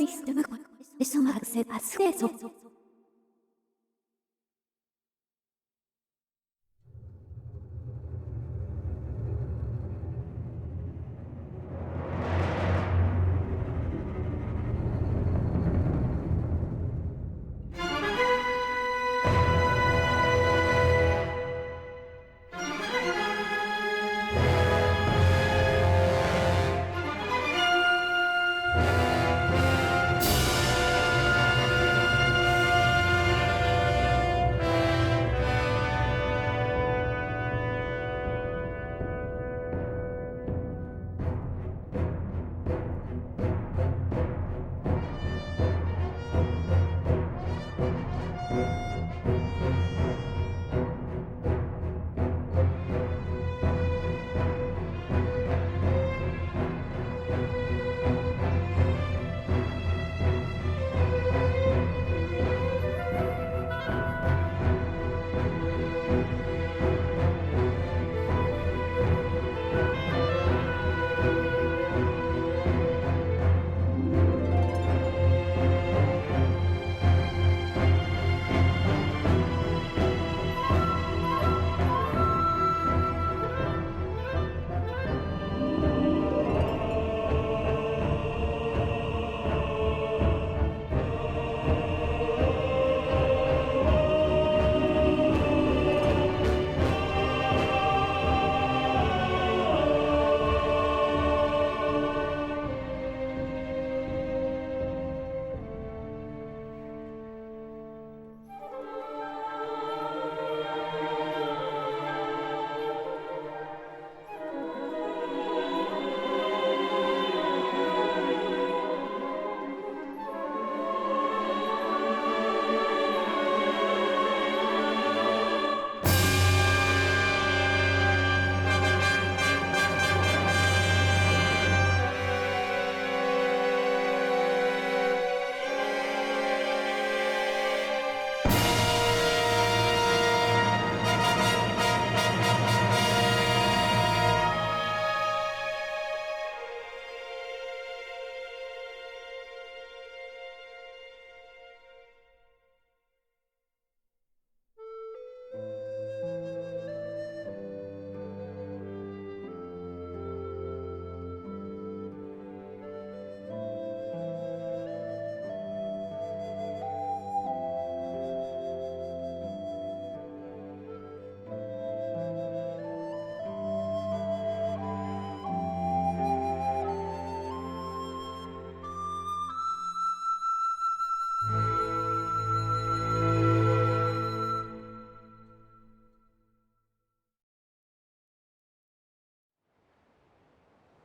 Eso me hace eso.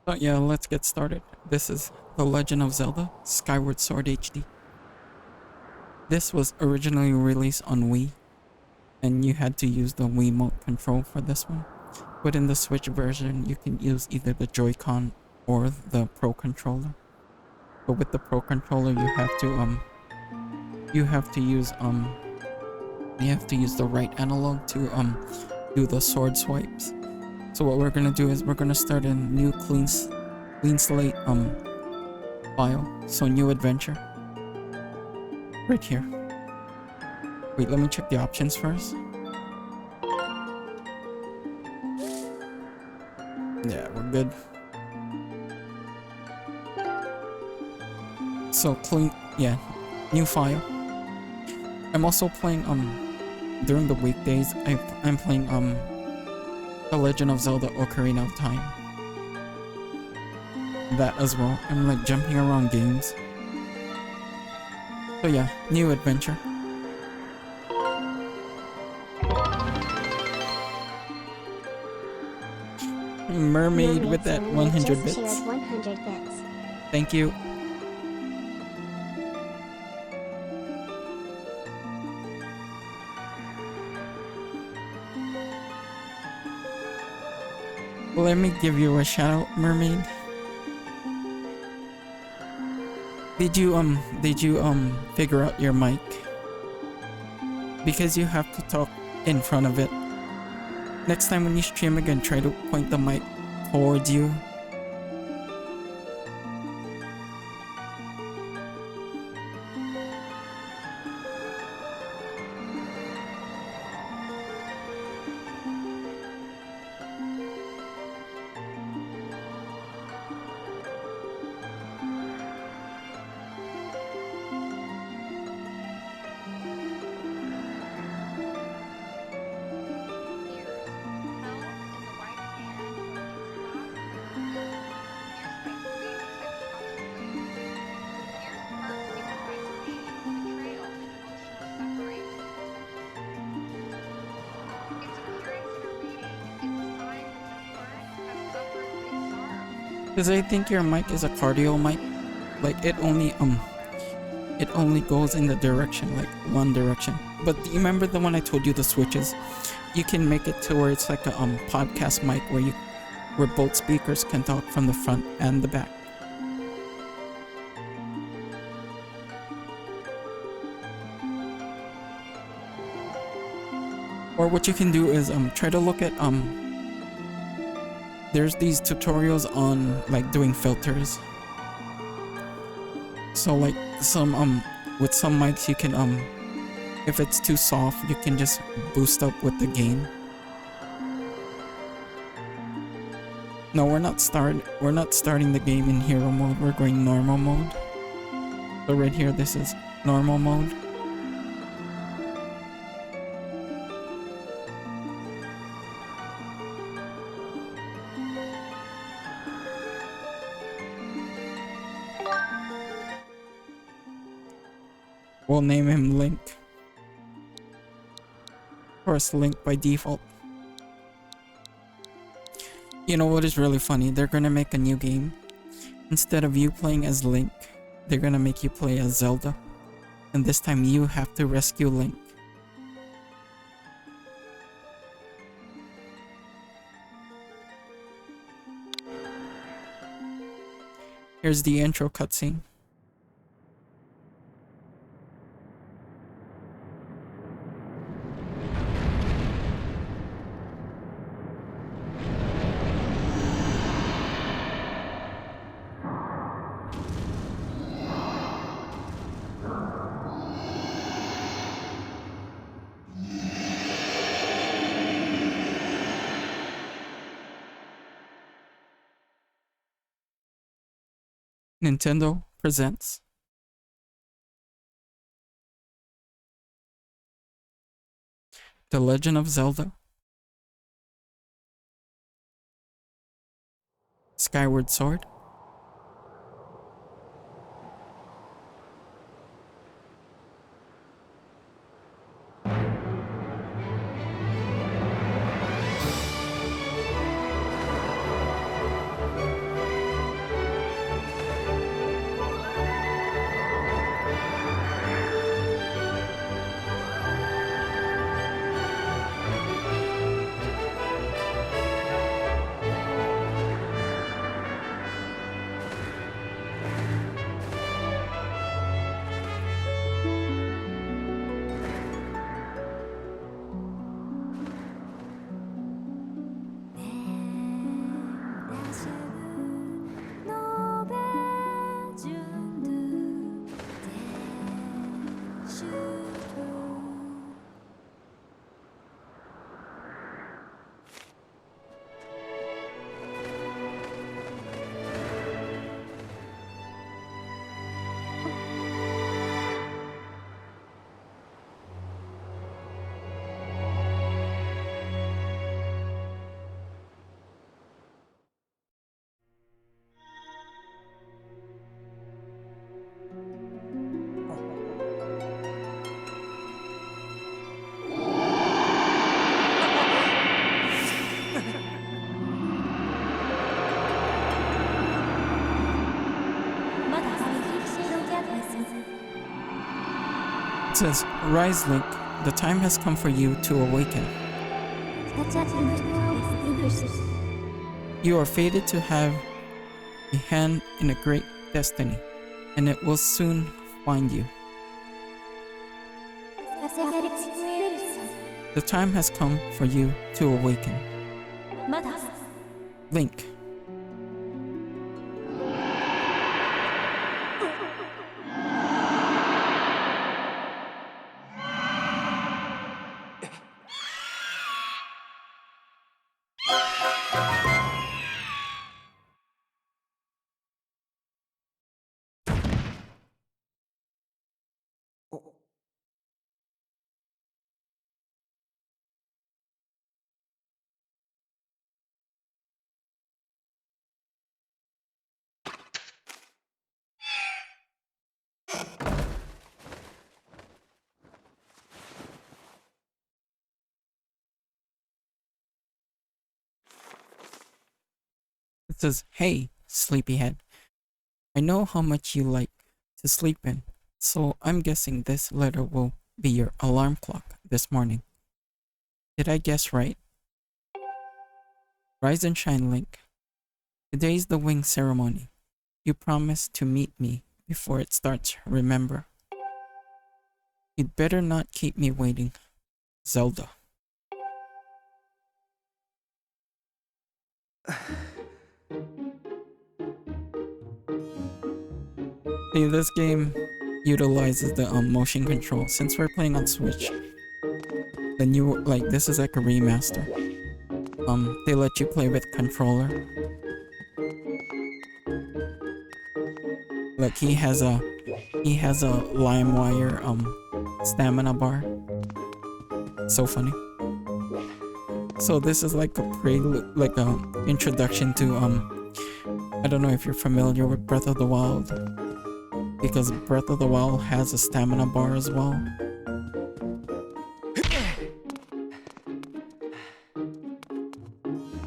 So yeah, let's get started. This is The Legend of Zelda Skyward Sword HD. This was originally released on Wii, and you had to use the Wiimote control for this one. But in the Switch version, you can use either the Joy-Con or the Pro Controller. But with the Pro Controller, you have to use the right analog to do the sword swipes. So what we're gonna do is we're gonna start a new clean slate file. So new adventure. Right here. Wait, let me check the options first. Yeah, we're good. So clean, yeah, new file. I'm also playing during the weekdays. I'm playing The Legend of Zelda Ocarina of Time. That as well. I'm like jumping around games. So yeah, new adventure. Mermaid with that 100 bits. 100 bits. Thank you. Let me give you a shout out, Mermaid. Did you figure out your mic? Because you have to talk in front of it. Next time when you stream again, try to point the mic towards you. Because I think your mic is a cardio mic. Like it only goes in the direction, like one direction. But do you remember the one I told you, the switches? You can make it to where it's like a podcast mic where both speakers can talk from the front and the back. Or what you can do is try to look at there's these tutorials on like doing filters. So like some with some mics you can if it's too soft you can just boost up with the gain. No, we're not starting the game in hero mode, we're going normal mode. So right here this is normal mode. We'll name him Link. Of course, Link by default. You know what is really funny? They're gonna make a new game. Instead of you playing as Link, they're gonna make you play as Zelda. And this time you have to rescue Link. Here's the intro cutscene. Nintendo presents The Legend of Zelda Skyward Sword. It says, "Rise, Link. The time has come for you to awaken. You are fated to have a hand in a great destiny, and it will soon find you. The time has come for you to awaken. Link." It says, "Hey, sleepyhead. I know how much you like to sleep in, so I'm guessing this letter will be your alarm clock this morning. Did I guess right? Rise and shine, Link. Today's the wing ceremony. You promised to meet me before it starts, remember? You'd better not keep me waiting. Zelda. See, this game utilizes the motion control. Since we're playing on Switch, the new, like, this is like a remaster. They let you play with controller. Like, he has a LimeWire stamina bar. So funny. So this is like a prelude, like a introduction to I don't know if you're familiar with Breath of the Wild, because Breath of the Wild has a stamina bar as well.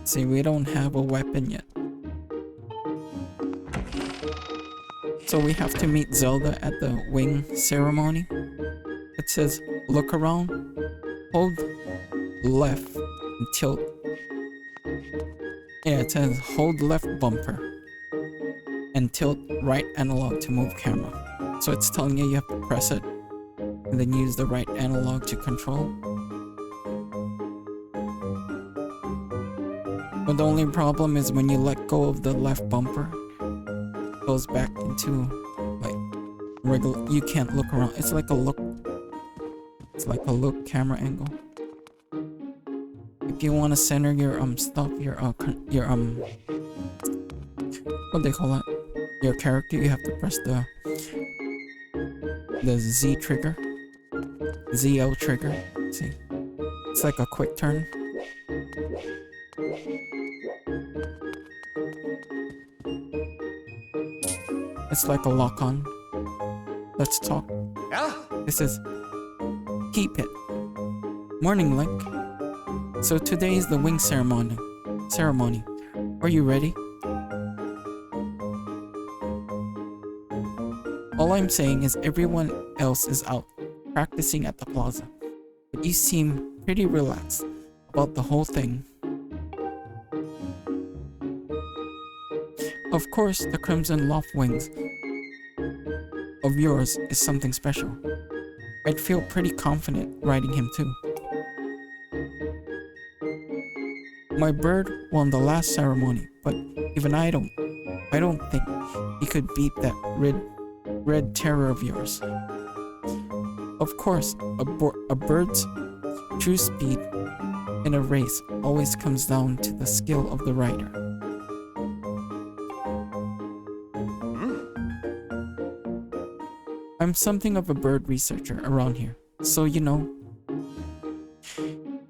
See, we don't have a weapon yet. So we have to meet Zelda at the wing ceremony. It says, look around, hold left and tilt. Yeah, it says hold left bumper and tilt right analog to move camera. So it's telling you have to press it and then use the right analog to control. But the only problem is when you let go of the left bumper, it goes back into like regular. You can't look around. It's like a look camera angle. If you want to center your stuff, your what they call it, your character, you have to press the Z trigger, ZL trigger. See, it's like a quick turn. It's like a lock on. Let's talk. This is Keep It. Morning, Link. So today is the wing ceremony. Are you ready? All I'm saying is everyone else is out practicing at the plaza, but you seem pretty relaxed about the whole thing. Of course, the Crimson Loft wings of yours is something special. I'd feel pretty confident riding him too. My bird won the last ceremony, but even I don't think he could beat that red terror of yours. Of course, a bird's true speed in a race always comes down to the skill of the rider. I'm something of a bird researcher around here, so you know,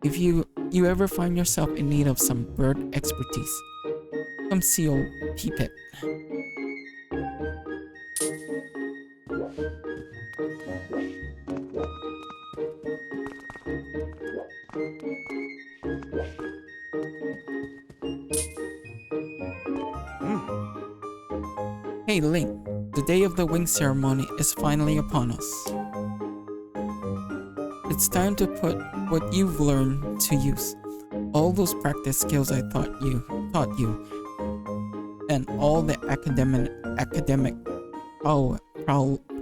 if you ever find yourself in need of some bird expertise, come see old Peepit. Hey Link, the day of the wing ceremony is finally upon us. It's time to put what you've learned to use. All those practice skills I taught you, and all the academic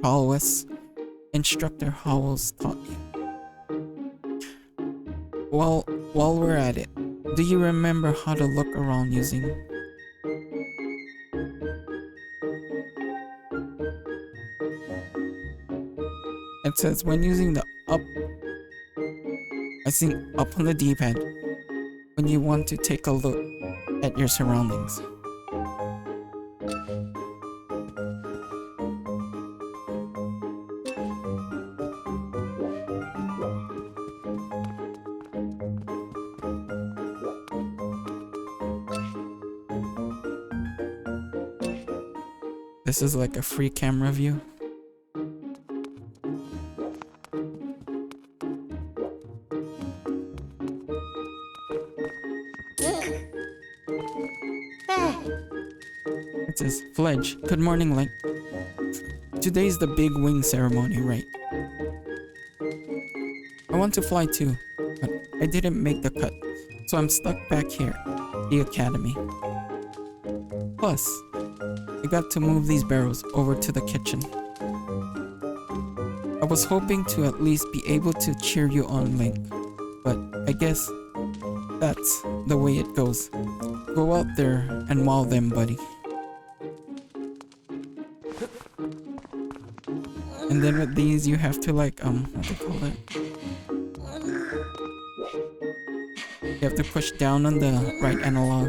prowess Instructor Howells taught you. Well, while we're at it, do you remember how to look around using? It says when using the up, I think up on the D-pad, when you want to take a look at your surroundings. This is like a free camera view. says, Fledge, good morning, Link. Today's the big wing ceremony, right? I want to fly too, but I didn't make the cut, so I'm stuck back here, the academy. Plus, I got to move these barrels over to the kitchen. I was hoping to at least be able to cheer you on, Link, but I guess that's the way it goes. Go out there and wow them, buddy. And then with these, you have to like, what do you call it? You have to push down on the right analog,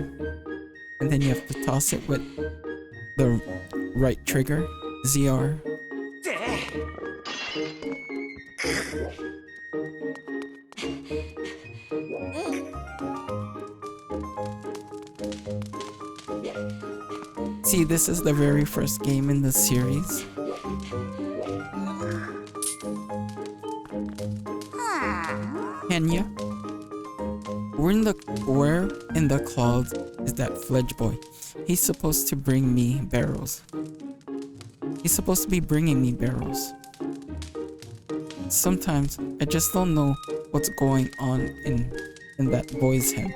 and then you have to toss it with the right trigger, ZR. See, this is the very first game in the series. Kenya? Where in the clouds is that Fledge boy? He's supposed to bring me barrels. He's supposed to be bringing me barrels. Sometimes I just don't know what's going on in that boy's head.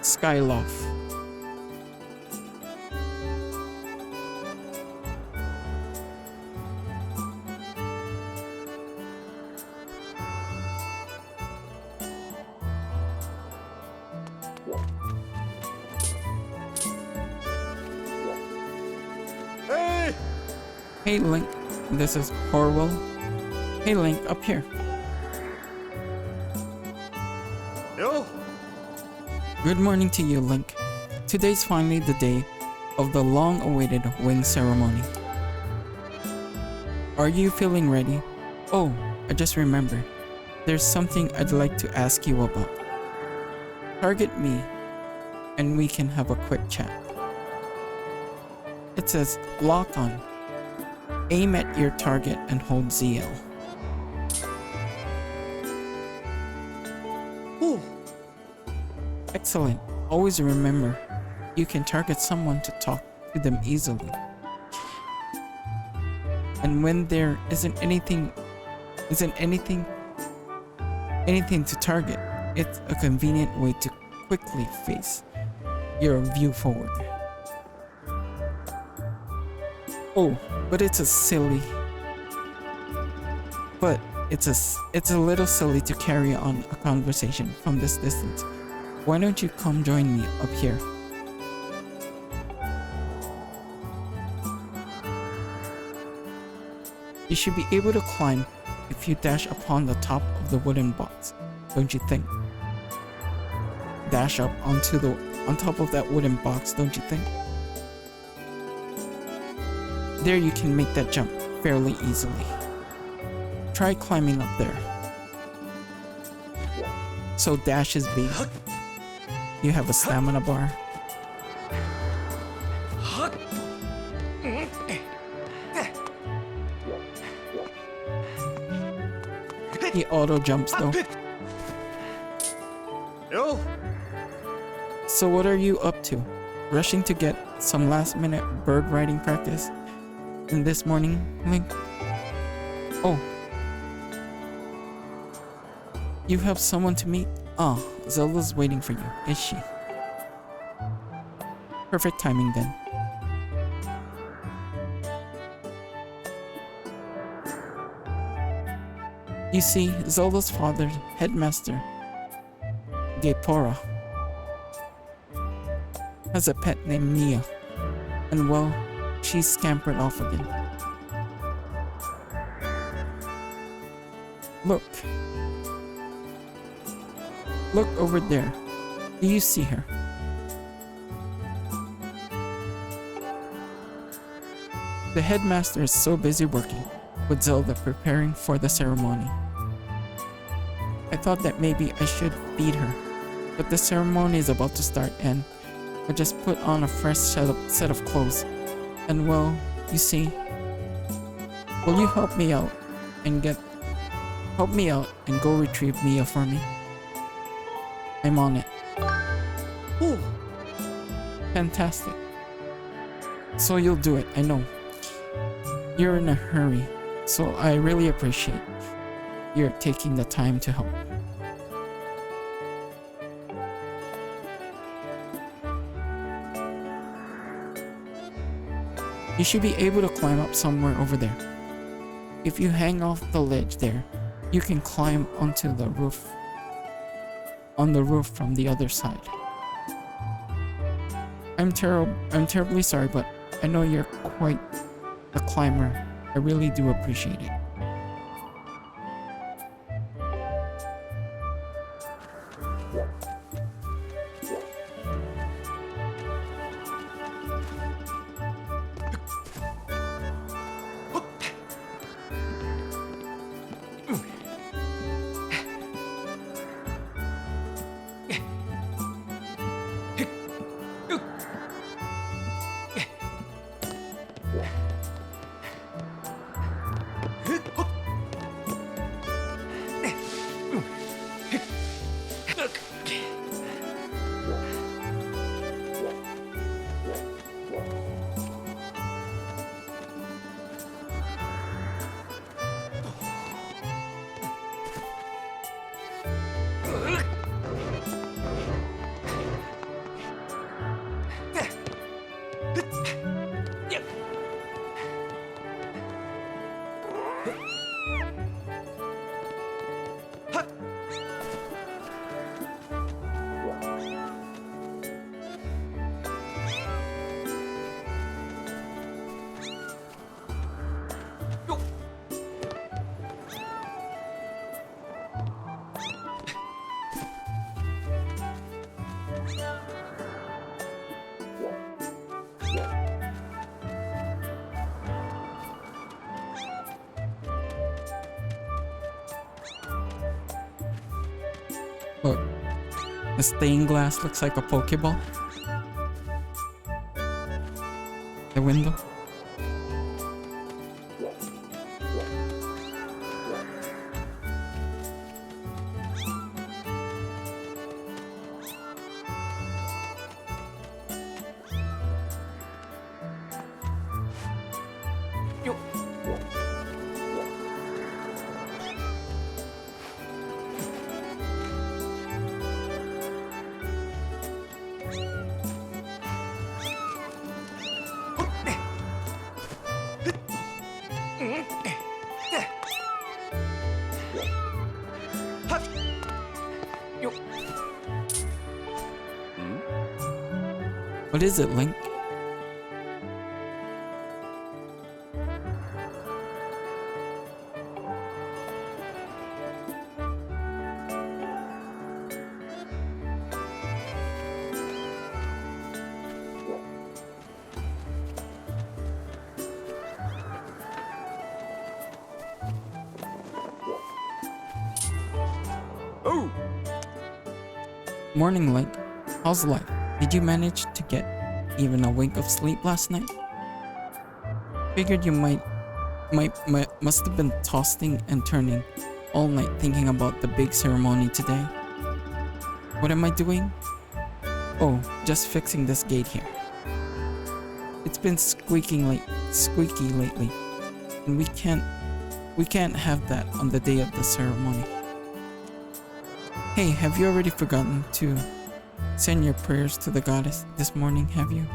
Skyloft. Hey! Hey Link, this is Horwell. Hey Link, up here. Yo! Good morning to you, Link. Today's finally the day of the long-awaited wing ceremony. Are you feeling ready? Oh, I just remembered. There's something I'd like to ask you about. Target me, and we can have a quick chat. It says, lock on. Aim at your target and hold ZL. Ooh. Excellent. Always remember, you can target someone to talk to them easily. And when there isn't anything to target, it's a convenient way to quickly face your view forward. Oh, but it's a little silly to carry on a conversation from this distance. Why don't you come join me up here? You should be able to climb if you dash upon the top of the wooden box, don't you think? Dash up on top of that wooden box, don't you think? There you can make that jump fairly easily. Try climbing up there. So dash is B. You have a stamina bar. He auto jumps though. Yo! So what are you up to? Rushing to get some last minute bird riding practice in this morning, Link? Oh. You have someone to meet? Ah, Zelda's waiting for you, is she? Perfect timing then. You see, Zelda's father, headmaster, Gaepora, has a pet named Mia, and well, she's scampered off again. Look. Look over there. Do you see her? The headmaster is so busy working with Zelda preparing for the ceremony. I thought that maybe I should feed her, but the ceremony is about to start and I just put on a fresh set of clothes. And well, you see, will you help me out and go retrieve Mia for me? I'm on it. Oh, Fantastic. So you'll do it, I know. You're in a hurry, so I really appreciate you're taking the time to help. You should be able to climb up somewhere over there. If you hang off the ledge there, you can climb onto the roof. On the roof from the other side. I'm terribly sorry, but I know you're quite the climber. I really do appreciate it. Look, the stained glass looks like a Pokeball. The window. What is it, Link? oh, Morning, Link. How's life? Did you manage to get even a wink of sleep last night? Figured you must have been tossing and turning all night thinking about the big ceremony today. What am I doing? Oh, just fixing this gate here. It's been squeaky lately, and we can't have that on the day of the ceremony. Hey, have you already forgotten to send your prayers to the goddess this morning, have you?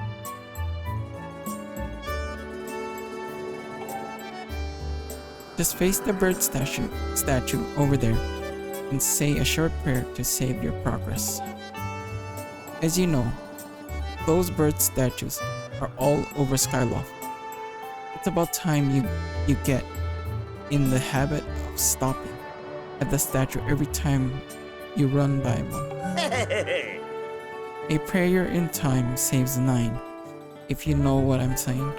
Just face the bird statue over there and say a short prayer to save your progress. As you know, those bird statues are all over Skyloft. It's about time you get in the habit of stopping at the statue every time you run by one. A prayer in time saves 9, if you know what I'm saying.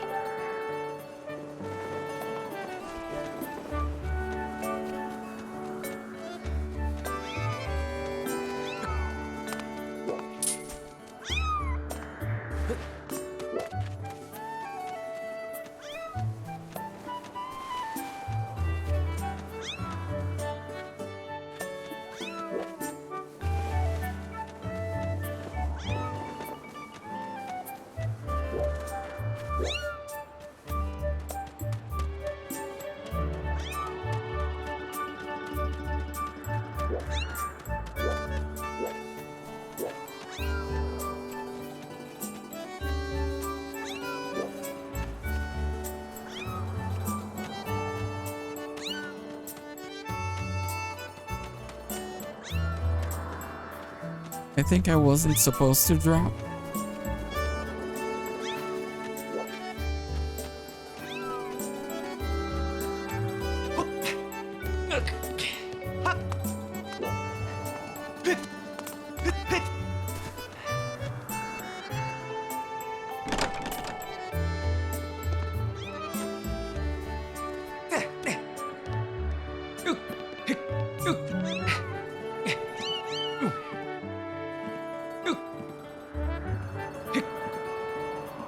I think I wasn't supposed to drop.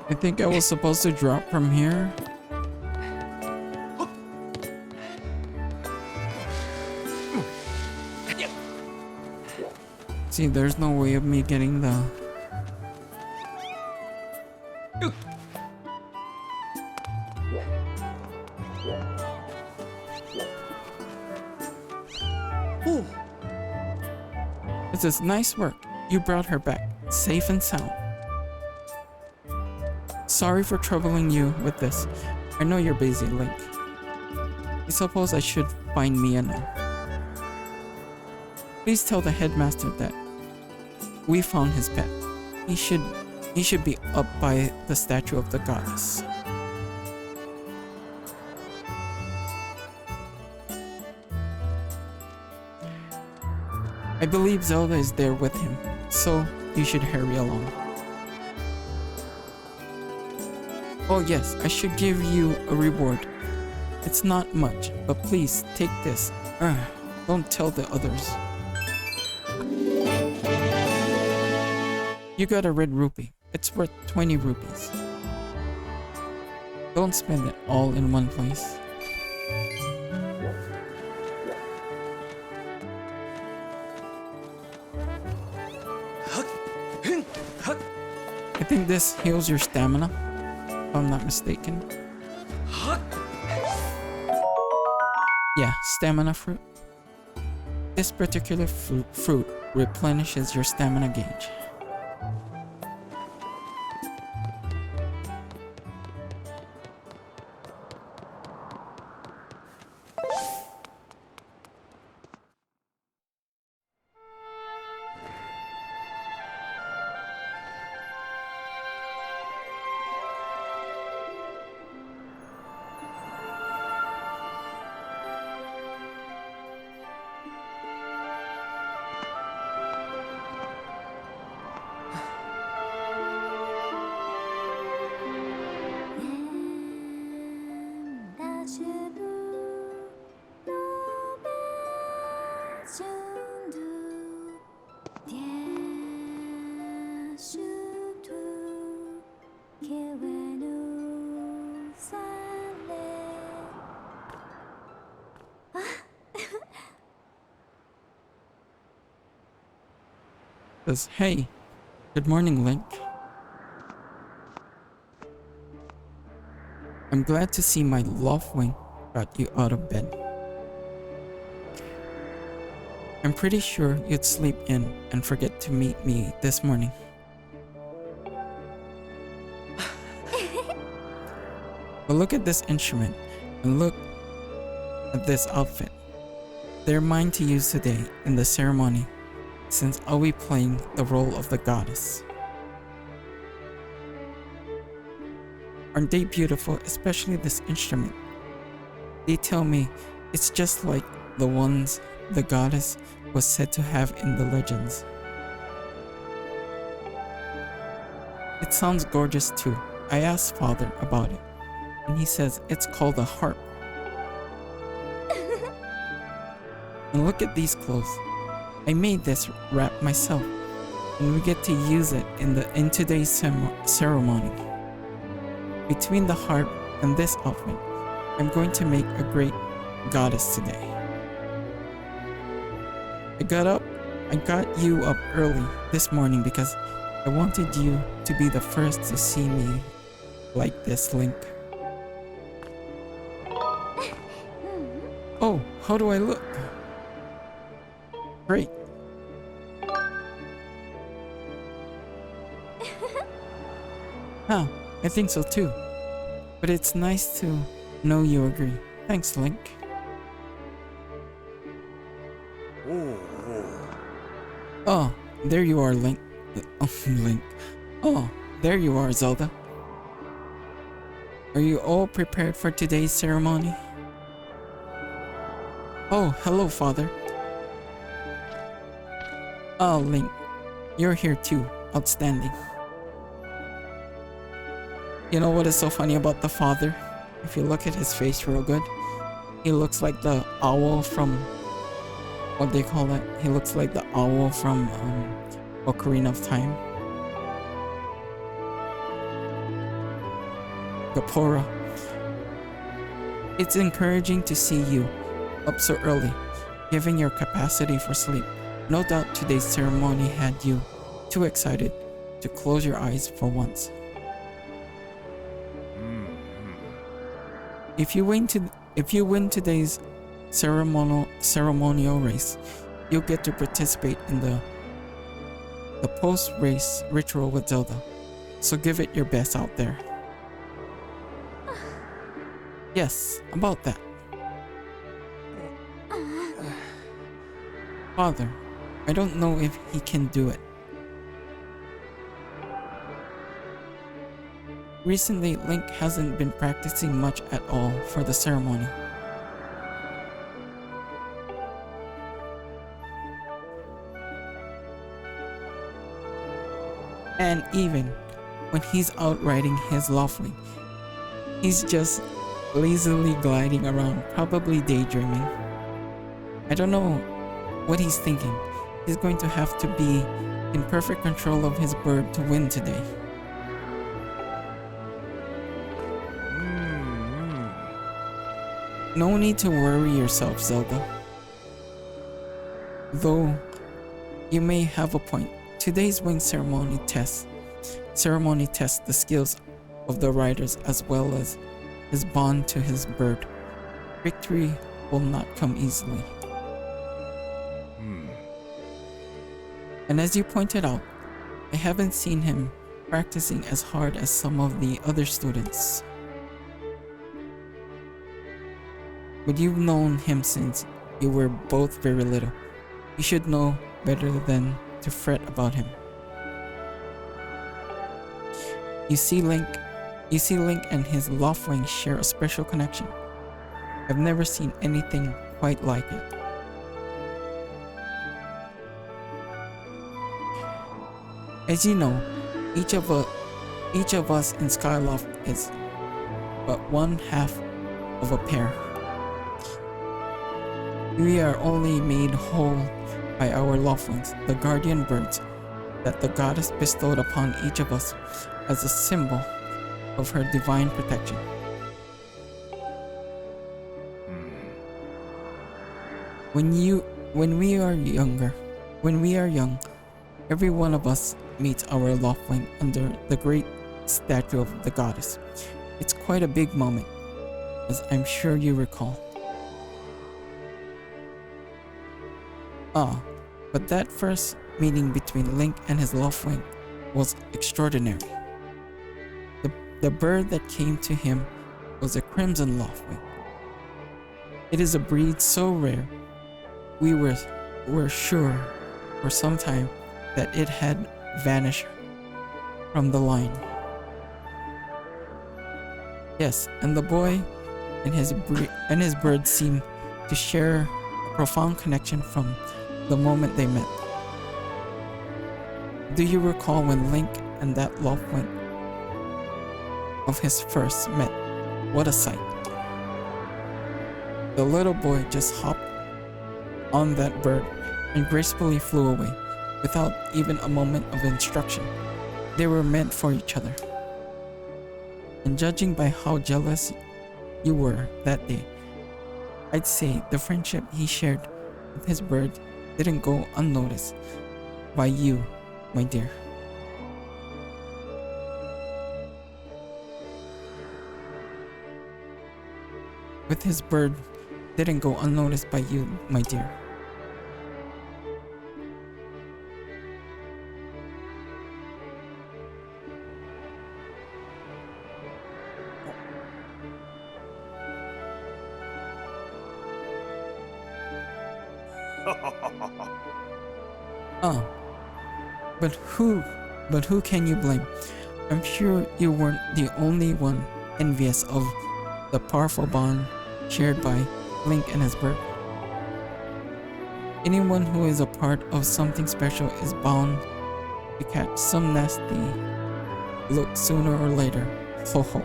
I think I was supposed to drop from here. See, there's no way of me getting the... Oh. It says, nice work. You brought her back, safe and sound. Sorry for troubling you with this. I know you're busy, Link. I suppose I should find Mia now. Please tell the headmaster that we found his pet. He should be up by the statue of the goddess. I believe Zelda is there with him, so you should hurry along. Oh yes, I should give you a reward. It's not much, but please take this. Don't tell the others. You got a red rupee. It's worth 20 rupees. Don't spend it all in one place. I think this heals your stamina, if I'm not mistaken. Yeah, stamina fruit. This particular fruit replenishes your stamina gauge. Says, hey, good morning, Link. I'm glad to see my Loftwing got you out of bed. I'm pretty sure you'd sleep in and forget to meet me this morning. But look at this instrument and look at this outfit. They're mine to use today in the ceremony, since I'll be playing the role of the goddess. Aren't they beautiful, especially this instrument? They tell me it's just like the ones the goddess was said to have in the legends. It sounds gorgeous too. I asked Father about it, and he says it's called a harp. And look at these clothes. I made this wrap myself, and we get to use it in today's ceremony. Between the harp and this outfit, I'm going to make a great goddess today. I got you up early this morning because I wanted you to be the first to see me like this, Link. Oh, how do I look? Great. Huh, I think so too. But it's nice to know you agree. Thanks, Link. Oh, there you are, Link. Oh, Link. Oh, there you are, Zelda. Are you all prepared for today's ceremony? Oh, hello, Father. Oh, Link. You're here too. Outstanding. You know what is so funny about the father? If you look at his face real good, he looks like the owl from... what they call that? He looks like the owl from Ocarina of Time. Gapora. It's encouraging to see you up so early, given your capacity for sleep. No doubt today's ceremony had you too excited to close your eyes for once. If you win today's ceremonial race, you'll get to participate in the post-race ritual with Zelda. So give it your best out there. Yes, about that. Father, I don't know if he can do it. Recently, Link hasn't been practicing much at all for the ceremony. And even when he's out riding his Loftwing, he's just lazily gliding around, probably daydreaming. I don't know what he's thinking. He's going to have to be in perfect control of his bird to win today. No need to worry yourself, Zelda. Though you may have a point. Today's wing ceremony tests the skills of the riders as well as his bond to his bird. Victory will not come easily. And as you pointed out, I haven't seen him practicing as hard as some of the other students. But you've known him since you were both very little. You should know better than to fret about him. You see Link and his Loftwing share a special connection. I've never seen anything quite like it. As you know, each of us in Skyloft is but one half of a pair. We are only made whole by our Loftwings, the guardian birds that the goddess bestowed upon each of us as a symbol of her divine protection. When we are young, every one of us meets our Loftwing under the great statue of the goddess. It's quite a big moment, as I'm sure you recall. But that first meeting between Link and his Loftwing was extraordinary. The bird that came to him was a crimson Loftwing. It is a breed so rare, we were sure for some time that it had vanished from the line. Yes, and the boy and his bird seemed to share profound connection from the moment they met. Do you recall when Link and that Lovewind of his first met? What a sight. The little boy just hopped on that bird and gracefully flew away without even a moment of instruction. They were meant for each other. And judging by how jealous you were that day, I'd say the friendship he shared with his bird didn't go unnoticed by you, my dear. With his bird didn't go unnoticed by you, my dear. Oh, but who can you blame? I'm sure you weren't the only one envious of the powerful bond shared by Link and his bird. Anyone who is a part of something special is bound to catch some nasty look sooner or later. Ho ho.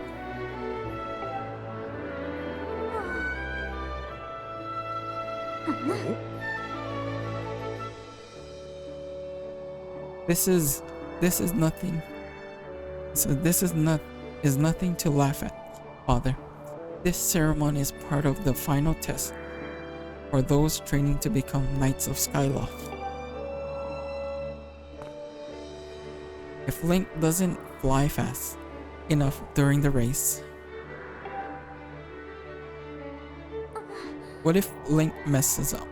This is nothing. So this is nothing to laugh at, Father. This ceremony is part of the final test for those training to become Knights of Skyloft. If Link doesn't fly fast enough during the race, what if Link messes up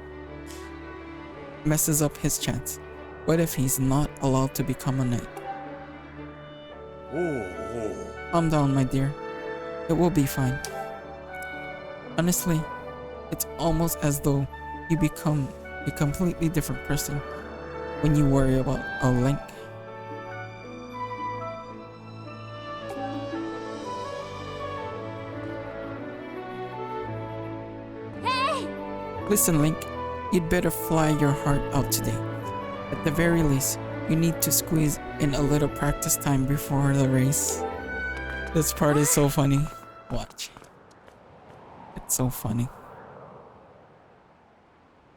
his chance? What if he's not allowed to become a knight? Calm down, my dear. It will be fine. Honestly, it's almost as though you become a completely different person when you worry about a Link. Hey! Listen, Link, you'd better fly your heart out today. At the very least, you need to squeeze in a little practice time before the race. This part is so funny. Watch. It's so funny.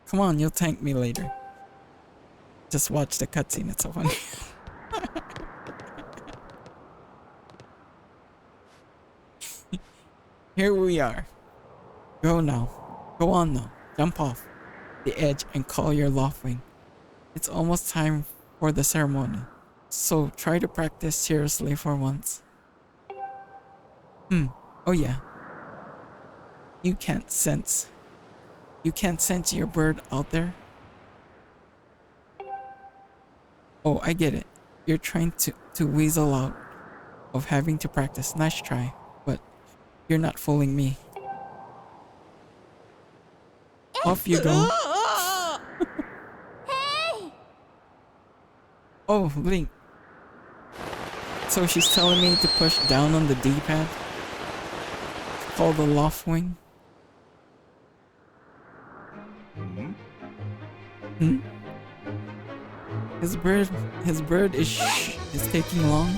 Come on, you'll thank me later. Just watch the cutscene, it's so funny. Here we are. Go now. Go on now. Jump off the edge and call your Loftwing. It's almost time for the ceremony, so try to practice seriously for once. Oh yeah. You can't sense your bird out there? Oh, I get it. You're trying to weasel out of having to practice. Nice try, but you're not fooling me. Off you go. Oh, Link. So she's telling me to push down on the D-pad? Call the Loftwing? His bird is taking long.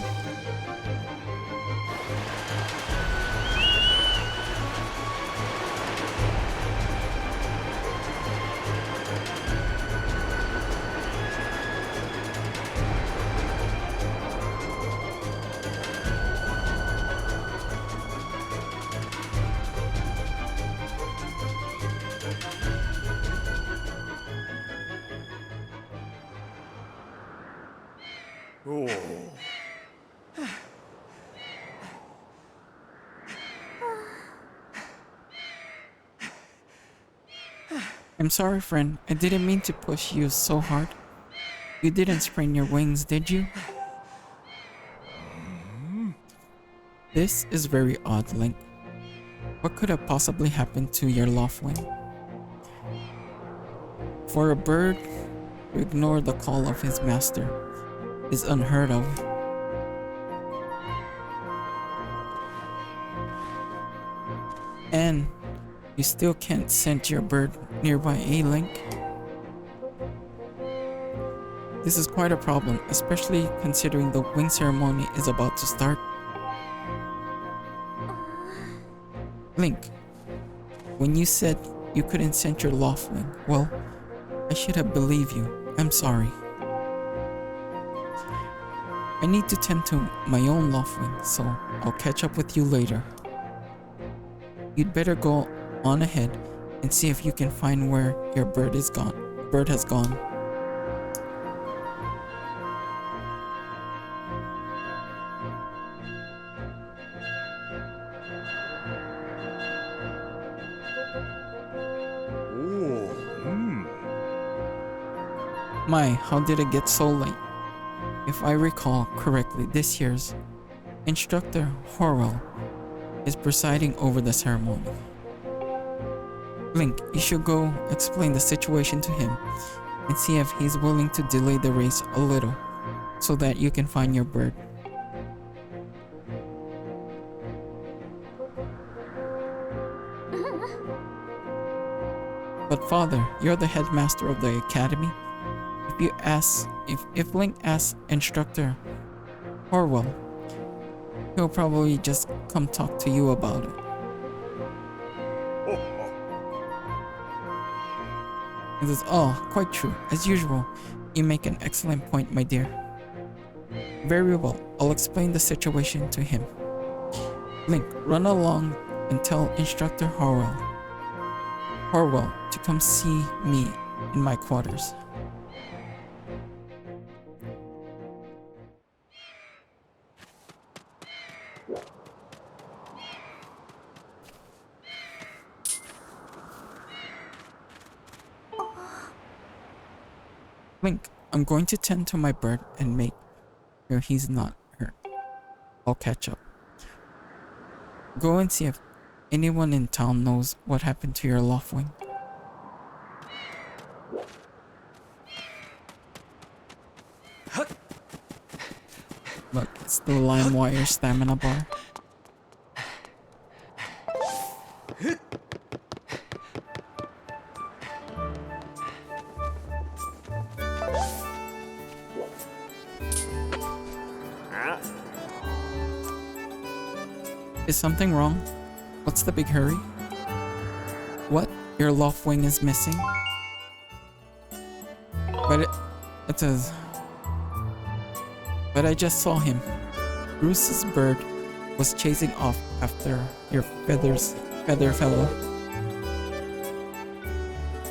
I'm sorry, friend. I didn't mean to push you so hard. You didn't sprain your wings, did you? This is very odd, Link. What could have possibly happened to your Loftwing? For a bird to ignore the call of his master is unheard of. You still can't send your bird nearby, eh, Link? This is quite a problem, especially considering the wing ceremony is about to start. Link, when you said you couldn't send your Loftwing, well, I should have believed you. I'm sorry. I need to tend to my own Loftwing, so I'll catch up with you later. You'd better go on ahead and see if you can find where your bird has gone. My, how did it get so late? If I recall correctly, this year's instructor Horwell is presiding over the ceremony. Link, you should go explain the situation to him and see if he's willing to delay the race a little so that you can find your bird. But Father, you're the headmaster of the academy. If Link asks instructor Horwell, he'll probably just come talk to you about it. He says, oh, quite true. As usual, you make an excellent point, my dear. Very well, I'll explain the situation to him. Link, run along and tell instructor Horwell to come see me in my quarters. Link, I'm going to tend to my bird and make sure he's not hurt. I'll catch up. Go and see if anyone in town knows what happened to your Loftwing. Look, it's the LimeWire stamina bar. Is something wrong? What's the big hurry? What? Your Loftwing is missing? But it says... But I just saw him. Bruce's bird was chasing off after your feather fellow.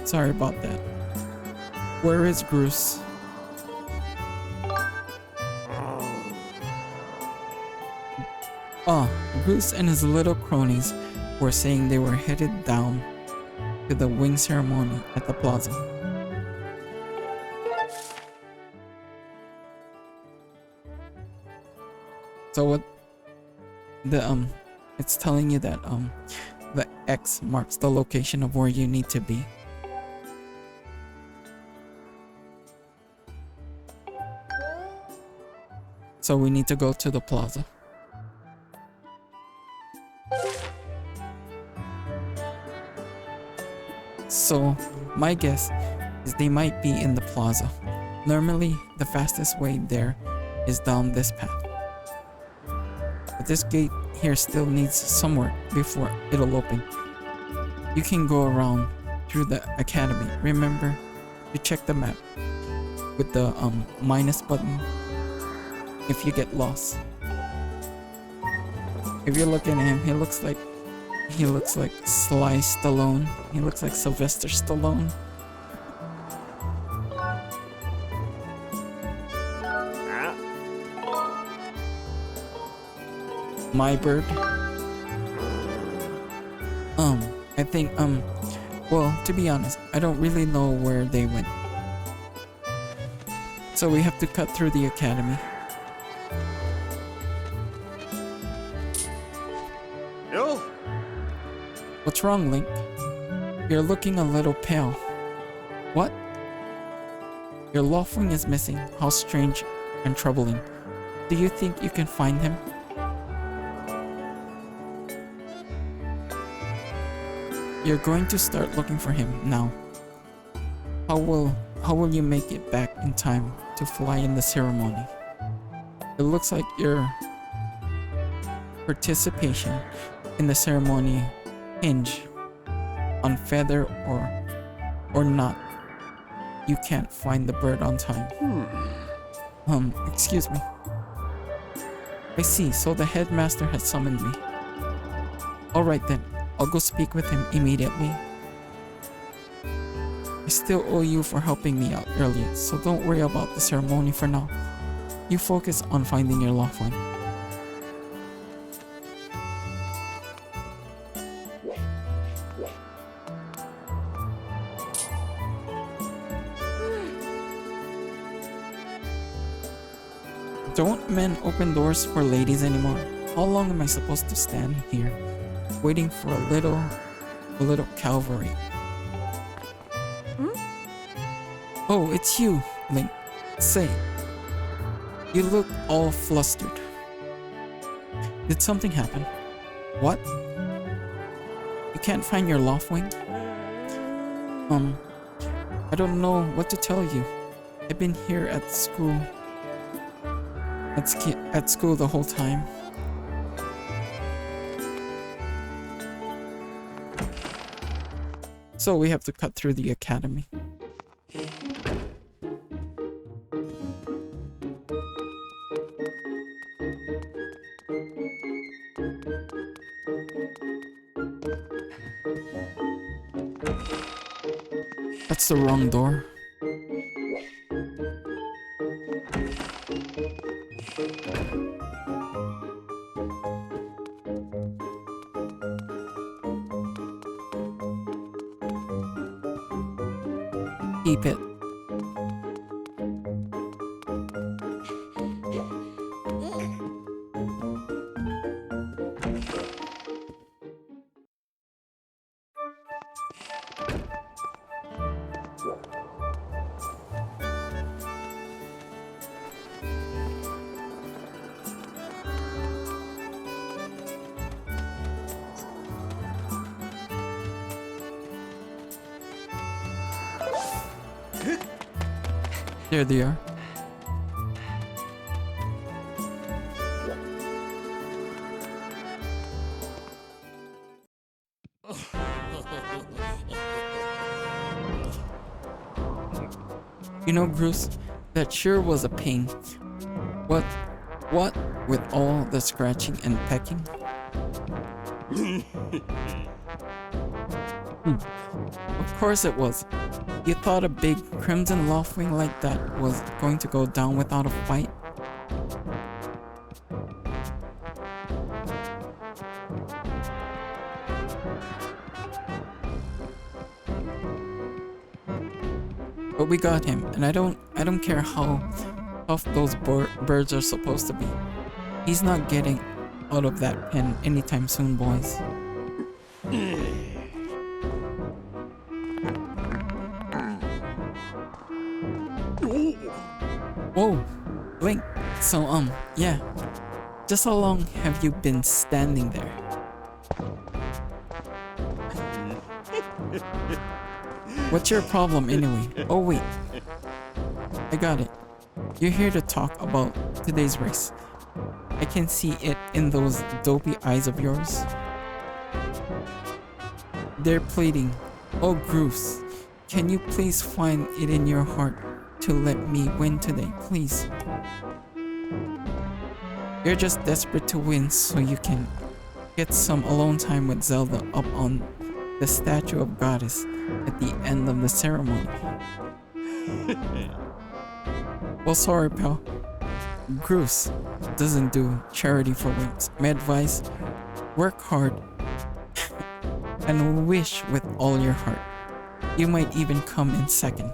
Sorry about that. Where is Bruce? Bruce and his little cronies were saying they were headed down to the wing ceremony at the plaza. So what it's telling you that the X marks the location of where you need to be. So we need to go to the plaza. So my guess is they might be in the plaza. Normally the fastest way there is down this path. But this gate here still needs some work before it'll open. You can go around through the academy. Remember to check the map with the minus button if you get lost. If you're looking at him, he looks like Sly Stallone. He looks like Sylvester Stallone. My bird. I think well, to be honest, I don't really know where they went. So we have to cut through the academy. Yo. What's wrong, Link? You're looking a little pale. What? Your Loftwing is missing. How strange and troubling. Do you think you can find him? You're going to start looking for him now. How will you make it back in time to fly in the ceremony? It looks like your participation in the ceremony hinge on feather or not. You can't find the bird on time. Excuse me. I see, so the headmaster has summoned me. Alright then, I'll go speak with him immediately. I still owe you for helping me out earlier, so don't worry about the ceremony for now. You focus on finding your loved one. Don't men open doors for ladies anymore? How long am I supposed to stand here, waiting for a little cavalry? Oh, it's you, Link. Say, you look all flustered. Did something happen? What? You can't find your Loftwing? I don't know what to tell you. I've been here at school. At school the whole time. So we have to cut through the academy. That's the wrong door. Keep it. There they are. You know, Bruce, that sure was a pain. What with all the scratching and pecking? Of course it was. You thought a big crimson Loftwing like that was going to go down without a fight? But we got him, and I don't care how tough those birds are supposed to be. He's not getting out of that pen anytime soon, boys. Whoa, Blink. So, yeah. Just how long have you been standing there? What's your problem anyway? Oh wait, I got it. You're here to talk about today's race. I can see it in those dopey eyes of yours. They're pleading, oh Bruce, can you please find it in your heart to let me win today, please? You're just desperate to win so you can get some alone time with Zelda up on the statue of Goddess at the end of the ceremony. Well, sorry, pal. Bruce doesn't do charity for wimps. My advice, work hard and wish with all your heart. You might even come in second.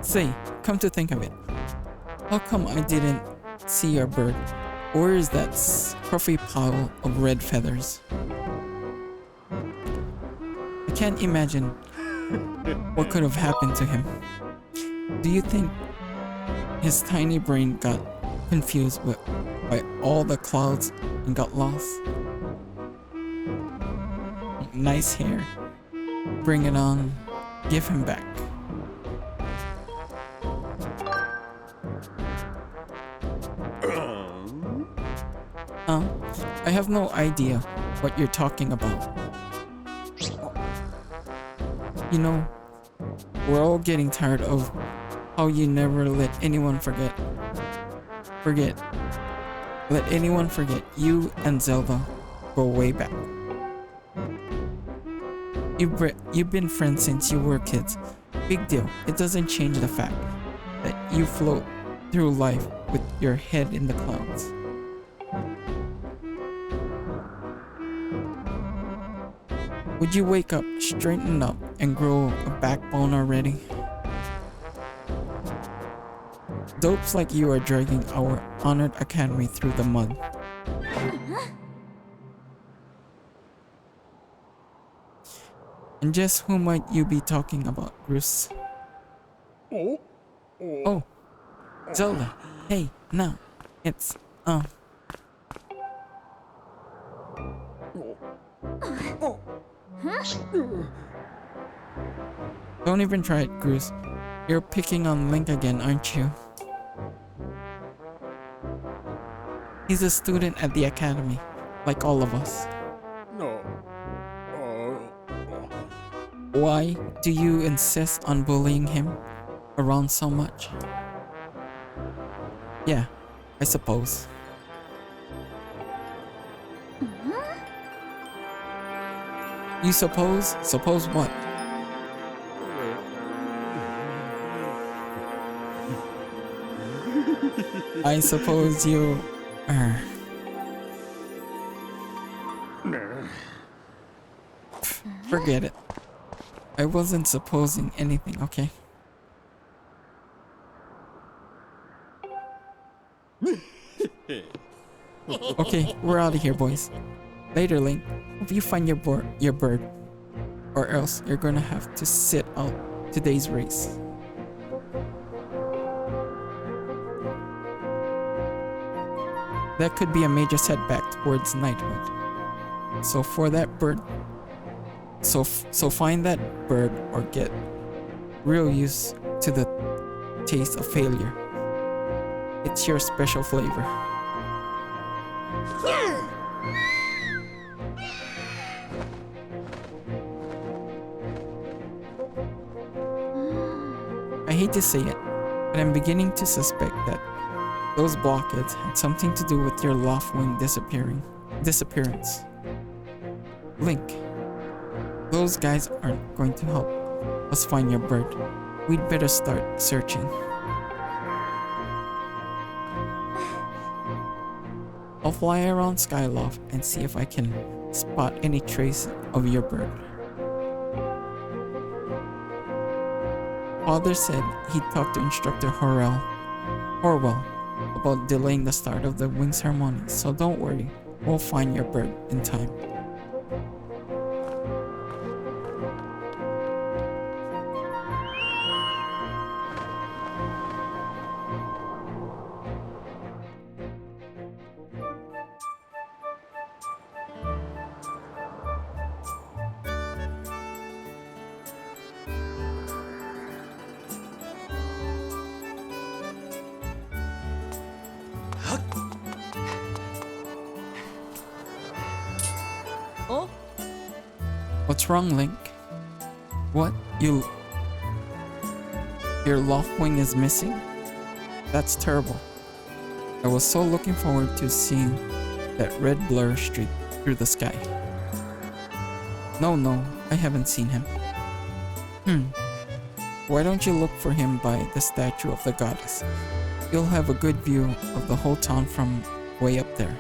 Say, come to think of it, how come I didn't see your bird? Where is that scruffy pile of red feathers? I can't imagine what could have happened to him. Do you think his tiny brain got confused by all the clouds and got lost? Nice hair. Bring it on. Give him back. I have no idea what you're talking about. You know, we're all getting tired of how you never let anyone forget. Let anyone forget you and Zelda go way back. You've been friends since you were kids. Big deal. It doesn't change the fact that you float through life with your head in the clouds. Would you wake up, straighten up, and grow a backbone already? Dopes like you are dragging our honored academy through the mud. And just who might you be talking about, Bruce? Oh, Zelda. Hey, now, it's, Don't even try it, Bruce. You're picking on Link again, aren't you? He's a student at the academy, like all of us. No. Why do you insist on bullying him around so much? Yeah, I suppose. You suppose? Suppose what? I suppose you... Forget it. I wasn't supposing anything, okay? Okay, we're out of here, boys. Later, Link. Hope you find your bird. Or else you're gonna have to sit out today's race. That could be a major setback towards knighthood. So for that bird... So find that bird or get real used to the taste of failure. It's your special flavor. I hate to say it, but I'm beginning to suspect that those blockheads had something to do with your Loftwing disappearance. Link, those guys aren't going to help us find your bird. We'd better start searching. I'll fly around Skyloft and see if I can spot any trace of your bird. Father said he talked to Instructor Horwell about delaying the start of the wing ceremony, so don't worry, we'll find your bird in time. What's wrong, Link? What? Your Loftwing is missing? That's terrible. I was so looking forward to seeing that red blur streak through the sky. No, I haven't seen him. Why don't you look for him by the statue of the goddess? You'll have a good view of the whole town from way up there.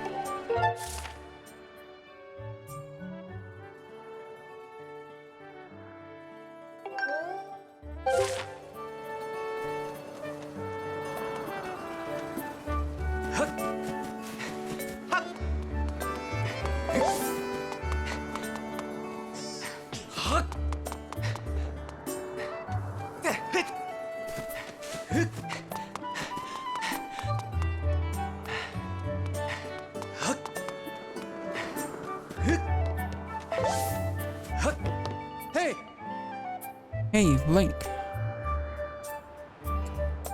Hey, Link.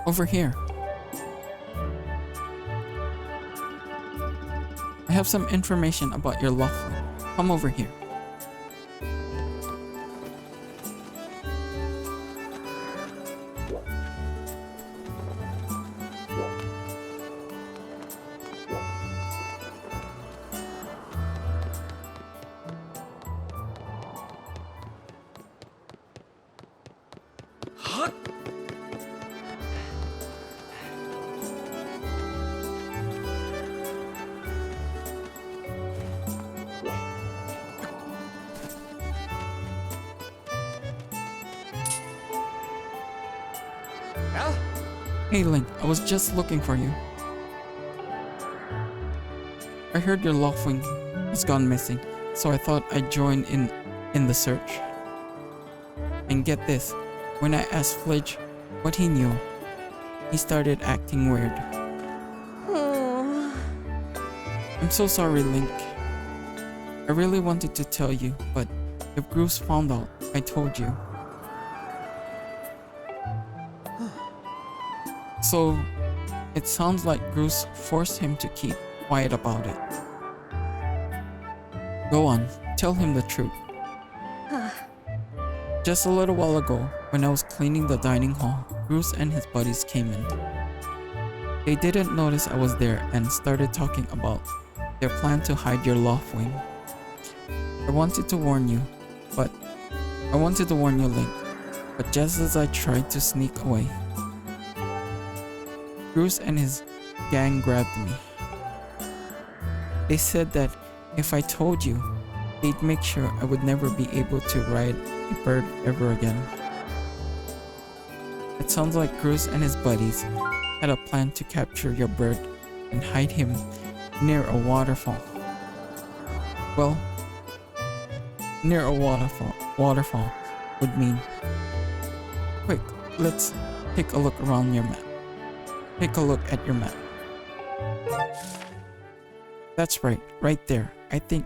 Over here. I have some information about your Laughlin. Come over here. Yeah? Hey Link, I was just looking for you. I heard your Laughlin has gone missing, so I thought I'd join in the search. And get this, when I asked Fledge what he knew, he started acting weird. I'm so sorry, Link. I really wanted to tell you, but if Bruce found out, I told you. So, it sounds like Bruce forced him to keep quiet about it. Go on, tell him the truth. Just a little while ago, when I was cleaning the dining hall, Bruce and his buddies came in. They didn't notice I was there and started talking about their plan to hide your Laughlin. I wanted to warn you, Link, but just as I tried to sneak away, Bruce and his gang grabbed me. They said that if I told you, they'd make sure I would never be able to ride a bird ever again. It sounds like Bruce and his buddies had a plan to capture your bird and hide him near a waterfall. Well, near a waterfall would mean. Quick, let's take a look around your map. Take a look at your map. That's right, right there. I think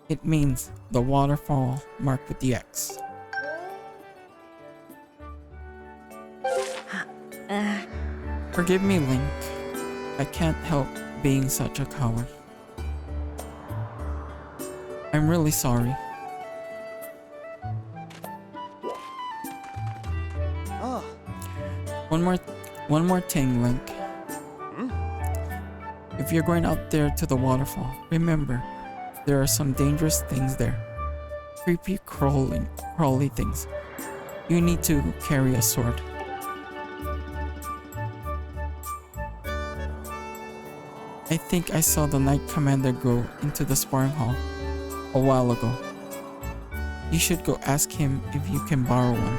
it means the waterfall marked with the X. Forgive me, Link. I can't help being such a coward. I'm really sorry. Oh. One more thing, Link. If you're going out there to the waterfall, remember, there are some dangerous things there. Creepy, crawly things. You need to carry a sword. I think I saw the Knight Commander go into the sparring hall a while ago. You should go ask him if you can borrow one.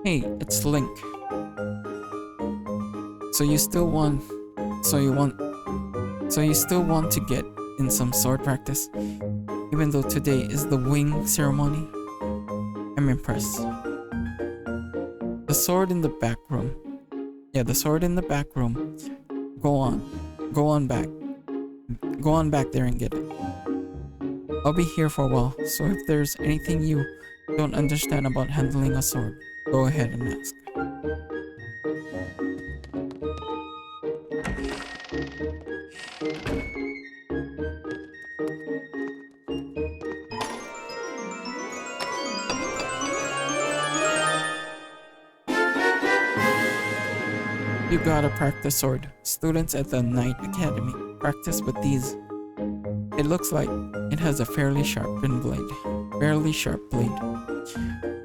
Hey, it's Link. So you still want to get in some sword practice, even though today is the wing ceremony? I'm impressed. The sword in the back room. Yeah, the sword in the back room. Go on back there and get it. I'll be here for a while, so if there's anything you don't understand about handling a sword, go ahead and ask. You gotta practice sword. Students at the Knight Academy practice with these. It looks like it has a fairly sharp blade.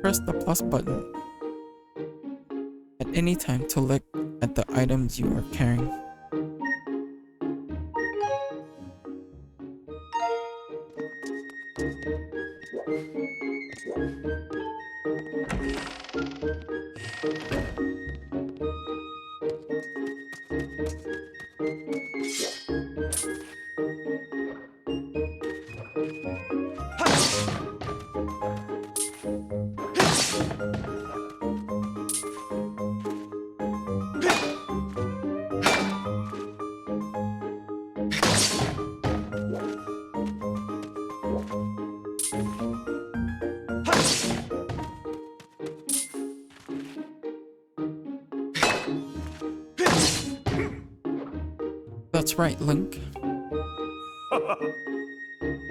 Press the plus button at any time to look at the items you are carrying. That's right, Link.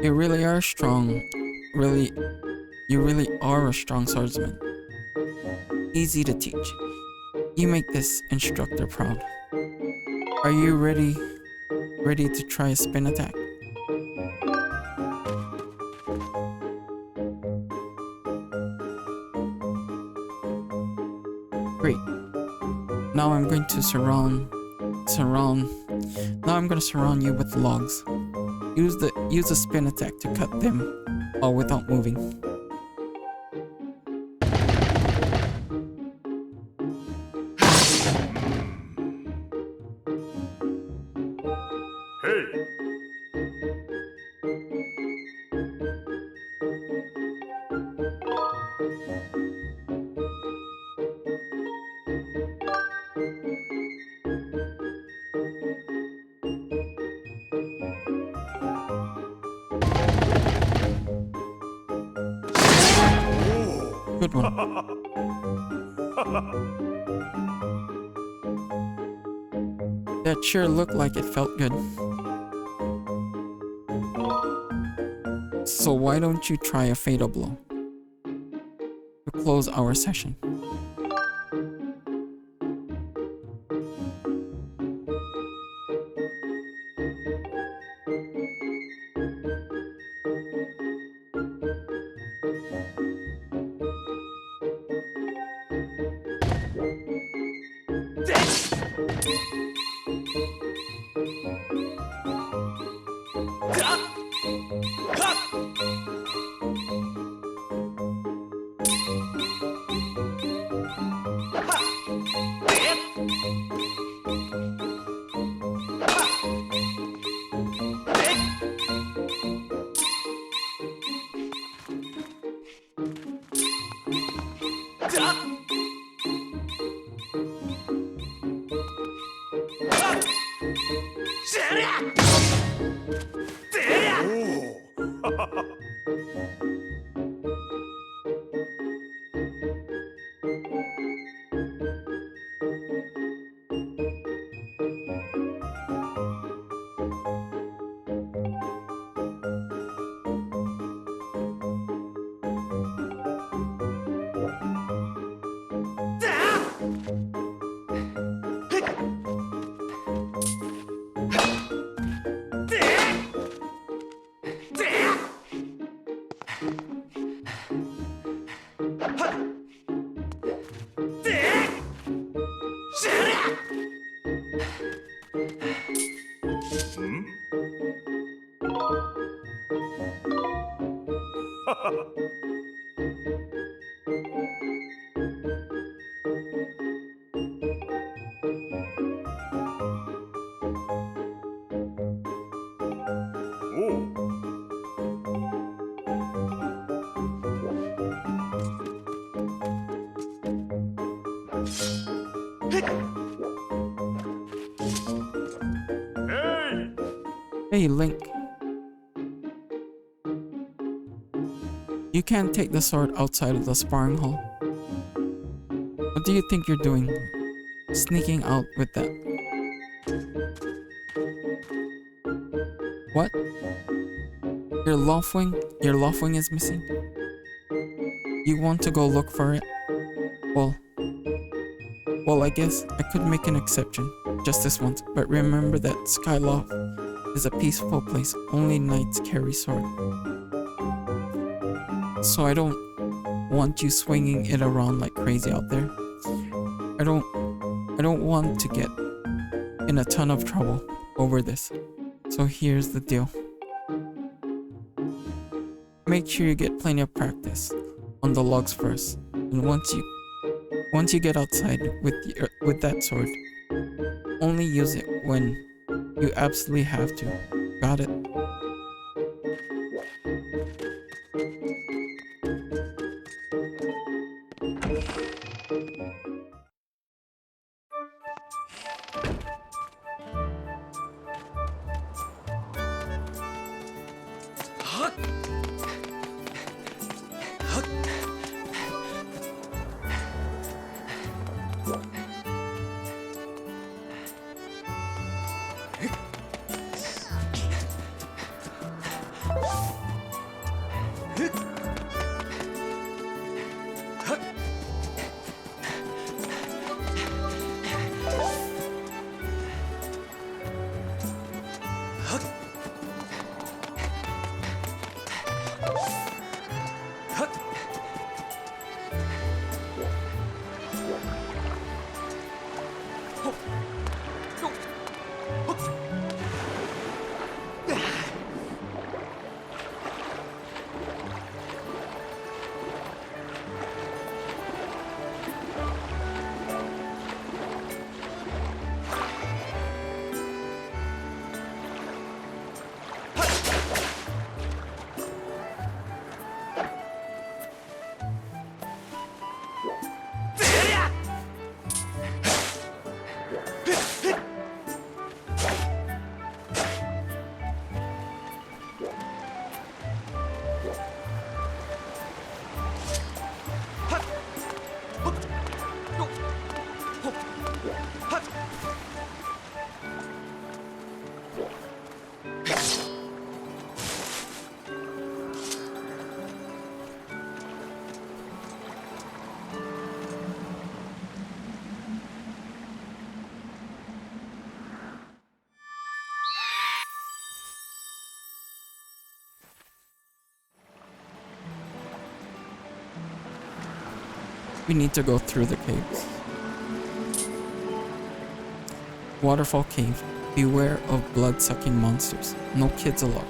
You really are strong. You really are a strong swordsman. Easy to teach. You make this instructor proud. Are you ready to try a spin attack? Great. Now I'm going to surround you with logs. Use the spin attack to cut them all without moving. Good one. That sure looked like it felt good. So why don't you try a fatal blow to close our session? Hey, Link. You can't take the sword outside of the sparring hall. What do you think you're doing? Sneaking out with that? What? Your love wing is missing? You want to go look for it? Well, I guess I could make an exception, just this once, but remember that Skyloft is a peaceful place. Only knights carry sword. So I don't want you swinging it around like crazy out there. I don't want to get in a ton of trouble over this. So here's the deal. Make sure you get plenty of practice on the logs first. And Once you get outside with that sword, only use it when you absolutely have to. Got it? We need to go through the caves. Waterfall Cave. Beware of blood-sucking monsters. No kids allowed.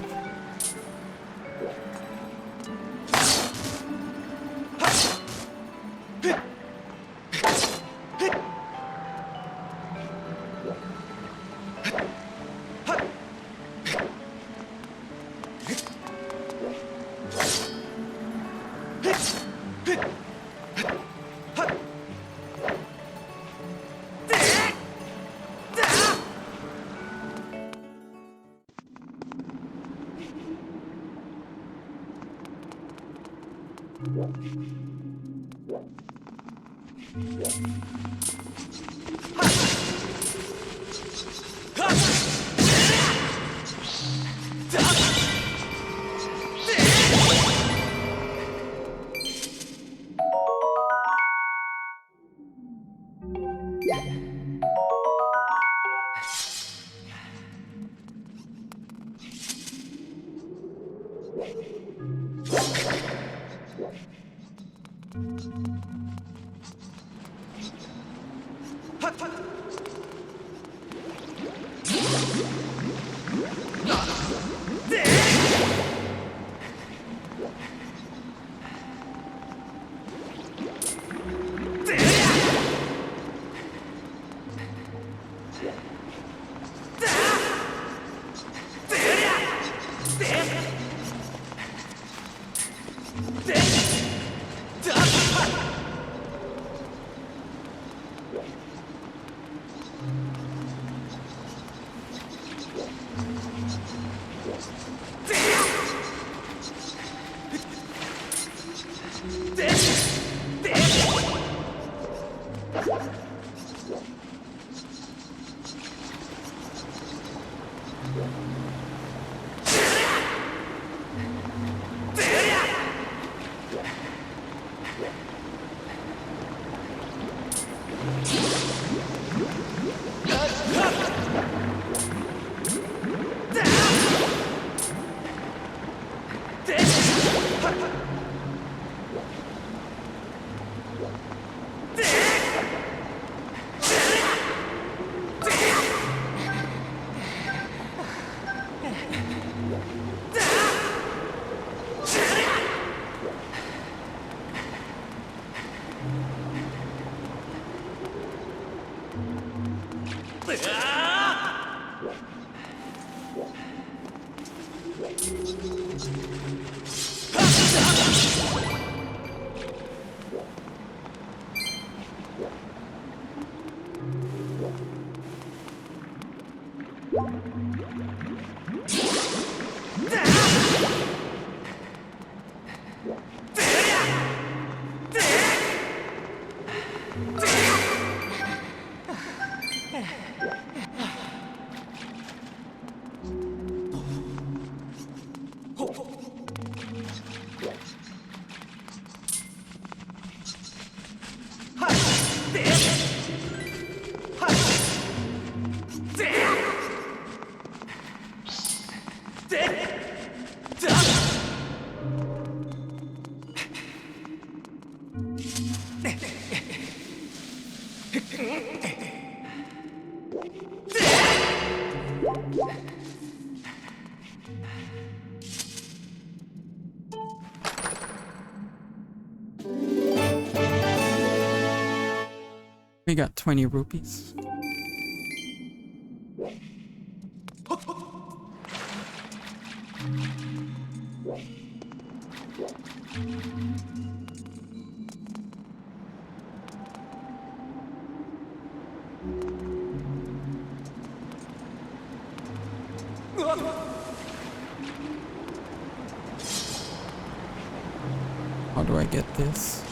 We got 20 rupees. How do I get this?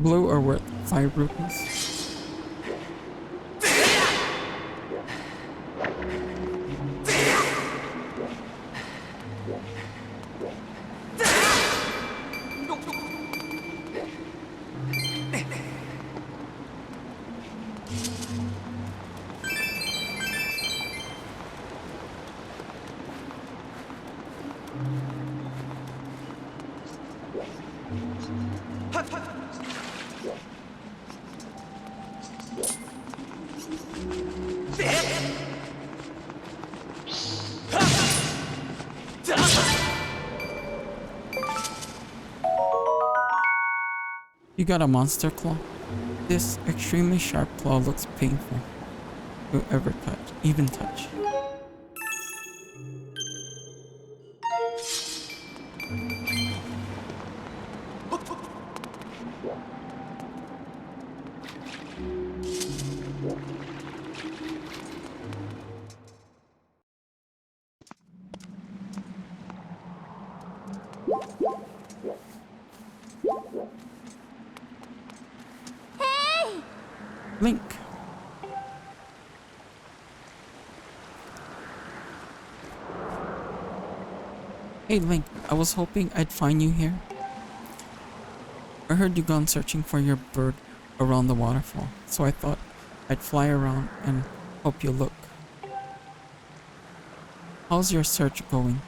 Blue are worth 5 rupees. You got a monster claw? This extremely sharp claw looks painful to ever touch, even touch. Link. Hey Link, I was hoping I'd find you here. I heard you gone searching for your bird around the waterfall, so I thought I'd fly around and help you look. How's your search going?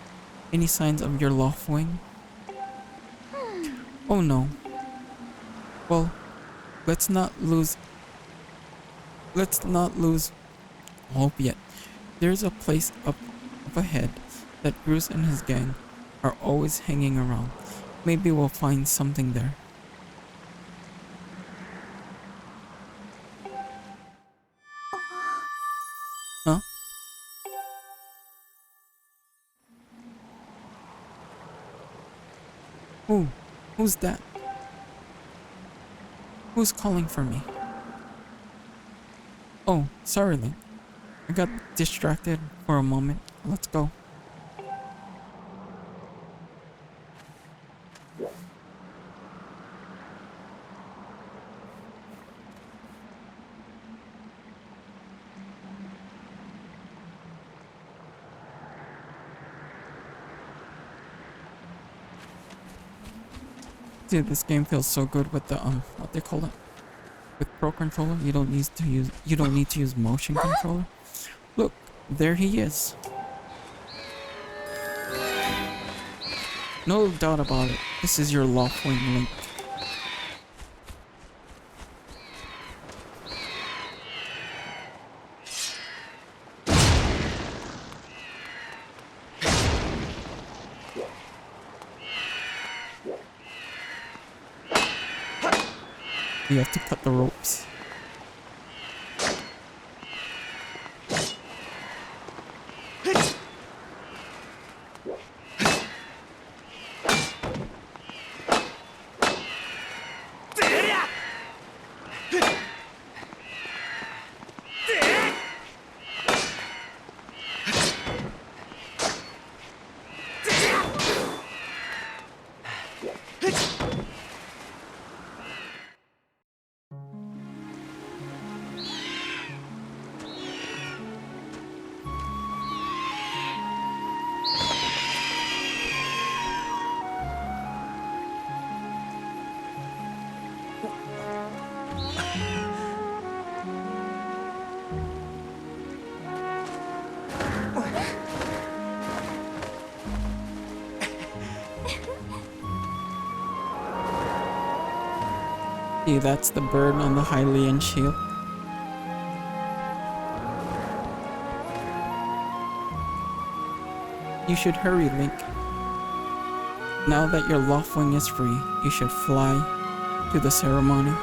Any signs of your loft wing? Oh no. Well, let's not lose hope yet. There's a place up ahead that Bruce and his gang are always hanging around. Maybe we'll find something there. Huh? Who's that? Who's calling for me? Oh, sorry, Link. I got distracted for a moment. Let's go. Dude, this game feels so good with the what they call it? With Pro Controller, you don't need to use motion controller. Look, there he is. No doubt about it. This is your Loftwing Link. You have to cut the ropes. See, that's the bird on the Hylian shield. You should hurry, Link. Now that your Loftwing is free, you should fly to the ceremony.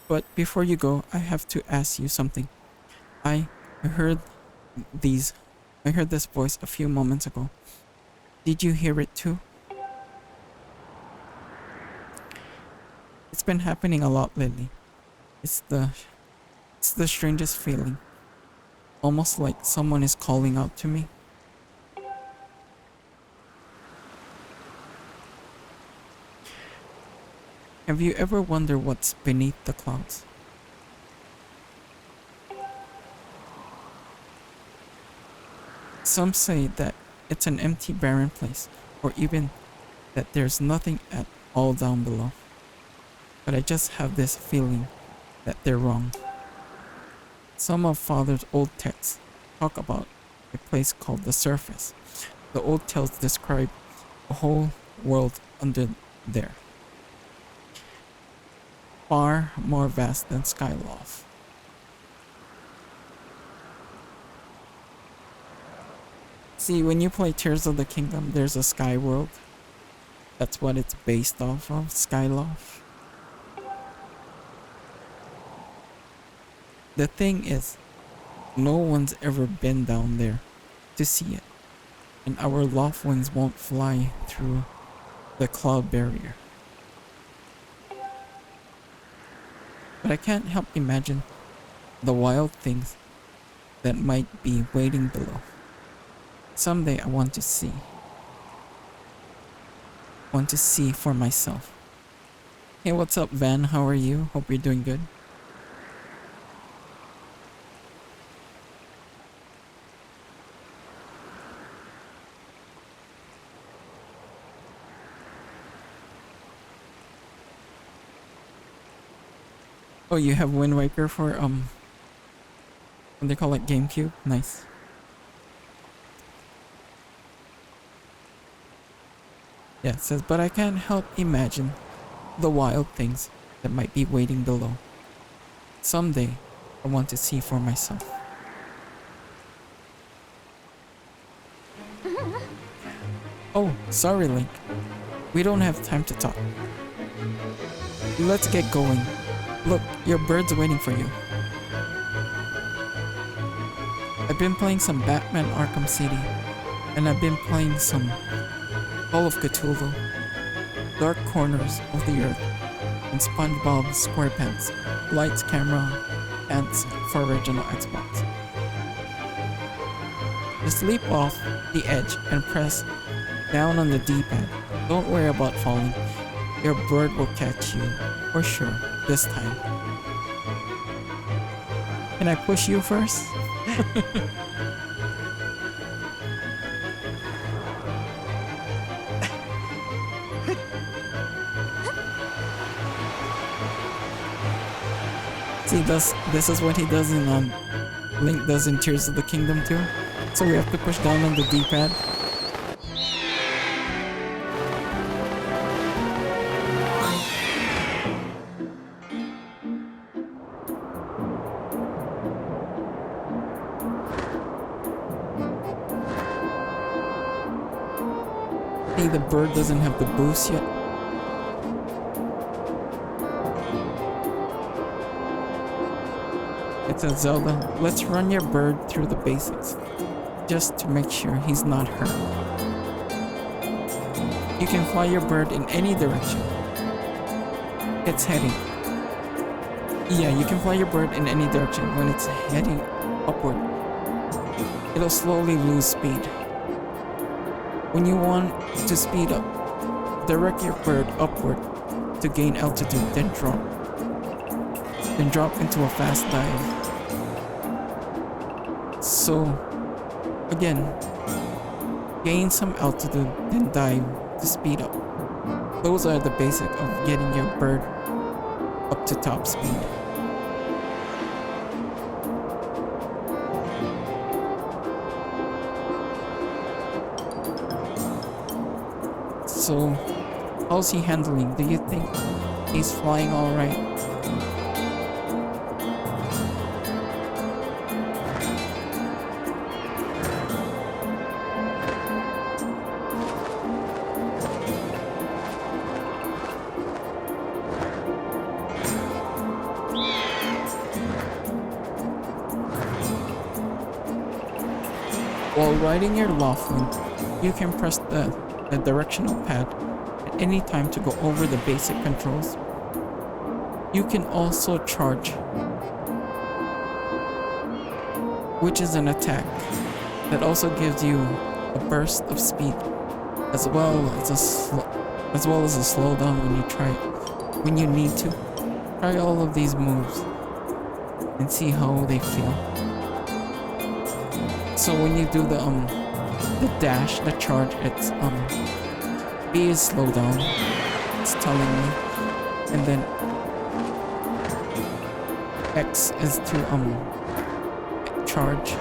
But before you go, I have to ask you something. I heard this voice a few moments ago. Did you hear it too? It's been happening a lot lately. It's the strangest feeling. Almost like someone is calling out to me. Have you ever wondered what's beneath the clouds? Some say that it's an empty, barren place, or even that there's nothing at all down below. But I just have this feeling that they're wrong. Some of Father's old texts talk about a place called the surface. The old tales describe a whole world under there, far more vast than Skyloft. See, when you play Tears of the Kingdom, there's a Skyward. That's what it's based off of, Skyloft. The thing is, no one's ever been down there to see it, and our Loftwings won't fly through the cloud barrier. But I can't help imagine the wild things that might be waiting below. Someday I want to see. Want to see for myself. Hey, what's up, Van? How are you? Hope you're doing good. Oh, you have Wind Waker for what they call it, GameCube? Nice. Yeah, it says, but I can't help imagine the wild things that might be waiting below. Someday, I want to see for myself. Oh, sorry, Link. We don't have time to talk. Let's get going. Look, your bird's waiting for you. I've been playing some Batman Arkham City, and I've been playing some Call of Cthulhu, Dark Corners of the Earth, and SpongeBob SquarePants, Lights Camera, Ants for original Xbox. Just leap off the edge and press down on the D-pad. Don't worry about falling. Your bird will catch you, for sure, this time. Can I push you first? See, this is what he does in Link does in Tears of the Kingdom too. So we have to push down on the D-pad. Hey, the bird doesn't have the boost yet. It says, Zelda, let's run your bird through the basics, just to make sure he's not hurt. You can fly your bird in any direction it's heading. Yeah, you can fly your bird in any direction. When it's heading upward, it'll slowly lose speed. When you want to speed up, direct your bird upward to gain altitude, then drop. Then drop into a fast dive. So, again, gain some altitude, then dive to speed up. Those are the basic of getting your bird up to top speed. So, how's he handling? Do you think he's flying alright? While riding your Laughlin, you can press the directional pad at any time to go over the basic controls. You can also charge, which is an attack that also gives you a burst of speed, as well as a slowdown when you need to. Try all of these moves and see how they feel. So when you do the dash, the charge, it's B is slow down, it's telling me, and then X is to charge.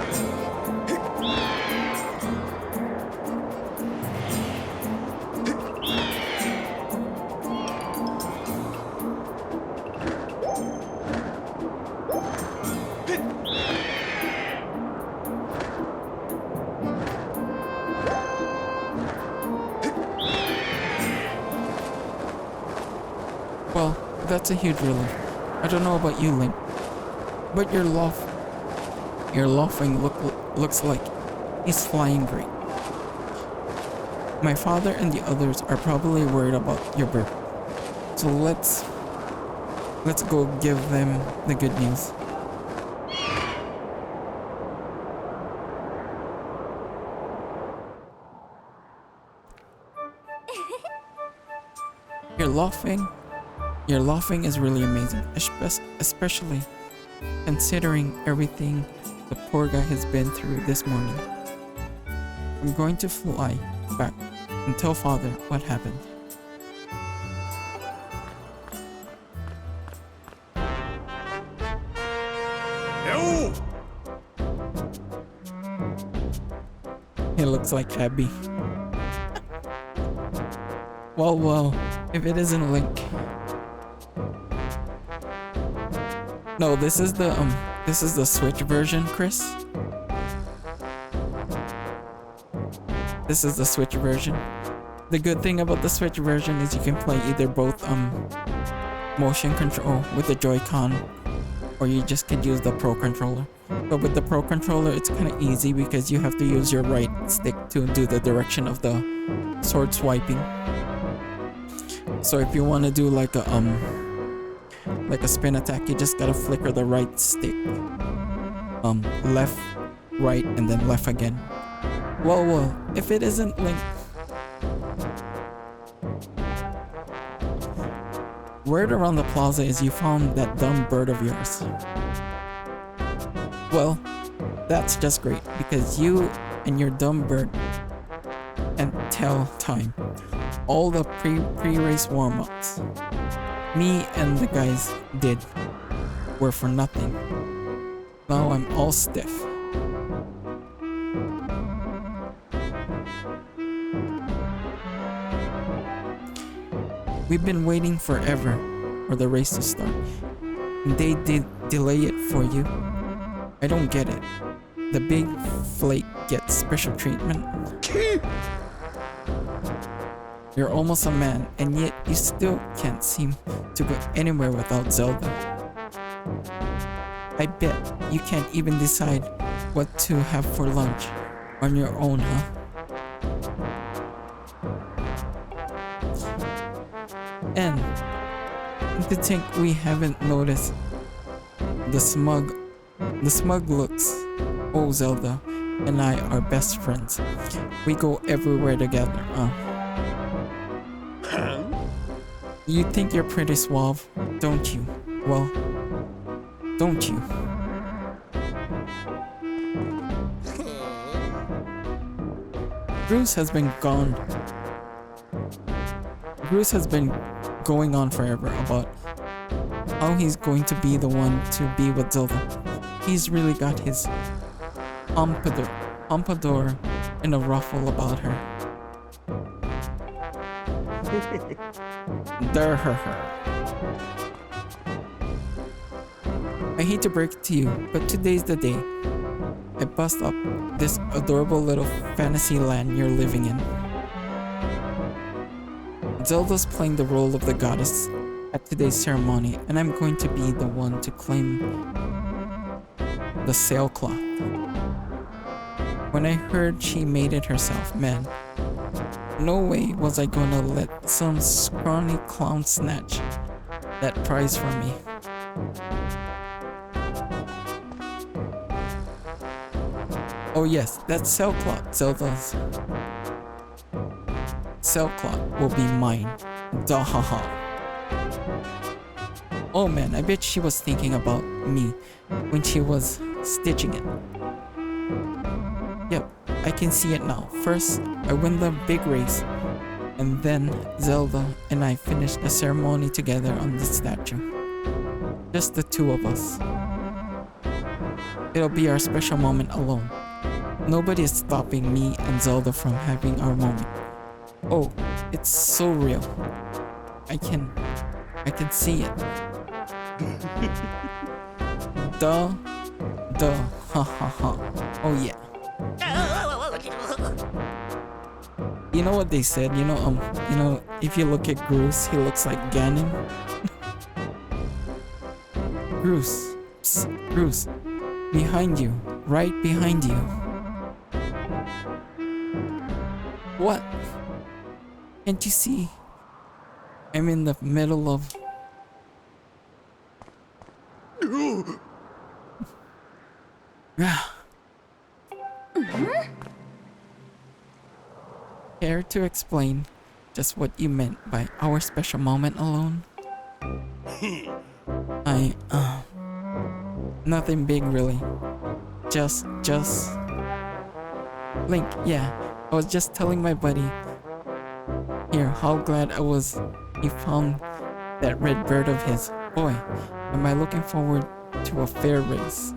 Well, that's a huge relief. I don't know about you, Link, but your laughing looks like he's flying great. My father and the others are probably worried about your bird, so let's go give them the good news. Your laughing is really amazing, especially considering everything the poor guy has been through this morning. I'm going to fly back and tell father what happened. No! He looks like Abby. Well, if it isn't Link. No, this is the Switch version, Chris. This is the Switch version. The good thing about the Switch version is you can play either both motion control with the Joy-Con, or you just could use the Pro Controller. But with the Pro Controller, it's kind of easy because you have to use your right stick to do the direction of the sword swiping. So if you want to do like a spin attack, you just gotta flicker the right stick. Left, right, and then left again. Well, if it isn't Link. Word around the plaza is you found that dumb bird of yours. Well, that's just great because you and your dumb bird can tell time. All the pre-race warm-ups me and the guys did were for nothing. Now I'm all stiff. We've been waiting forever for the race to start. And they did delay it for you. I don't get it. The big flake gets special treatment. You're almost a man, and yet you still can't seem to go anywhere without Zelda. I bet you can't even decide what to have for lunch on your own, huh? And to think we haven't noticed the smug looks. Oh, Zelda and I are best friends. We go everywhere together, You think you're pretty suave, don't you? Well, don't you? Bruce has been going on forever about how he's going to be the one to be with Zelda. He's really got his pompadour in a ruffle about her. I hate to break it to you, but today's the day I bust up this adorable little fantasy land you're living in. Zelda's playing the role of the goddess at today's ceremony, and I'm going to be the one to claim the sailcloth. When I heard she made it herself, man, no way was I gonna let some scrawny clown snatch that prize from me. Oh yes, that sailcloth, Zelda's sailcloth will be mine. Dahaha. Oh man, I bet she was thinking about me when she was stitching it. Yep, I can see it now. First, I win the big race, and then Zelda and I finish the ceremony together on the statue. Just the two of us. It'll be our special moment alone. Nobody is stopping me and Zelda from having our moment. Oh, it's so real. I can see it. Duh, ha ha ha. Oh yeah. You know what they said? If you look at Groose, he looks like Ganon. Groose, psst, Groose, behind you, right behind you. What? Can't you see? I'm in the middle of... Care to explain just what you meant by our special moment alone? Nothing big really. Just... Link, yeah, I was just telling my buddy here how glad I was he found that red bird of his. Boy, am I looking forward to a fair race.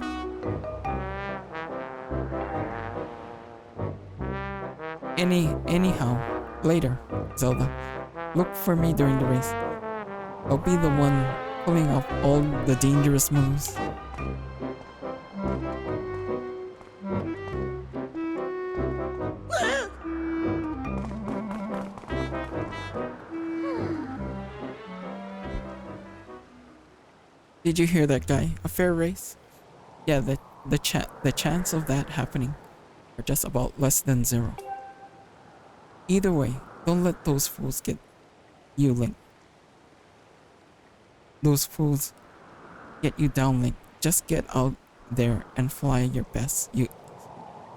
Anyhow, later, Zelda, look for me during the race. I'll be the one pulling off all the dangerous moves. Did you hear that, guy? A fair race? Yeah, the chance of that happening are just about less than 0. Either way, Don't let those fools get you, Link. Those fools get you down, Link. Just get out there and fly your best. You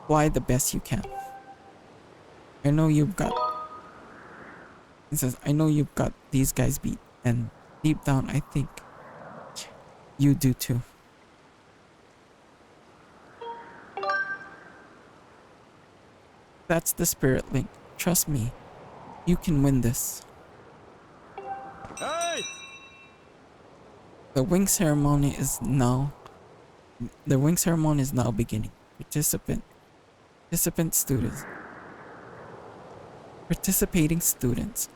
fly the best you can. I know you've got. He says, I know you've got these guys beat, and deep down, I think you do too. That's the spirit, Link. Trust me, you can win this. Hey! The wing ceremony is now beginning. Participating students,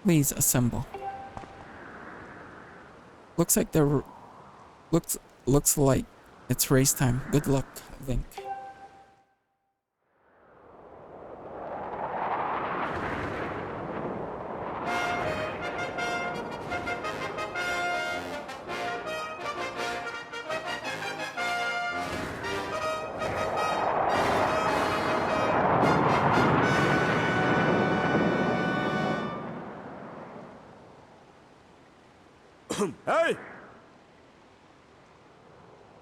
please assemble. Looks like looks like it's race time. Good luck, Link. Hey!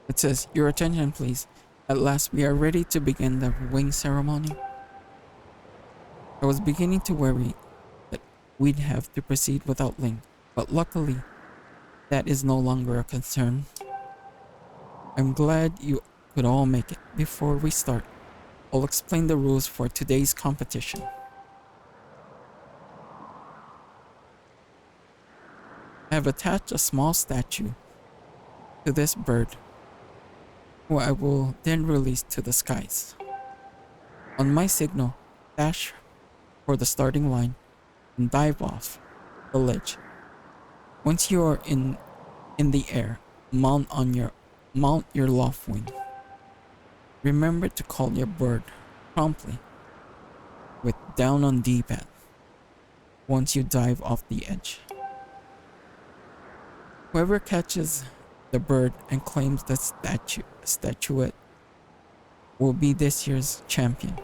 It says, your attention please. At last we are ready to begin the wing ceremony. I was beginning to worry that we'd have to proceed without Link, but luckily that is no longer a concern. I'm glad you could all make it. Before we start, I'll explain the rules for today's competition. I have attached a small statue to this bird, who I will then release to the skies. On my signal, dash for the starting line and dive off the ledge. Once you are in the air, mount your loft wing. Remember to call your bird promptly with down on D-pad once you dive off the edge. Whoever catches the bird and claims the statuette will be this year's champion.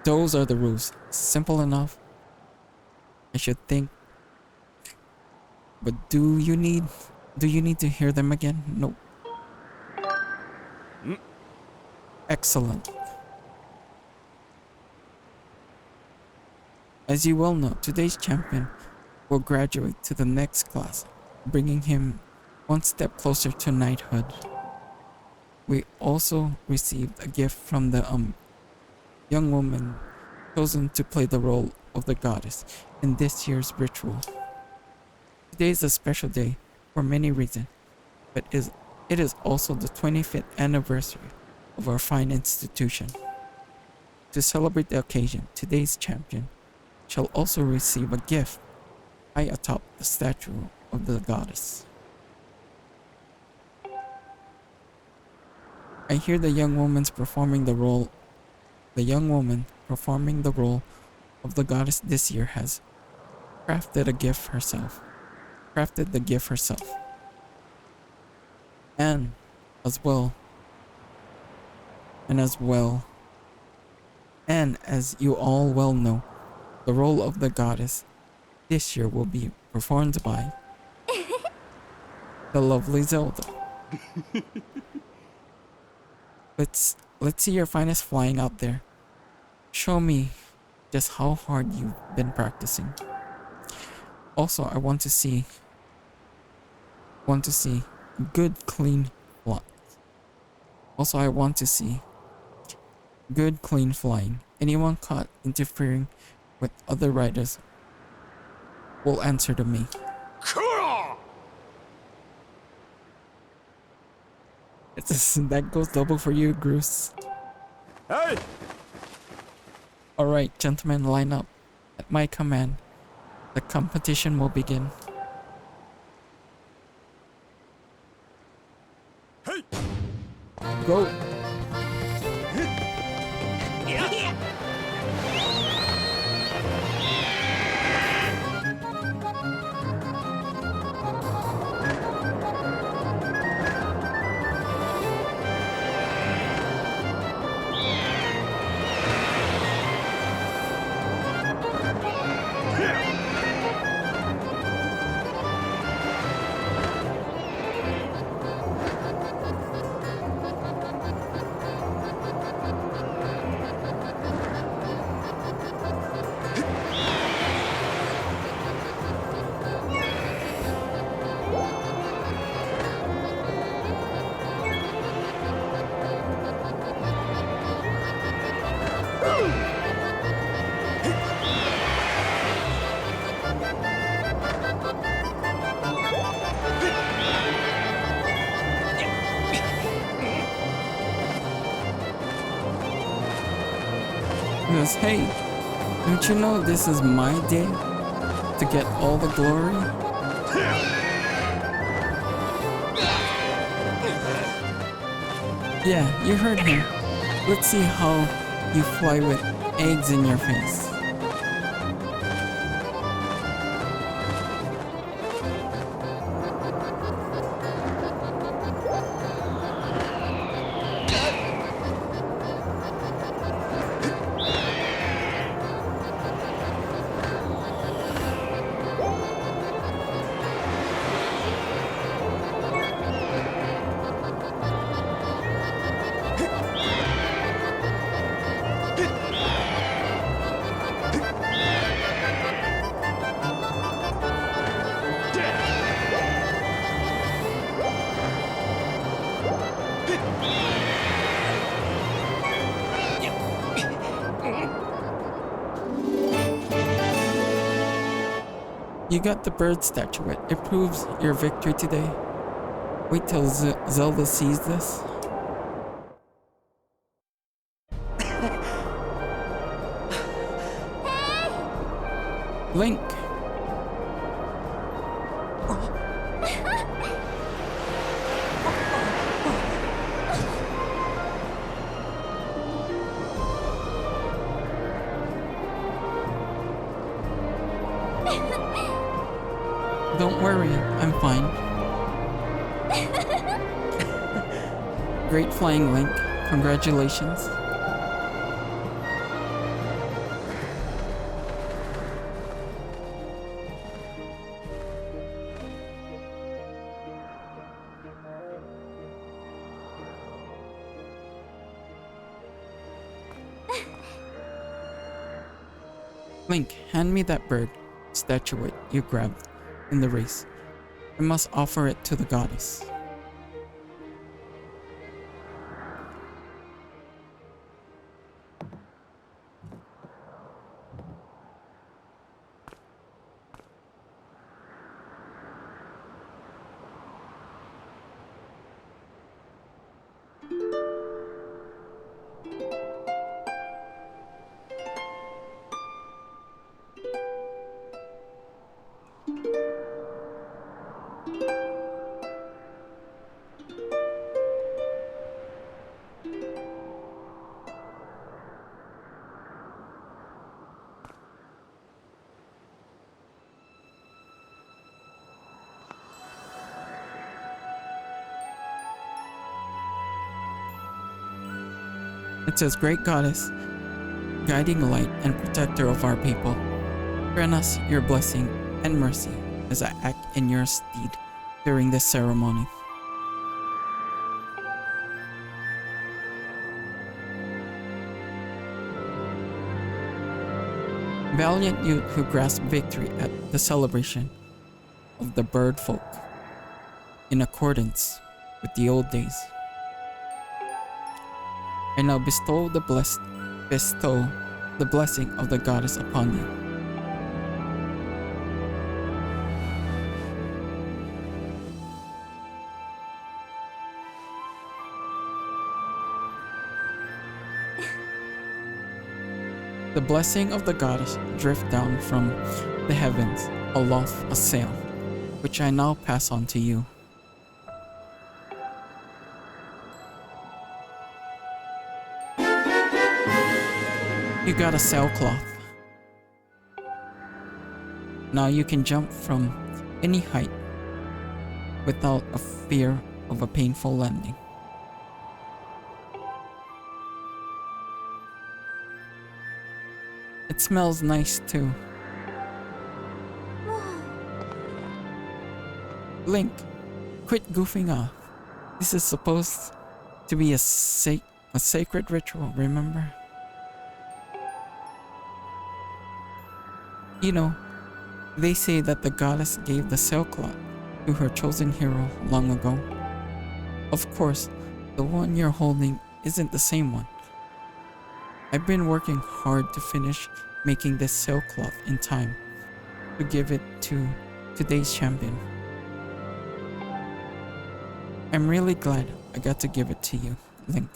Those are the rules. Simple enough, I should think. But do you need to hear them again? Nope. Excellent. As you well know, today's champion will graduate to the next class, bringing him one step closer to knighthood. We also received a gift from the young woman chosen to play the role of the goddess in this year's ritual. Today is a special day for many reasons, but it is also the 25th anniversary of our fine institution. To celebrate the occasion, today's champion shall also receive a gift high atop the statue of the goddess. I hear the young woman performing the role of the goddess this year has crafted the gift herself. And as you all well know, the role of the goddess this year will be performed by the lovely Zelda. Let's see your finest flying out there. Show me just how hard you've been practicing. Also, I want to see good clean flying. Anyone caught interfering with other riders will answer to me. That goes double for you, Bruce. Hey! Alright, gentlemen, line up. At my command, the competition will begin. Hey! Go! Because hey, don't you know this is my day to get all the glory? Yeah, you heard him. Let's see how you fly with eggs in your face. You got the bird statuette. It proves your victory today. Wait till Zelda sees this. Link. Don't worry, I'm fine. Great flying, Link. Congratulations. Link, hand me that bird statuette you grabbed in the race. I must offer it to the goddess. It says, Great Goddess, guiding light and protector of our people, grant us your blessing and mercy as I act in your stead during this ceremony. Valiant youth who grasp victory at the celebration of the bird folk in accordance with the old days. I now bestow the blessing of the goddess upon you. The blessing of the goddess drift down from the heavens aloft a sail, which I now pass on to you. You got a sailcloth. Now you can jump from any height without a fear of a painful landing. It smells nice too. Link, quit goofing off. This is supposed to be a sacred ritual, remember? You know, they say that the goddess gave the sailcloth to her chosen hero long ago. Of course, the one you're holding isn't the same one. I've been working hard to finish making this sailcloth in time to give it to today's champion. I'm really glad I got to give it to you, Link.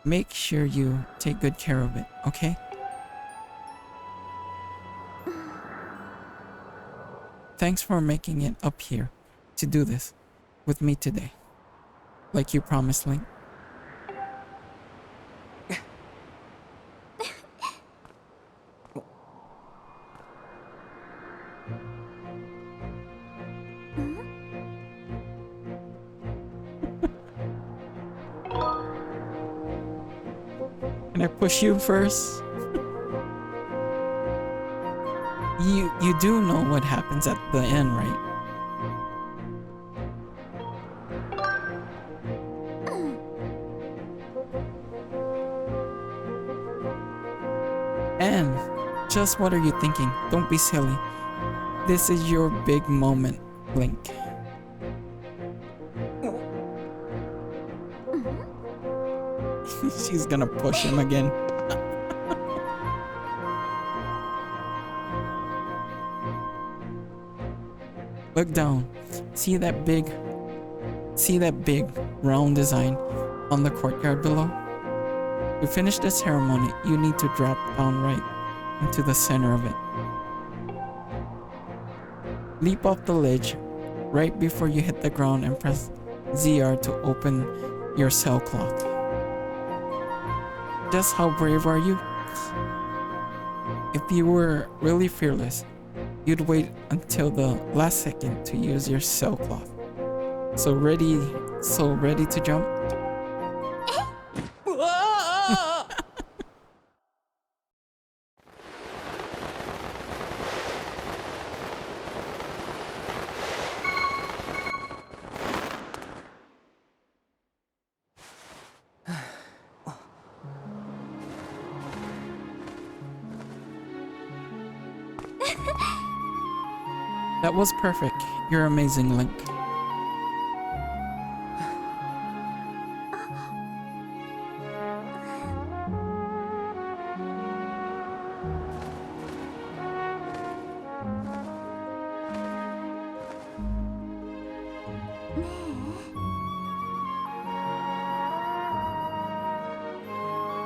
Make sure you take good care of it, okay? Thanks for making it up here to do this with me today. Like you promised, Link. Can I push you first? You do know what happens at the end, right? And just what are you thinking? Don't be silly. This is your big moment, Link. She's gonna push him again. Look down. See that big round design on the courtyard below? To finish the ceremony, you need to drop down right into the center of it. Leap off the ledge right before you hit the ground and press ZR to open your cell clock. Just how brave are you? If you were really fearless, you'd wait until the last second to use your cell cloth. So ready to jump? That was perfect. You're amazing, Link.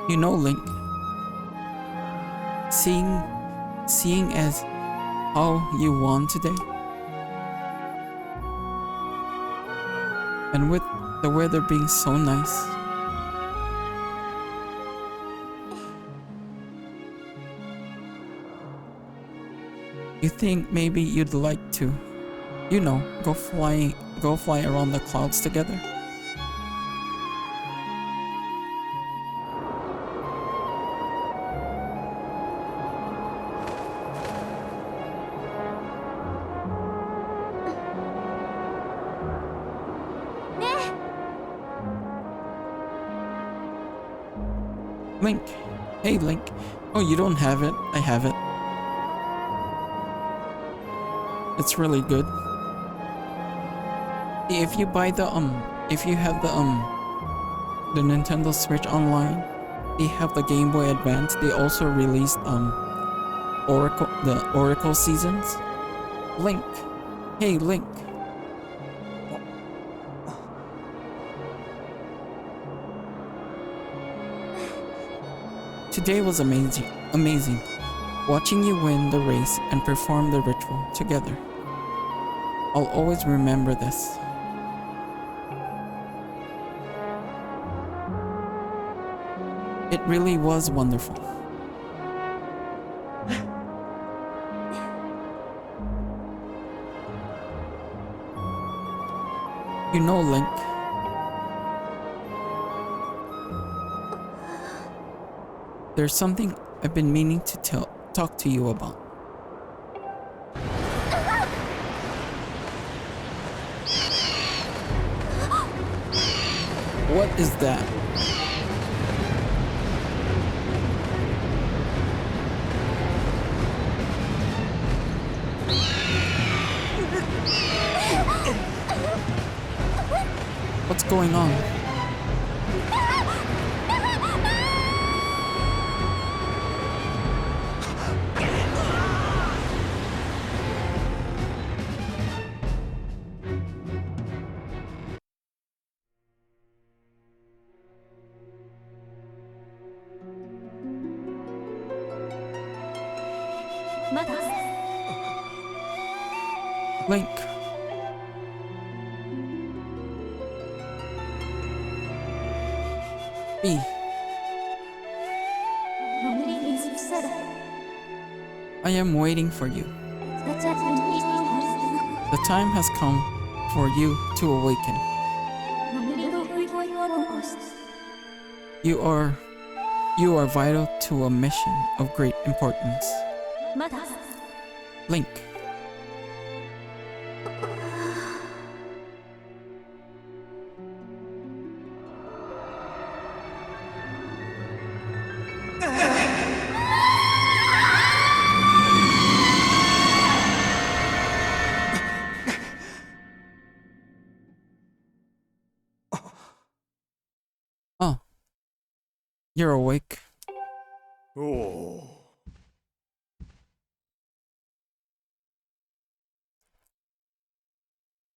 You know, Link, seeing as how you won today, and with the weather being so nice, you think maybe you'd like to, go fly around the clouds together? Link. Hey, Link. Oh, you don't have it. I have it. It's really good. If you buy if you have the Nintendo Switch Online, they have the Game Boy Advance. They also released the Oracle Seasons. Link. Hey, Link. Today was amazing. Watching you win the race and perform the ritual together. I'll always remember this. It really was wonderful. You know, Link, there's something I've been meaning to talk to you about. What is that? What's going on? まだ Link. B. 眠りにつくさだ I am waiting for you. ガチャピンに The time has come for you to awaken. 眠りの声を残す You are vital to a mission of great importance. まだ Link. Oh. You're awake. おお。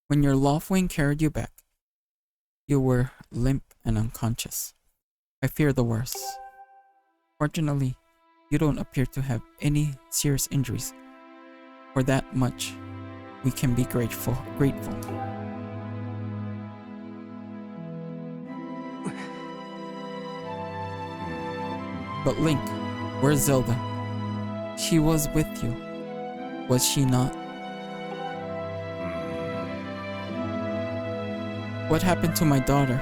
When your Loftwing carried you back, you were limp and unconscious. I fear the worst. Fortunately, you don't appear to have any serious injuries. For that much, we can be grateful. But Link, where's Zelda? She was with you, was she not? What happened to my daughter?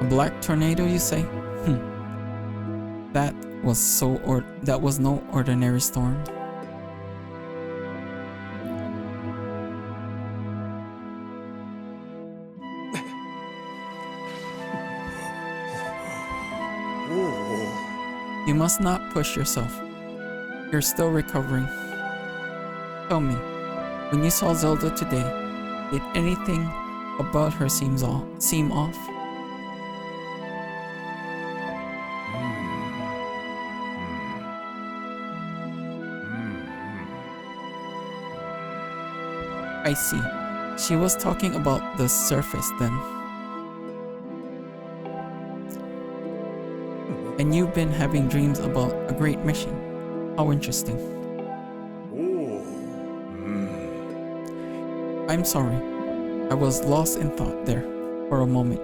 A black tornado, you say? That was no ordinary storm. You must not push yourself. You're still recovering. Tell me, when you saw Zelda today, did anything about her seem off? I see. She was talking about the surface then. And you've been having dreams about a great mission. How interesting. I'm sorry. I was lost in thought there for a moment.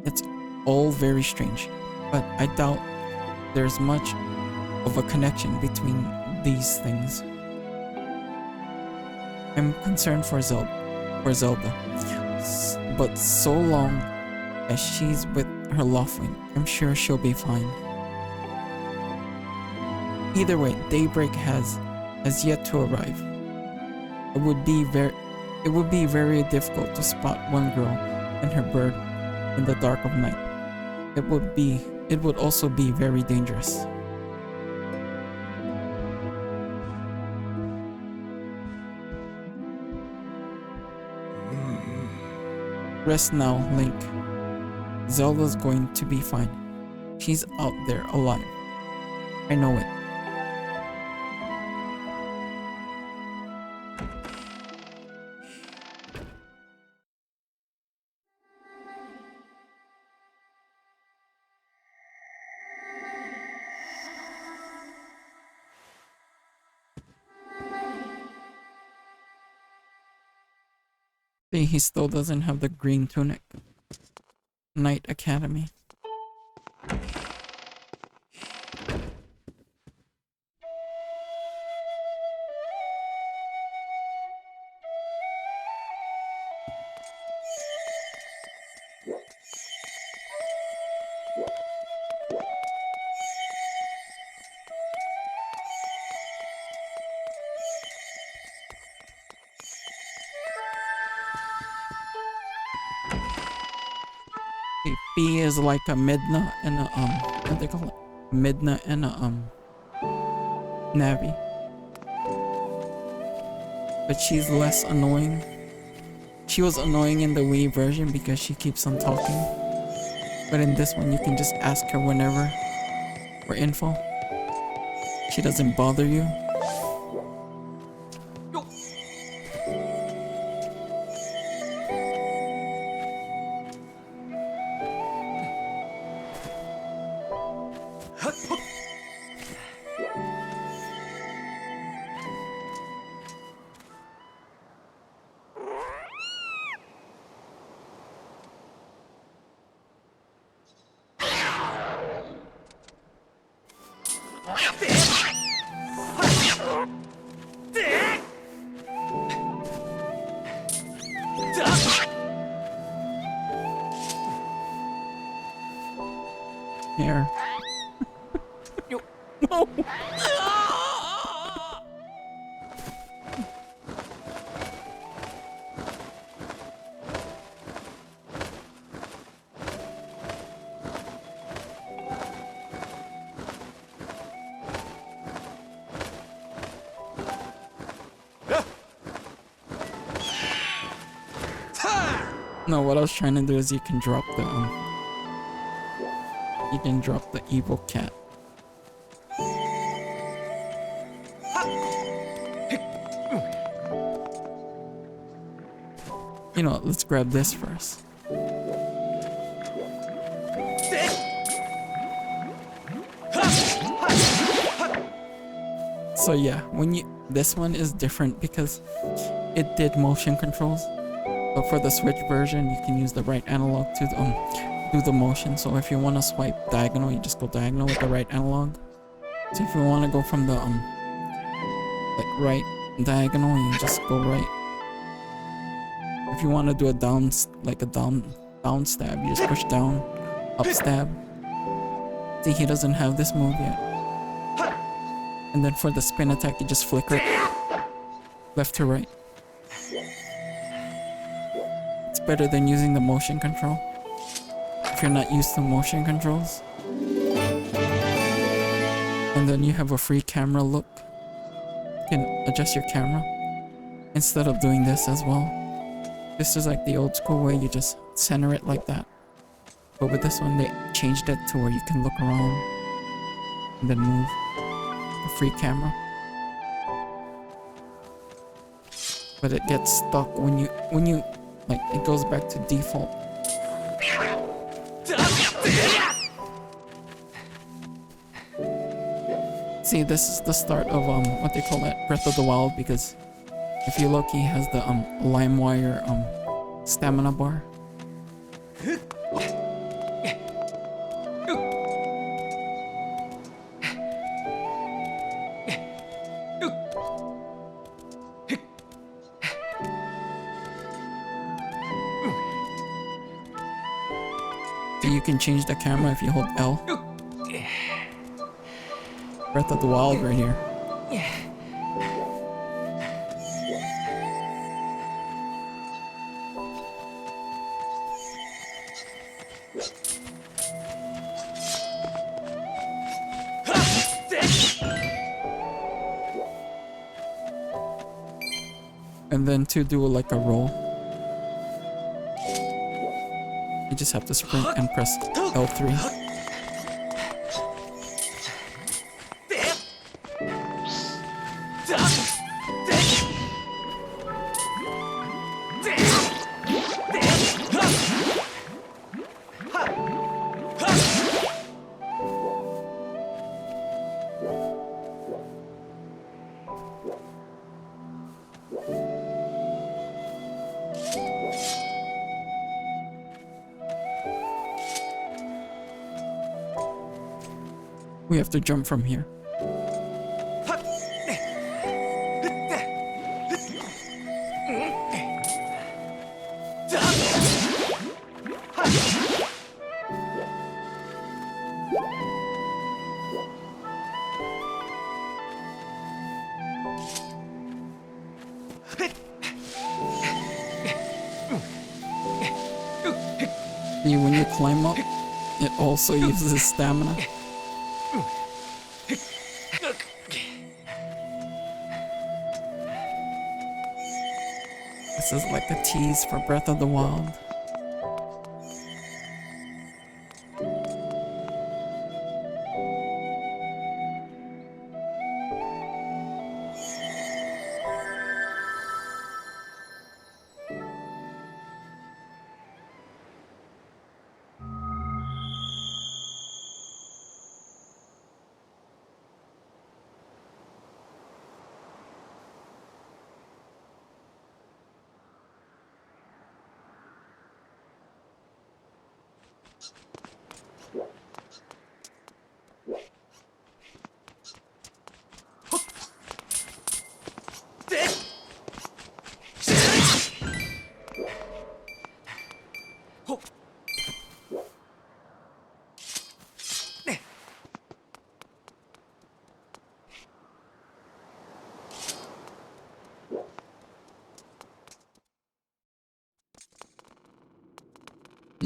It's all very strange, but I doubt there's much of a connection between these things. I'm concerned for Zelda. But so long as she's with her Loftwing, I'm sure she'll be fine. Either way, daybreak has yet to arrive. It would be very difficult to spot one girl and her bird in the dark of night. It would also be very dangerous. Rest now, Link. Zelda's going to be fine. She's out there alive. I know it. See, he still doesn't have the green tunic. Knight Academy. B is like a Midna and a what they call it? Midna and a Navi. But she's less annoying. She was annoying in the Wii version because she keeps on talking. But in this one, you can just ask her whenever for info. She doesn't bother you. Here. No. No, what I was trying to do is you can drop the evil cat. You know, let's grab this first. So yeah, this one is different because it did motion controls. But for the Switch version, you can use the right analog to do the motion. So if you want to swipe diagonal, you just go diagonal with the right analog. So if you want to go from the like right diagonal, you just go right. If you want to do a down stab, you just push down, up stab. See, he doesn't have this move yet. And then for the spin attack, you just flicker it left to right. It's better than using the motion control if you're not used to motion controls. And then you have a free camera look. You can adjust your camera instead of doing this as well. This is like the old school way, you just center it like that. But with this one, they changed it to where you can look around and then move. A free camera. But it gets stuck when you like, it goes back to default. See, this is the start of what they call that, Breath of the Wild, because if you look, he has the LimeWire stamina bar. So you can change the camera if you hold L. Breath of the Wild right here. And then to do like a roll, you just have to sprint and press L3. We have to jump from here. See, when you climb up, it also uses stamina. This is like a tease for Breath of the Wild.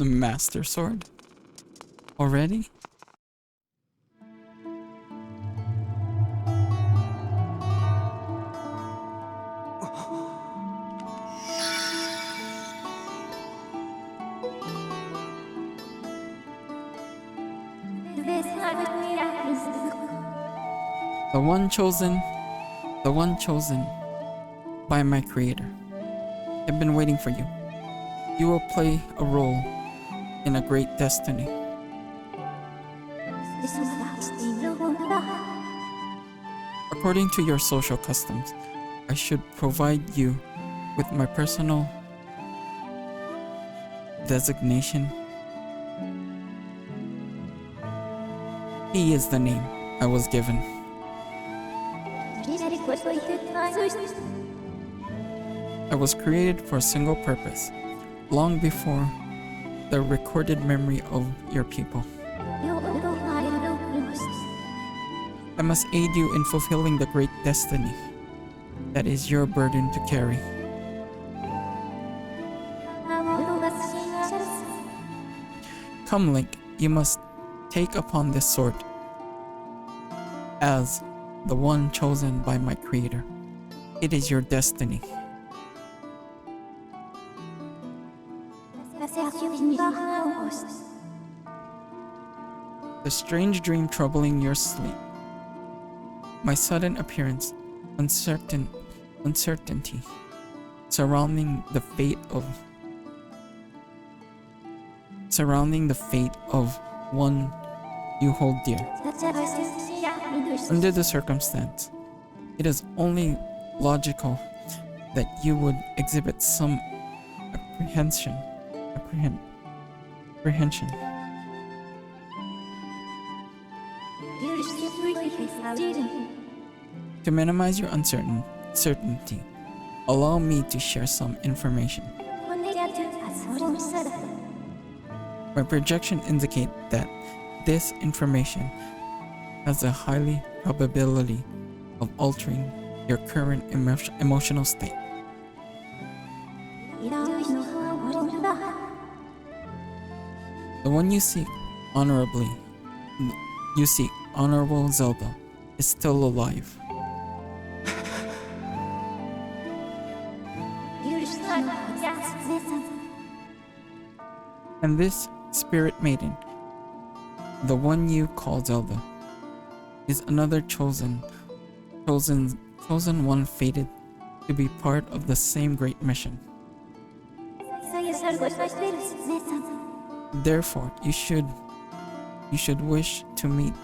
The Master Sword? Already? The one chosen by my creator. I've been waiting for you. You will play a role in a great destiny. According to your social customs, I should provide you with my personal designation. He is the name I was given. I was created for a single purpose, long before the recorded memory of your people. I must aid you in fulfilling the great destiny that is your burden to carry. Come, Link, you must take upon this sword as the one chosen by my creator. It is your destiny. The strange dream troubling your sleep, my sudden appearance, uncertainty surrounding the fate of one you hold dear. Under the circumstance, it is only logical that you would exhibit some apprehension. To minimize your uncertainty, allow me to share some information. My projection indicates that this information has a high probability of altering your current emotional state. The one you seek honorable Zelda, is still alive. And this spirit maiden, the one you call Zelda, is another chosen one fated to be part of the same great mission. Therefore, you should wish to meet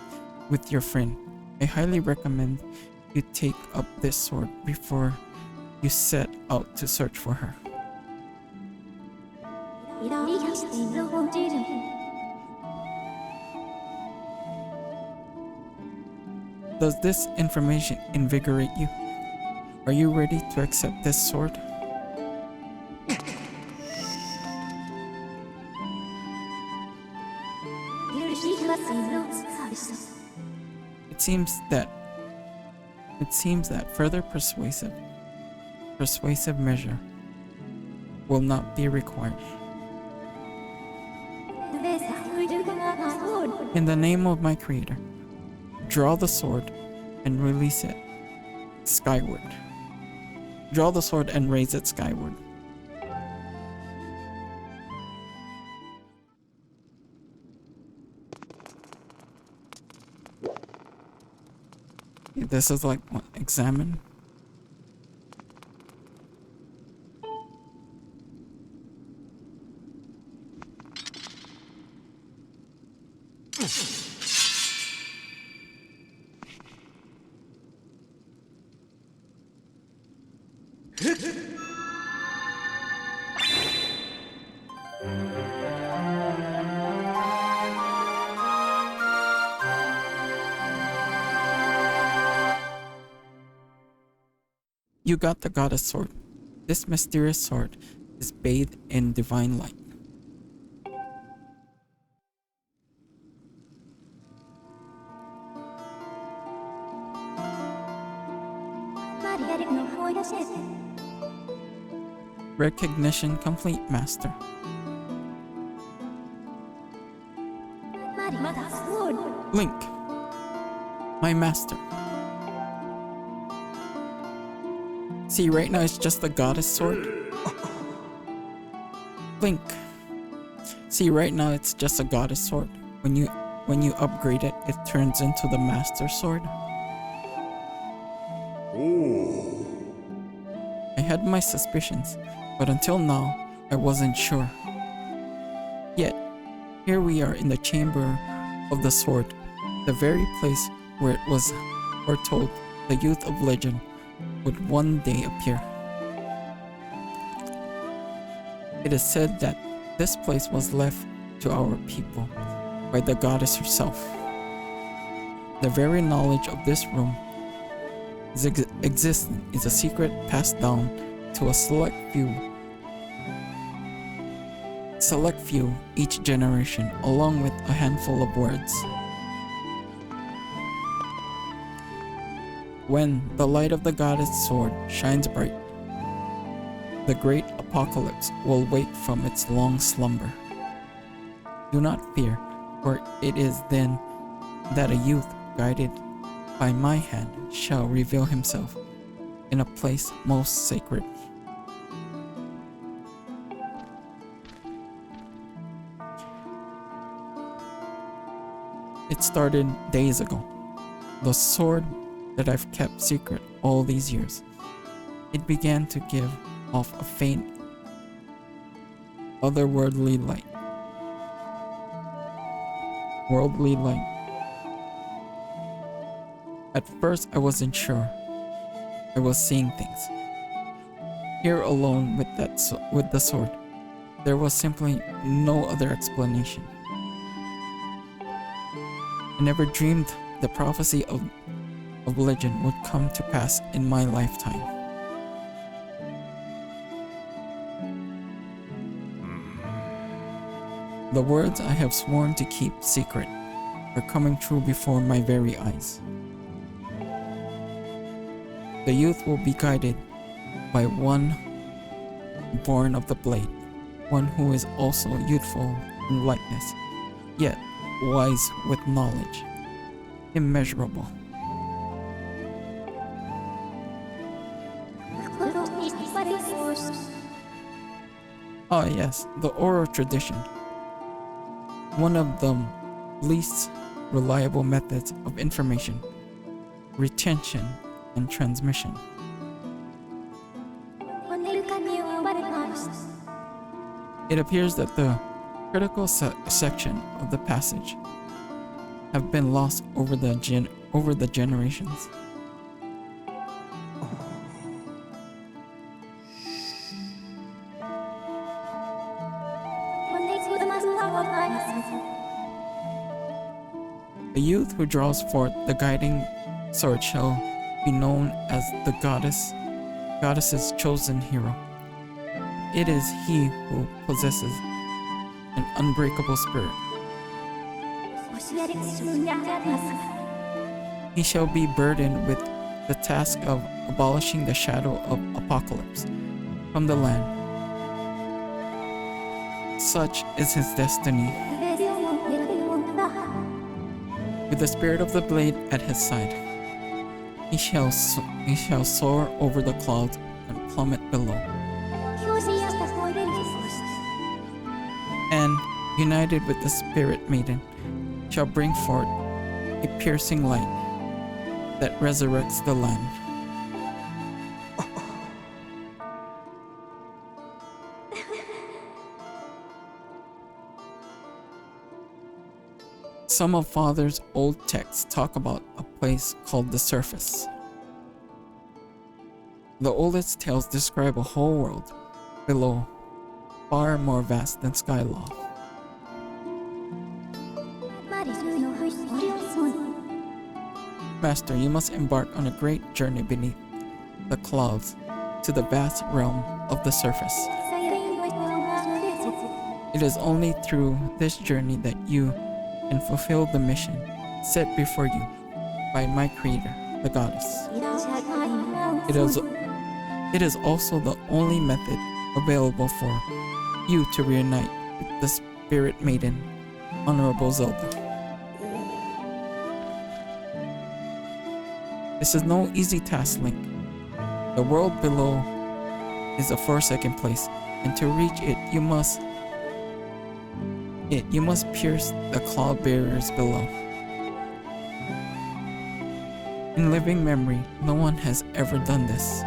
with your friend. I highly recommend you take up this sword before you set out to search for her. Does this information invigorate you? Are you ready to accept this sword? It seems that further persuasive measure will not be required. In the name of my creator, draw the sword and release it skyward. Draw the sword and raise it skyward. This is like what, examine. You got the goddess sword. This mysterious sword is bathed in divine light. Recognition complete, Master. sword. Link, my master. See, right now it's just the goddess sword. Link. See, right now it's just a goddess sword. When you upgrade it, it turns into the master sword. Oh. I had my suspicions, but until now, I wasn't sure. Yet, here we are in the chamber of the sword, the very place where it was foretold the youth of legend would one day appear. It is said that this place was left to our people by the goddess herself. The very knowledge of this room existence is a secret passed down to a select few each generation, along with a handful of words. When the light of the goddess sword shines bright, the great apocalypse will wake from its long slumber. Do not fear, for it is then that a youth guided by my hand shall reveal himself in a place most sacred. It started days ago. The sword that I've kept secret all these years. It began to give off a faint, otherworldly light. Worldly light. At first, I wasn't sure. I was seeing things. Here alone with the sword, there was simply no other explanation. I never dreamed the prophecy of legend would come to pass in my lifetime. The words I have sworn to keep secret are coming true before my very eyes. The youth will be guided by one born of the blade, one who is also youthful in likeness, yet wise with knowledge, immeasurable. Ah yes, the oral tradition. One of the least reliable methods of information, retention, and transmission. It appears that the critical section of the passage have been lost over the generations. The youth who draws forth the guiding sword shall be known as the goddess's chosen hero. It is he who possesses an unbreakable spirit. He shall be burdened with the task of abolishing the shadow of apocalypse from the land. Such is his destiny. With the spirit of the blade at his side, he shall soar over the clouds and plummet below. And, united with the spirit maiden, shall bring forth a piercing light that resurrects the land. Some of Father's old texts talk about a place called the surface. The oldest tales describe a whole world below, far more vast than Skyloft. Master, you must embark on a great journey beneath the clouds to the vast realm of the surface. It is only through this journey that you can fulfill the mission set before you by my creator, the goddess. It is also the only method available for you to reunite with the spirit maiden, Honorable Zelda. This is no easy task, Link. The world below is a forsaken place, and to reach it, you must pierce the cloud barriers below. In living memory, no one has ever done this.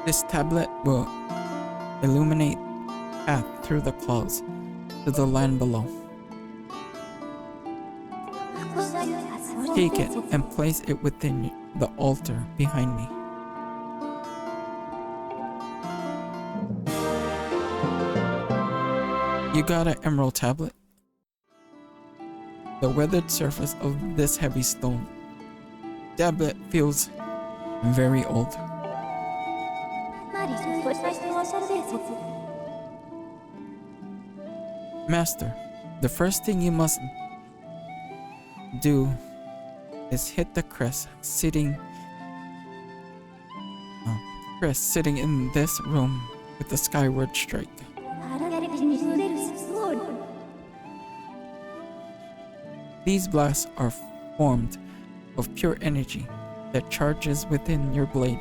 This tablet will illuminate path through the clouds to the land below. Take it and place it within the altar behind me. You got an emerald tablet? The weathered surface of this heavy stone tablet feels very old. Master, the first thing you must do is hit the crest sitting in this room with the Skyward strike. These blasts are formed of pure energy that charges within your blade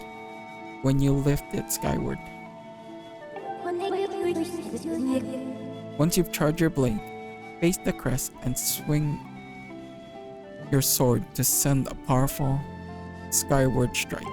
when you lift it skyward. Once you've charged your blade, face the crest and swing your sword to send a powerful skyward strike.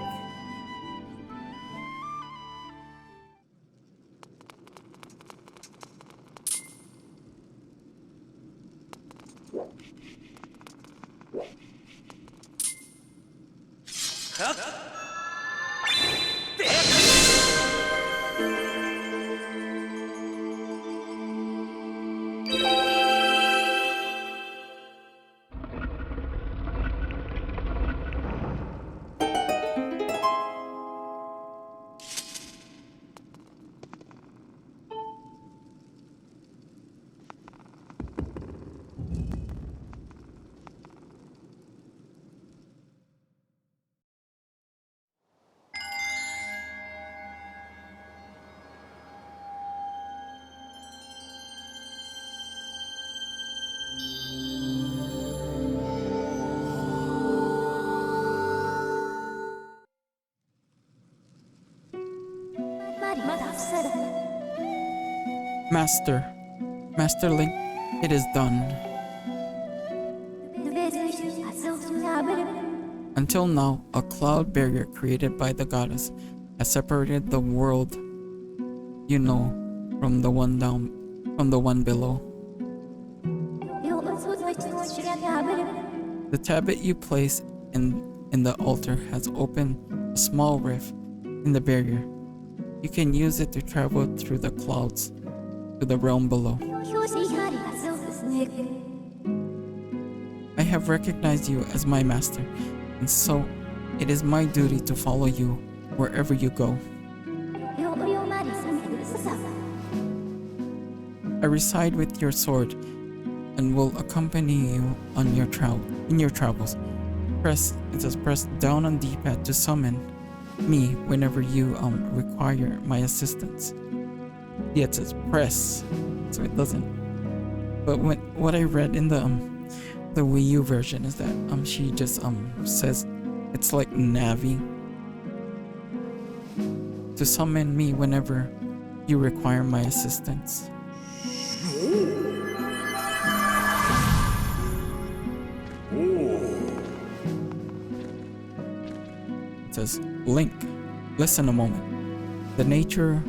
Master Link, it is done. Until now, a cloud barrier created by the goddess has separated the world you know from the one below. The tablet you place in the altar has opened a small rift in the barrier. You can use it to travel through the clouds to the realm below. I have recognized you as my master, and so it is my duty to follow you wherever you go. I reside with your sword and will accompany you on your travels. Press down on D-pad to summon me whenever you require my assistance. Yeah, it says press, so it doesn't. But what I read in the Wii U version is that she just says it's like Navi to summon me whenever you require my assistance. It says, Link, listen a moment. The nature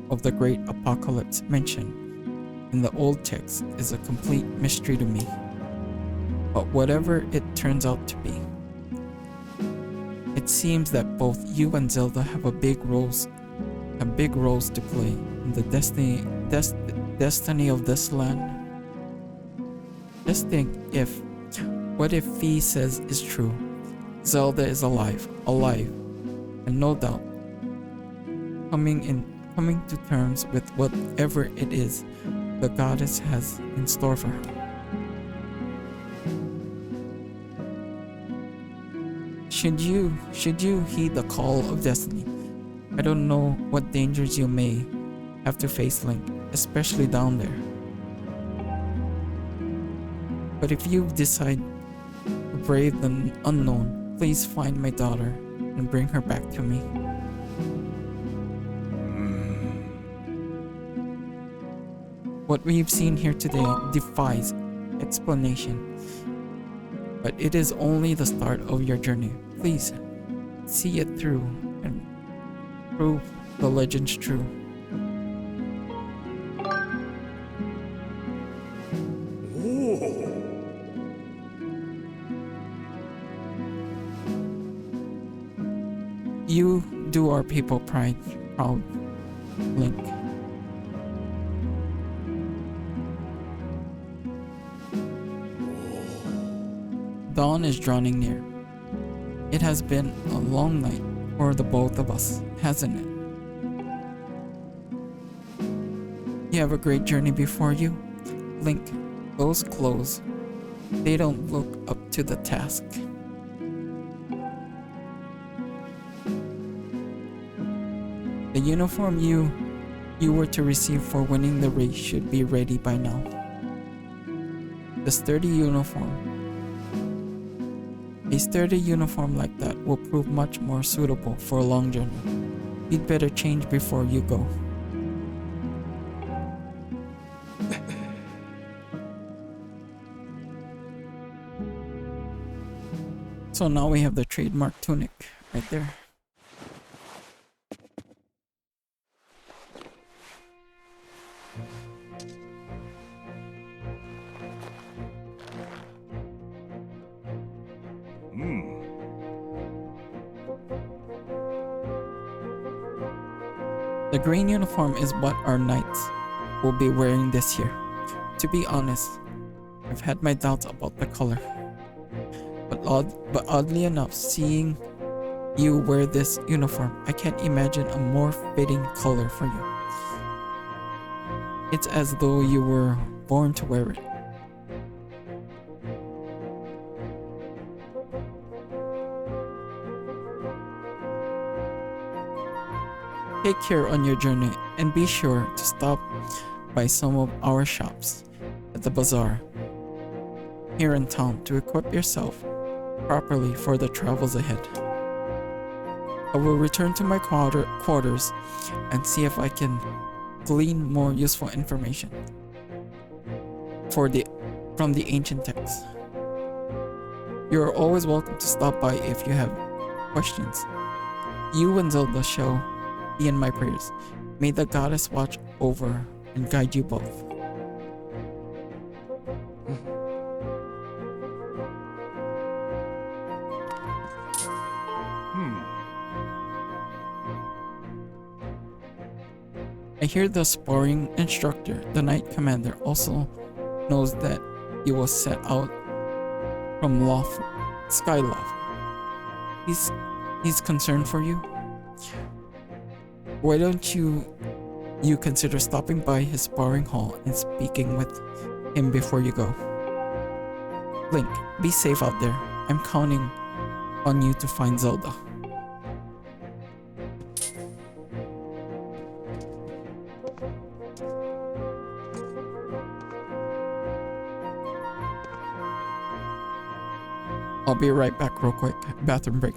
of the great apocalypse mentioned in the old text is a complete mystery to me. But whatever it turns out to be, it seems that both you and Zelda have big roles to play in the destiny of this land. Just think, what if Fee says is true? Zelda is alive, and no doubt coming to terms with whatever it is the goddess has in store for her. Should you heed the call of destiny, I don't know what dangers you may have to face, Link, especially down there. But if you decide to brave the unknown, please find my daughter and bring her back to me. What we've seen here today defies explanation, but it is only the start of your journey. Please see it through and prove the legends true. You do our people proud, Link. Dawn is drawing near. It has been a long night for the both of us, hasn't it? You have a great journey before you. Link, those clothes, they don't look up to the task. The uniform you were to receive for winning the race should be ready by now. The sturdy uniform. A sturdy uniform like that will prove much more suitable for a long journey. You'd better change before you go. So now we have the trademark tunic right there. The green uniform is what our knights will be wearing this year. To be honest, I've had my doubts about the color. But oddly enough, seeing you wear this uniform, I can't imagine a more fitting color for you. It's as though you were born to wear it. Take care on your journey and be sure to stop by some of our shops at the bazaar here in town to equip yourself properly for the travels ahead. I will return to my quarters and see if I can glean more useful information from the ancient texts. You are always welcome to stop by if you have questions. You and Zelda shall be in my prayers. May the goddess watch over and guide you both. I hear the sparring instructor, the knight commander, also knows that you will set out from Skyloft. He's concerned for you. Why don't you consider stopping by his sparring hall and speaking with him before you go? Link, be safe out there. I'm counting on you to find Zelda. I'll be right back real quick. Bathroom break.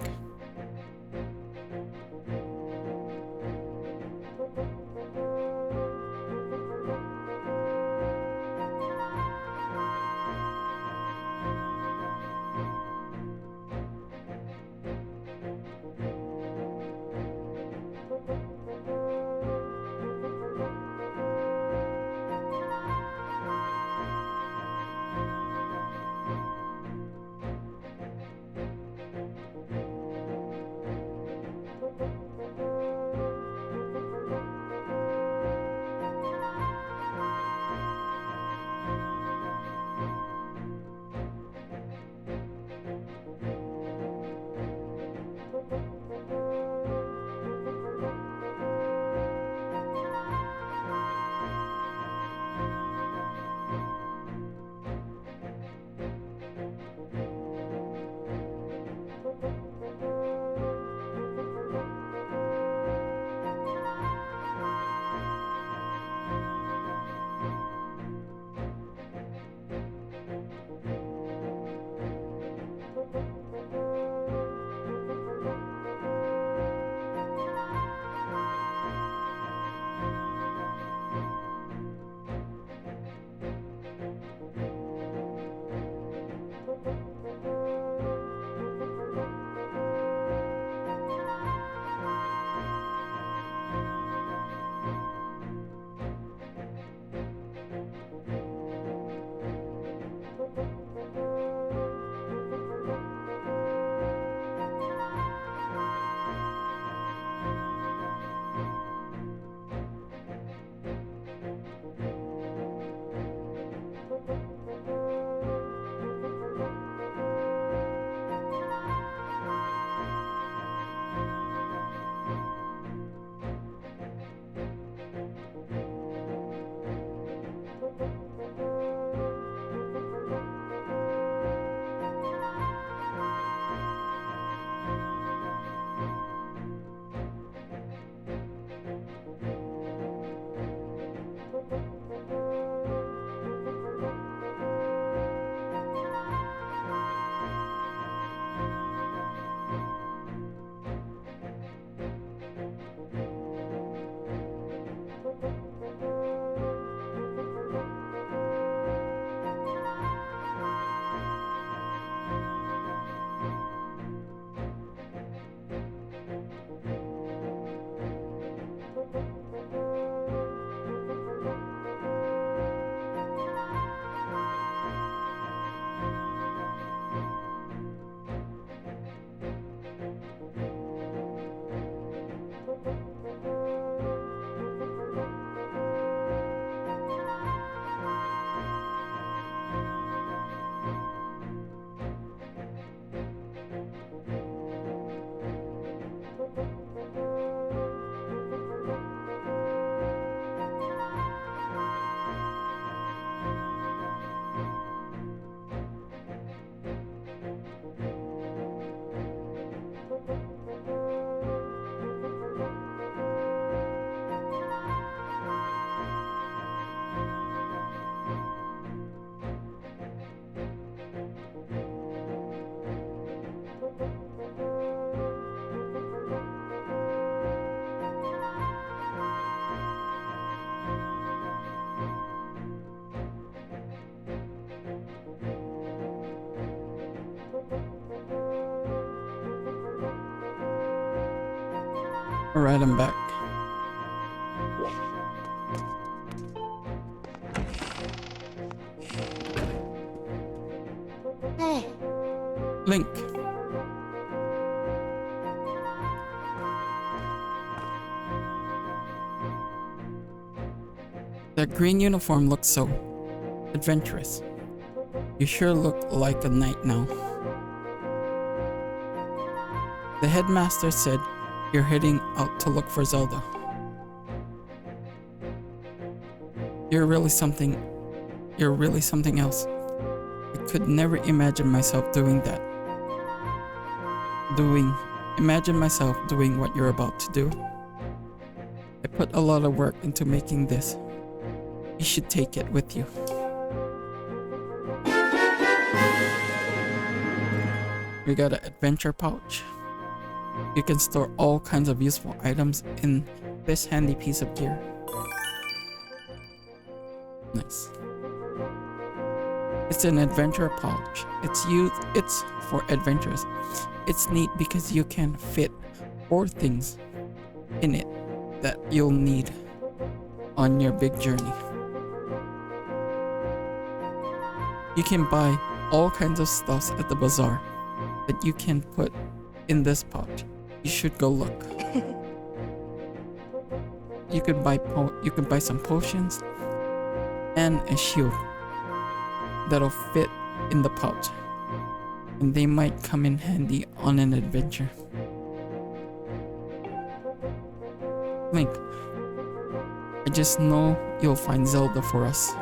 Alright, I'm back. Hey. Link. That green uniform looks so adventurous. You sure look like a knight now. The headmaster said you're heading out to look for Zelda. You're really something else. I could never imagine myself doing that. Imagine myself doing what you're about to do. I put a lot of work into making this. You should take it with you. We got an adventure pouch. You can store all kinds of useful items in this handy piece of gear. Nice. It's an adventure pouch. It's for adventures. It's neat because you can fit 4 things in it that you'll need on your big journey. You can buy all kinds of stuffs at the bazaar that you can put in this pouch. You should go look. You can buy some potions and a shield that'll fit in the pouch, and they might come in handy on an adventure. Link, I just know you'll find Zelda for us.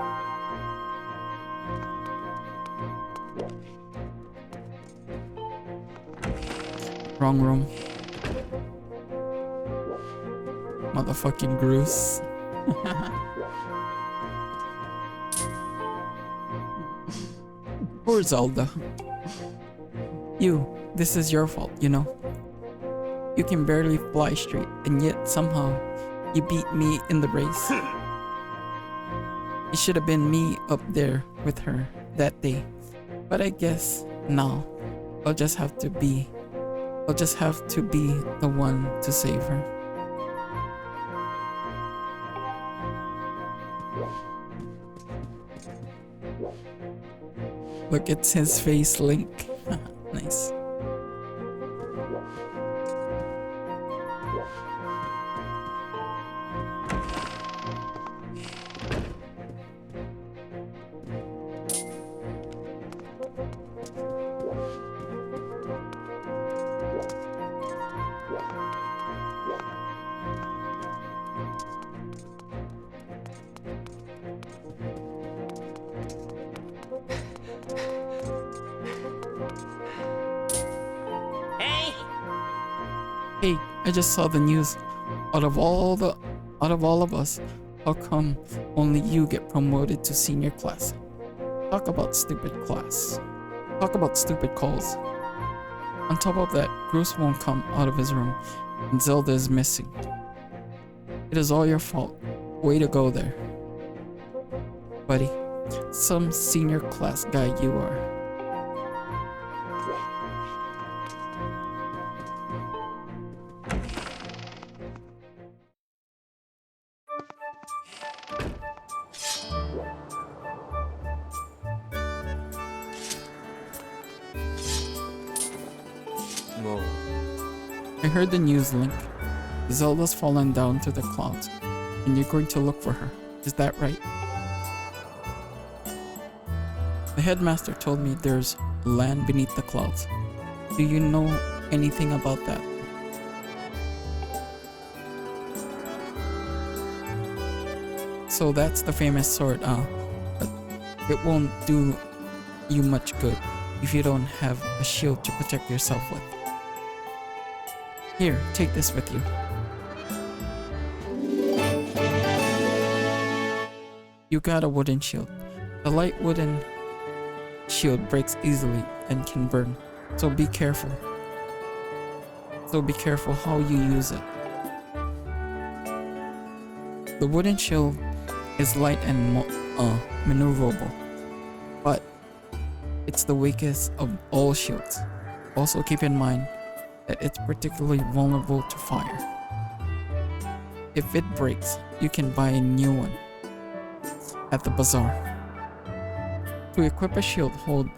Wrong room. Motherfucking Bruce. Poor Zelda. This is your fault, you know. You can barely fly straight, and yet somehow you beat me in the race. It should have been me up there with her that day. But I guess now I'll just have to be the one to save her. Look at his face, Link. Nice. Hey, I just saw the news. Out of all of us, how come only you get promoted to senior class? Talk about stupid class. Talk about stupid calls. On top of that, Bruce won't come out of his room, and Zelda is missing. It is all your fault. Way to go there. Buddy, some senior class guy you are. I heard the news, Link. Zelda's fallen down to the clouds, and you're going to look for her. Is that right? The headmaster told me there's land beneath the clouds. Do you know anything about that? So that's the famous sword, but it won't do you much good if you don't have a shield to protect yourself with. Here, take this with you. You got a wooden shield. The light wooden shield breaks easily and can burn, so be careful. How you use it. The wooden shield is light and maneuverable, but it's the weakest of all shields. Also keep in mind that it's particularly vulnerable to fire. If it breaks, you can buy a new one at the bazaar. To equip a shield, hold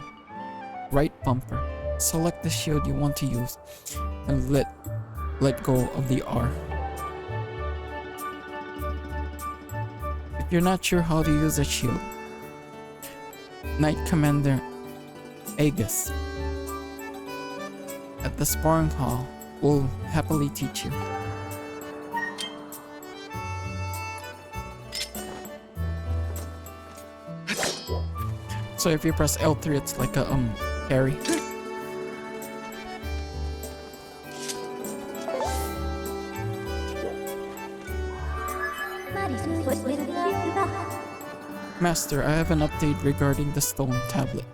right bumper. Select the shield you want to use and let go of the R. If you're not sure how to use a shield, Knight Commander Aegis at the sparring hall will happily teach you. So if you press L3, it's like a parry. Master, I have an update regarding the stone tablet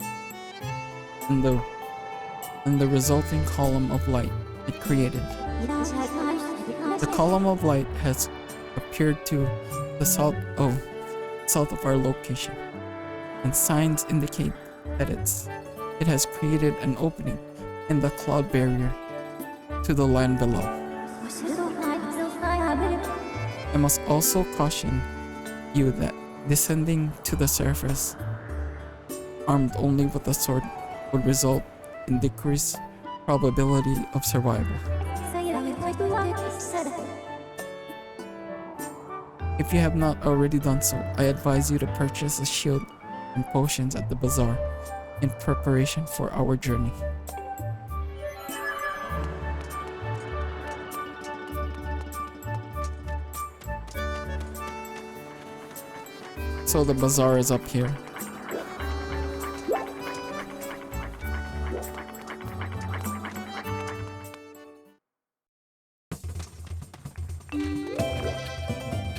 and the resulting column of light it created. The column of light has appeared to the south of our location, and signs indicate that it has created an opening in the cloud barrier to the land below. I must also caution you that descending to the surface armed only with a sword would result in decreased probability of survival. If you have not already done so, I advise you to purchase a shield and potions at the bazaar in preparation for our journey. So the bazaar is up here.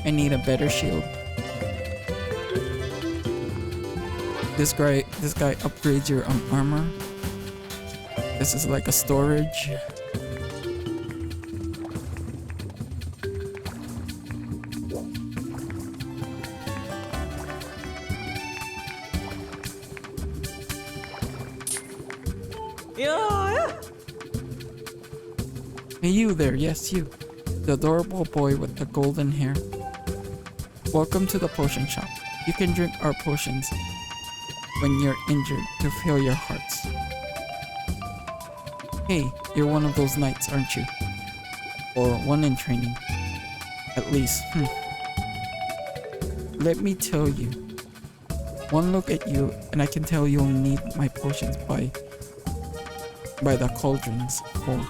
I need a better shield. This guy upgrades your armor. This is like a storage. Hey, you there, yes, you. The adorable boy with the golden hair. Welcome to the potion shop. You can drink our potions when you're injured to fill your hearts. Hey, you're one of those knights, aren't you? Or one in training. At least, Let me tell you. One look at you and I can tell you'll need my potions by the cauldrons full.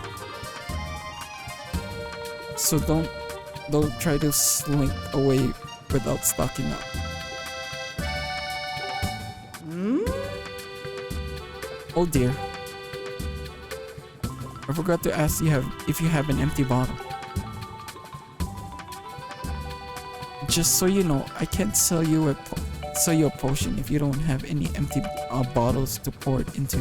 So don't try to slink away without stocking up. Oh dear. I forgot to ask you if you have an empty bottle. Just so you know, I can't sell you a potion if you don't have any empty bottles to pour it into.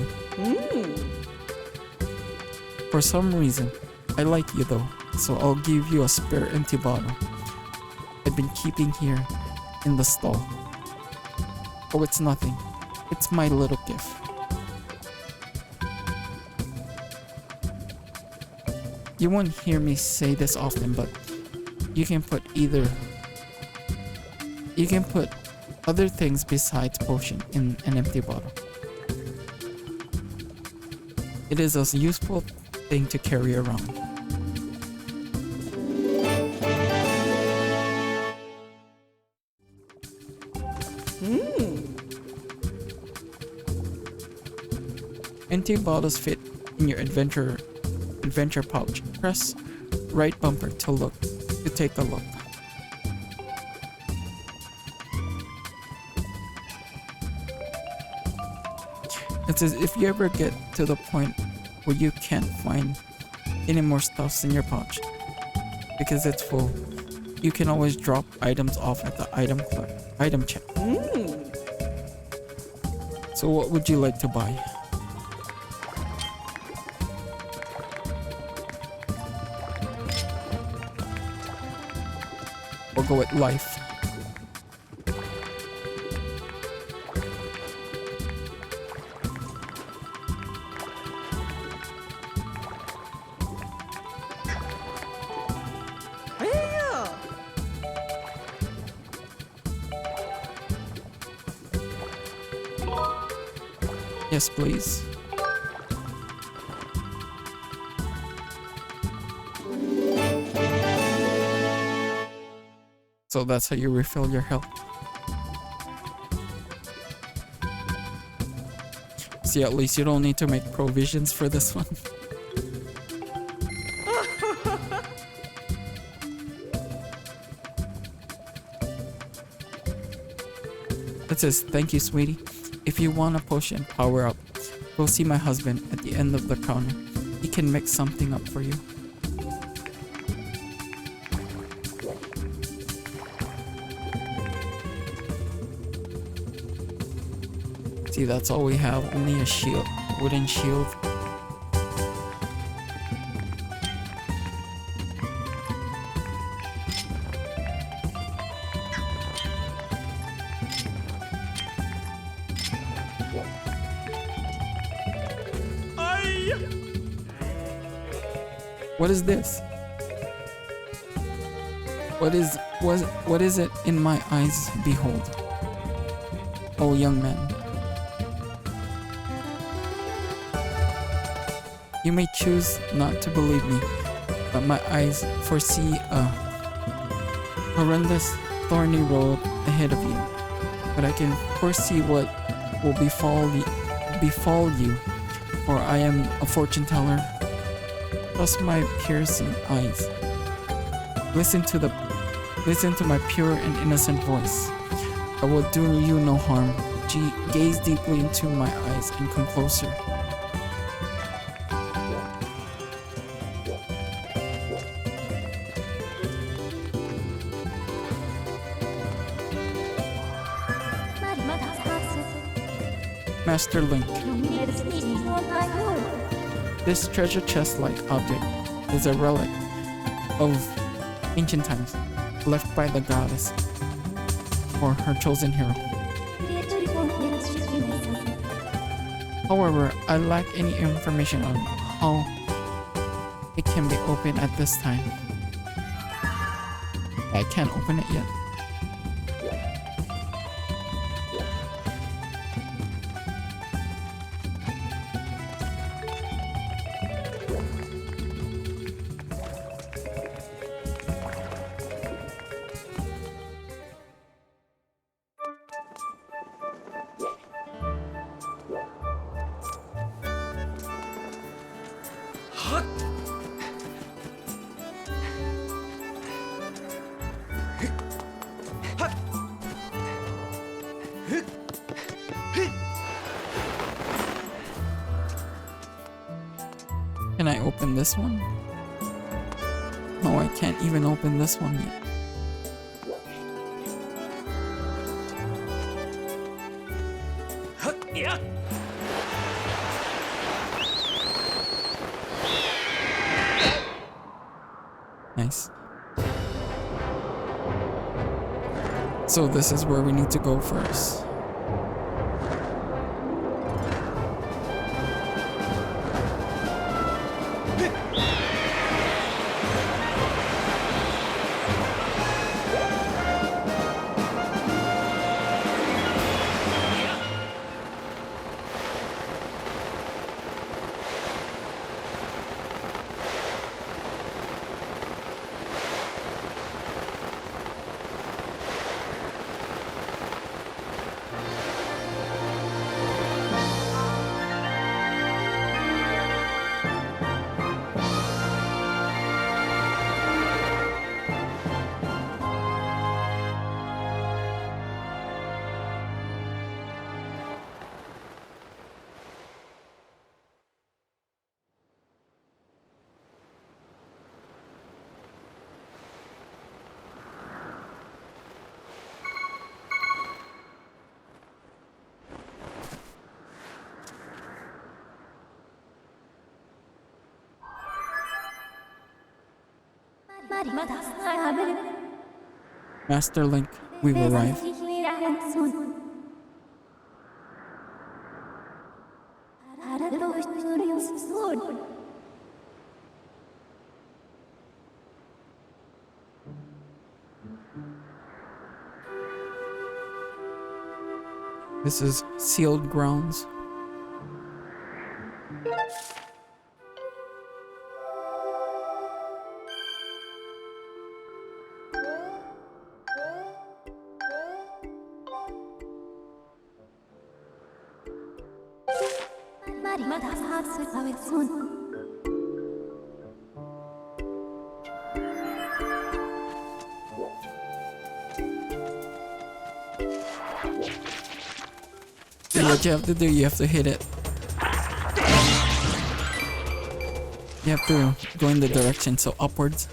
For some reason, I like you though, so I'll give you a spare empty bottle I've been keeping here in the stall. Oh, it's nothing. It's my little gift. You won't hear me say this often, but you can put other things besides potion in an empty bottle. It is a useful thing to carry around. Empty bottles fit in your adventure pouch. Press right bumper to take a look. It says if you ever get to the point where you can't find any more stuffs in your pouch because it's full, you can always drop items off at the item check. So what would you like to buy? We'll go with life. Yes, please. So that's how you refill your health. See, at least you don't need to make provisions for this one. It says, thank you, sweetie. If you want a potion, power up. Go see my husband at the end of the counter. He can mix something up for you. See, that's all we have. Only a shield. Wooden shield. What is this? What is it in my eyes behold? Oh, young man. You may choose not to believe me, but my eyes foresee a horrendous, thorny road ahead of you. But I can foresee what will befall you, for I am a fortune teller. Trust my piercing eyes. Listen to my pure and innocent voice. I will do you no harm. Gaze deeply into my eyes and come closer. Master Link. This treasure chest-like object is a relic of ancient times, left by the goddess or her chosen hero. However, I lack any information on how it can be opened at this time. I can't open it yet. Can I open this one? No, I can't even open this one yet. Nice. So this is where we need to go first. Master Link, we've arrived. This is sealed grounds. 말이 다 사스라의 손 So what you have to do, you have to hit it. You have to go in the direction, so upwards.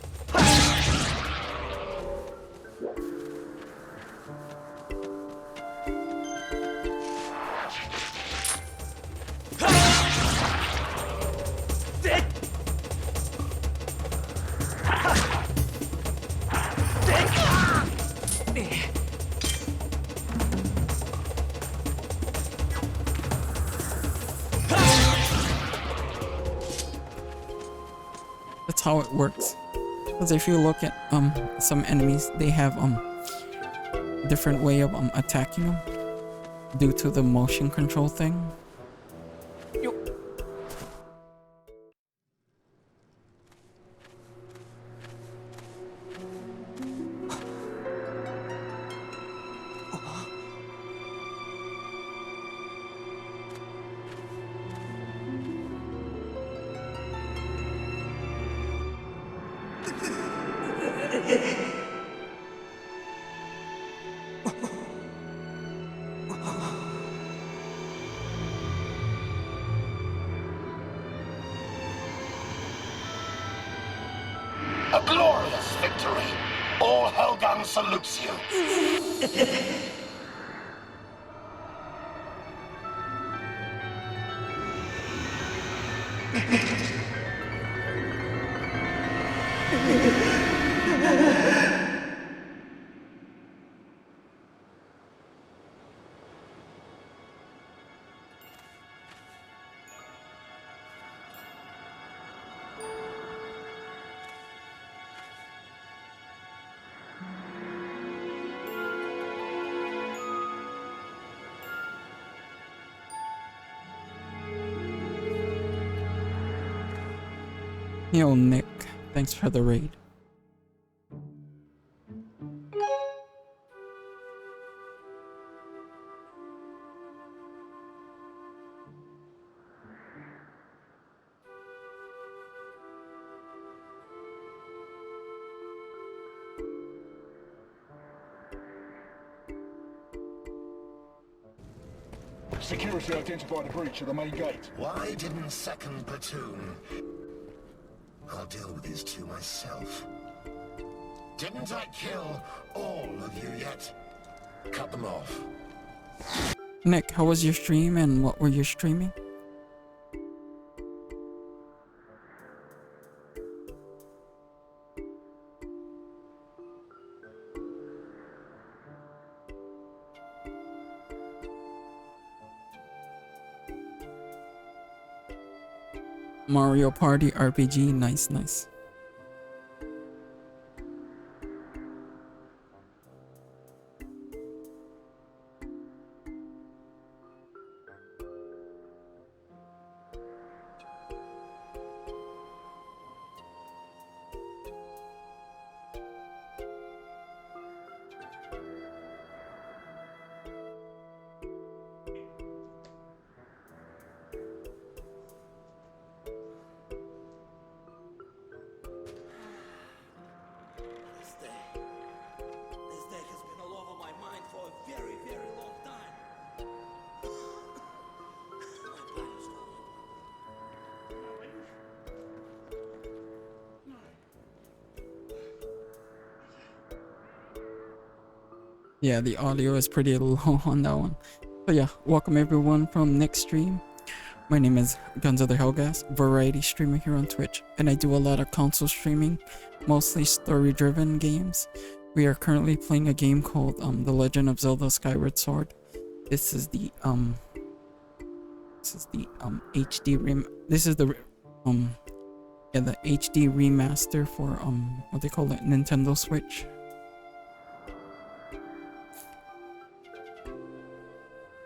That's how it works. Because if you look at some enemies, they have different way of attacking them due to the motion control thing. A glorious victory. All Helgun salutes you. Yo, Nick, thanks for the raid. Security identified a breach at the main gate. Why didn't second platoon? I'll deal with these two myself. Didn't I kill all of you yet? Cut them off. Nick, how was your stream and what were you streaming? Mario Party RPG, nice, nice. Yeah, the audio is pretty low on that one. So yeah, welcome everyone from Nick's stream. My name is Guns of the Hellgas, variety streamer here on Twitch, and I do a lot of console streaming, mostly story-driven games. We are currently playing a game called The Legend of Zelda Skyward Sword. This is the HD the HD remaster for what they call it, Nintendo Switch.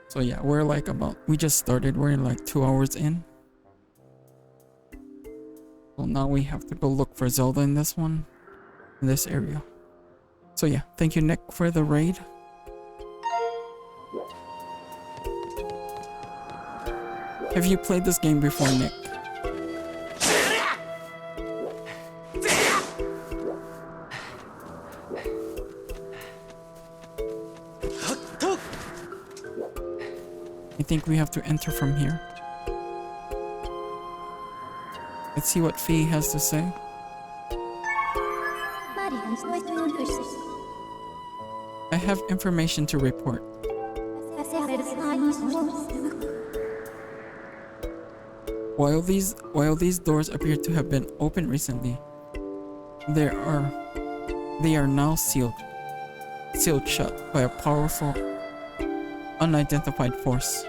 So yeah, we just started, we're like 2 hours in. So now we have to go look for Zelda in this one, in this area. So yeah, thank you Nick for the raid. Have you played this game before, Nick? I think we have to enter from here. Let's see what Fee has to say. I have information to report. While these doors appear to have been opened recently, they are now sealed shut by a powerful, unidentified force.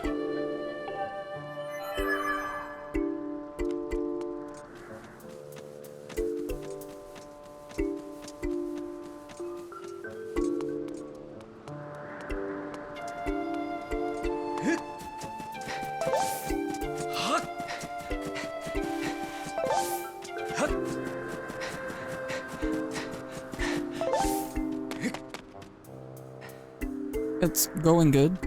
It's going good.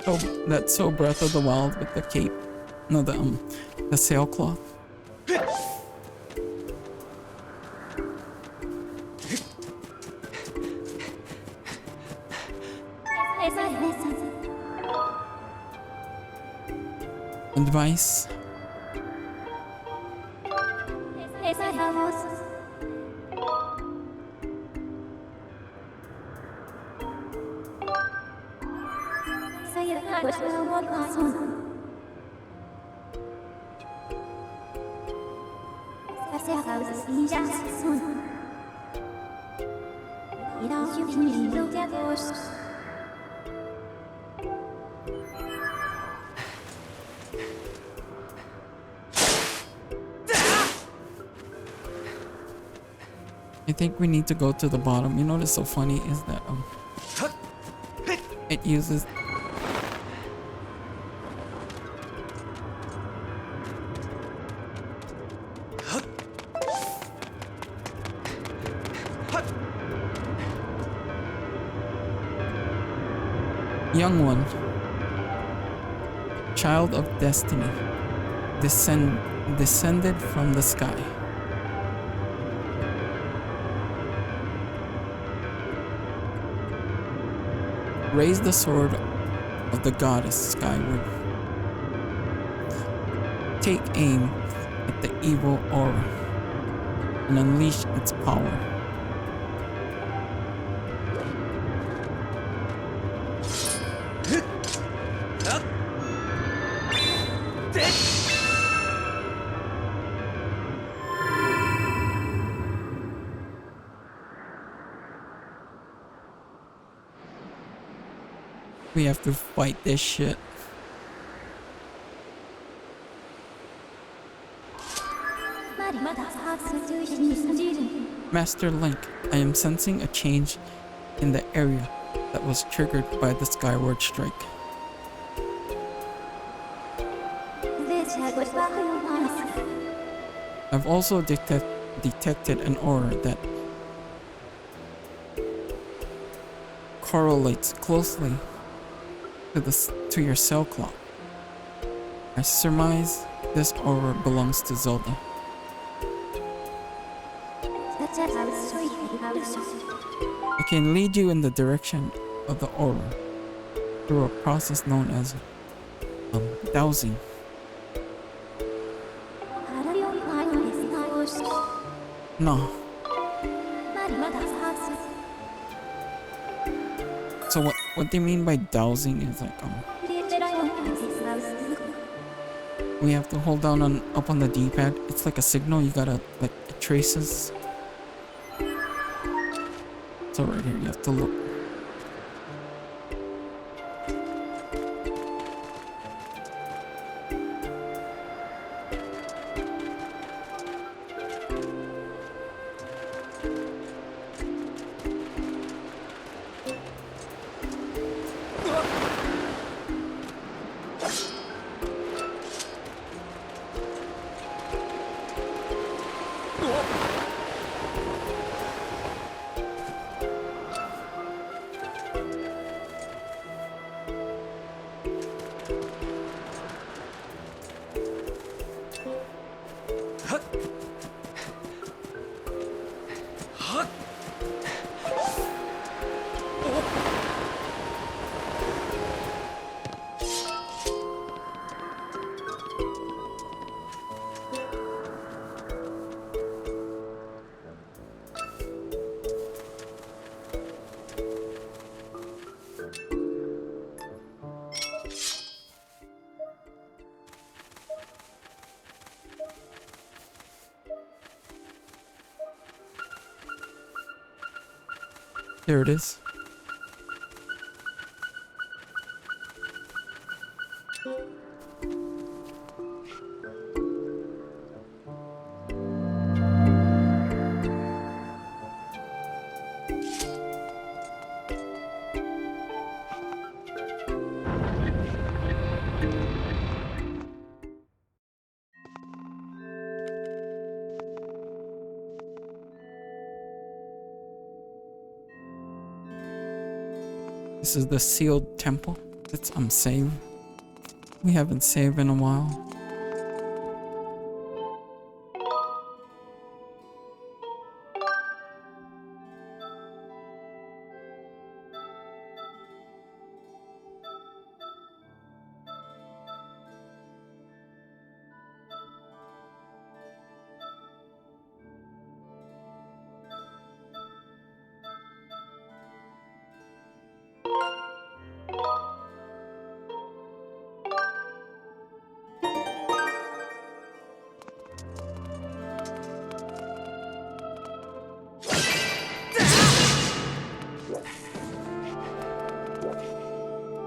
Oh, that's so Breath of the Wild with the cape. No, the sailcloth. Advice. I think we need to go to the bottom. You know what's so funny is that it uses young one, child of destiny, descended from the sky. Raise the sword of the goddess Skyward. Take aim at the evil aura and unleash its power. We have to fight this shit. Master Link, I am sensing a change in the area that was triggered by the Skyward strike. I've also detected an aura that correlates closely to your cell clock. I surmise this aura belongs to Zelda. I can lead you in the direction of the aura through a process known as dowsing. No. So what they mean by dowsing is like we have to hold down up on the D-pad. It's like a signal. You gotta like it traces. So right here you have to look. There it is. This is the sealed temple. It's save. We haven't saved in a while.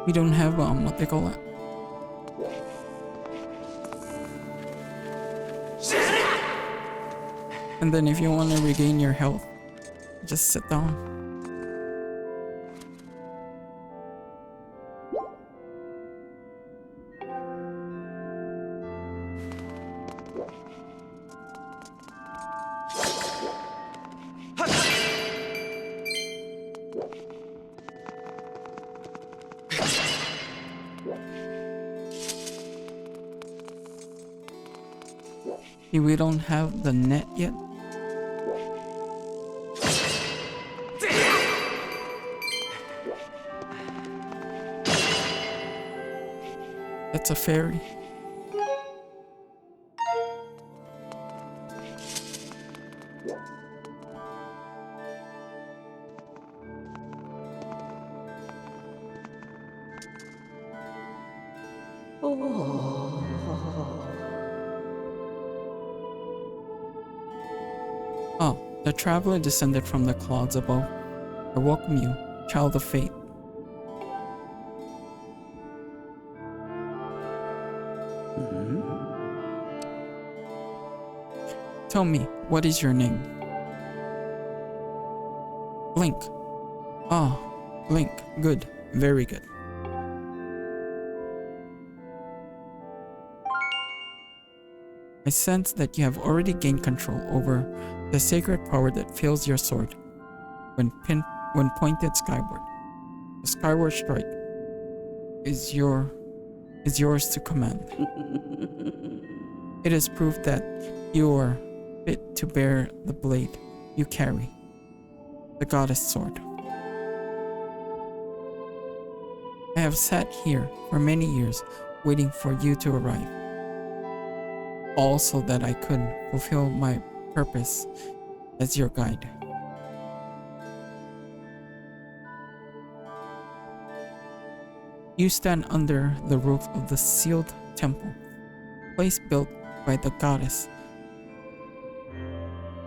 We don't have what they call it. And then if you want to regain your health, just sit down. We don't have the net yet. That's a fairy. Oh, the traveler descended from the clouds above. I welcome you, child of fate. Tell me, what is your name? Link. Ah, Link. Good. Very good. I sense that you have already gained control over the sacred power that fills your sword when pointed skyward. The skyward strike is yours to command. It is proof that you are fit to bear the blade you carry, the goddess sword. have sat here for many years waiting for you to arrive, all so that I could fulfill my purpose as your guide. You stand under the roof of the sealed temple, place built by the goddess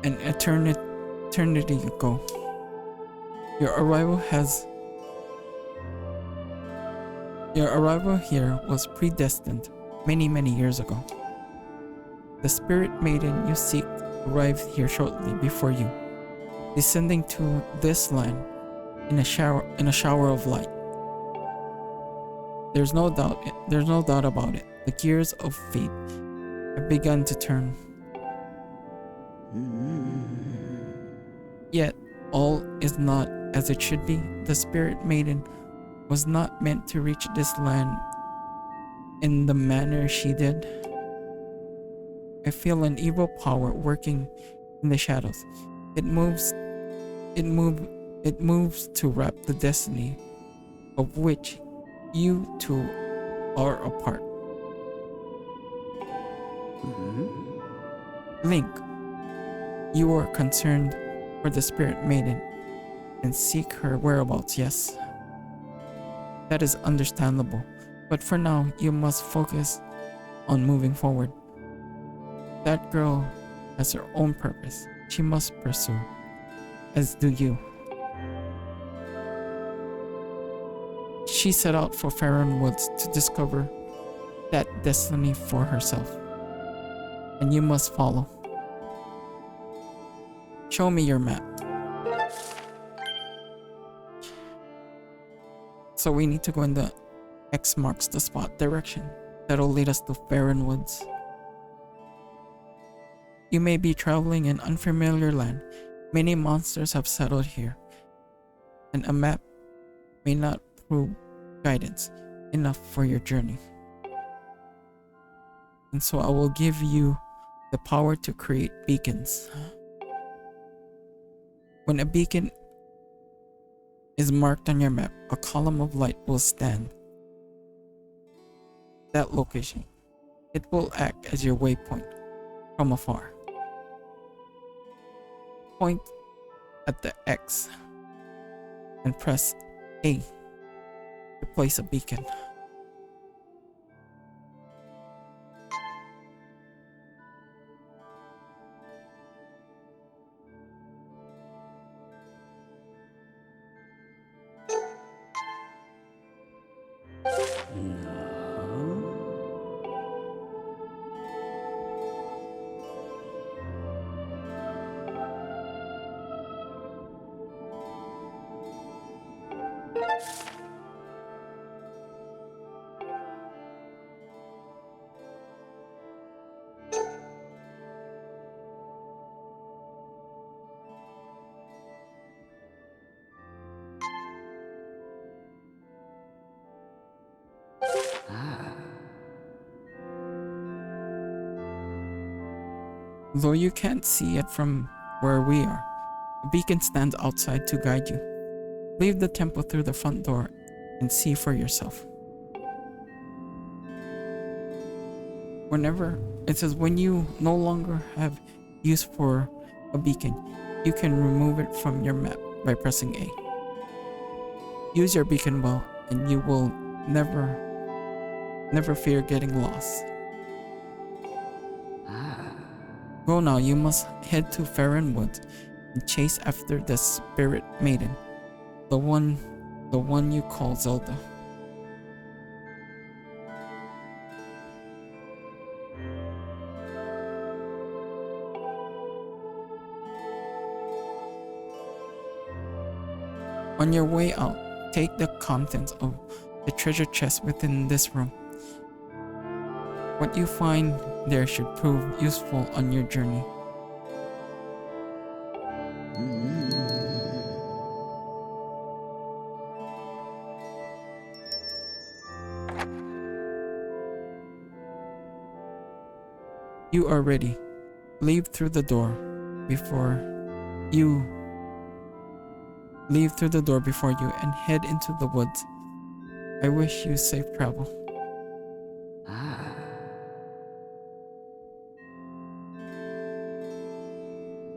an eternity ago. Your arrival here was predestined many years ago. The spirit maiden you seek arrived here shortly before you, descending to this land in a shower of light. There's no doubt about it. The gears of fate have begun to turn. Yet all is not as it should be. The spirit maiden was not meant to reach this land in the manner she did. I feel an evil power working in the shadows. It moves to wrap the destiny of which you two are a part. Link, you are concerned for the spirit maiden and seek her whereabouts, yes? That is understandable, but for now you must focus on moving forward. That girl has her own purpose she must pursue, as do you. She set out for Farron Woods to discover that destiny for herself, and you must follow. Show me your map. So we need to go in the X marks the spot direction. That'll lead us to Farron Woods. You may be traveling in unfamiliar land. Many monsters have settled here, and a map may not prove guidance enough for your journey. And so I will give you the power to create beacons. When a beacon is marked on your map, a column of light will stand that location. It will act as your waypoint from afar. Point at the X and press A to place a beacon. Though you can't see it from where we are, a beacon stands outside to guide you. Leave the temple through the front door and see for yourself. When you no longer have use for a beacon, you can remove it from your map by pressing A. Use your beacon well, and you will never fear getting lost. Go now, you must head to Farron Woods and chase after the spirit maiden, the one you call Zelda. On your way out, take the contents of the treasure chest within this room. What you find there should prove useful on your journey. You are ready. Leave through the door before you and head into the woods. I wish you safe travel.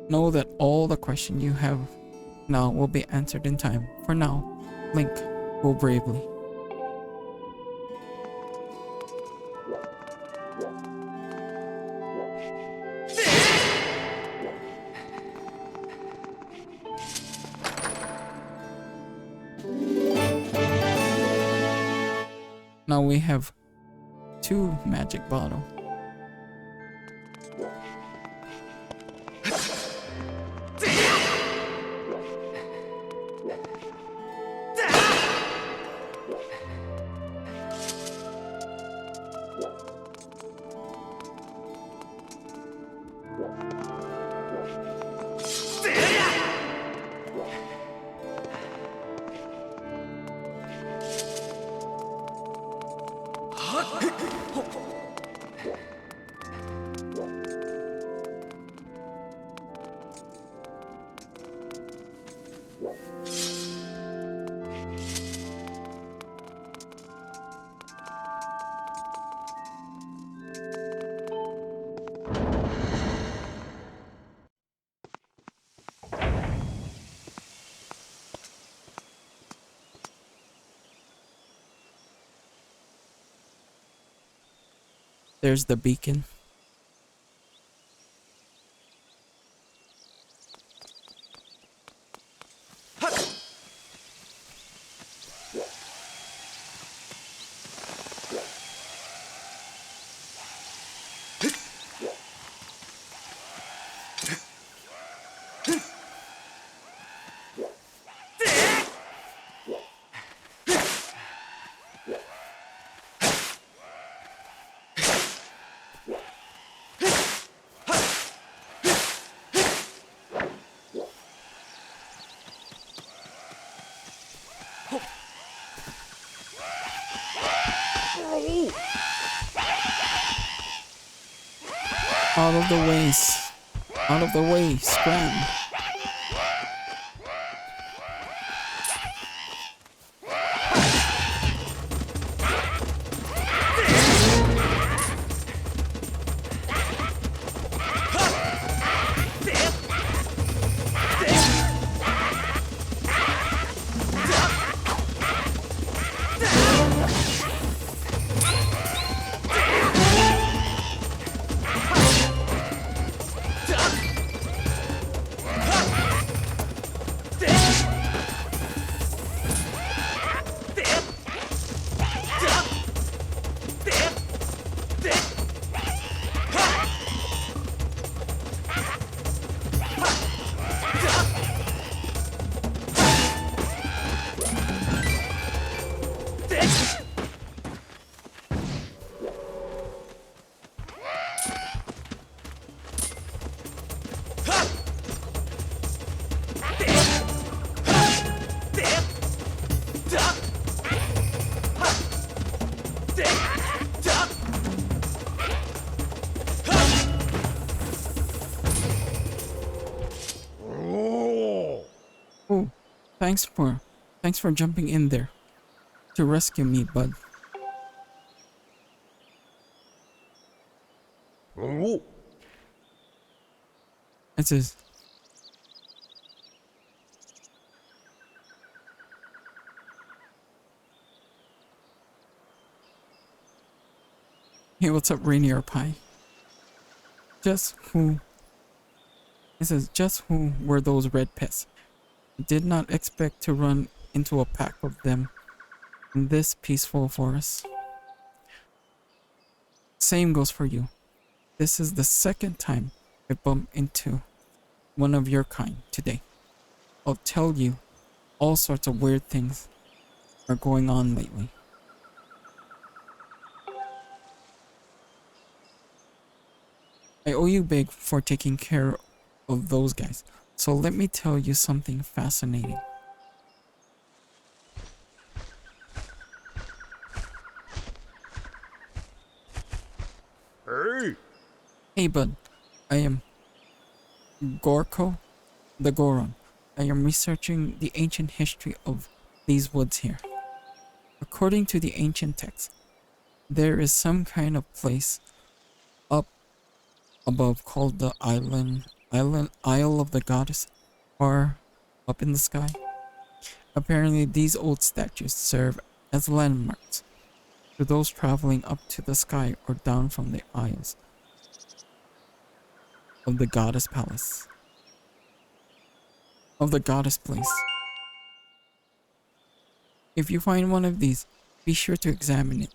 Know that all the questions you have now will be answered in time. For now, Link, go bravely. Now we have 2 magic bottles. There's the beacon. Out of the way, out of the way, scram. Oh, thanks for jumping in there to rescue me, bud. It says, hey, what's up, Rainier Pie? Just who were those red pests? Did not expect to run into a pack of them in this peaceful forest. Same goes for you. This is the second time I bump into one of your kind today. I'll tell you, all sorts of weird things are going on lately. I owe you big for taking care of those guys, so let me tell you something fascinating. Hey! Hey bud, I am Gorko the Goron. I am researching the ancient history of these woods here. According to the ancient text, there is some kind of place up above called the Isle of the Goddess, far up in the sky. Apparently, these old statues serve as landmarks to those traveling up to the sky or down from the aisles of the goddess palace, of the goddess place. If you find one of these, be sure to examine it.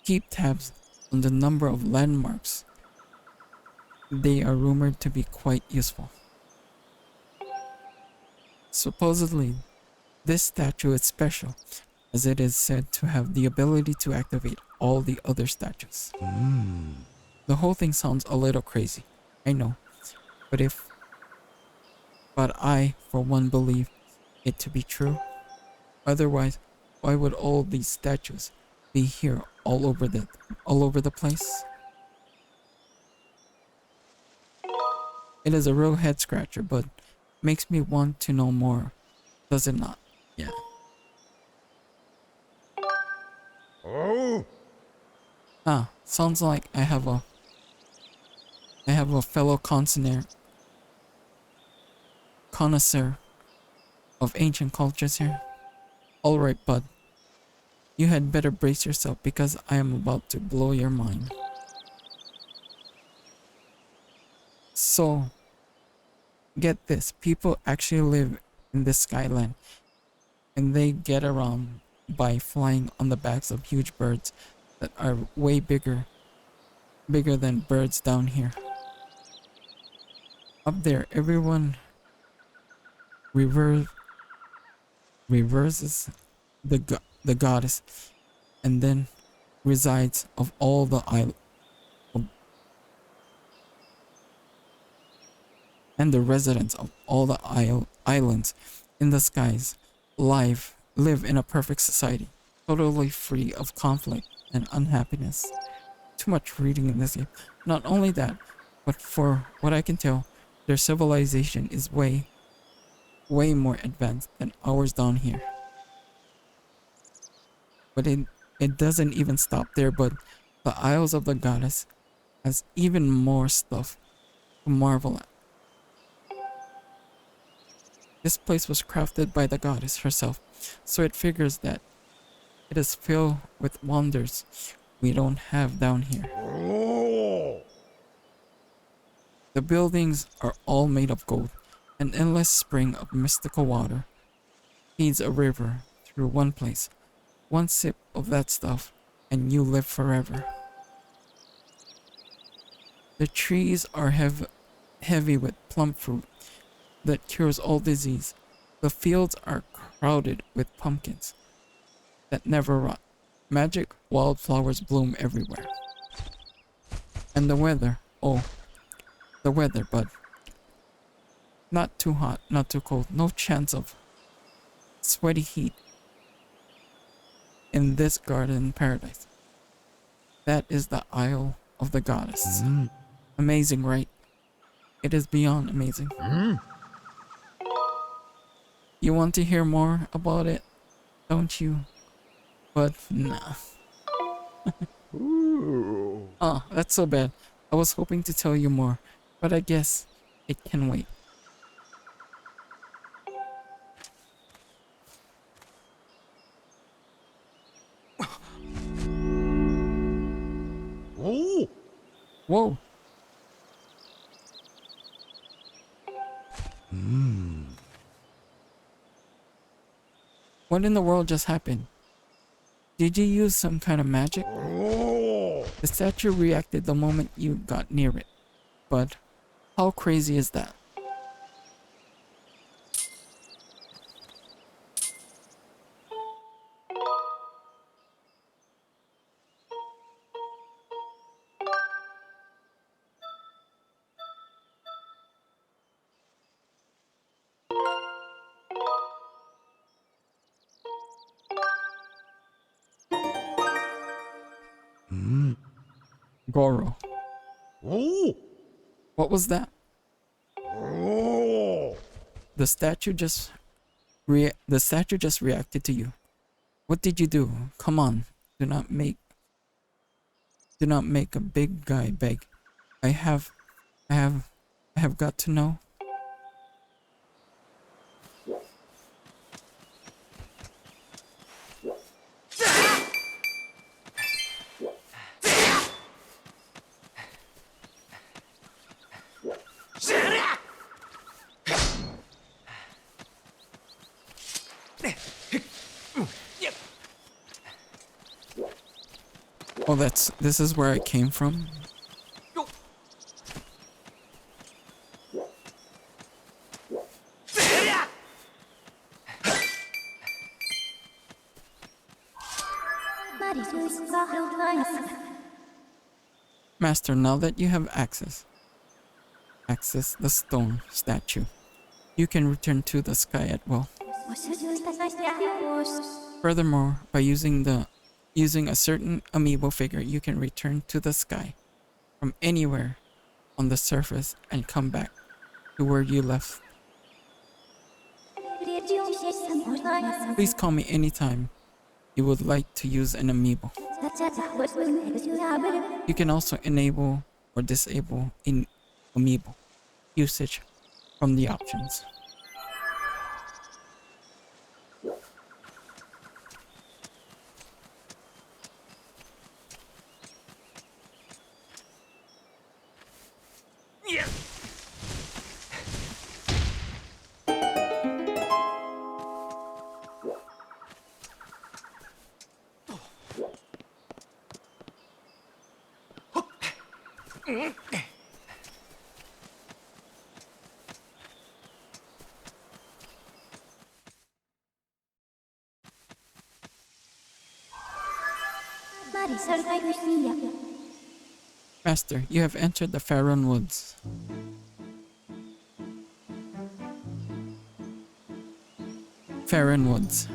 Keep tabs on the number of landmarks. They are rumored to be quite useful. Supposedly, this statue is special, as it is said to have the ability to activate all the other statues. The whole thing sounds a little crazy, I know, but I, for one, believe it to be true. Otherwise, why would all these statues be here all over the place? It is a real head scratcher, but makes me want to know more, does it not? Yeah. Oh! Sounds like I have a fellow connoisseur of ancient cultures here. Alright, bud. You had better brace yourself because I am about to blow your mind. So, get this, people actually live in this skyline, and they get around by flying on the backs of huge birds that are way bigger than birds down here. Up there, everyone reverses the goddess, and then resides of all the and the residents of all the islands in the skies live in a perfect society, totally free of conflict and unhappiness. Too much reading in this game. Not only that, but for what I can tell, their civilization is way more advanced than ours down here. But it doesn't even stop there, but the Isles of the Goddess has even more stuff to marvel at. This place was crafted by the goddess herself, so it figures that it is filled with wonders we don't have down here. Oh! The buildings are all made of gold. An endless spring of mystical water feeds a river through one place. One sip of that stuff, and you live forever. The trees are heavy with plum fruit that cures all disease. The fields are crowded with pumpkins that never rot. Magic wildflowers bloom everywhere. And the weather, bud. Not too hot, not too cold. No chance of sweaty heat in this garden paradise. That is the Isle of the Goddess. Amazing, right? It is beyond amazing. You want to hear more about it, don't you? But nah. Oh, that's so bad. I was hoping to tell you more, but I guess it can wait. Oh! Whoa. What in the world just happened? Did you use some kind of magic? Oh! The statue reacted the moment you got near it. But how crazy is that? Goro. Oh! What was that? Oh! The statue just reacted to you. What did you do? Come on. Do not make a big guy beg. I have got to know. Oh, this is where I came from. Master, now that you have access the stone statue, you can return to the sky at will. Furthermore, by using a certain amiibo figure, you can return to the sky from anywhere on the surface and come back to where you left. Please call me anytime you would like to use an amiibo. You can also enable or disable in amiibo usage from the options. Master, you have entered the Faron Woods. Faron Woods.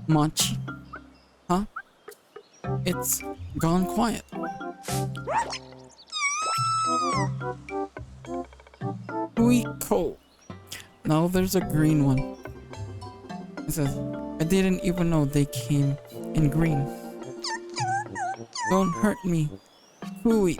Machi? Huh? It's gone quiet. Cool. Now there's a green one. It says, I didn't even know they came in green. Don't hurt me. Hooey.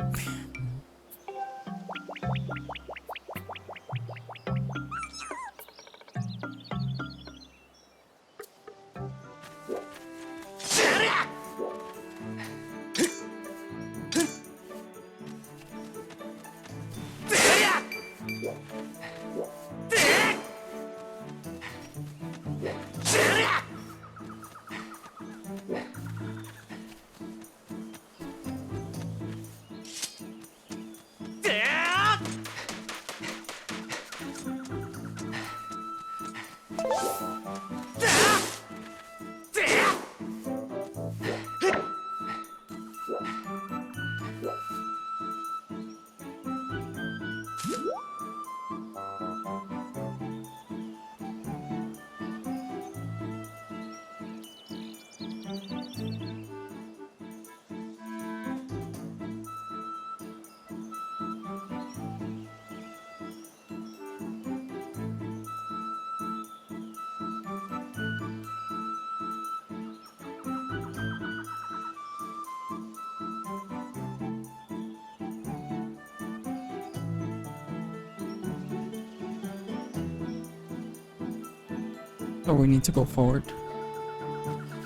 So we need to go forward.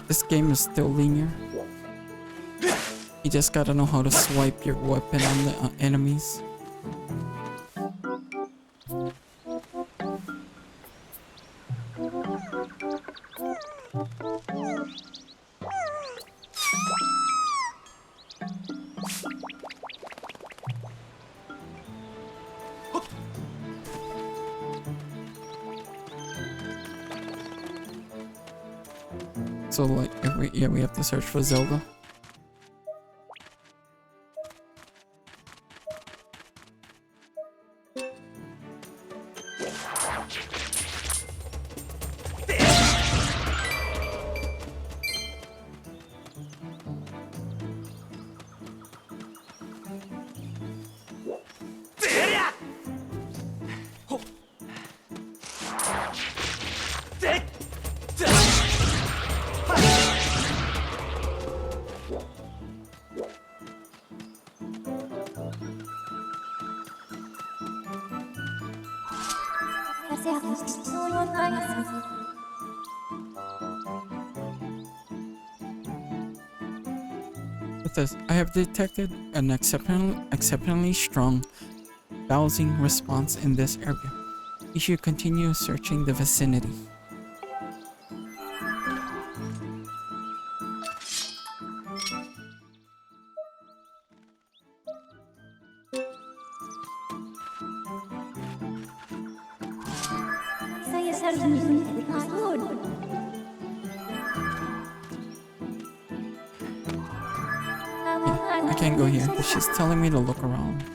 This game is still linear. You just gotta know how to swipe your weapon on the enemies. So like, we have to search for Zelda. It says, I have detected an exceptionally strong dowsing response in this area. You should continue searching the vicinity. I can't go here, but she's telling me to look around.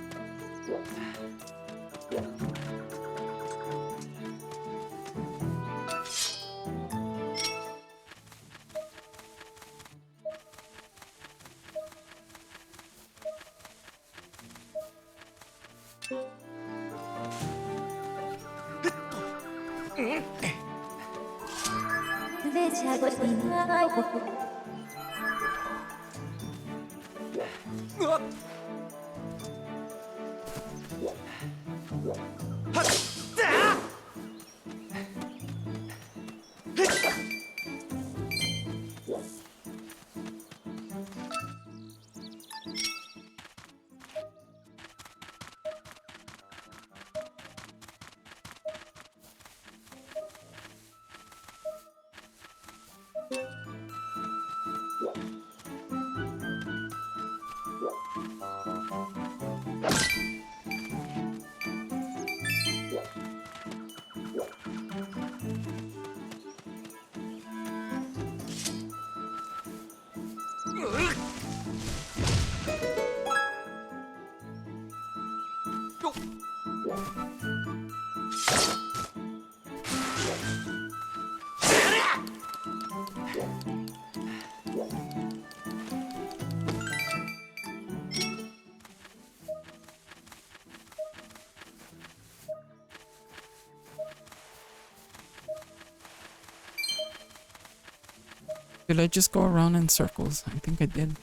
Did I just go around in circles? I think I did.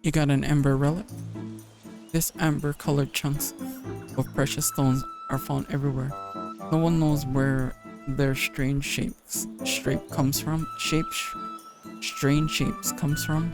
You got an amber relic? This amber colored chunks of precious stones are found everywhere. No one knows where their strange strange shapes comes from.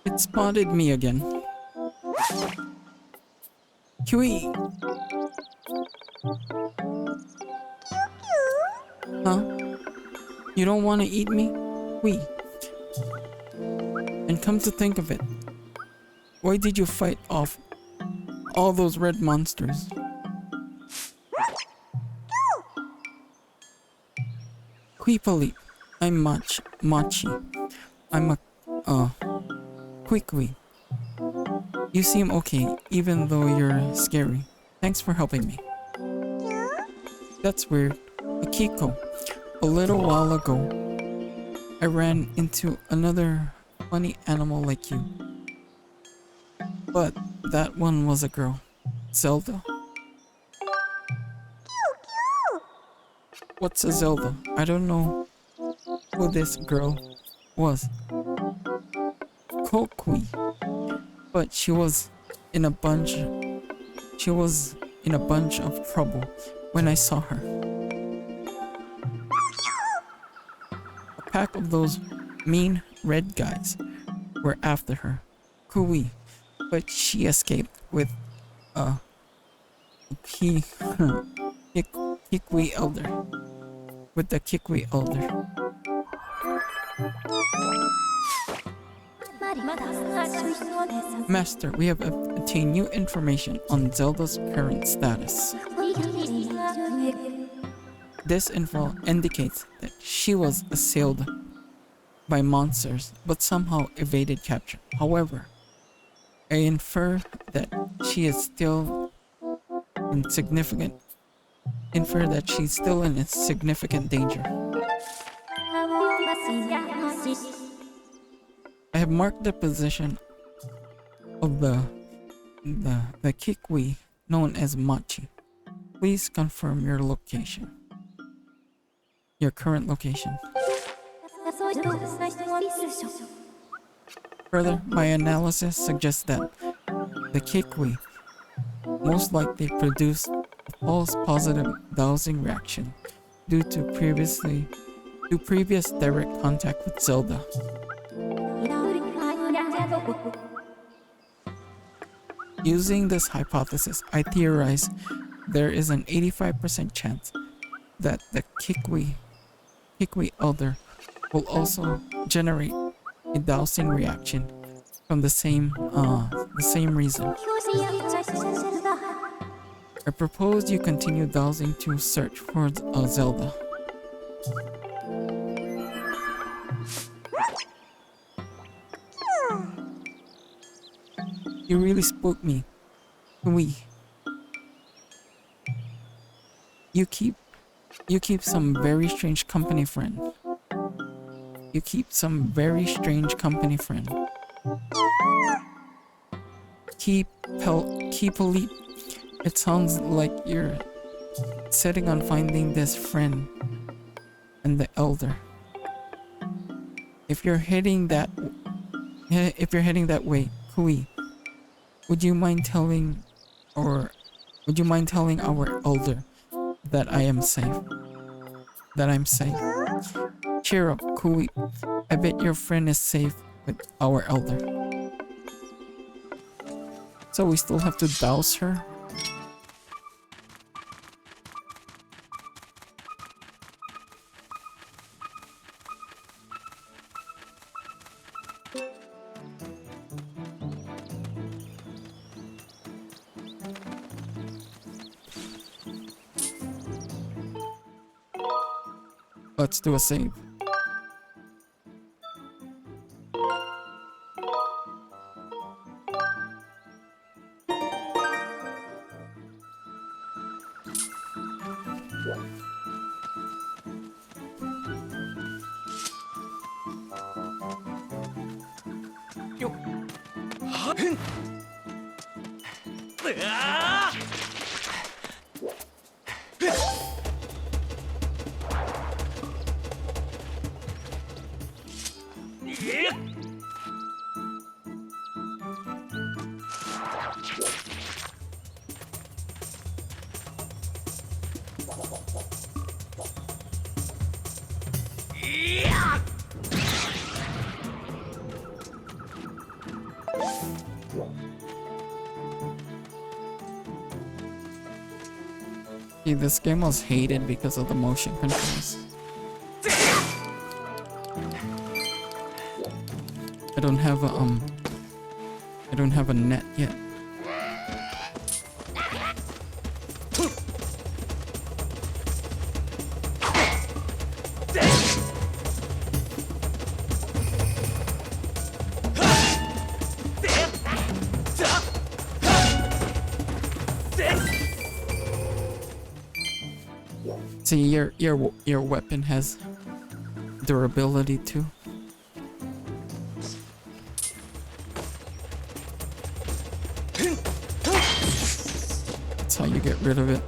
It spotted me again. Kiwi! Huh? You don't want to eat me? Wee. And come to think of it, why did you fight off all those red monsters? Queepali, I'm Machi. I'm a Quickly. You seem okay, even though you're scary. Thanks for helping me. That's weird. Akiko, a little while ago, I ran into another funny animal like you. But that one was a girl. Zelda. What's a Zelda? I don't know who this girl was. Kokui. But she was in a bunch of trouble when I saw her. A pack of those mean red guys were after her. Kui. But she escaped with a Kikwi elder. With the Kikwi elder. Master, we have obtained new information on Zelda's current status. This info indicates that she was assailed by monsters but somehow evaded capture. However, I infer that she's still in significant danger. I have marked the position of the Kikwi known as Machi. Please confirm your location. Your current location. Further, my analysis suggests that the Kikwi most likely produced a false positive dowsing reaction due to previous direct contact with Zelda. Using this hypothesis, I theorize there is an 85% chance that the Kikwi Elder will also generate a dowsing reaction from the same reason. I propose you continue dowsing to search for Zelda. You really spooked me. You keep some very strange company, friend. Keep a leap. It sounds like you're setting on finding this friend and the elder. If you're heading that way, Kui, would you mind telling our elder that I am safe? That I'm safe. Cheer up, Kui. I bet your friend is safe with our elder. So we still have to douse her? Let's do a save. This game was hated because of the motion controls. I don't have a net yet. See, your weapon has durability too. That's how you get rid of it.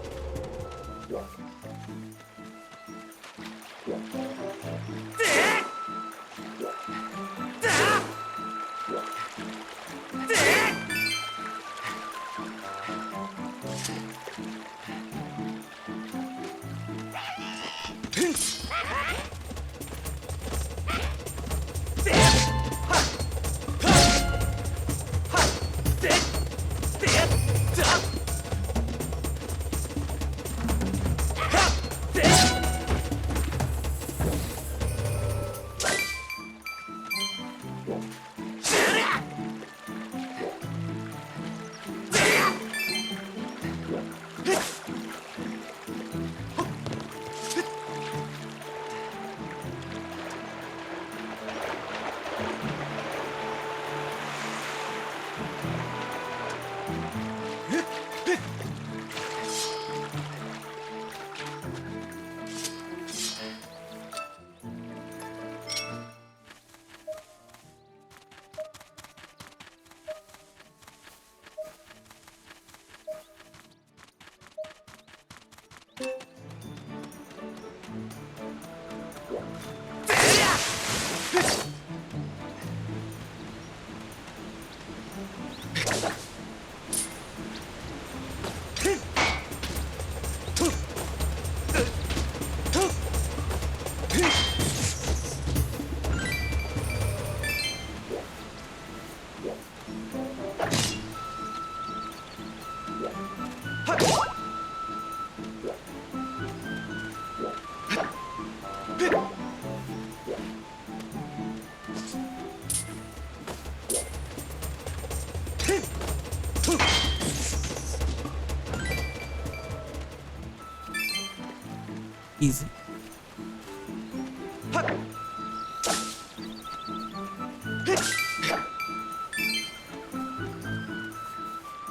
Easy.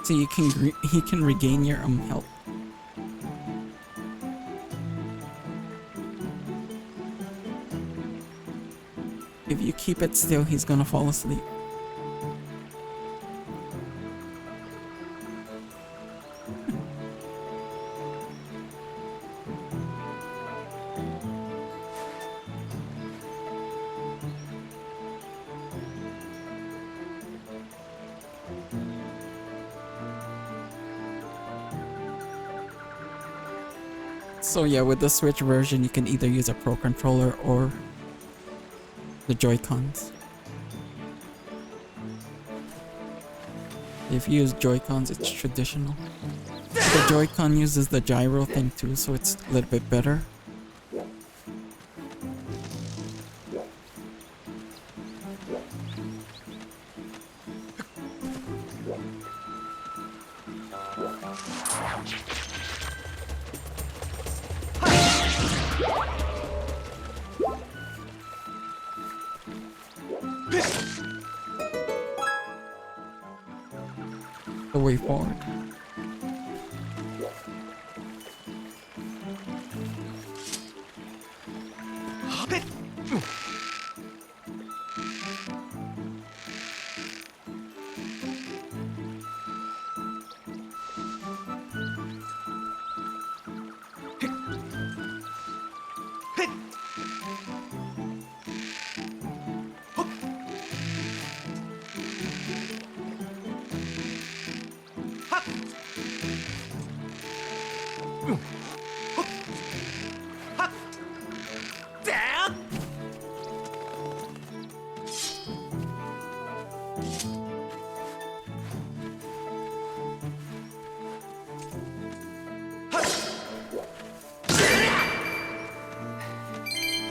So he can regain your health. If you keep it still, he's gonna fall asleep. So yeah, with the Switch version, you can either use a Pro Controller or the Joy-Cons. If you use Joy-Cons, it's traditional. The Joy-Con uses the gyro thing too, so it's a little bit better. The way forward.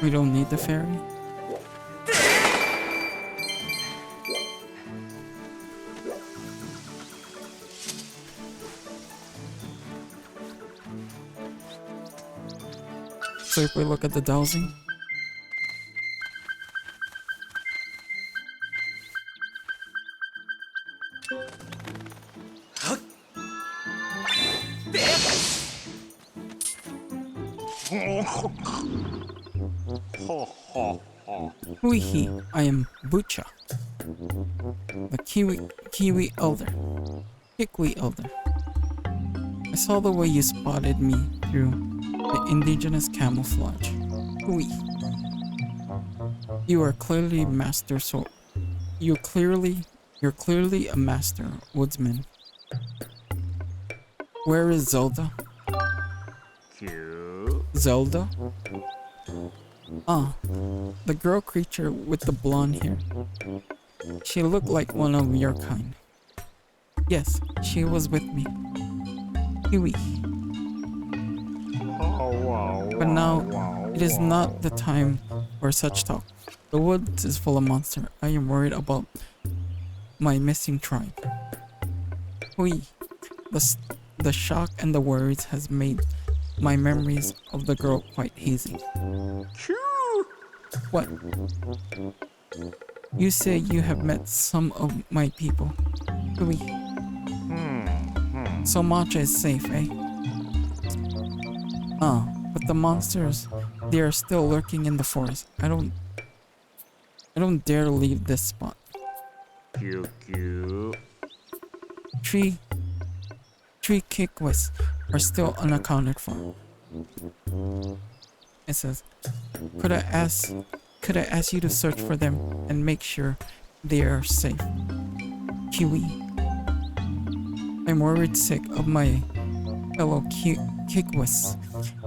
We don't need the fairy. So if we look at the dowsing, Huihi, I am Bucha, the Kiwi Elder, Hikwi Elder. I saw the way you spotted me through the indigenous camouflage. Hui. You are clearly master you're clearly a master woodsman. Where is Zelda? Zelda? Ah, the girl creature with the blonde hair. She looked like one of your kind. Yes, she was with me. Kiwi. But now, it is not the time for such talk. The woods is full of monsters. I am worried about my missing tribe. Hui. The shock and the worries has made my memories of the girl quite hazy. What? You say you have met some of my people. Hui. So Matcha is safe, eh? Ah, but the monsters, they are still lurking in the forest. I don't dare leave this spot. Tree Kikwis are still unaccounted for. It says, could I ask you to search for them and make sure they are safe? Kiwi. I'm worried sick of my fellow Kikwis.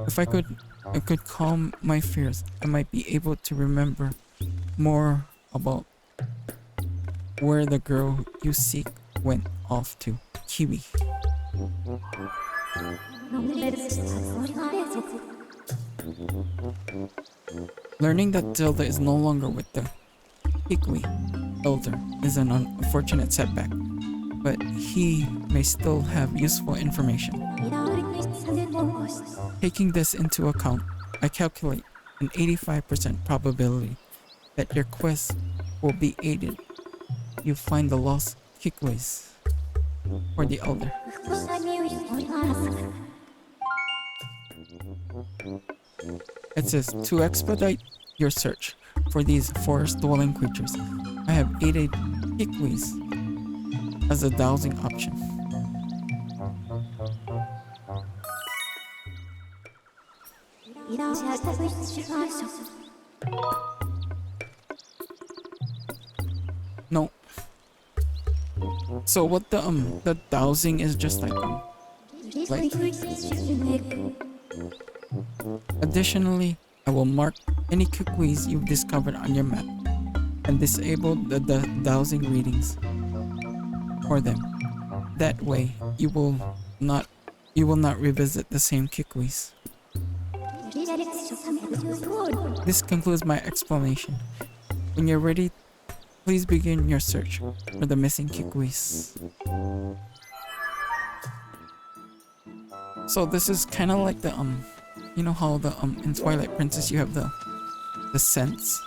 If I could calm my fears, I might be able to remember more about where the girl you seek went off to. Kiwi. Learning that Zelda is no longer with the Hikwi Elder is an unfortunate setback. but he may still have useful information. Taking this into account, I calculate an 85% probability that your quest will be aided. You find the lost Kikways for the Elder. It says, to expedite your search for these forest-dwelling creatures, I have aided Kikways as a dowsing option. No. So what the dowsing is just like additionally, I will mark any Kikways you've discovered on your map and disable the dowsing readings for them. That way, you will not revisit the same Kikways. This concludes my explanation. When you're ready, please begin your search for the missing Kikways. So this is kind of like the you know how the in Twilight Princess you have the sense.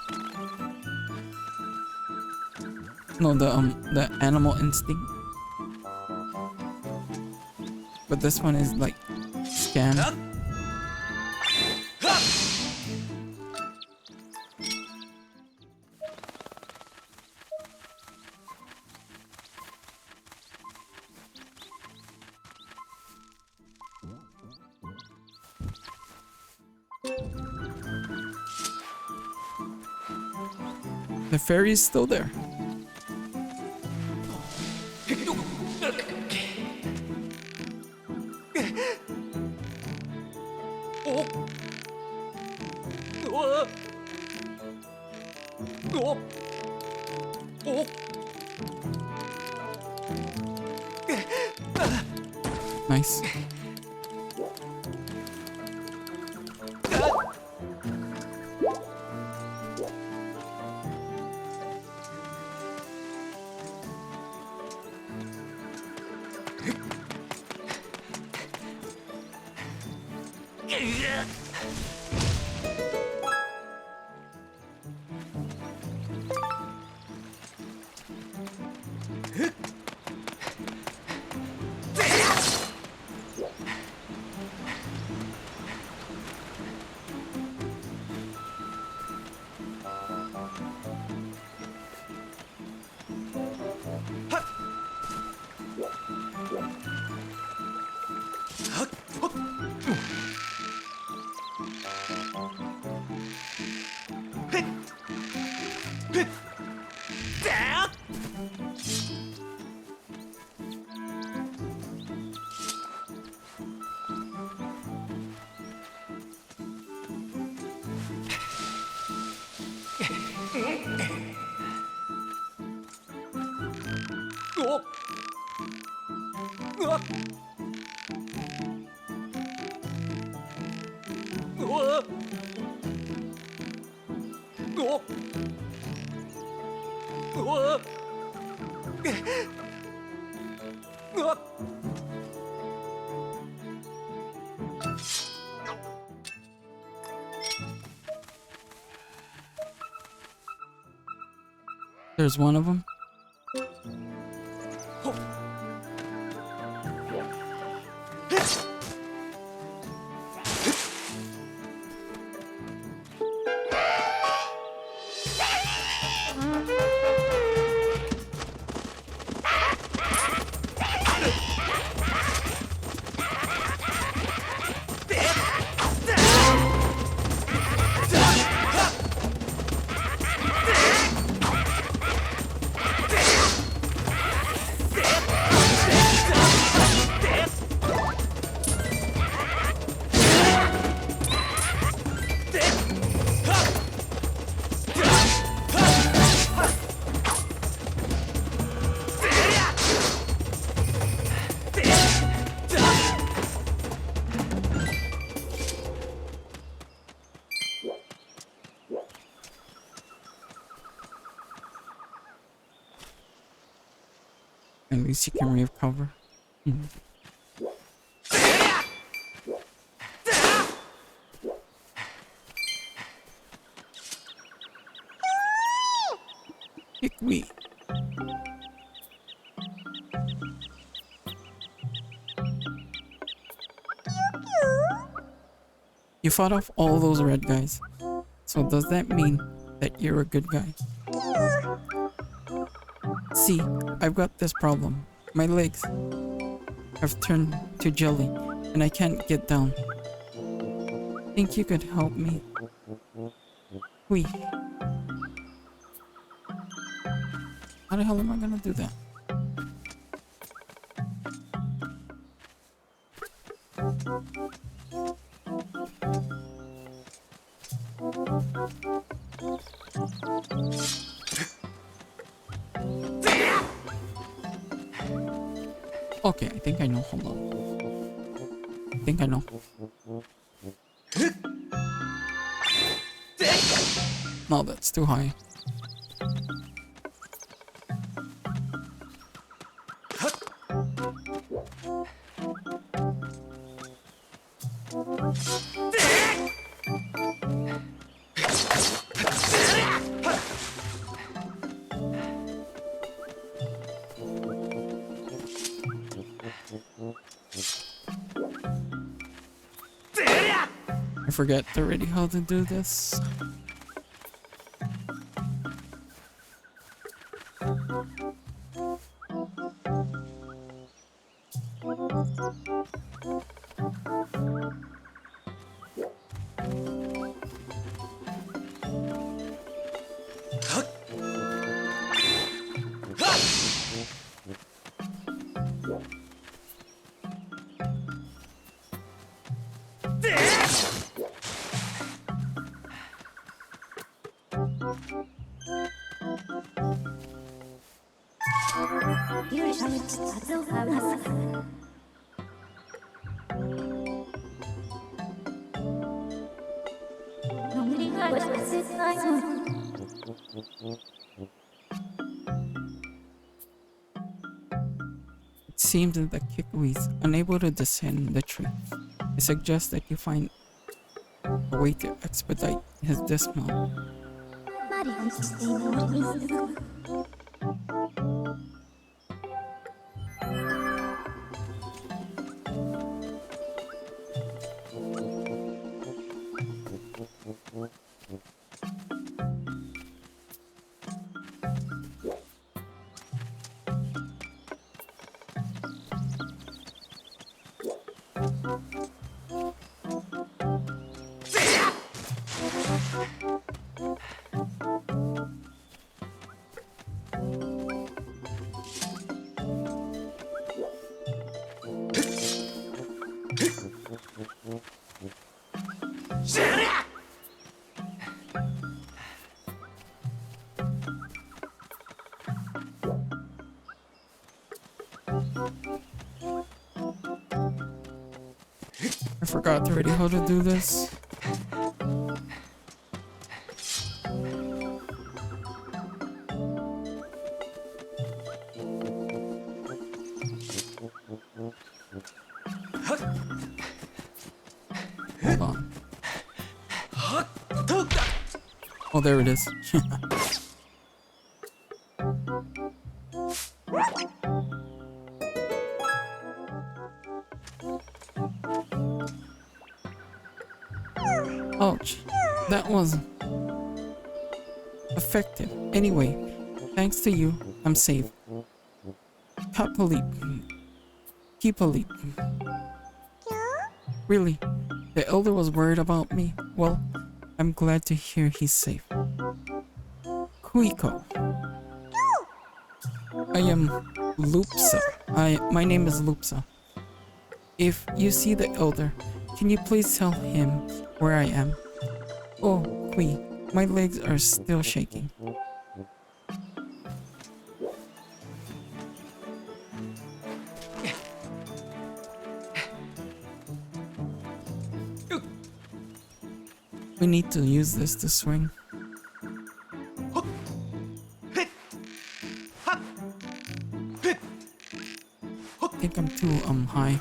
No, the animal instinct. But this one is like scan. The fairy is still there. Nice. There's one of them. At least you can recover. Pick me. You fought off all those red guys. So does that mean that you're a good guy? See, I've got this problem. My legs have turned to jelly and I can't get down. Think you could help me? Wee. How the hell am I gonna do that? Okay, I think I know. Hold on. I think I know. No, that's too high. I forget already how to do this. It seems that the Kikui is unable to descend the tree. I suggest that you find a way to expedite his dismount. I forgot already how to do this. Hold on. Oh, there it is. Ouch. That was effective. Anyway, thanks to you, I'm safe. Keep a leap. Really? The elder was worried about me? Well, I'm glad to hear he's safe. Kuiko. I am Lupsa. My name is Lupsa. If you see the elder, can you please tell him where I am? Oh, Kui, my legs are still shaking. We need to use this to swing. think I'm too high.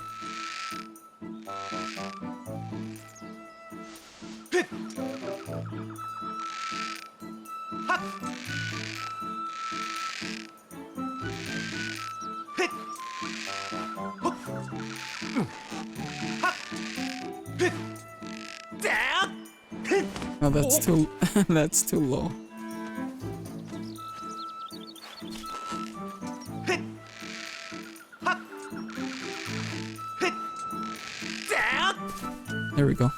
Oh, that's too that's too low. There we go.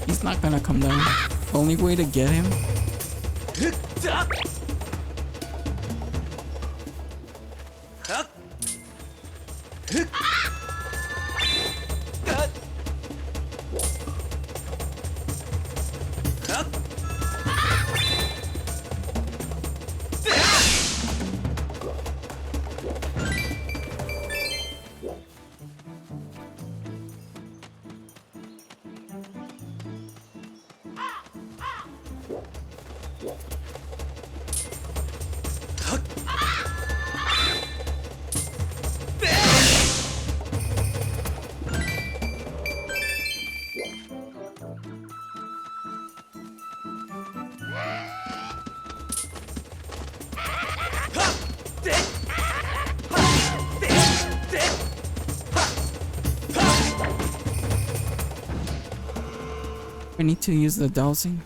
He's not gonna come down. The only way to get him I need to use the dowsing.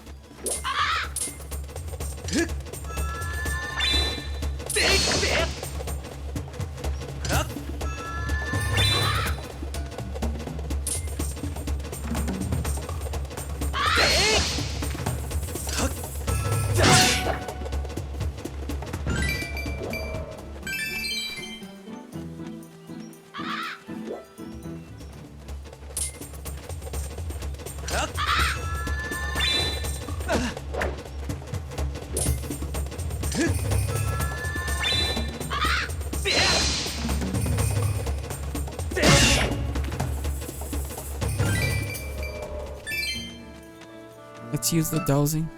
Let's use the dowsing.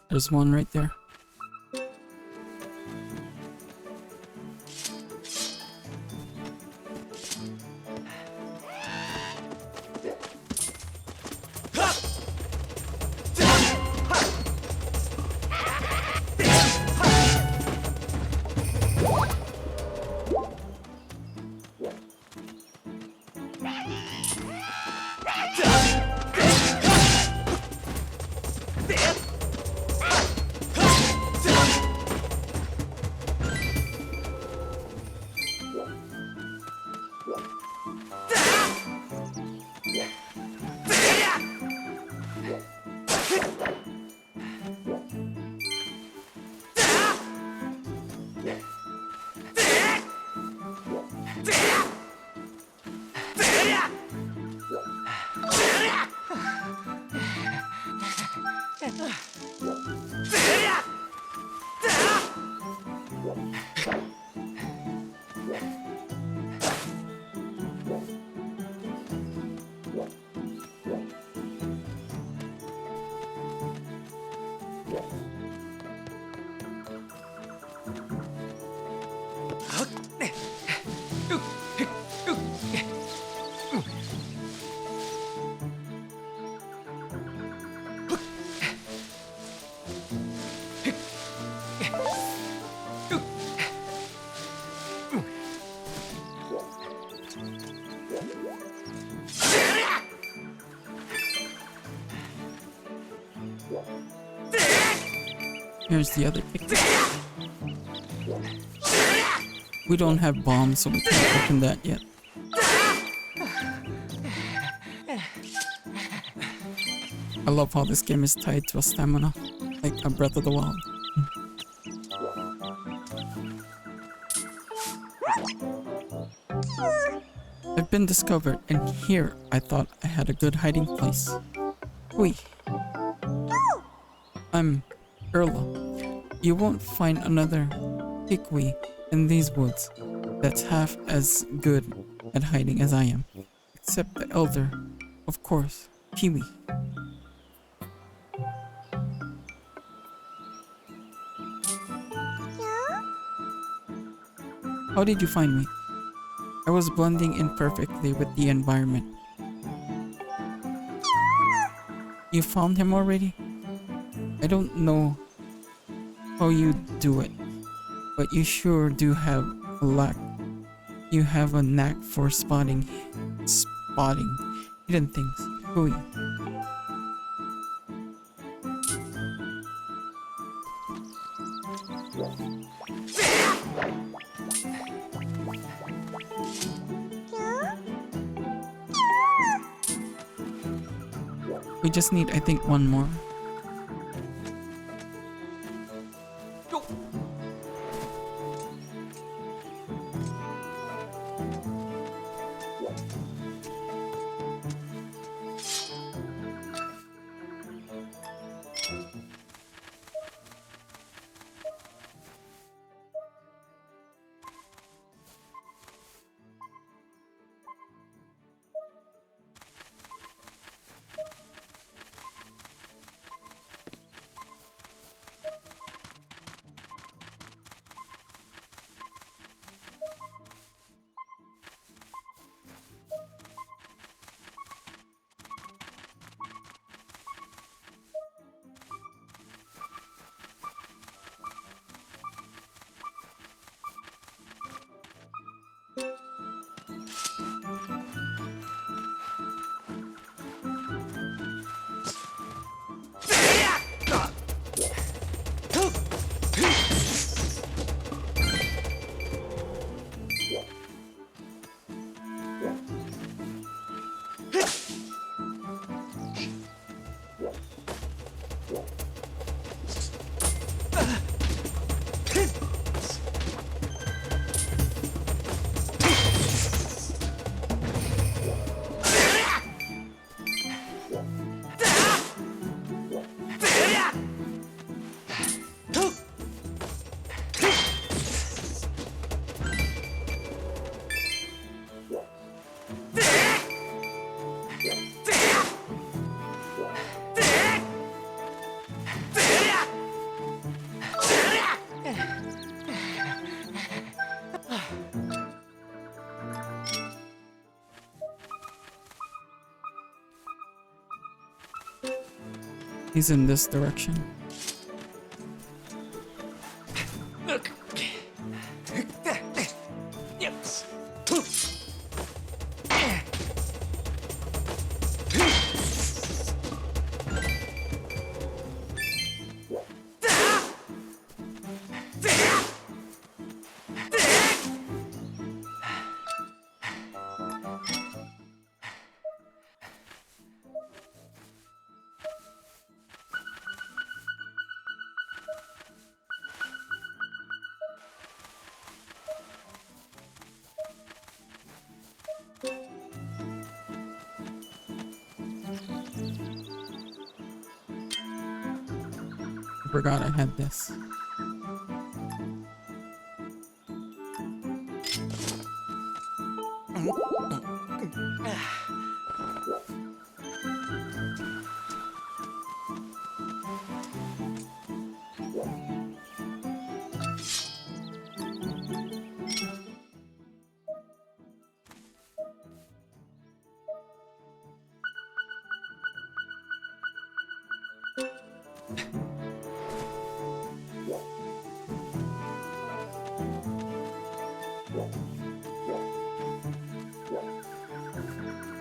There's one right there. Here's the other ticket. We don't have bombs, so we can't open that yet. I love how this game is tied to a stamina, like a Breath of the Wild. I've been discovered, and here I thought I had a good hiding place. Wee. I'm Erla. You won't find another Hikwi in these woods that's half as good at hiding as I am. Except the elder, of course, Kiwi. How did you find me? I was blending in perfectly with the environment. You found him already? I don't know how you do it, but you sure do have a lack. You have a knack for spotting hidden things. Hooey. We just need, I think, one more. He's in this direction. I forgot I had this.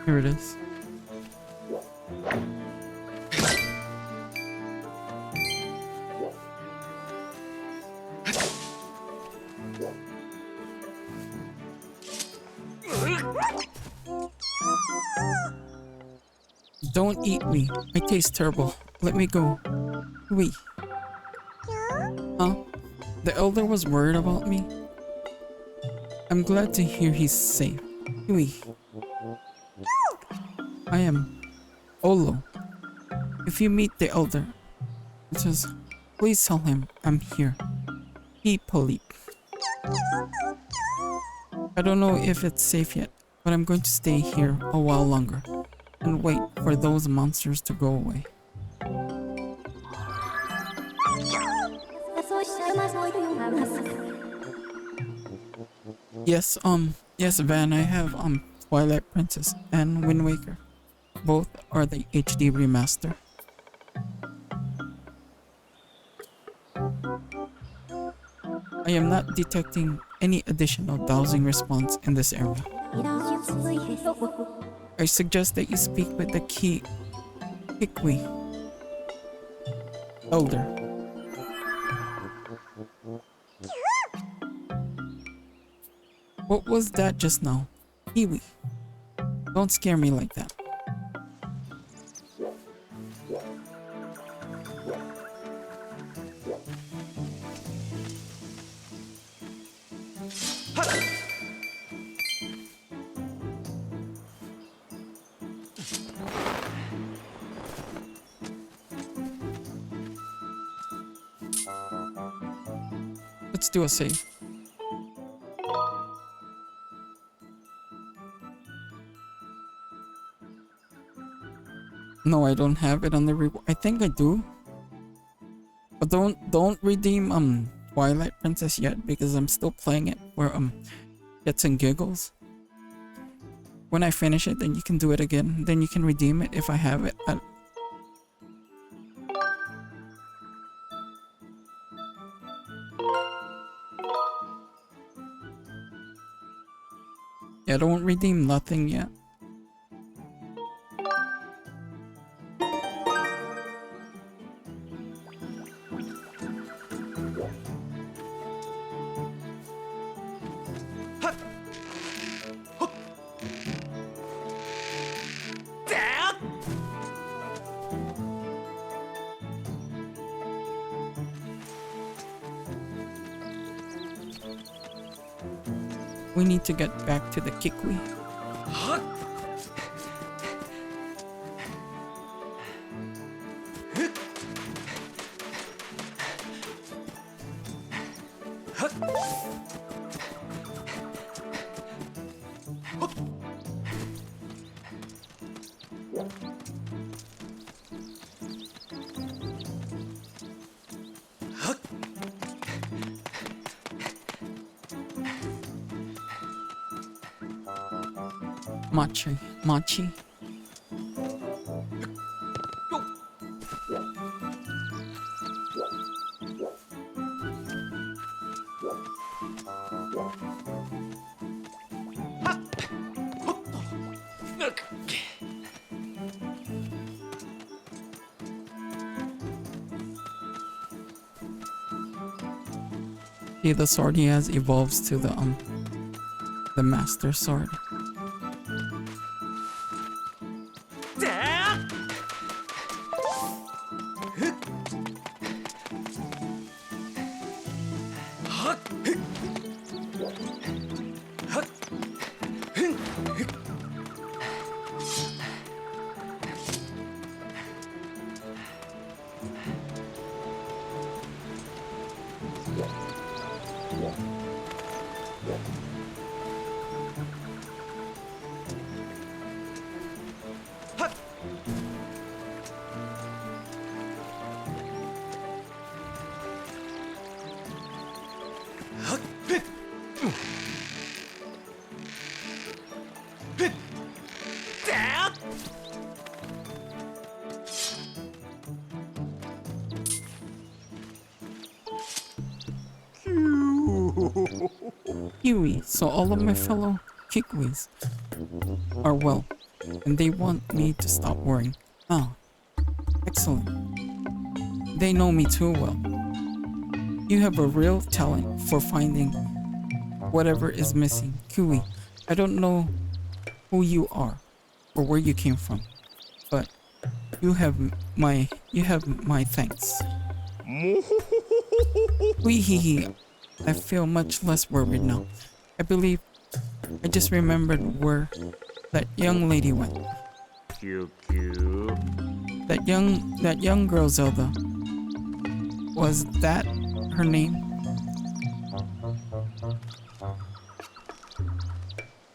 Here it is. Don't eat me. I taste terrible. Let me go. Wee. Huh? The elder was worried about me? I'm glad to hear he's safe. Kiwi. I am Olo. If you meet the elder, just please tell him I'm here. Be polite. I don't know if it's safe yet, but I'm going to stay here a while longer and wait for those monsters to go away. Yes, Van, I have Twilight Princess and Wind Waker. Both are the HD remaster. I am not detecting any additional dowsing response in this area. I suggest that you speak with the Kikwi elder. What was that just now? Kiwi. Don't scare me like that. Let's do a save. No, I don't have it on the reward. I think I do. But don't redeem Twilight Princess yet because I'm still playing it for shits and giggles. When I finish it, then you can do it again. Then you can redeem it if I have it at yeah, don't redeem nothing yet. We need to get back to the Kikwi. Machi. See, the sword he has evolves to the master sword. Kiwi, so all of my fellow Kikwis are well, and they want me to stop worrying. Ah, excellent. They know me too well. You have a real talent for finding whatever is missing. Kiwi, I don't know who you are or where you came from, but you have my thanks. Wee hee hee. I feel much less worried now. I believe I just remembered where that young lady went. That young girl, Zelda. Was that her name?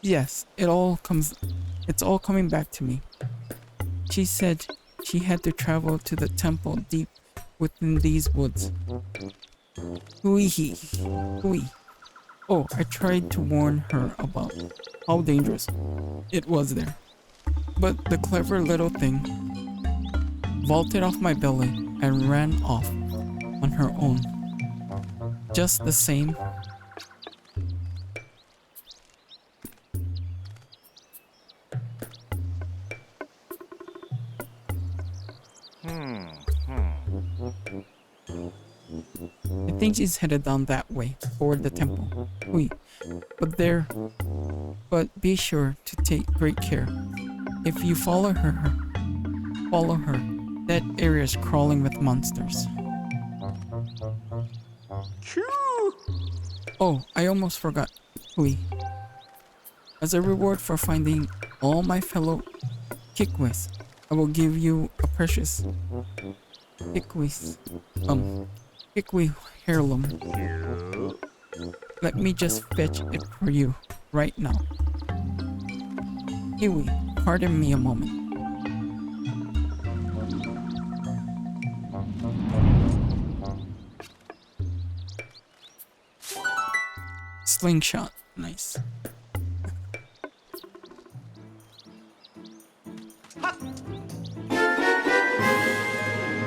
Yes, it's all coming back to me. She said she had to travel to the temple deep within these woods. Hui. Oh, I tried to warn her about how dangerous it was there. But the clever little thing vaulted off my belly and ran off on her own. Just the same, I think she's headed down that way toward the temple. Hui. But be sure to take great care. If you follow her, that area is crawling with monsters. Oh, I almost forgot. Hui. As a reward for finding all my fellow Kikwis, I will give you a precious Kikwi heirloom. Let me just fetch it for you right now. Kiwi, pardon me a moment. Slingshot, nice.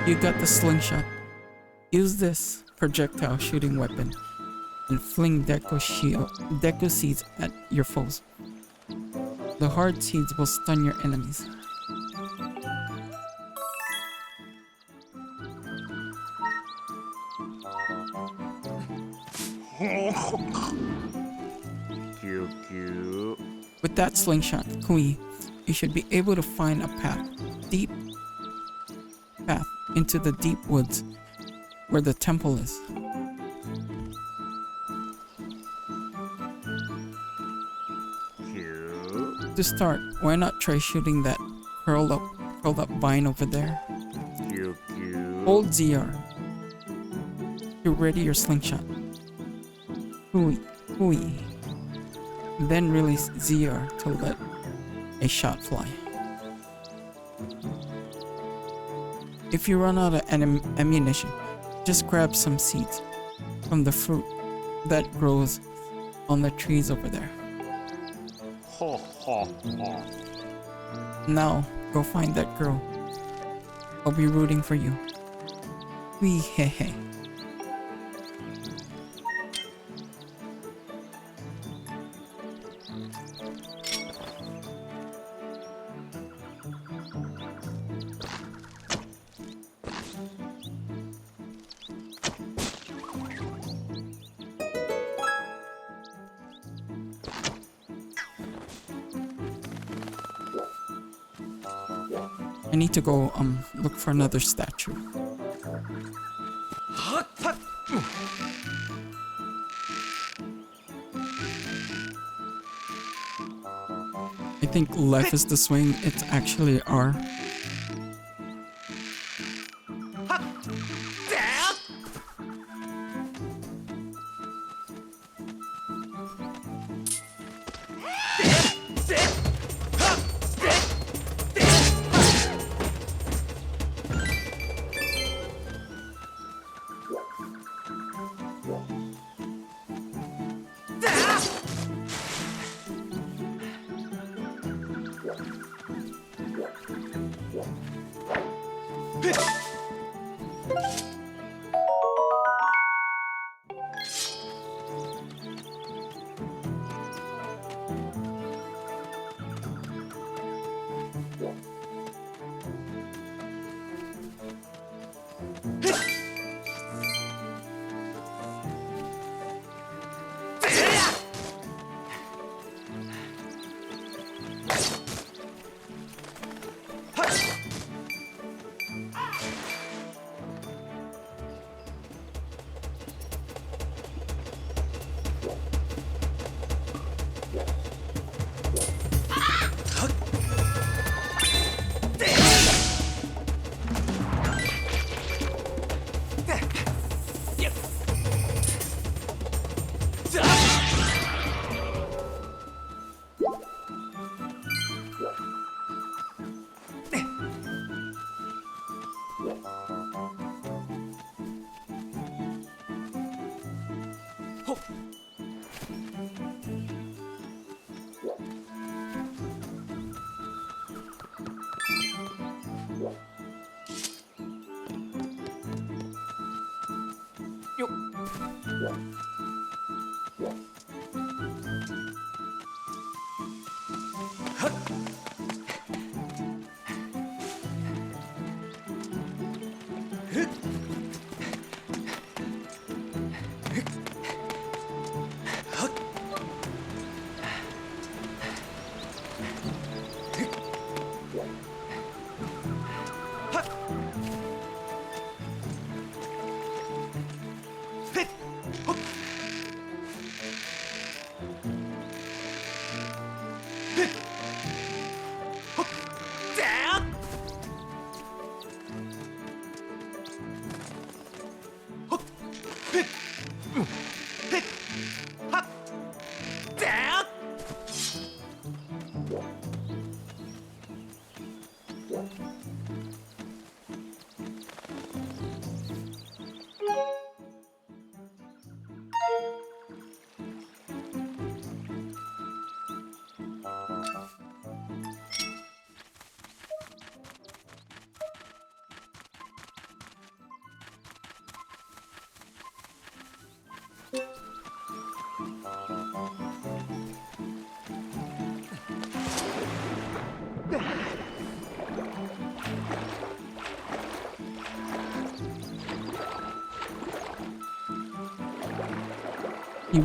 You got the slingshot. Use this projectile shooting weapon and fling Deku seeds at your foes. The hard seeds will stun your enemies. With that slingshot, Kui, you should be able to find a path into the deep woods where the temple is. To start, why not try shooting that curled up vine over there? Hold ZR to ready your slingshot. Hui. Then release ZR to let a shot fly. If you run out of ammunition, just grab some seeds from the fruit that grows on the trees over there. Now, go find that girl. I'll be rooting for you. Wee he. I need to go look for another statue. I think left is the swing, it's actually R.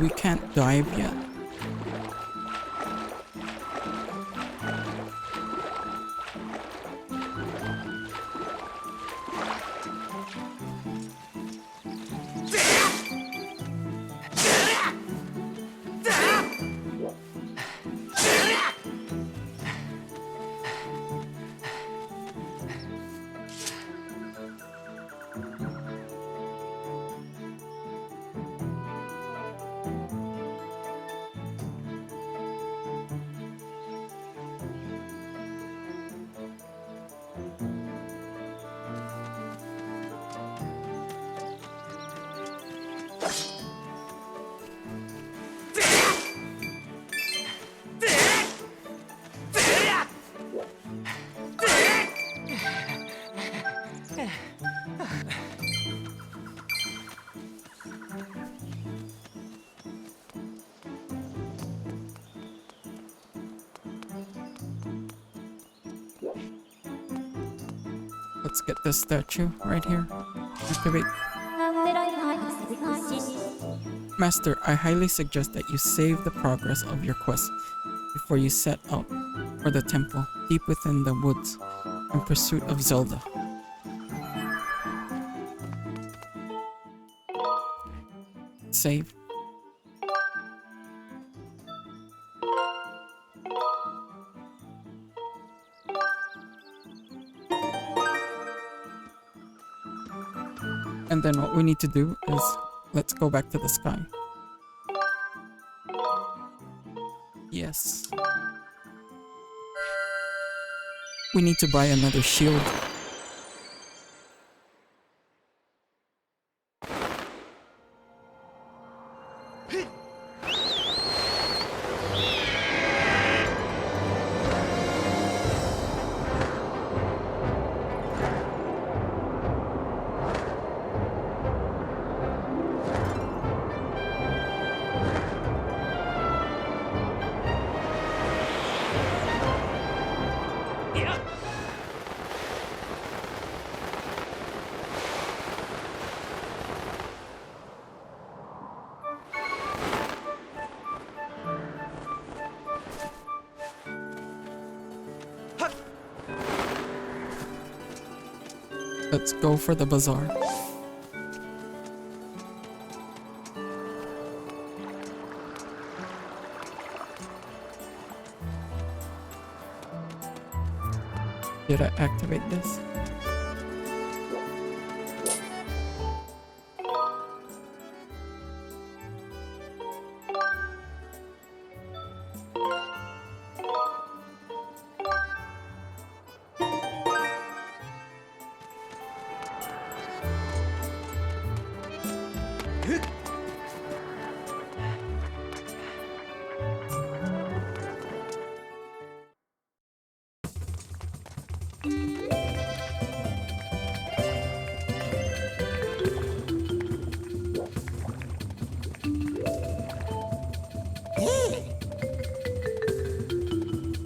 We can't dive yet. Let's get this statue right here. Activate. Master, I highly suggest that you save the progress of your quest before you set out for the temple deep within the woods in pursuit of Zelda. Save. And then what we need to do is let's go back to the sky. Yes. We need to buy another shield. Let's go for the bazaar. Did I activate this?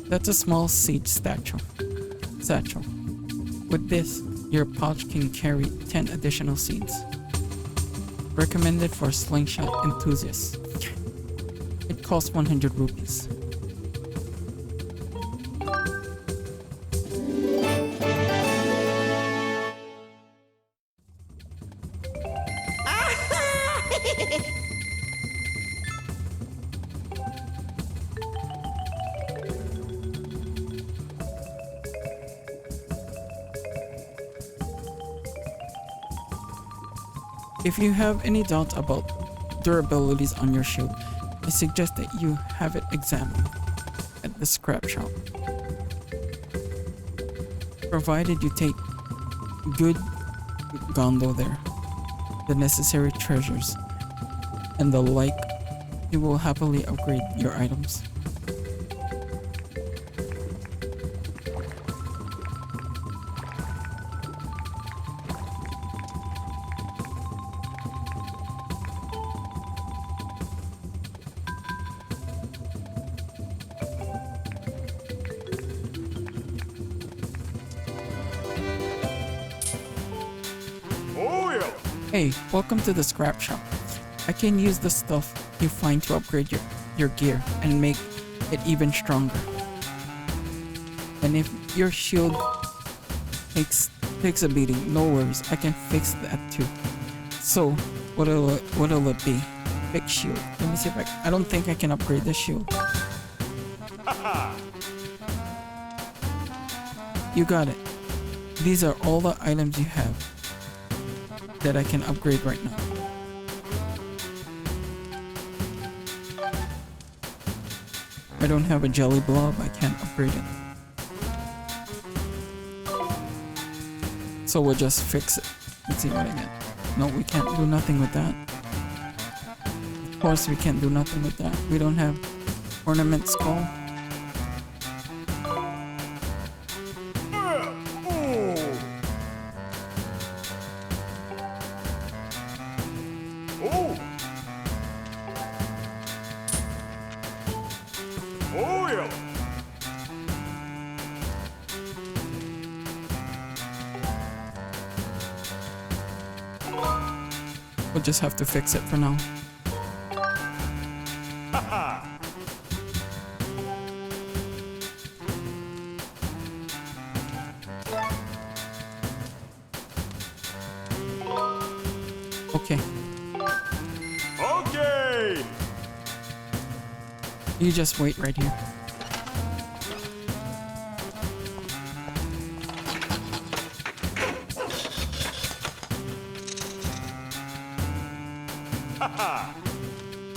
That's a small siege satchel. With this, your pouch can carry 10 additional seeds. Recommended for slingshot enthusiasts. It costs 100 rupees. If you have any doubts about durabilities on your shield, I suggest that you have it examined at the scrap shop. Provided you take good gondo there, the necessary treasures, and the like, you will happily upgrade your items. Oh yeah. Hey, welcome to the scrap shop. I can use the stuff you find to upgrade your gear and make it even stronger. And if your shield takes a beating, no worries, I can fix that too. So, what'll it be? Fix shield. Let me see if I don't think I can upgrade this shield. You got it. These are all the items you have that I can upgrade right now. I don't have a jelly blob, I can't upgrade it. So we'll just fix it. Let's see what I get. No, we can't do nothing with that. Of course we can't do nothing with that. We don't have ornament skull. Oh yeah. We'll just have to fix it for now. Okay. Okay. You just wait right here.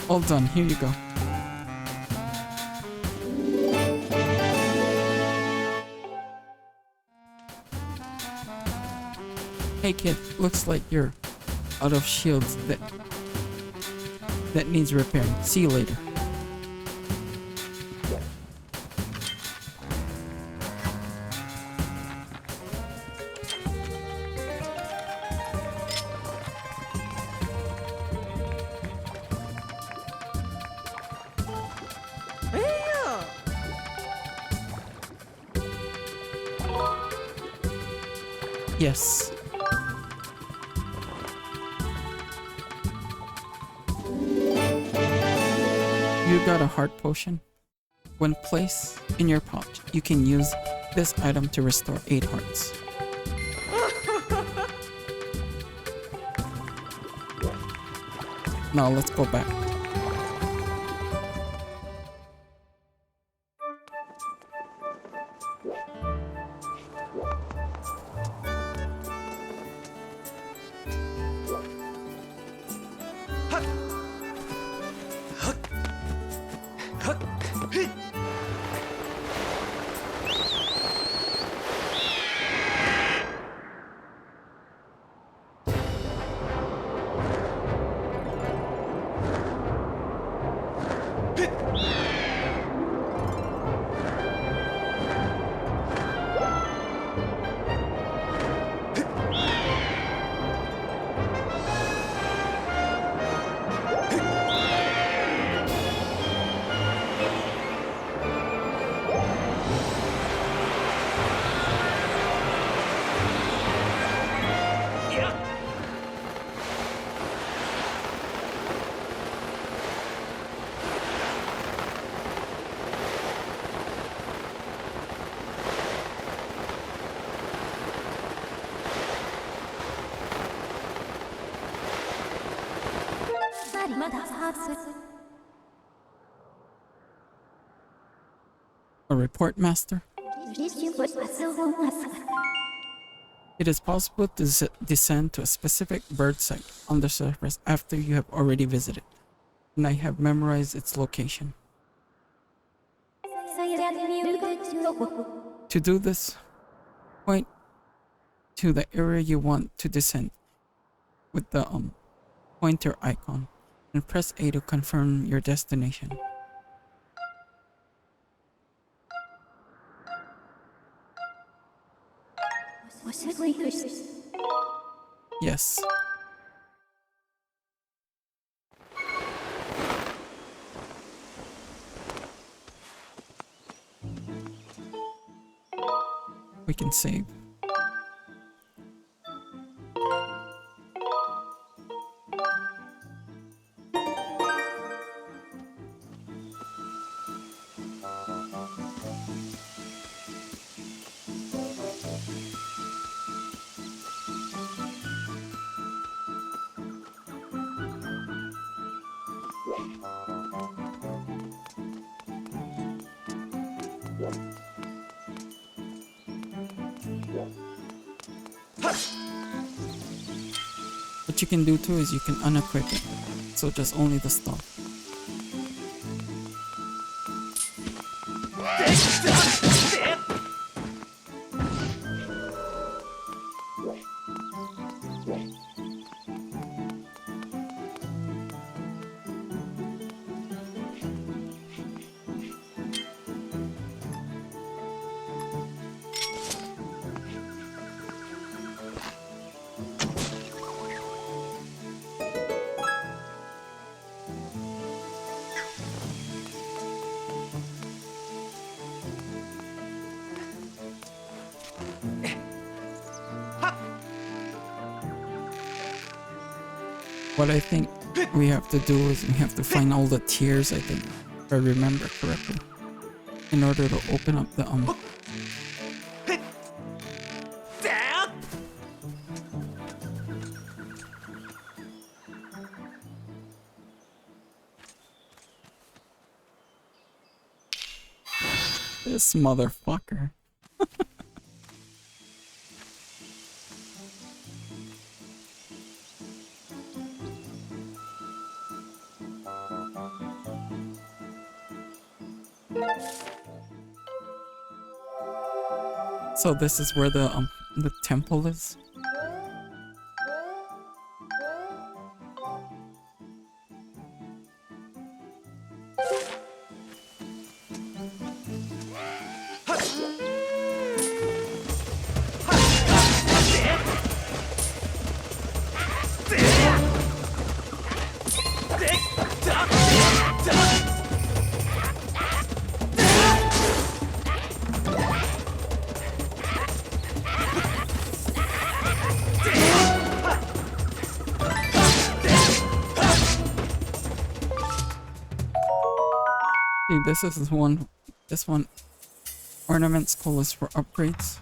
All done, here you go. Hey kid, looks like you're out of shields that needs repairing. See you later. Yes. You got a heart potion. When placed in your pouch, you can use this item to restore 8 hearts. Now let's go back. A report, Master? It is possible to descend to a specific bird site on the surface after you have already visited, and I have memorized its location. To do this, point to the area you want to descend with the pointer icon and press A to confirm your destination. Yes. We can save. What you can do too is you can unequip it, so just only the stuff. What I think we have to do is we have to find all the tiers, I think, if I remember correctly, in order to open up the This motherfucker. So this is where the temple is. This one ornament skull is for upgrades.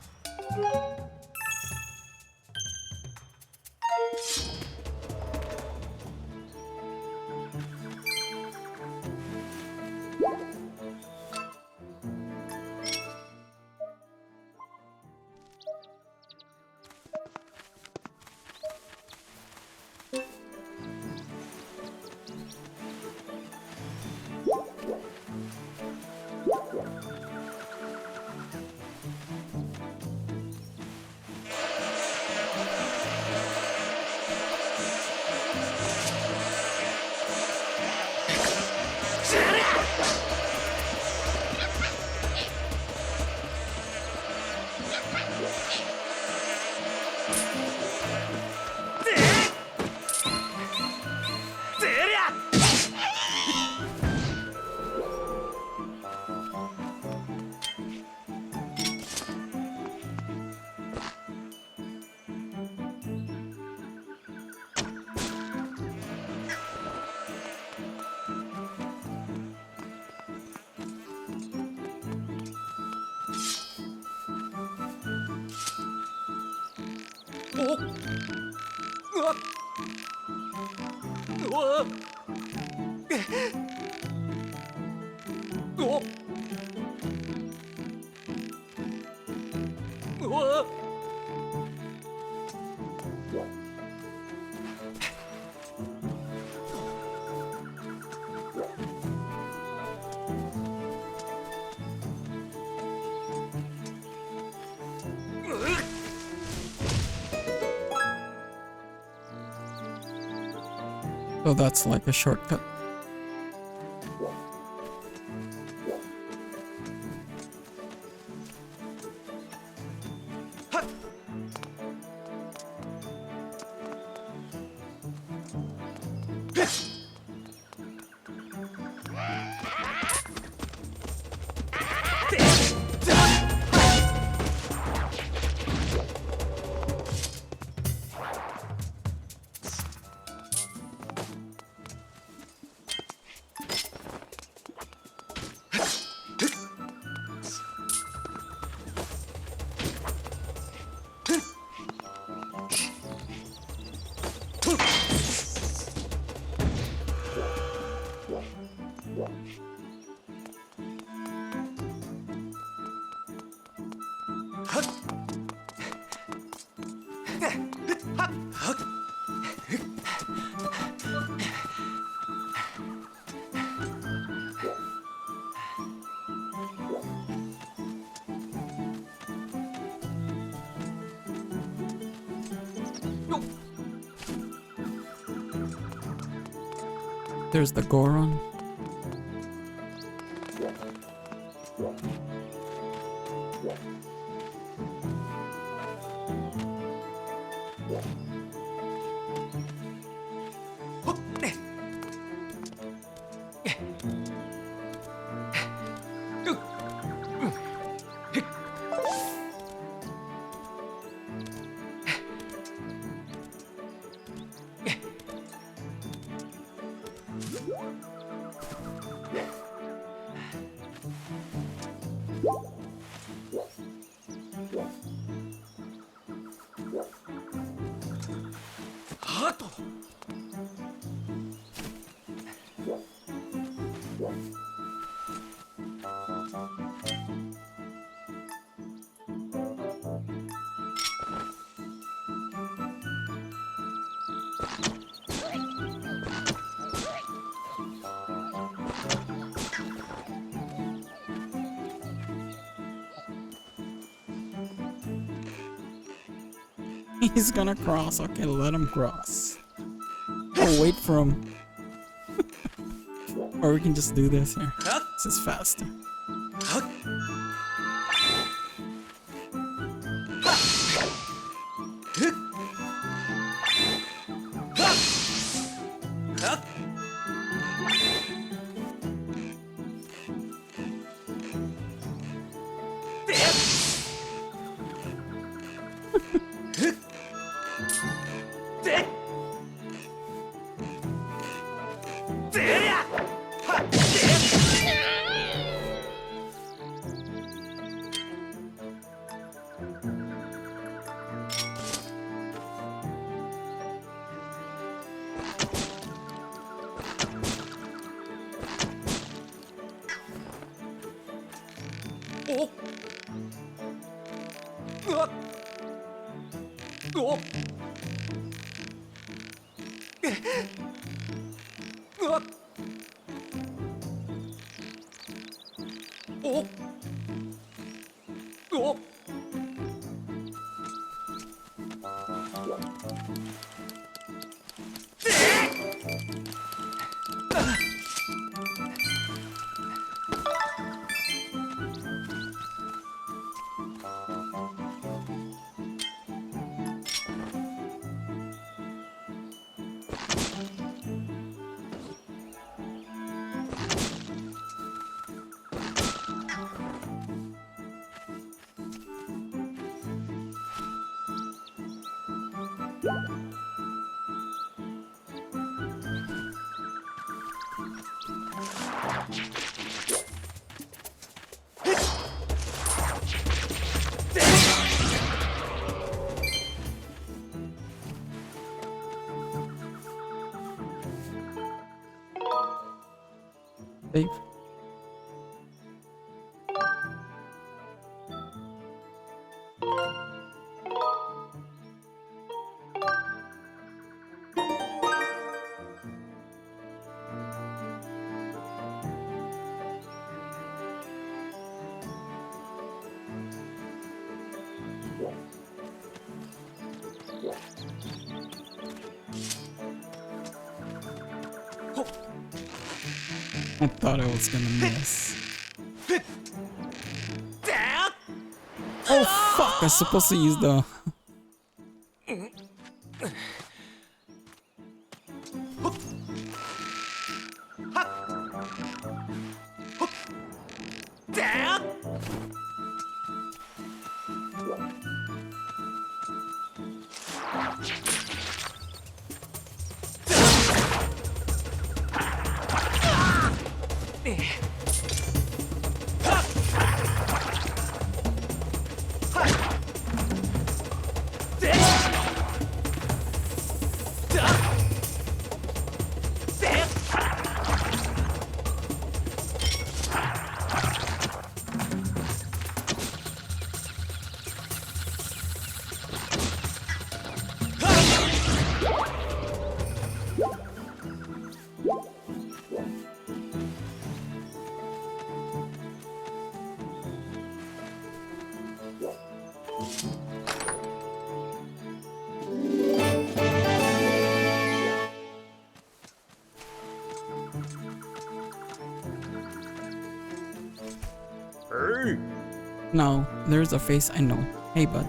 So that's like a shortcut. There's the Goron. He's gonna cross. Okay, let him cross. Oh, wait for him. Or we can just do this here. This is faster. I thought I was gonna miss. Oh fuck! I was supposed to use the. Hey! Now, there's a face I know. Hey, bud.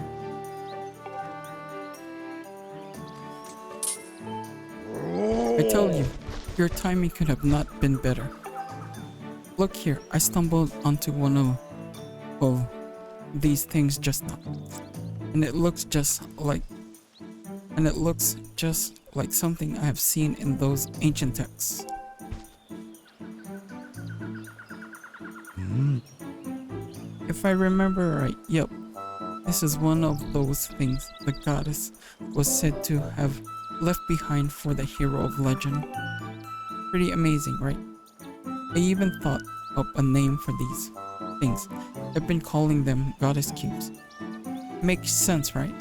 I tell you, your timing could have not been better. Look here, I stumbled onto one of these things just now. And it looks just like something I have seen in those ancient texts. If I remember right, yep. This is one of those things the goddess was said to have left behind for the hero of legend. Pretty amazing, right? I even thought up a name for these things. I've been calling them goddess cubes. Makes sense, right?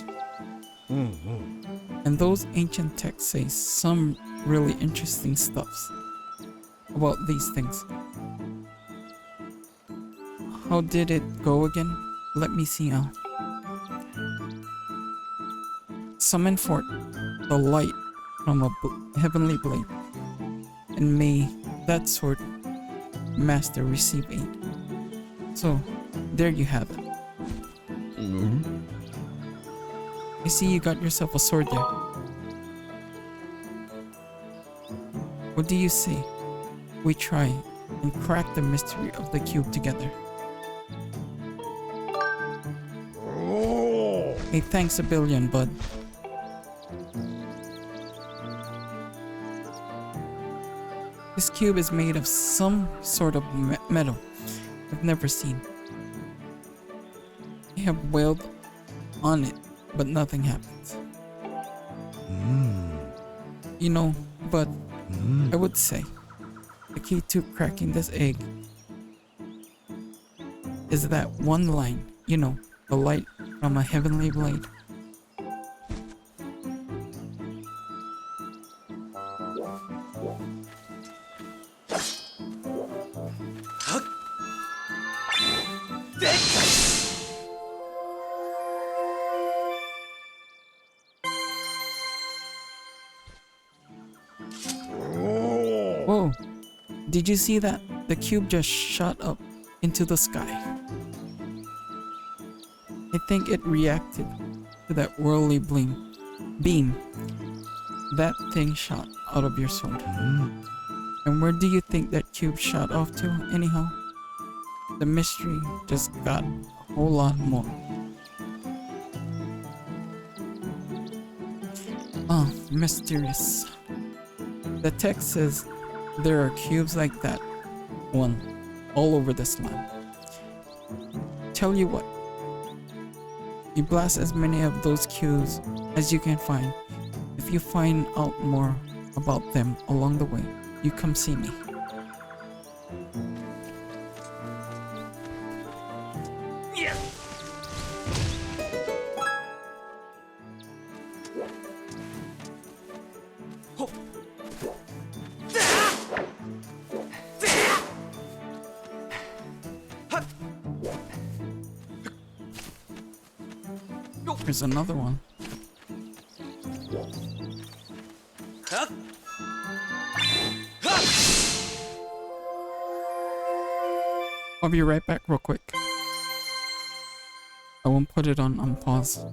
And those ancient texts say some really interesting stuffs about these things. How did it go again? Let me see now. Summon forth the light from a heavenly blade, and may that sword master receive aid. So, there you have it. I see you got yourself a sword there. What do you say? We try and crack the mystery of the cube together. Hey, thanks a billion, bud. This cube is made of some sort of metal I've never seen. I have wailed on it, but nothing happens. You know, but I would say the key to cracking this egg is that one line, you know, the light from a heavenly blade. Whoa, did you see that? The cube just shot up into the sky. I think it reacted to that whirly beam that thing shot out of your sword. And where do you think that cube shot off to, anyhow? The mystery just got a whole lot more. Oh, mysterious. The text says there are cubes like that one all over this land. Tell you what, you blast as many of those cubes as you can find. If you find out more about them along the way, you come see me. Here's another one. be right back real quick. I won't put it on pause.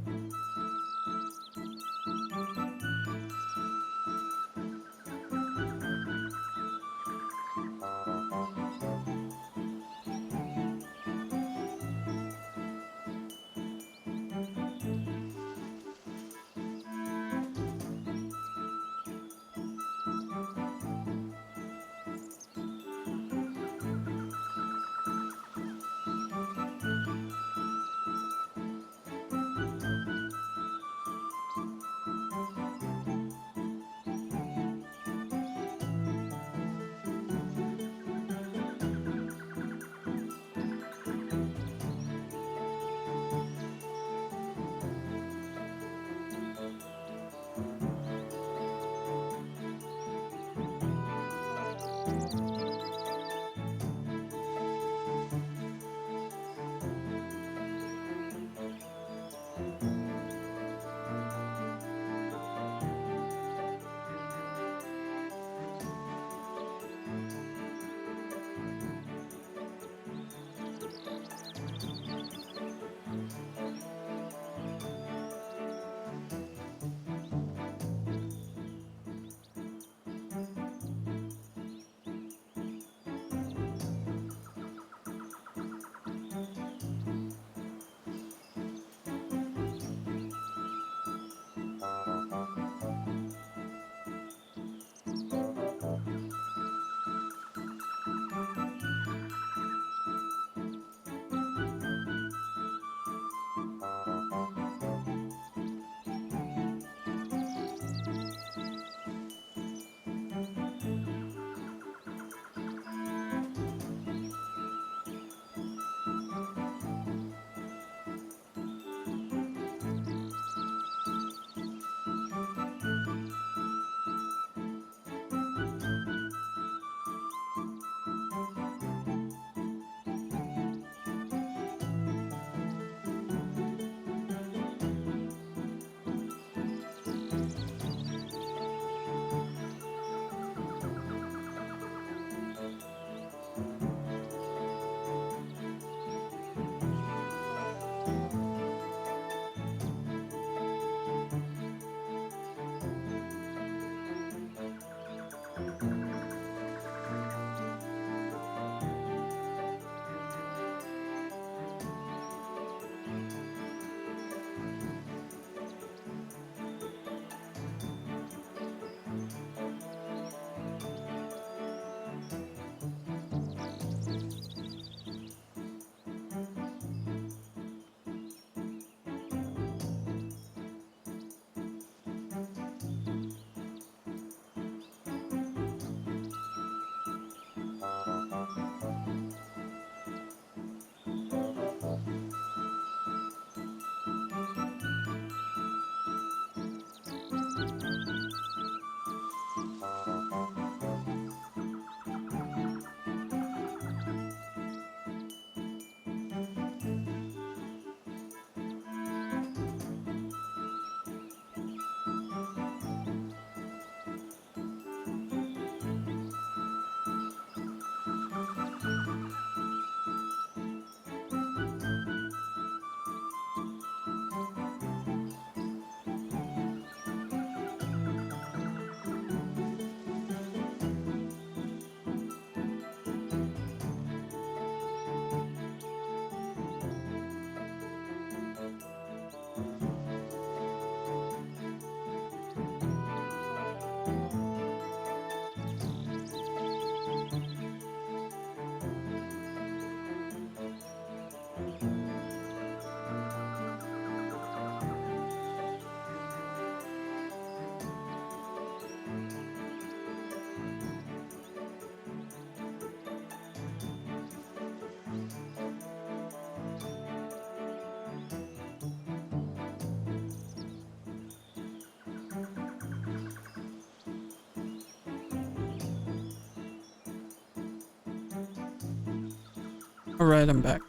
Alright, I'm back.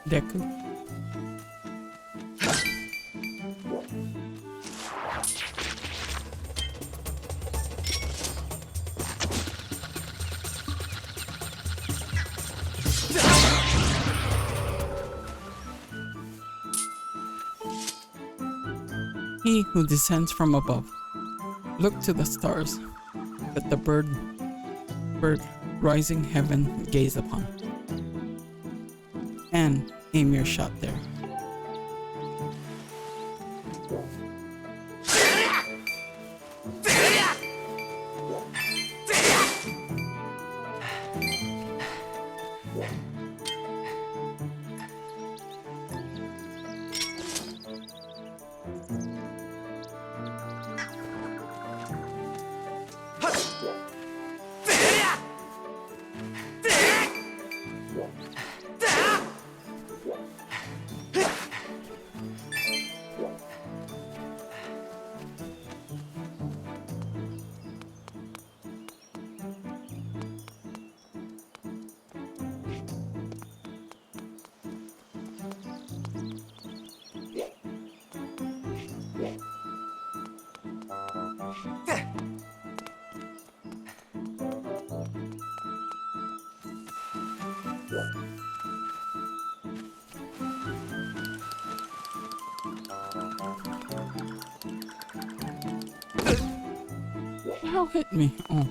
Deku. He who descends from above, look to the stars, that the bird rising heaven gaze upon, and aim your shot there. How hit me? Oh.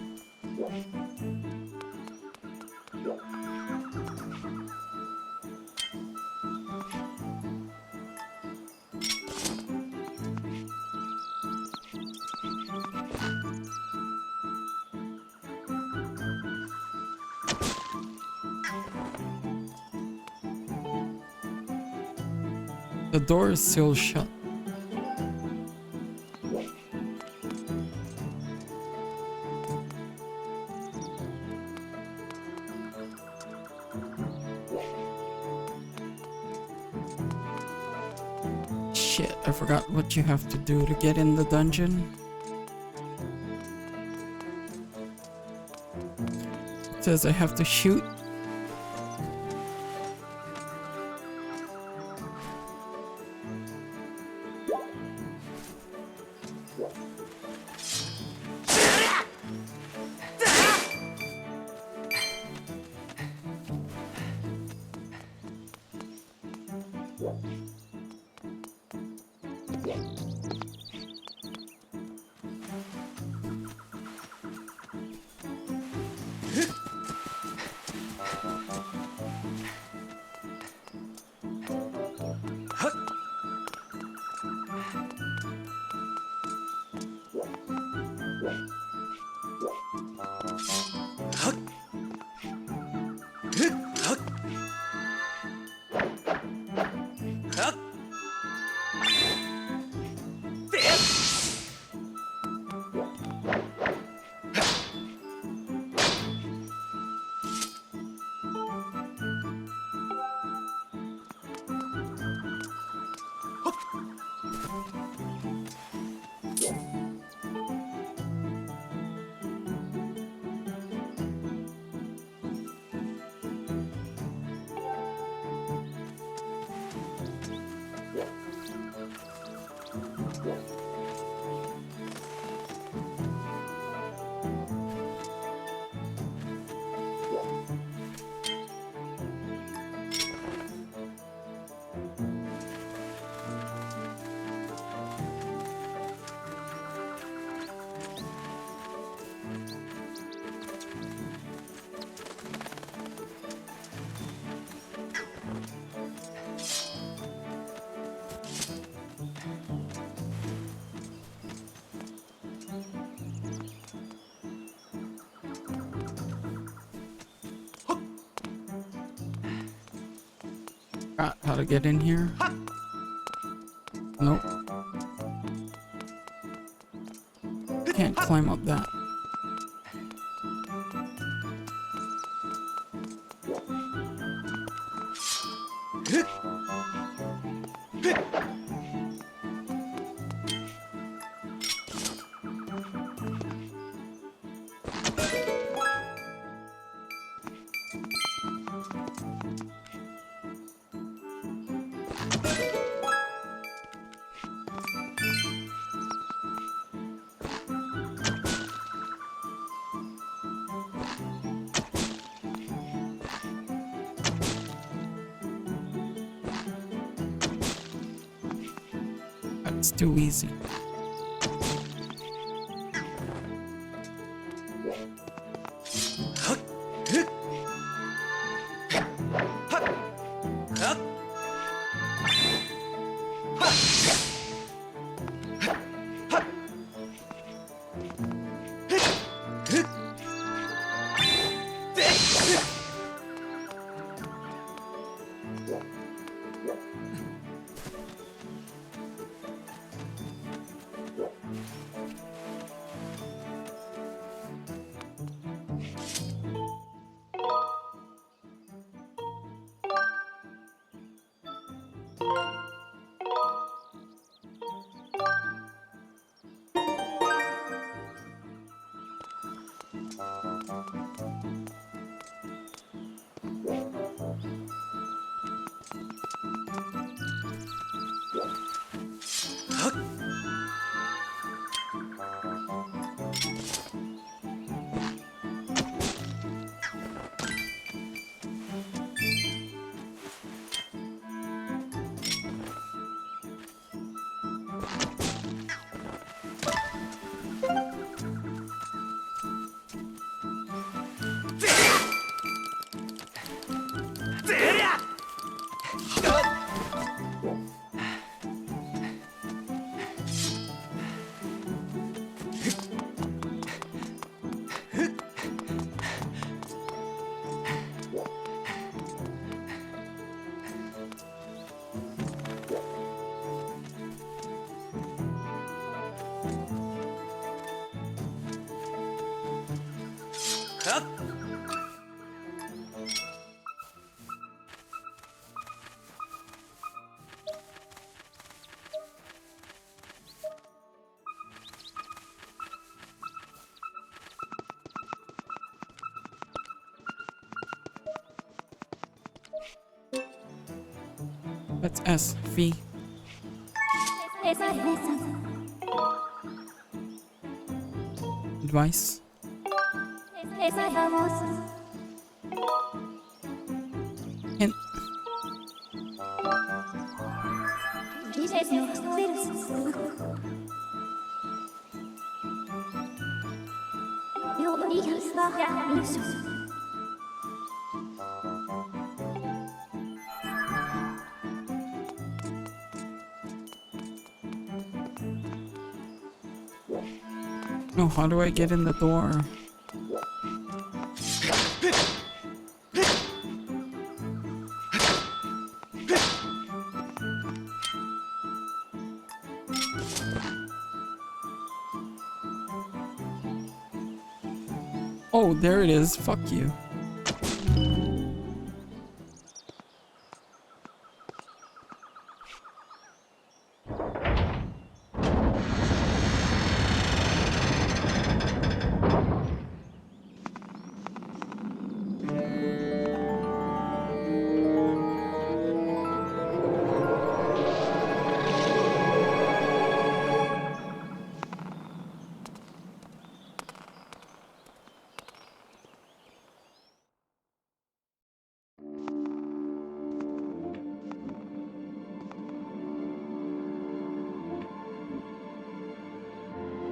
The door is still shut. Shit, I forgot what you have to do to get in the dungeon. It says I have to shoot. How to get in here? Nope. Can't climb up that. It's too easy. That's S. V. Advice. Hint. No, how do I get in the door? Oh, there it is. Fuck you.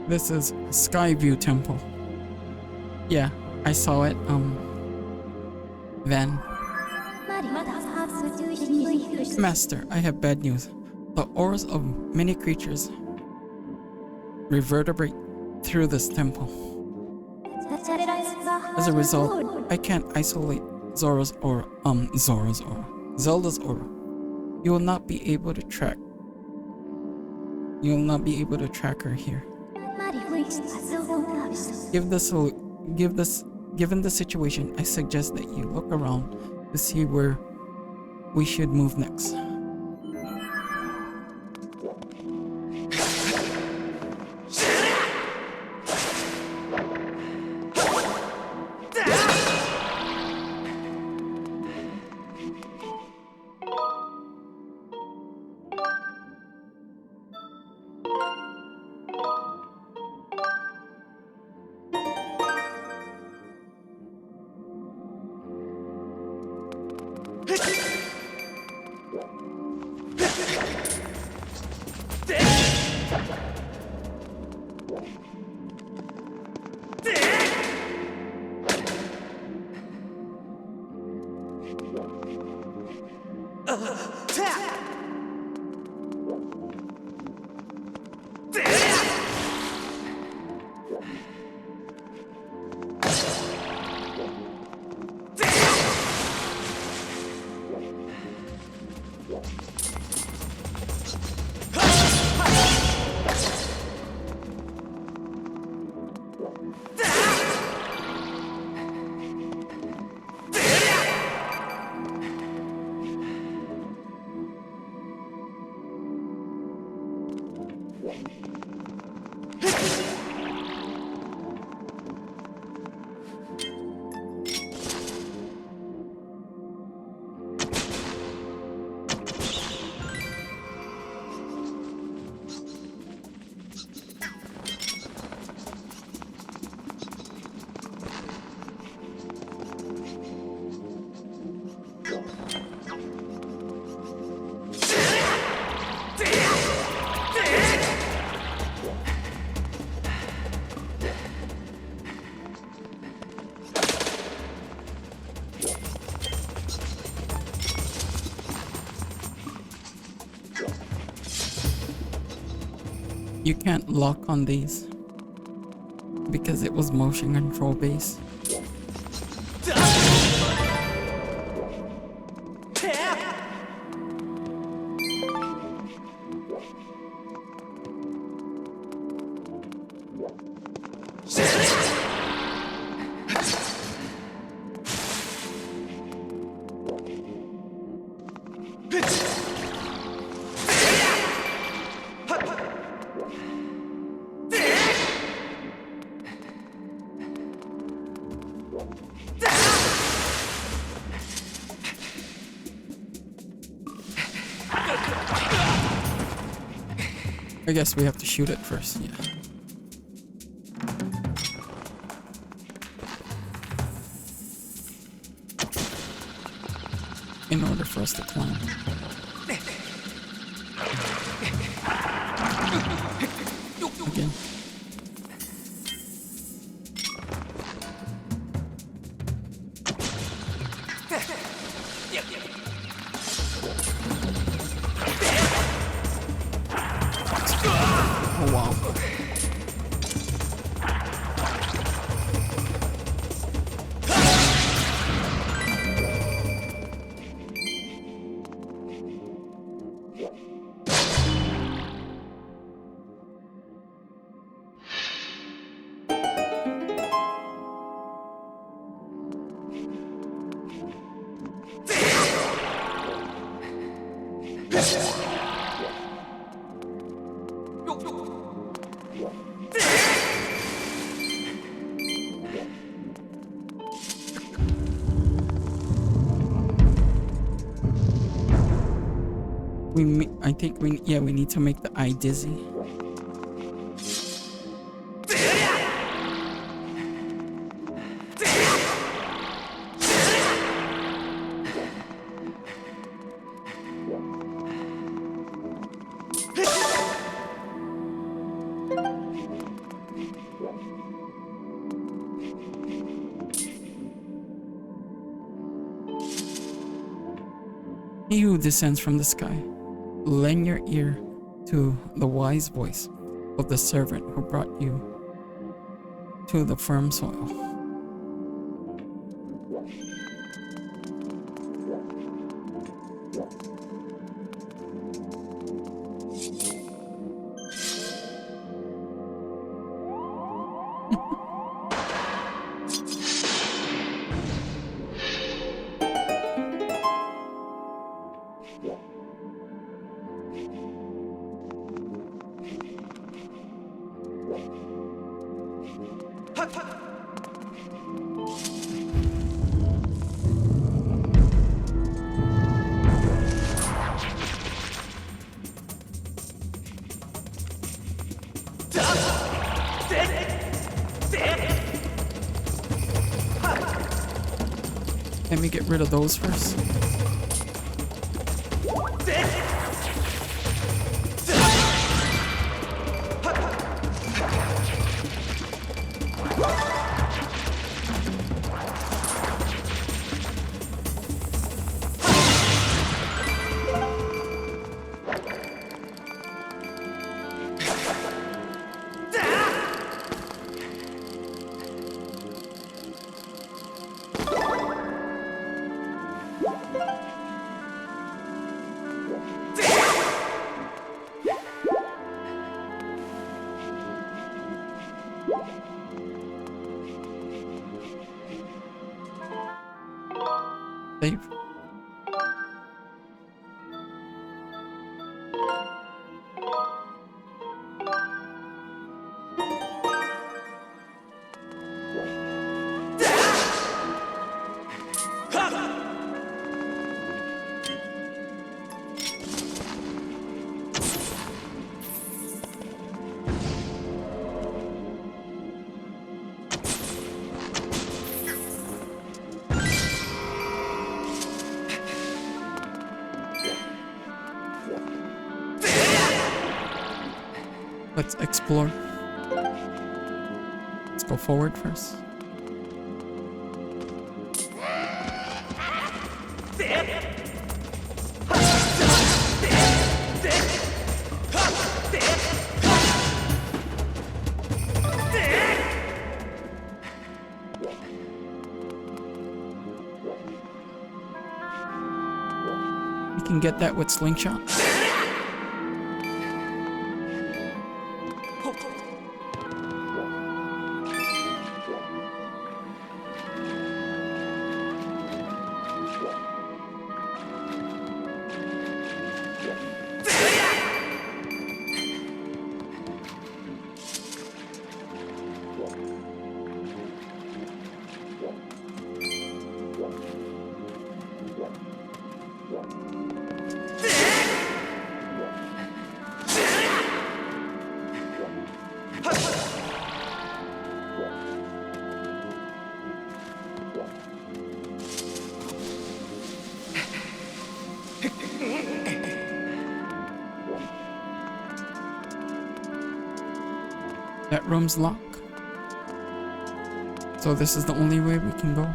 This is Skyview Temple. Yeah, I saw it. Then. Master, I have bad news. The auras of many creatures reverberate through this temple. As a result, I can't isolate Zelda's aura. You will not be able to track. You will not be able to track her here. Given the situation, I suggest that you look around to see where we should move next. You can't lock on these because it was motion control based. I guess we have to shoot it first, yeah. In order for us to climb. Again. Oh wow. I think we need to make the eye dizzy. He who descends from the sky, lend your ear to the wise voice of the servant who brought you to the firm soil. Let me get rid of those first. Save. Let's explore. Let's go forward first. We can get that with slingshot. That room's locked. So this is the only way we can go.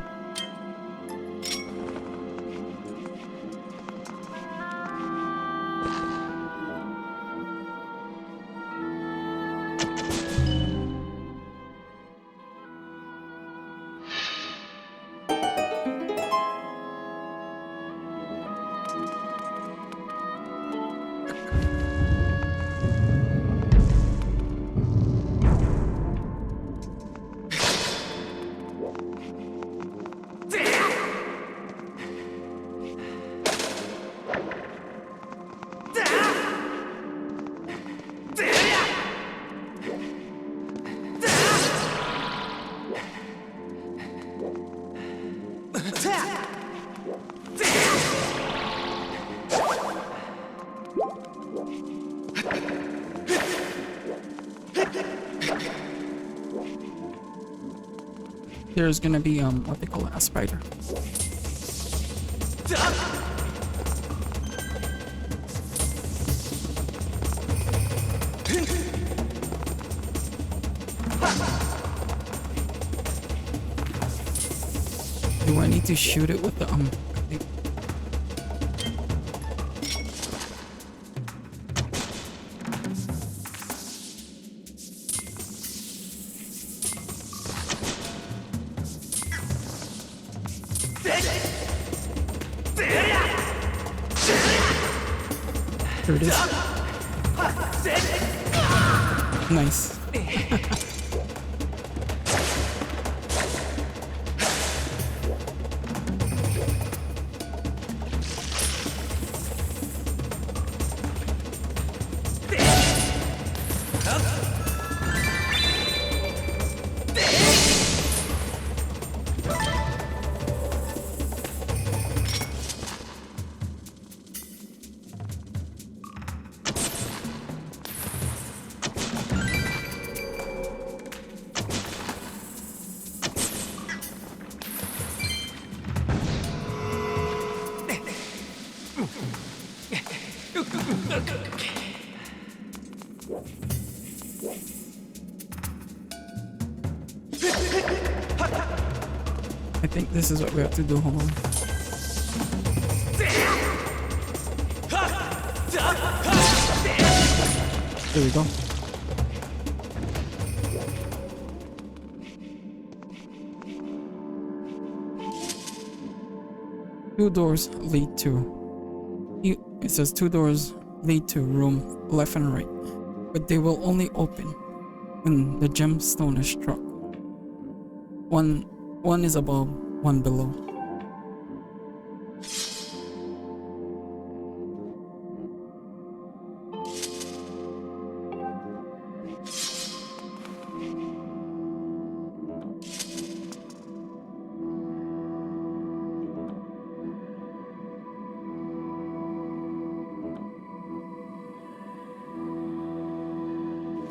There's gonna be what they call a spider. Do I need to shoot it with the There it is. Nice. I think this is what we have to do. Hold on. There we go. Two doors lead to. It says 2 doors lead to room left and right, but they will only open when the gemstone is struck. One is above, one below.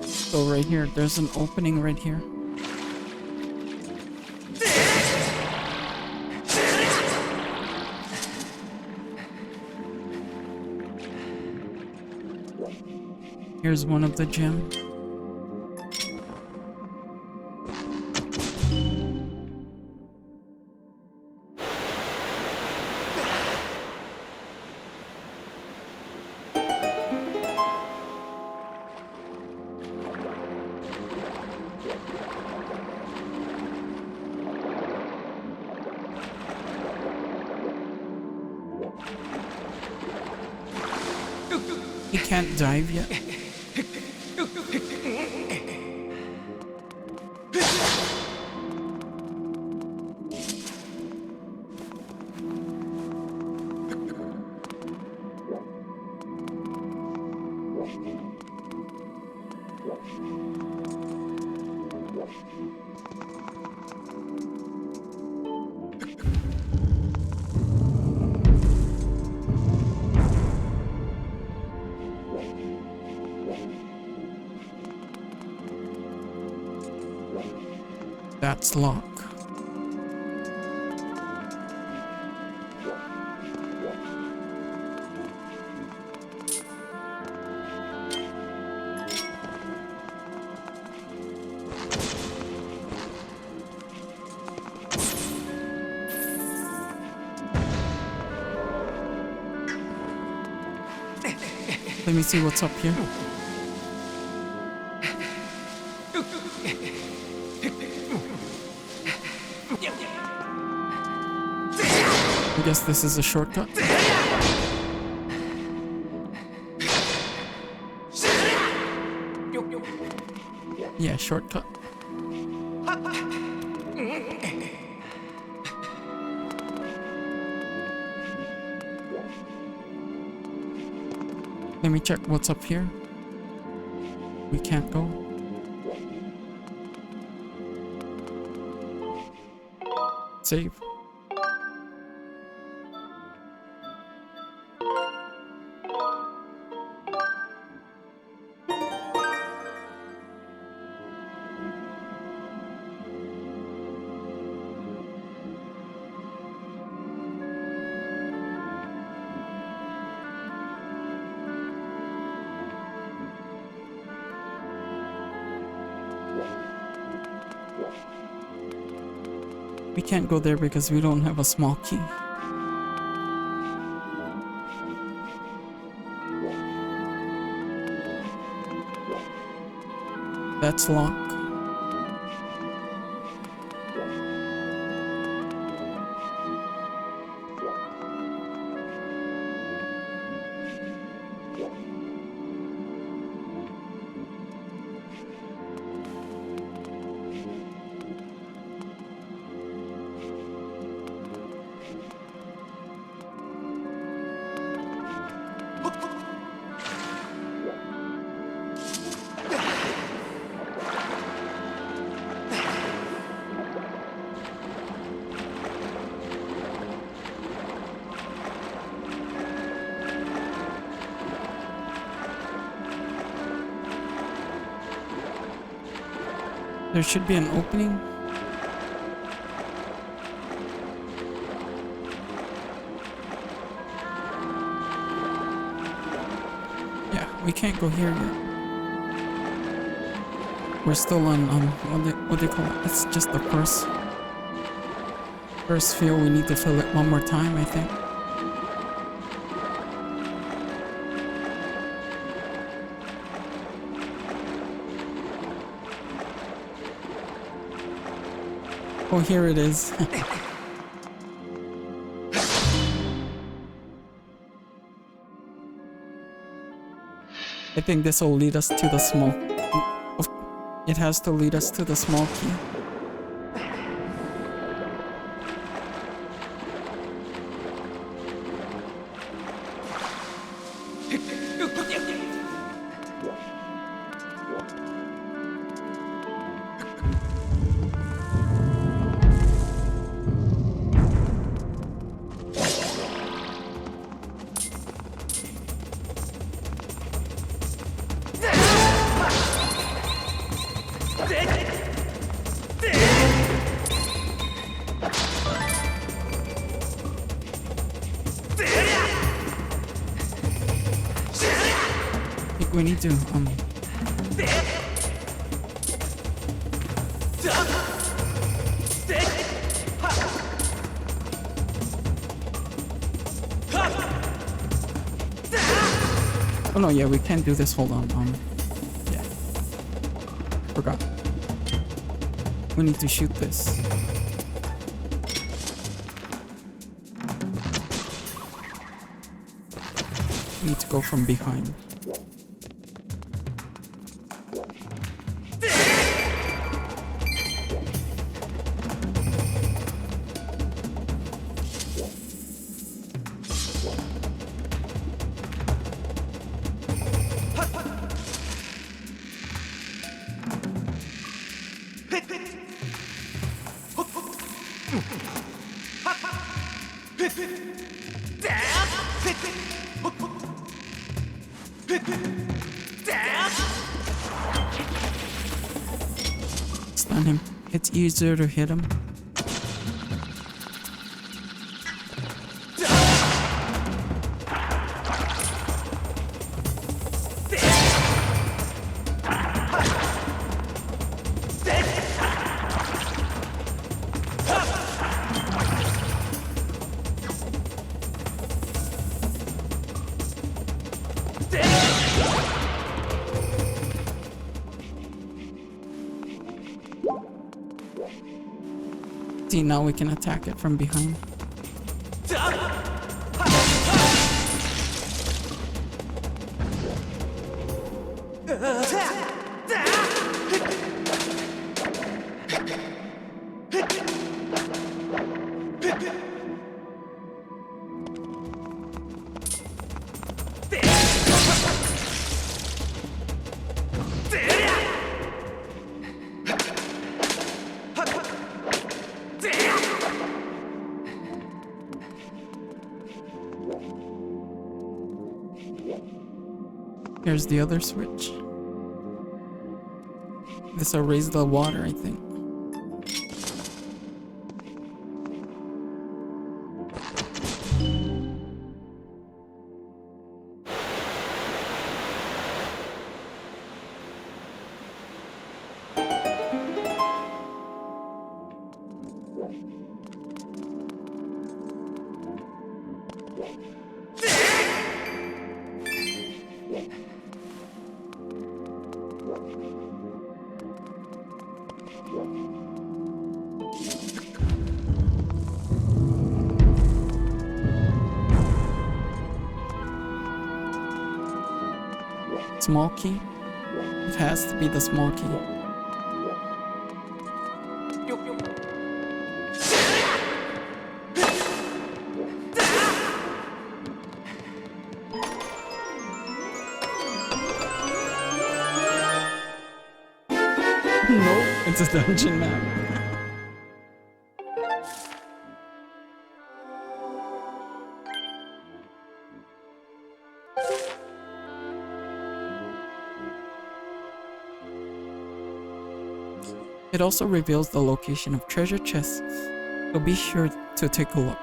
So right here, there's an opening right here. Here's one of the gem. He can't dive yet. That's lock. Let me see what's up here. I guess this is a shortcut. Yeah, shortcut. Let me check what's up here. We can't go. Save. We can't go there because we don't have a small key. That's locked. There should be an opening. Yeah, we can't go here yet. We're still on what do you call it? It's just the first field. We need to fill it one more time, I think. Oh, here it is. I think this will lead us to the small. It has to lead us to the small key. I think we need to Oh no, yeah, we can't do this. Hold on. Yeah. Forgot. We need to shoot this. We need to go from behind. Stun him. It's easier to hit him. See, now we can attack it from behind. Here's the other switch. This will raise the water, I think. Small key? It has to be the small key. No, it's a dungeon map. It also reveals the location of treasure chests, so be sure to take a look.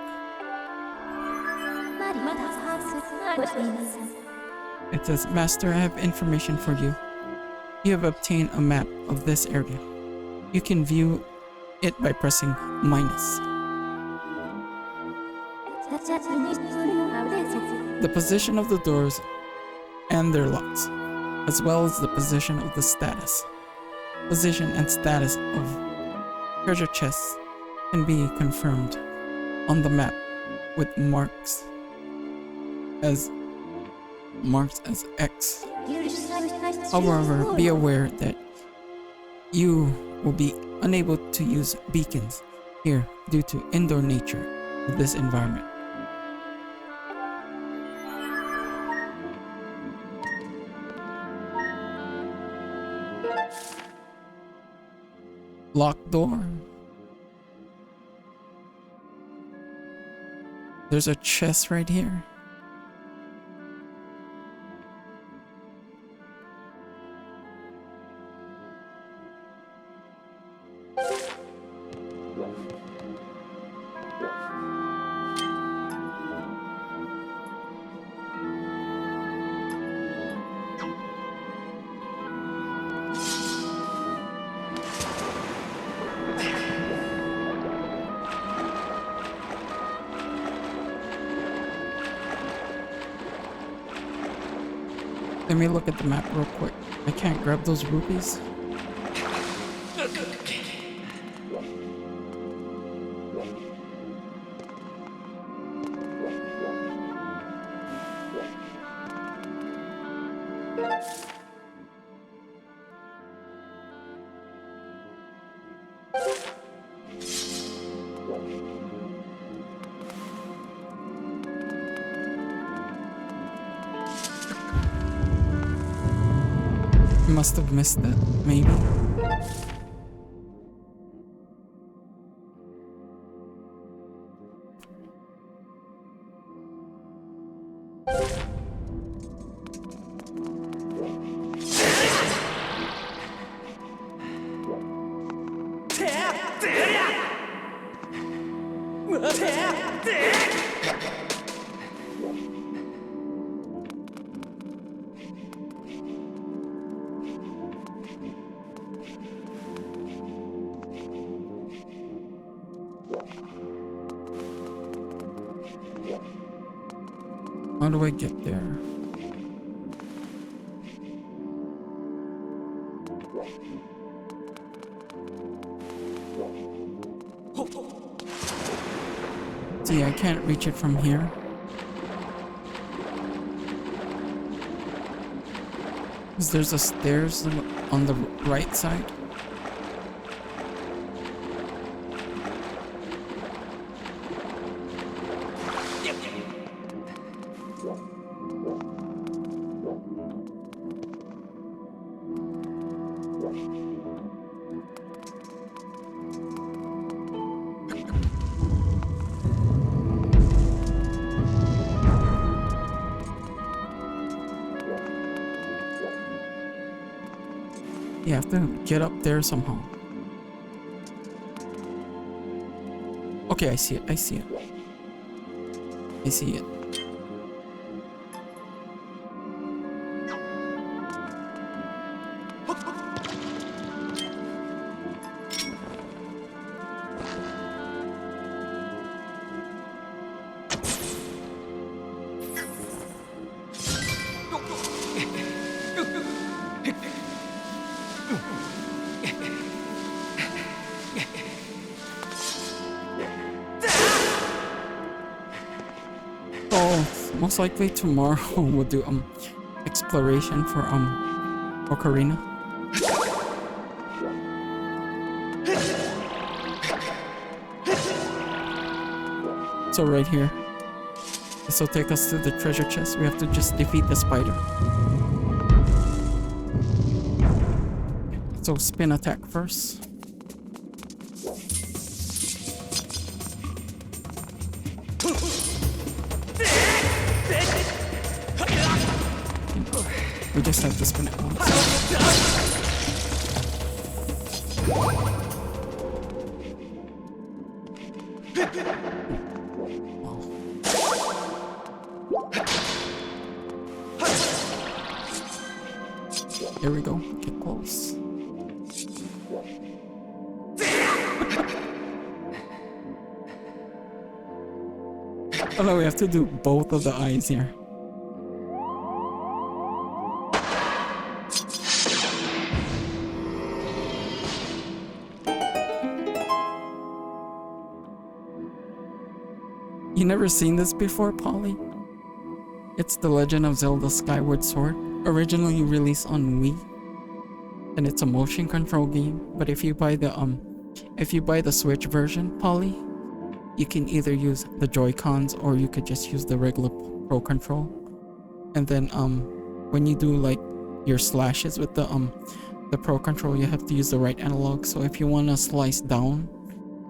It says, Master, I have information for you. You have obtained a map of this area. You can view it by pressing minus. The position of the doors and their locks, as well as the position of the status. Position and status of treasure chests can be confirmed on the map with marks as marked as X. However, be aware that you will be unable to use beacons here due to indoor nature of this environment. Locked door. There's a chest right here. Let me look at the map real quick. I can't grab those rupees. Must have missed that, maybe. How do I get there? See, I can't reach it from here. Because there's a stairs on the right side. You have to get up there somehow. Okay, I see it. I see it. I see it. Most likely tomorrow we'll do exploration for Ocarina. So right here. This will take us to the treasure chest. We have to just defeat the spider. So spin attack first. We just have to spin it once. Here we go. Get close. Oh no, we have to do both of the eyes here. You never seen this before, Polly? It's The Legend of Zelda Skyward Sword, originally released on Wii, and it's a motion control game. But if you buy the Switch version, Polly, you can either use the Joy-Cons or you could just use the regular Pro Control. And then when you do like your slashes with the Pro Control, you have to use the right analog. So if you want to slice down,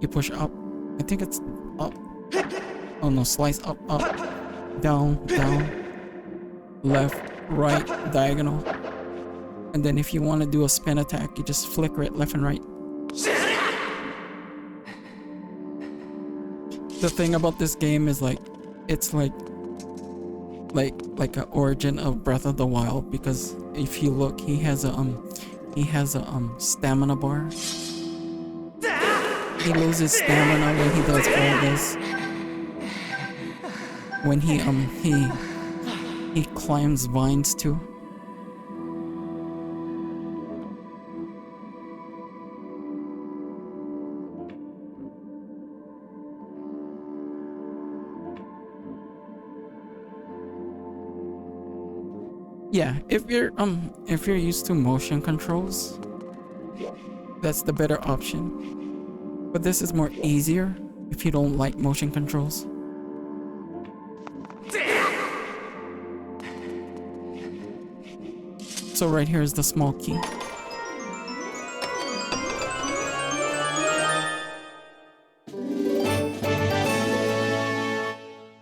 you push up. I think it's up. Oh no, slice up, down, left, right, diagonal. And then if you want to do a spin attack, you just flicker it left and right. The thing about this game is like, it's like an origin of Breath of the Wild, because if you look, he has a stamina bar. He loses stamina when he does all this. When he climbs vines too. Yeah, if you're used to motion controls, that's the better option. But this is more easier if you don't like motion controls. So right here is the small key.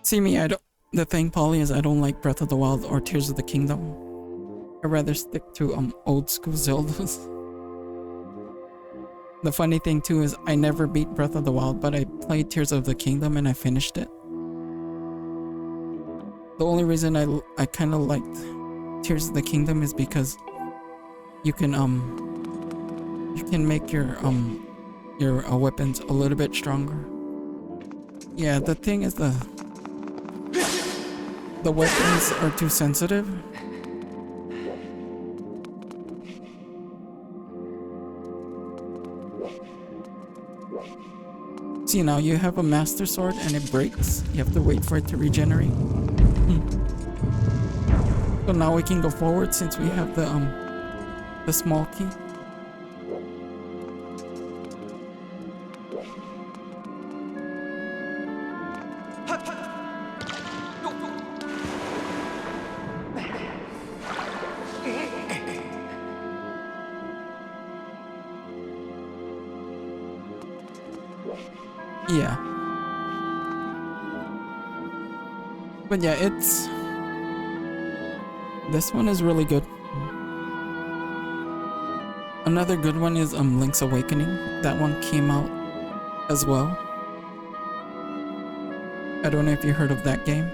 See me, the thing, Polly, is I don't like Breath of the Wild or Tears of the Kingdom. I'd rather stick to old school Zeldas. The funny thing too is I never beat Breath of the Wild, but I played Tears of the Kingdom and I finished it. The only reason I kind of liked Tears of the Kingdom is because you can make your weapons a little bit stronger. Yeah, the thing is the weapons are too sensitive. See, now you have a Master Sword and it breaks. You have to wait for it to regenerate. So now we can go forward since we have the small key. Yeah. But yeah, this one is really good. Another good one is Link's Awakening. That one came out as well. I don't know if you heard of that game.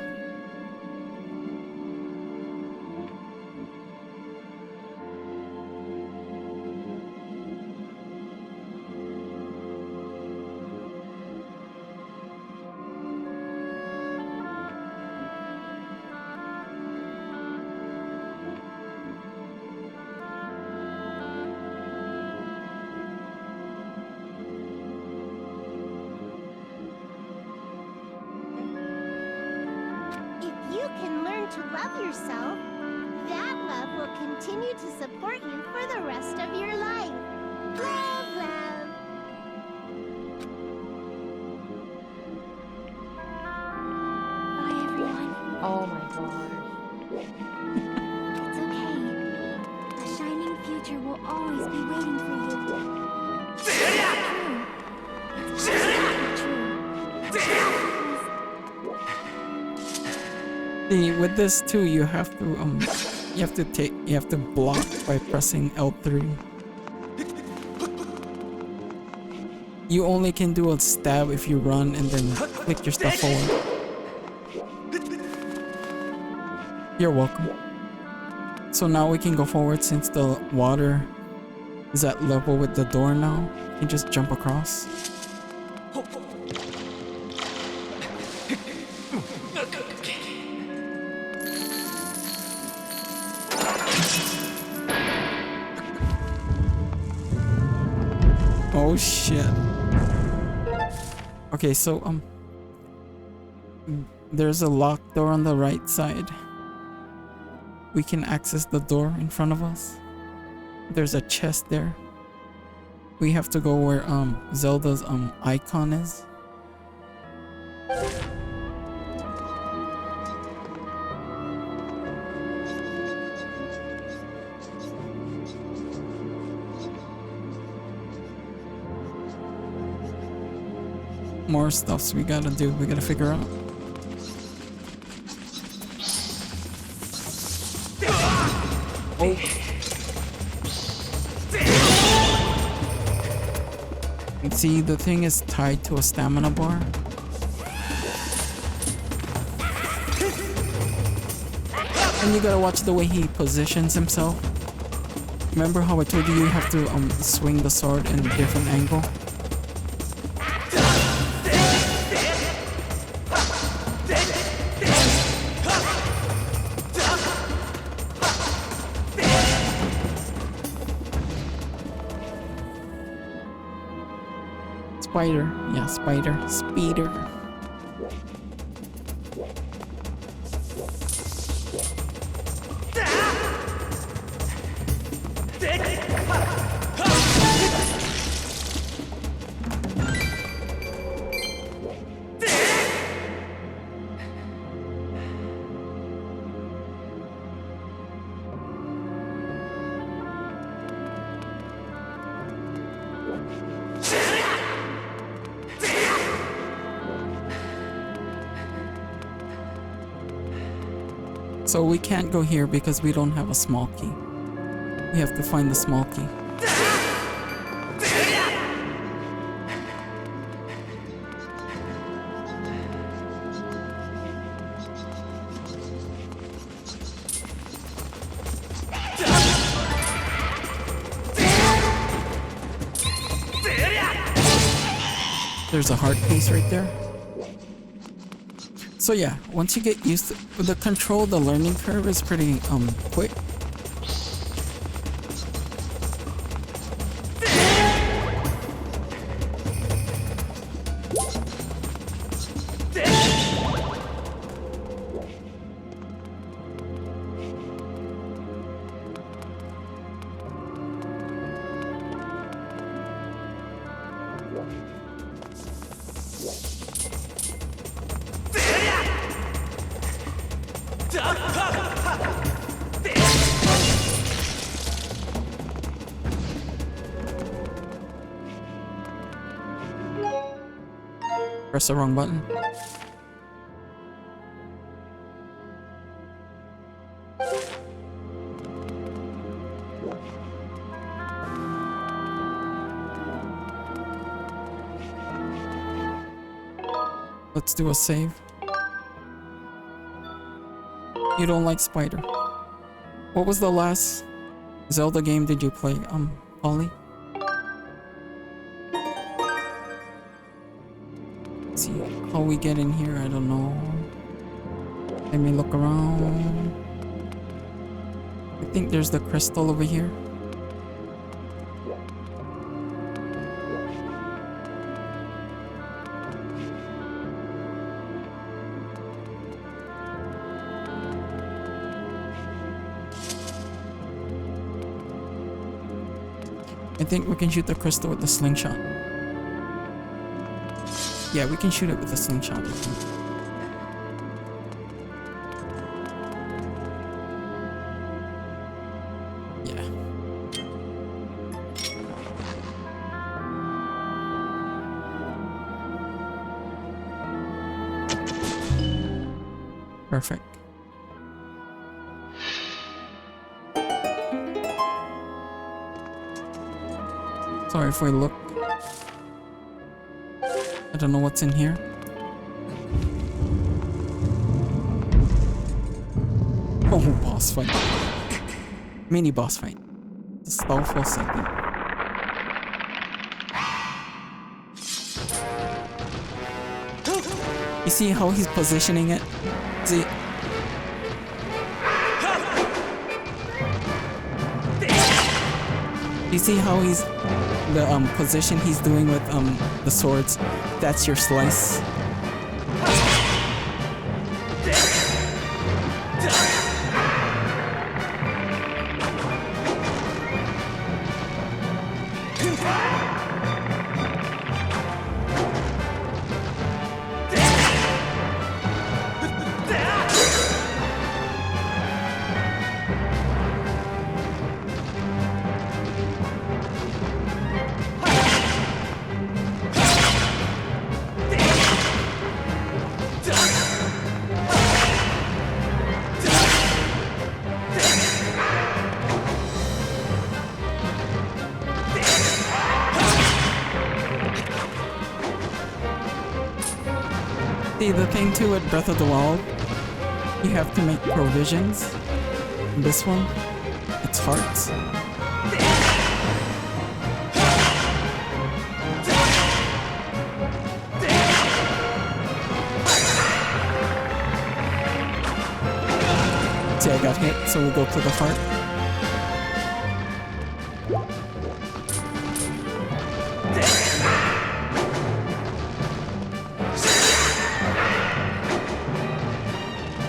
With this too, you have to block by pressing L3. You only can do a stab if you run and then click your stuff forward. You're welcome. So now we can go forward since the water is at level with the door now. You can just jump across. Oh shit. Okay, so there's a locked door on the right side. we can access the door in front of us. There's a chest there. We have to go where Zelda's icon is. More stuffs we gotta do, we gotta figure out. Oh. And see, the thing is tied to a stamina bar. And you gotta watch the way he positions himself. Remember how I told you you have to swing the sword in a different angle? Spider. Yeah, spider. Speeder. So we can't go here because we don't have a small key. We have to find the small key. There's a hard piece right there. So yeah, once you get used to the control, the learning curve is pretty quick. Press the wrong button. Let's do a save. You don't like Spider. What was the last Zelda game did you play, Ollie? See how we get in here, I don't know. Let me look around. I think there's the crystal over here. I think we can shoot the crystal with the slingshot. Yeah, we can shoot it with the slingshot. I think. Yeah. Perfect. Sorry if we look. I don't know what's in here. Oh, boss fight. Mini boss fight. Just stall for a second. You see how he's positioning it? See? You see how he's the position he's doing with the swords? That's your slice. See, the thing too with Breath of the Wild, you have to make provisions. This one, it's hearts. See, I got hit, so we go to the heart.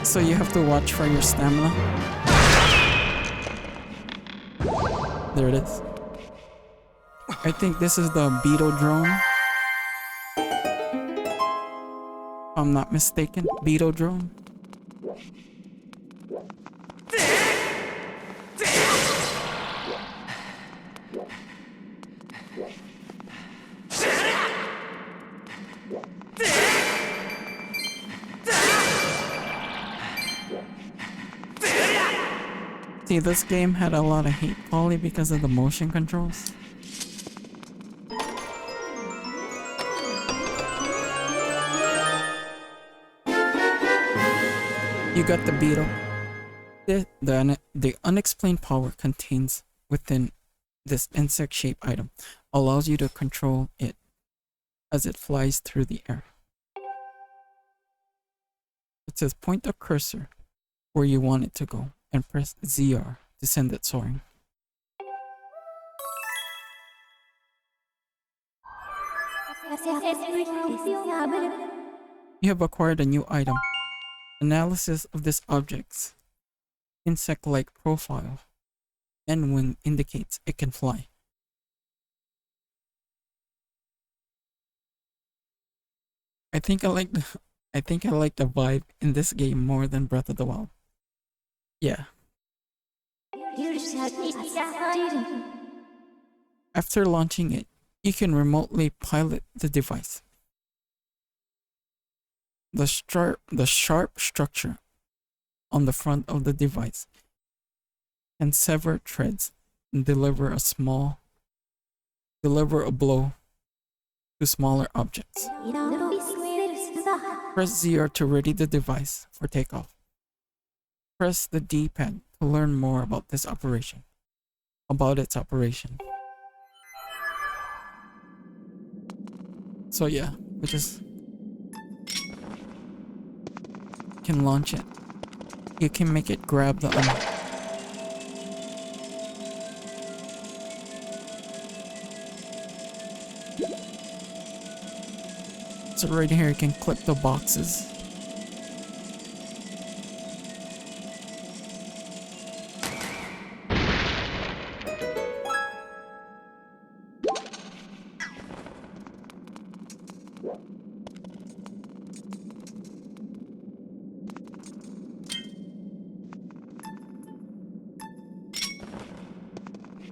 So you have to watch for your stamina. There it is. I think this is the beetle drone. If I'm not mistaken, beetle drone. See, this game had a lot of hate probably because of the motion controls. You got the beetle. The unexplained power contains within this insect-shaped item allows you to control it as it flies through the air. It says point the cursor where you want it to go and press ZR to send it soaring. You have acquired a new item. Analysis of this object's insect-like profile and wing indicates it can fly. I think I like the vibe in this game more than Breath of the Wild. Yeah. After launching it, you can remotely pilot the device. The sharp structure on the front of the device can sever threads and deliver a blow to smaller objects. Press ZR to ready the device for takeoff. Press the D-pad to learn more about its operation. So yeah, we just can launch it. You can make it grab the So right here you can click the boxes.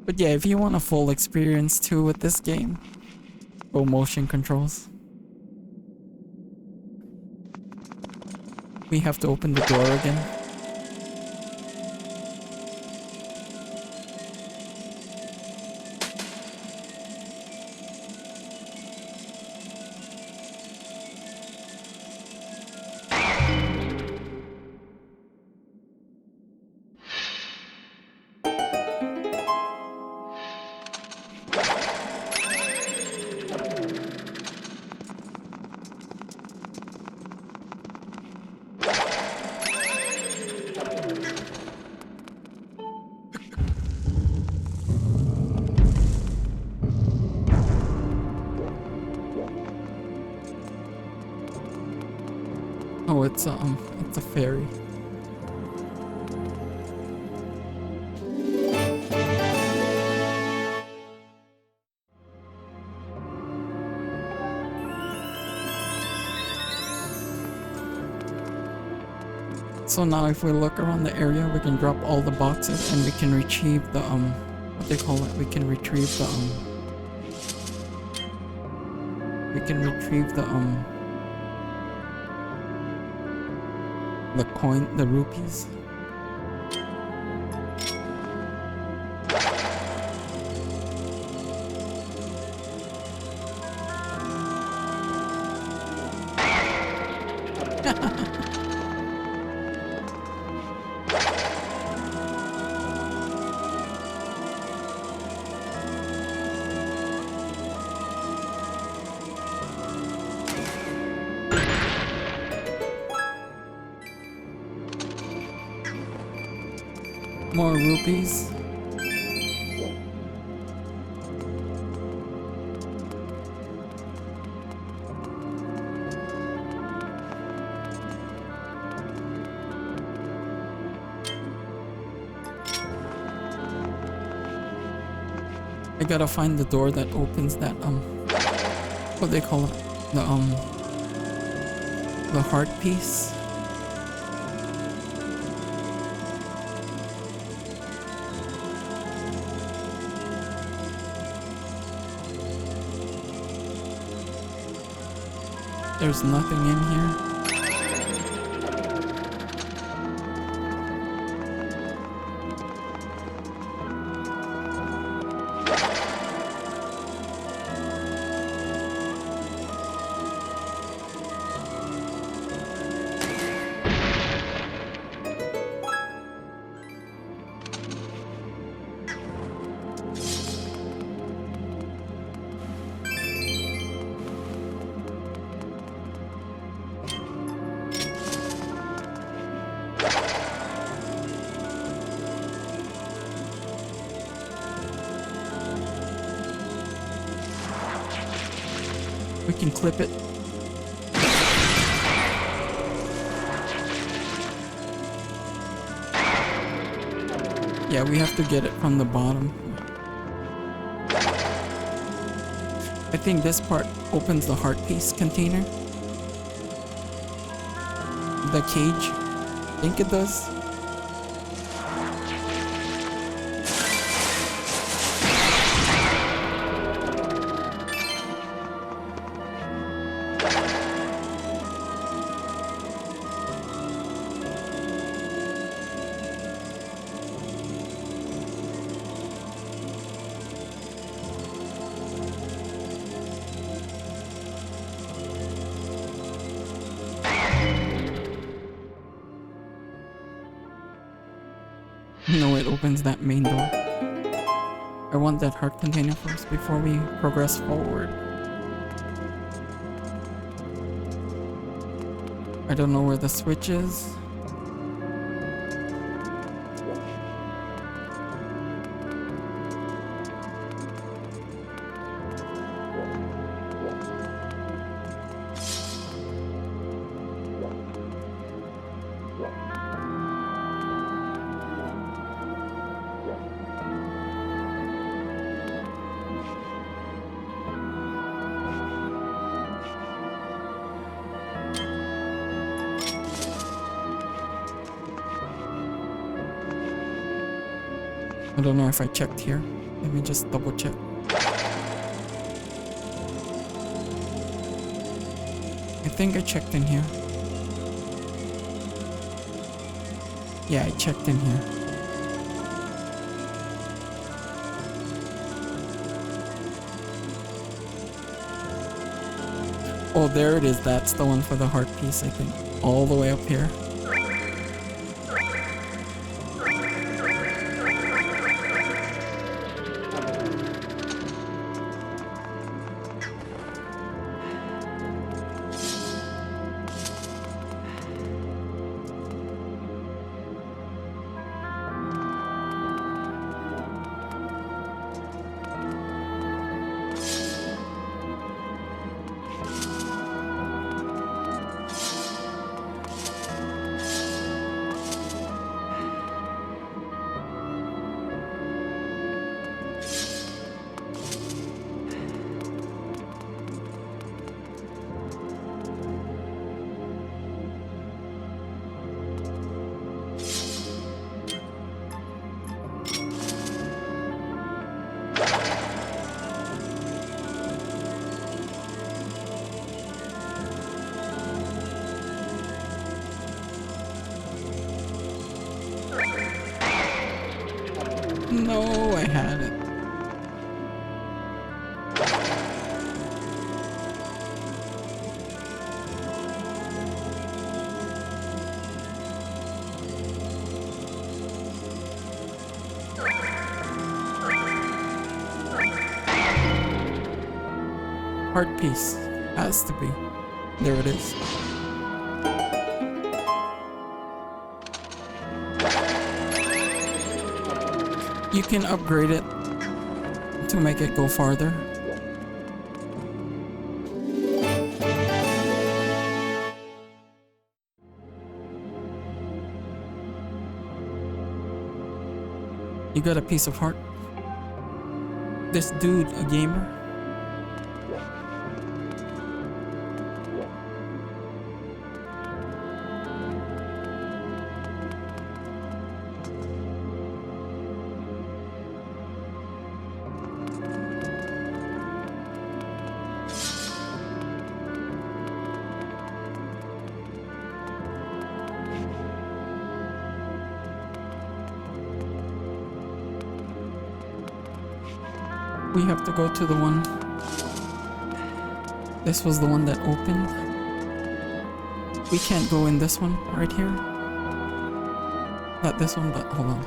But yeah, if you want a full experience too with this game, go motion controls. We have to open the door again. Oh, it's a ferry. So now if we look around the area, we can drop all the boxes and we can retrieve the what they call it? We can retrieve the the coin, the rupees. More rupees. I gotta find the door that opens that what they call it, the heart piece. There's nothing in here. We can clip it. Yeah, we have to get it from the bottom. I think this part opens the heart piece container. The cage. I think it does. No, it opens that main door. I want that heart container first before we progress forward. I don't know where the switch is. I don't know if I checked here. Let me just double check. I think I checked in here. Yeah, I checked in here. Oh, there it is. That's the one for the heart piece, I think. All the way up here. No, I had it. Heart piece. Has to be. There it is. You can upgrade it to make it go farther. You got a piece of heart. This dude, a gamer. We have to go to the one. This was the one that opened. We can't go in this one right here. Not this one, but hold on.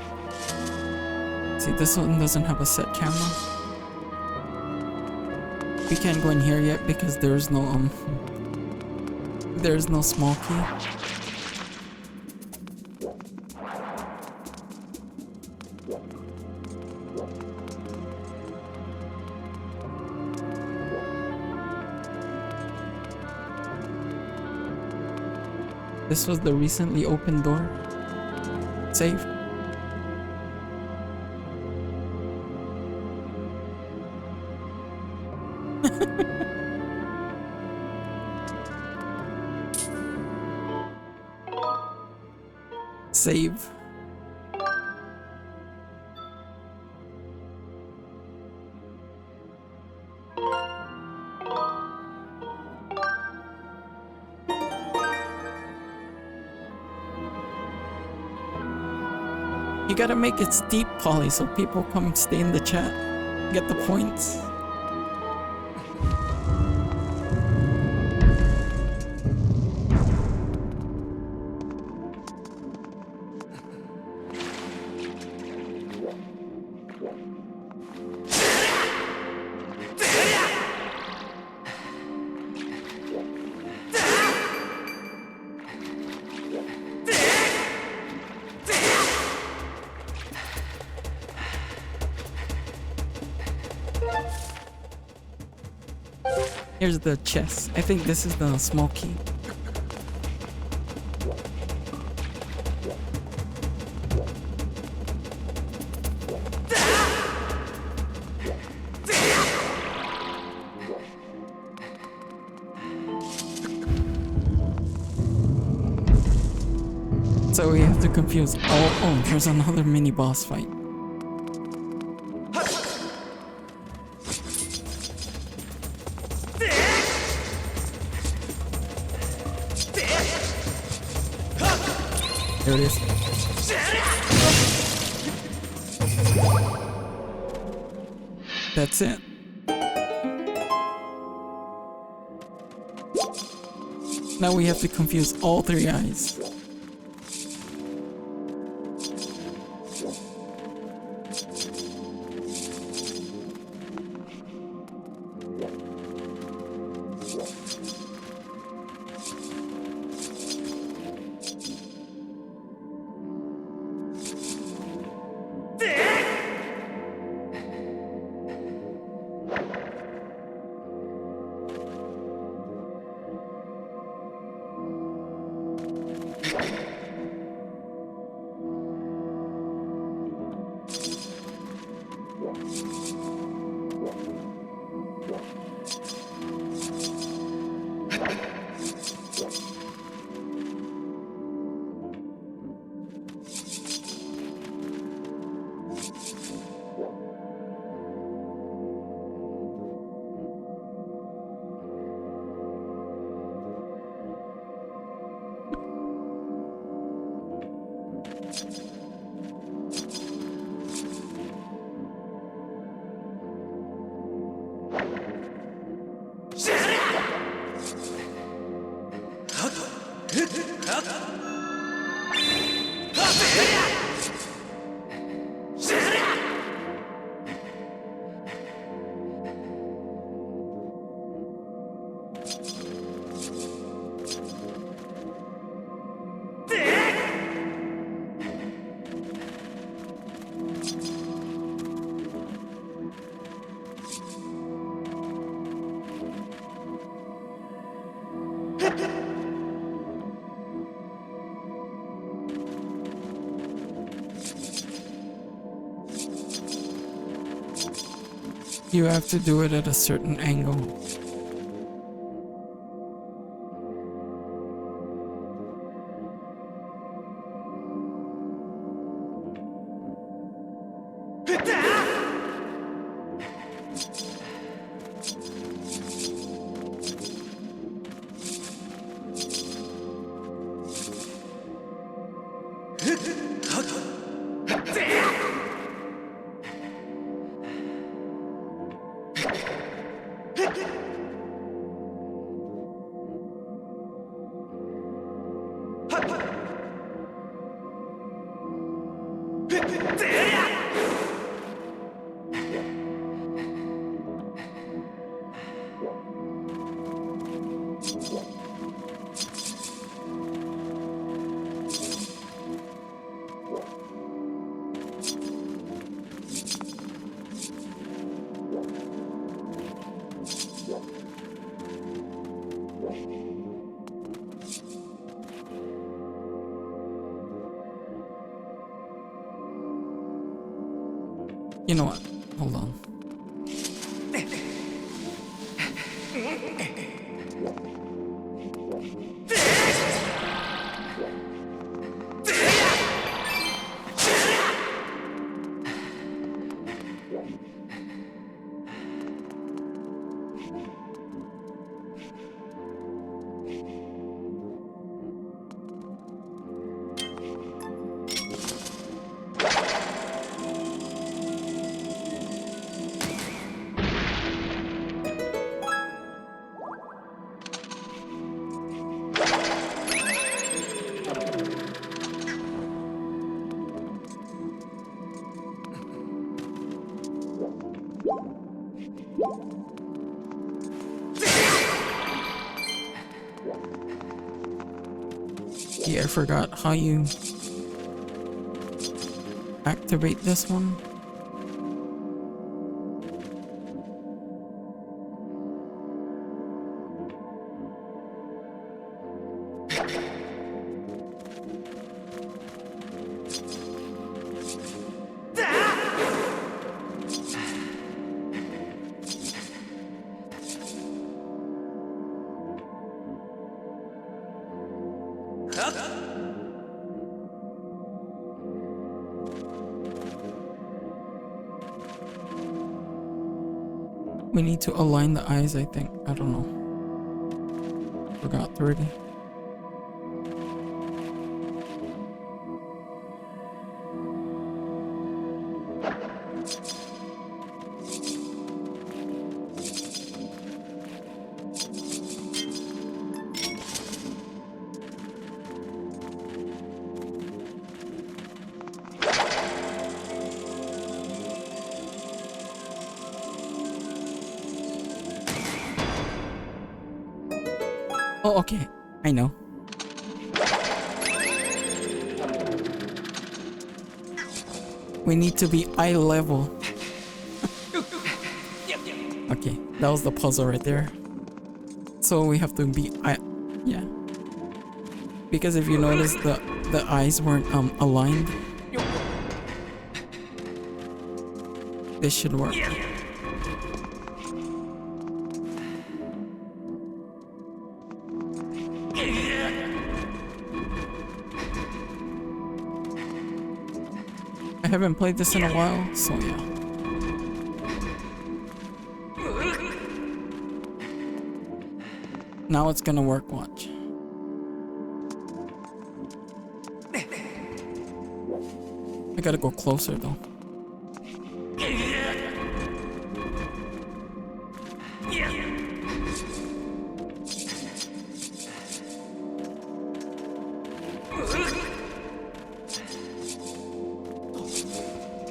See, this one doesn't have a set camera. We can't go in here yet because there's no small key. This was the recently opened door. Save. Save. You gotta make it steep, Polly, so people come stay in the chat. Get the points. Here's the chest. I think this is the small key. So we have to confuse all. Oh, there's another mini boss fight. There it is. That's it. Now we have to confuse all three eyes. You have to do it at a certain angle. You know what? Hold on. Yeah, I forgot how you activate this one. We need to align the eyes, I think. I don't know. Forgot already. Oh, okay. I know. We need to be eye level. Okay, that was the puzzle right there. So we have to be eye... Yeah. Because if you notice, the eyes weren't aligned. This should work. I haven't played this in a while, so yeah. Now it's gonna work, watch. I gotta go closer though.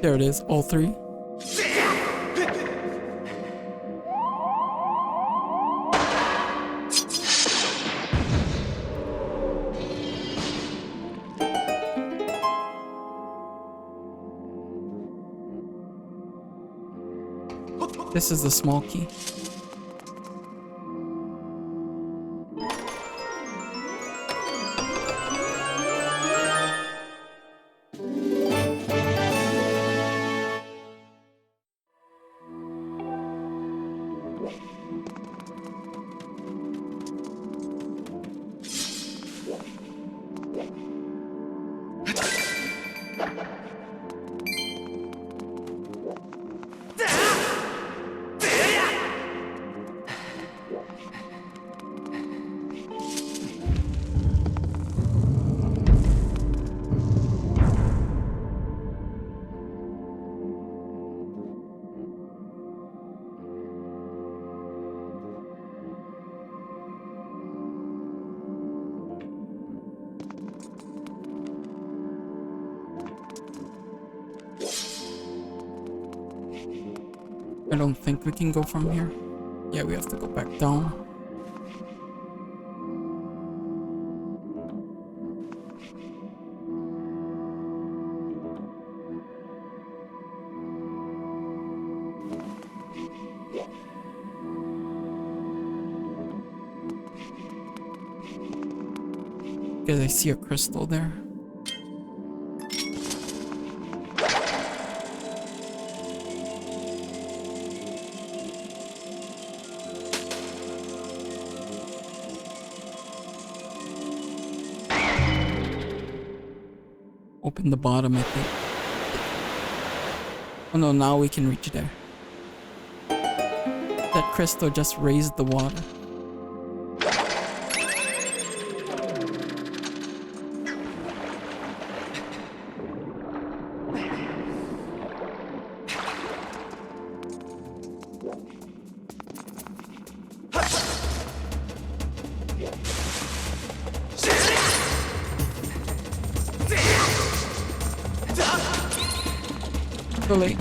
There it is, all three. This is the small key. I don't think we can go from here. Yeah, we have to go back down. Because I see a crystal there. Open the bottom, I think. Oh no, now we can reach there. That crystal just raised the water. Too late.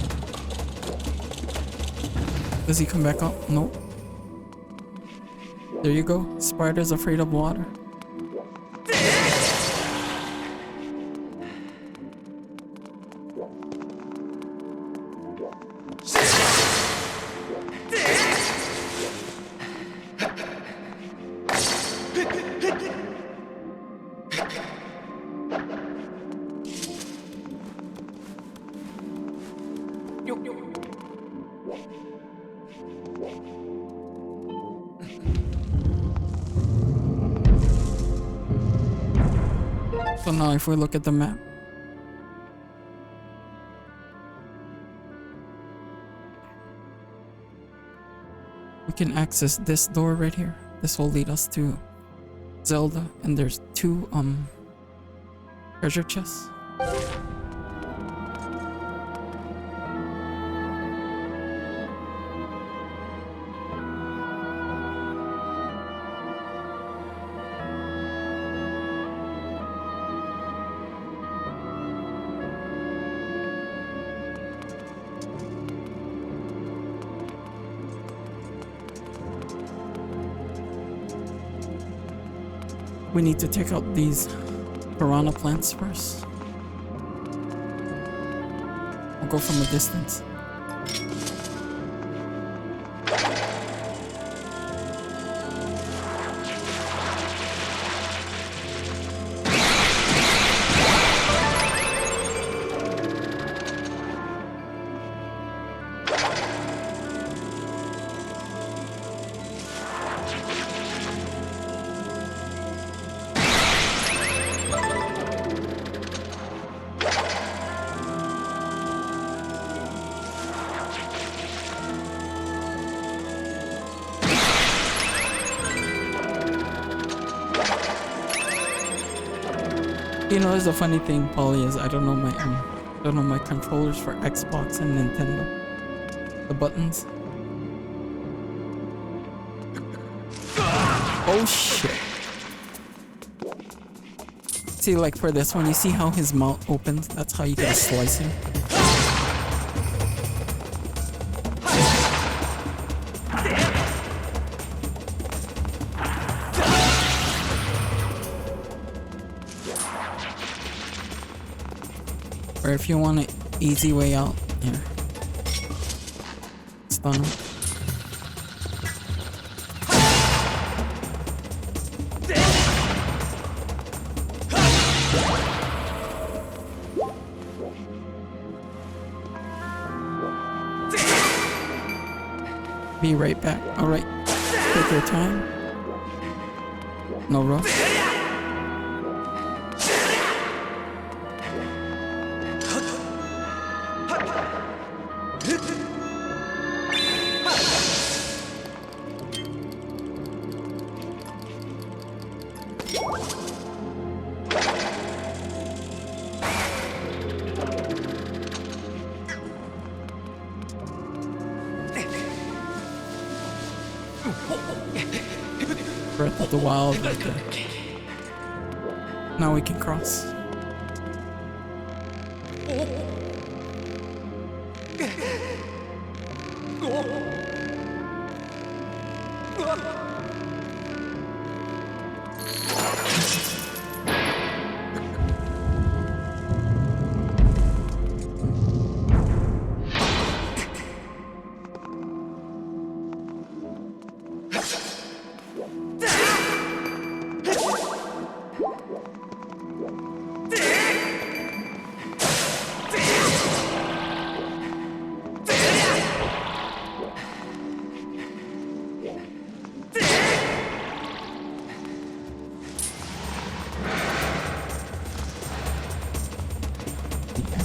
Does he come back up? No. There you go. Spider's afraid of water. So now if we look at the map, we can access this door right here. This will lead us to Zelda, and there's two treasure chests. We need to take out these piranha plants first. I'll go from a distance. You know, there's a funny thing, Polly, is I don't know my controllers for Xbox and Nintendo. The buttons. Oh shit. See, like for this one, you see how his mouth opens? That's how you get a slice him. Or if you want an easy way out, here. Stun him. Be right back. Alright. Take your time. No rush. Breath of the Wild right there. Now we can cross. I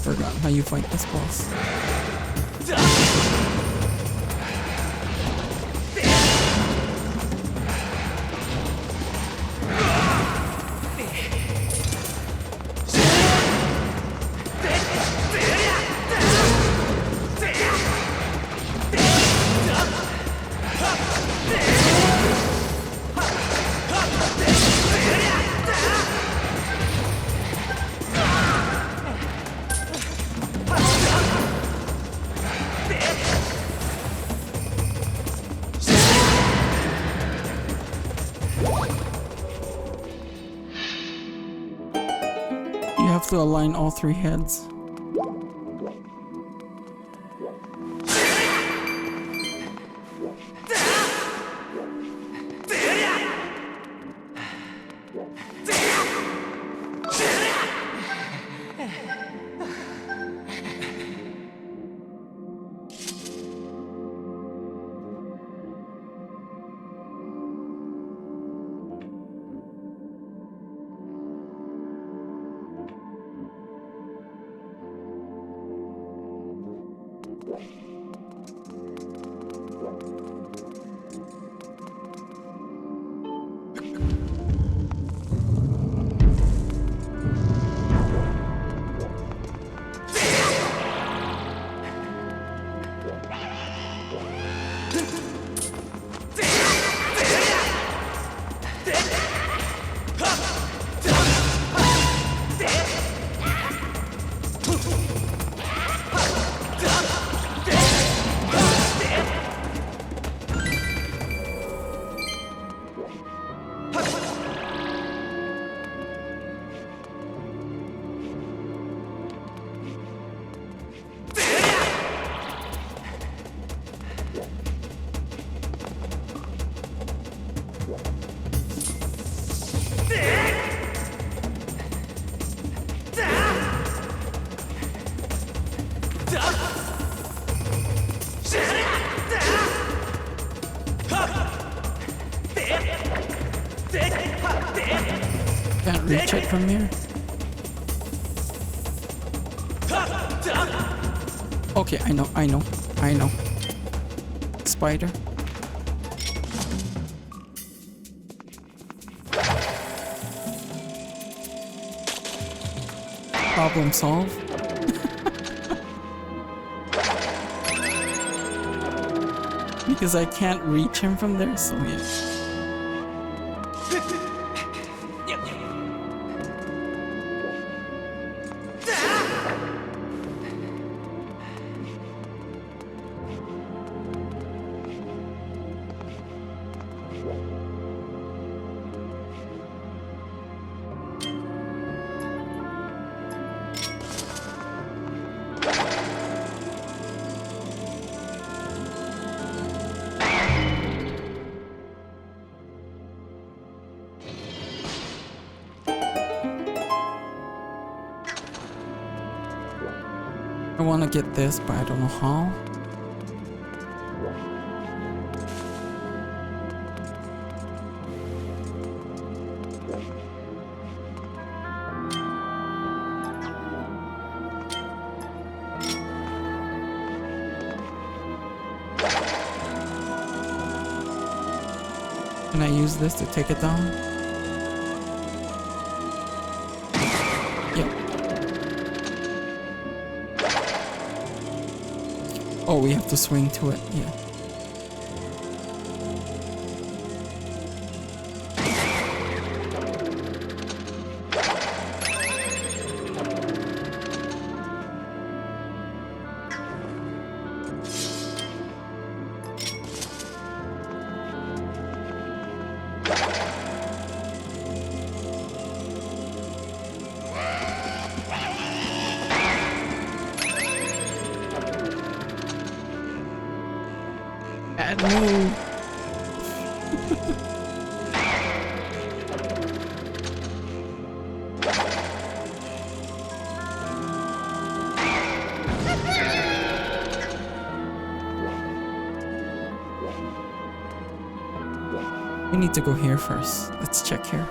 forgot how you fight this boss. You have to align all three heads. Can't reach it from here. Okay, I know. Spider. Problem solved. Because I can't reach him from there, so yeah. I want to get this, but I don't know how. Can I use this to take it down? Yep. Oh, we have to swing to it, yeah. Bad move. We need to go here first. Let's check here.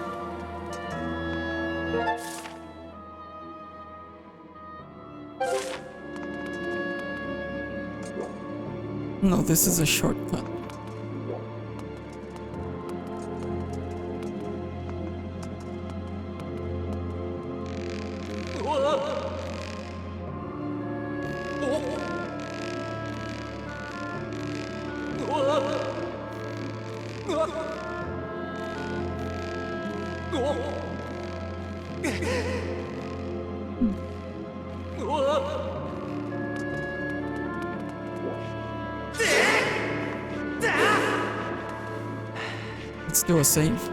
No, this is a shortcut. Let's do a save.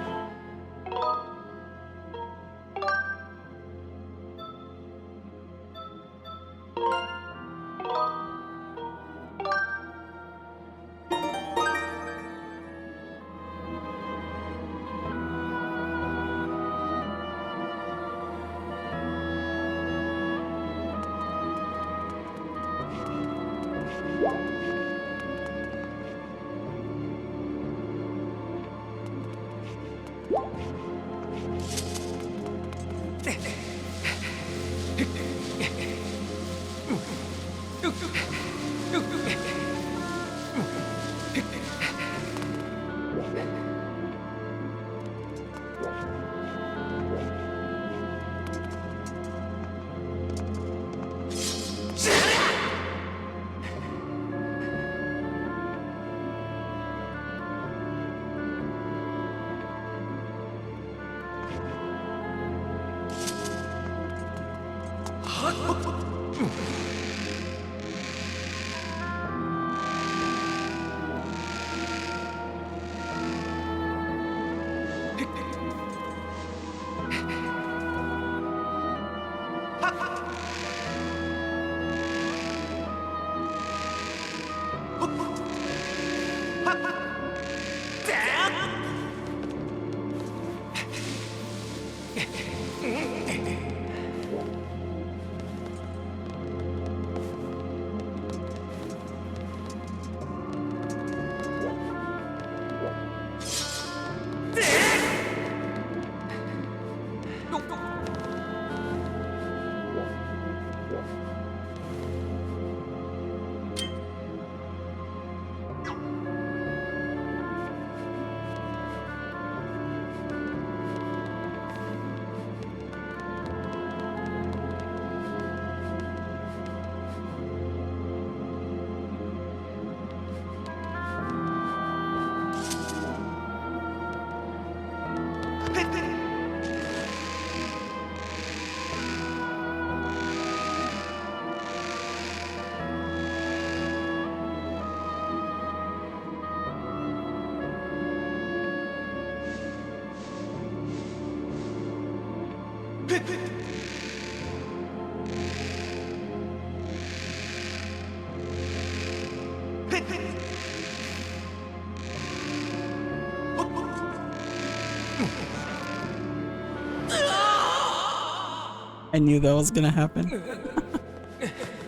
I knew that was gonna happen.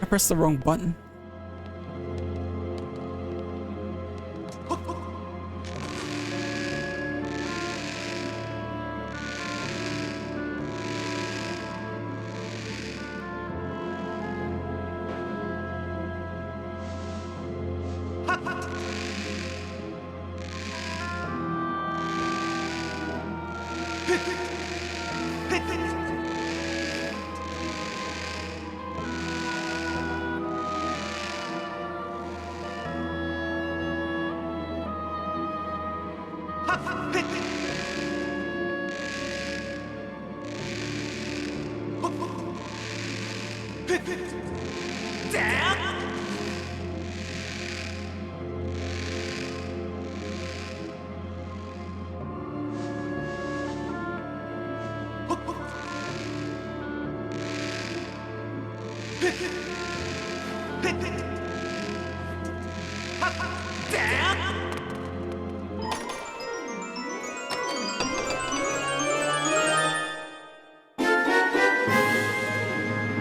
I pressed the wrong button.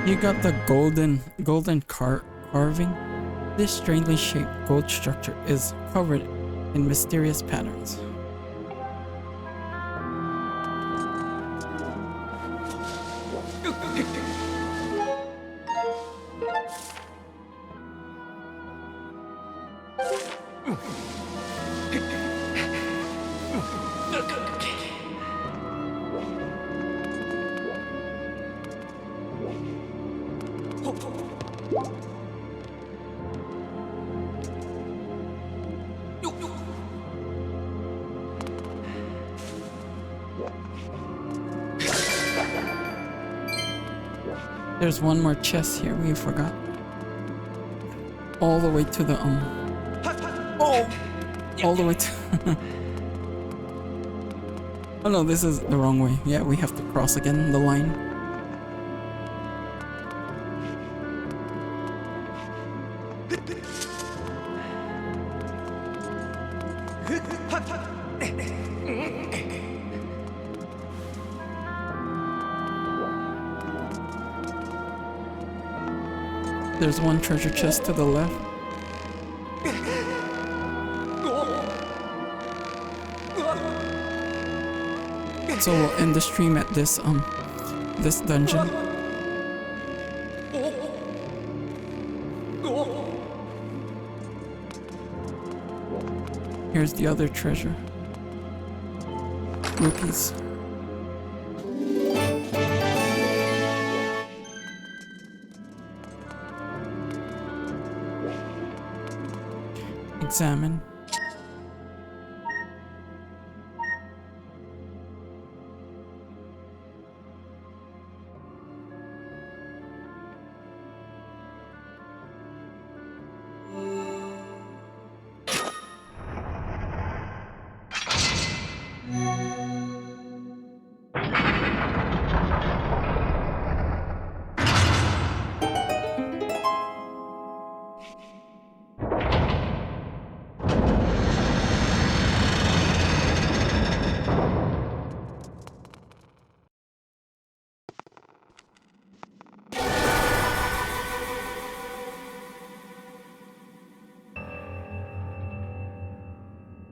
You got the golden carving. This strangely shaped gold structure is covered in mysterious patterns. There's one more chest here we forgot. All the way to the all the way to oh no, this is the wrong way. Yeah, we have to cross again the line. There's one treasure chest to the left. So we'll end the stream at this this dungeon. Here's the other treasure. Rupees. Examine.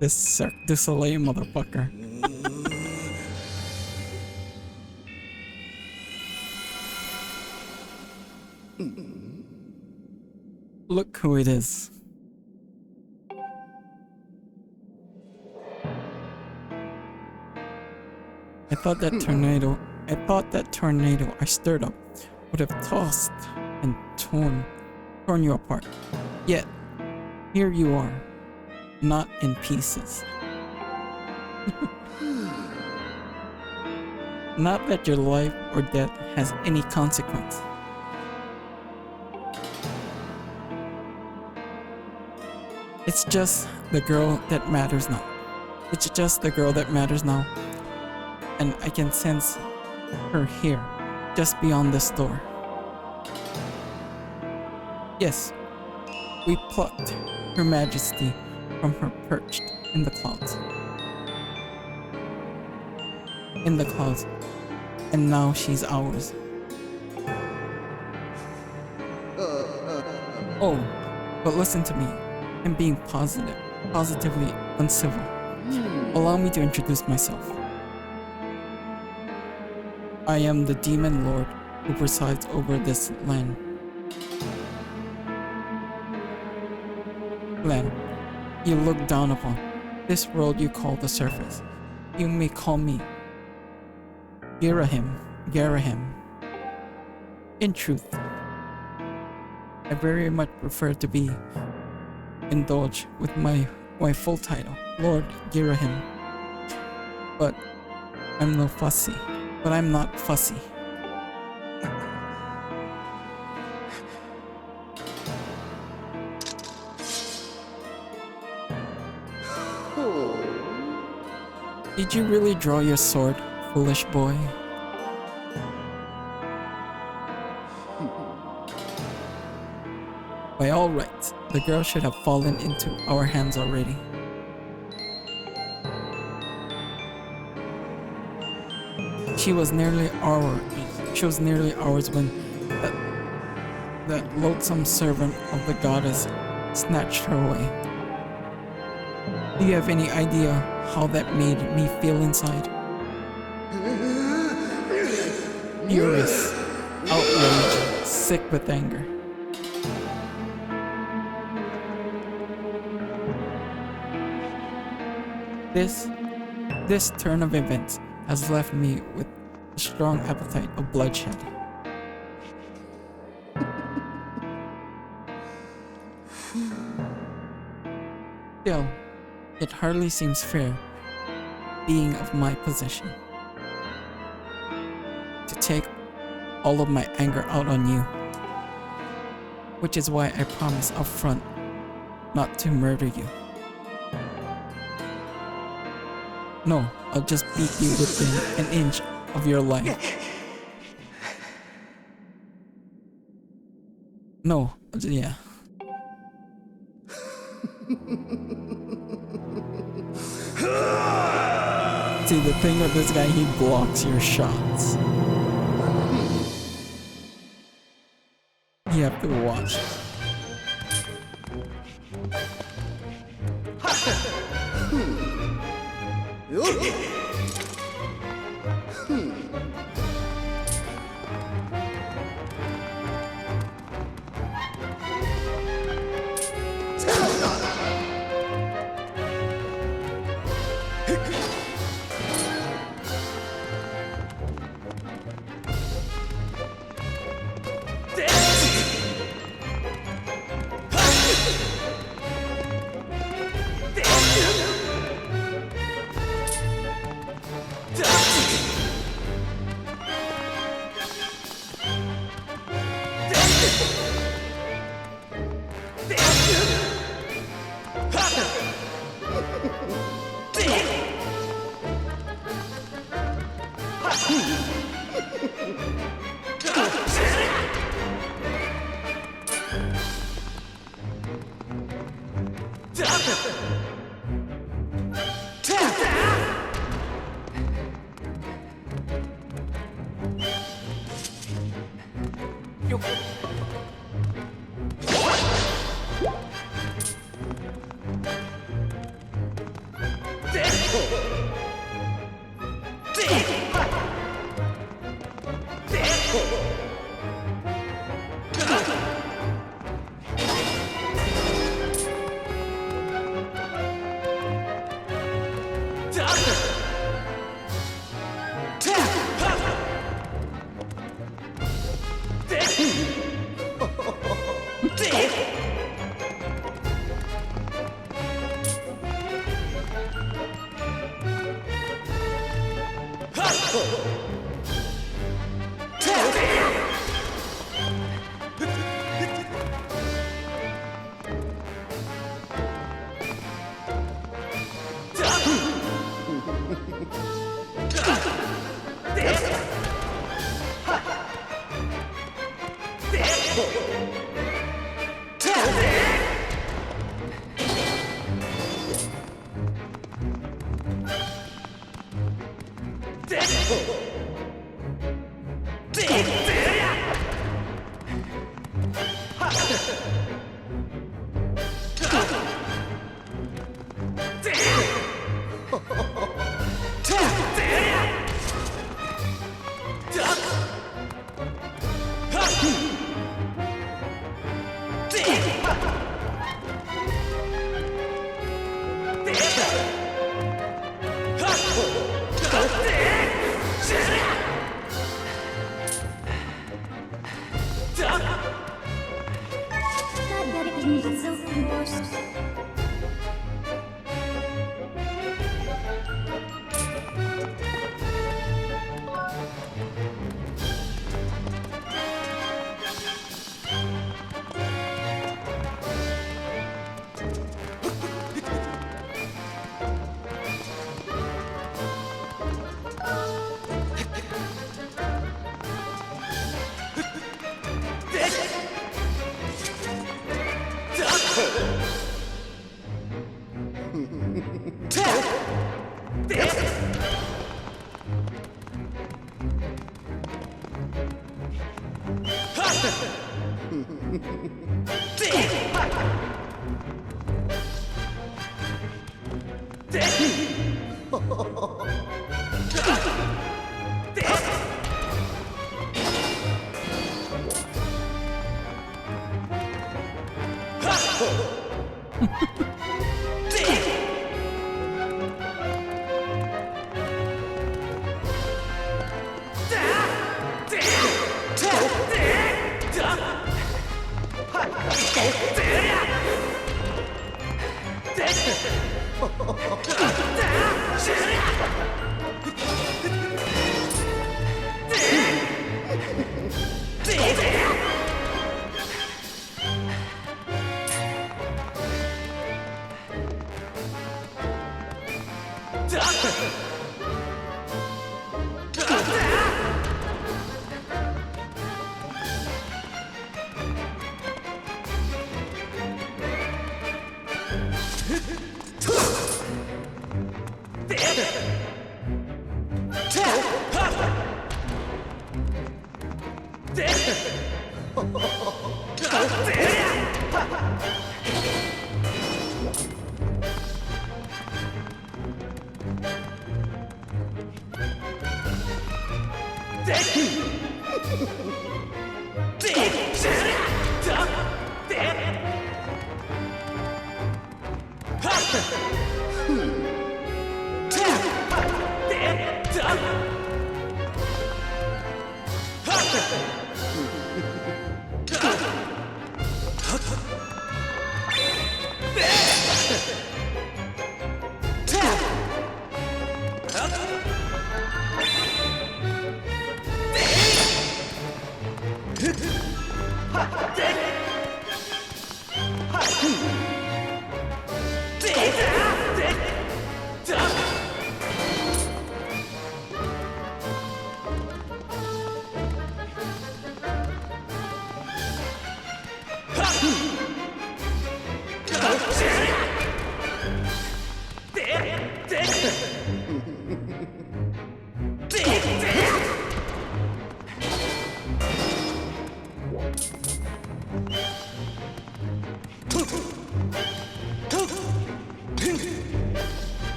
This Cirque du Soleil motherfucker. Look who it is. I thought that tornado I stirred up would have tossed and torn you apart. Yet, here you are. Not in pieces. Not that your life or death has any consequence. It's just the girl that matters now. It's just the girl that matters now. And I can sense her here, just beyond this door. Yes, we plucked Her Majesty from her perched in the clouds. And now she's ours. Oh, but listen to me. I'm being positively uncivil. Allow me to introduce myself. I am the demon lord who presides over this land. You look down upon. This world you call the surface. You may call me Garahim. In truth, I very much prefer to be indulged with my full title, Lord Garahim. But I'm not fussy. Did you really draw your sword, foolish boy? By all rights, the girl should have fallen into our hands already. She was nearly ours when that loathsome servant of the goddess snatched her away. Do you have any idea how that made me feel inside? Furious, outraged, sick with anger. This turn of events has left me with a strong appetite of bloodshed. Still, it hardly seems fair, being of my position, to take all of my anger out on you. Which is why I promise up front not to murder you. No, I'll just beat you within an inch of your life. No, yeah. See, the thing with this guy, he blocks your shots. You have to watch.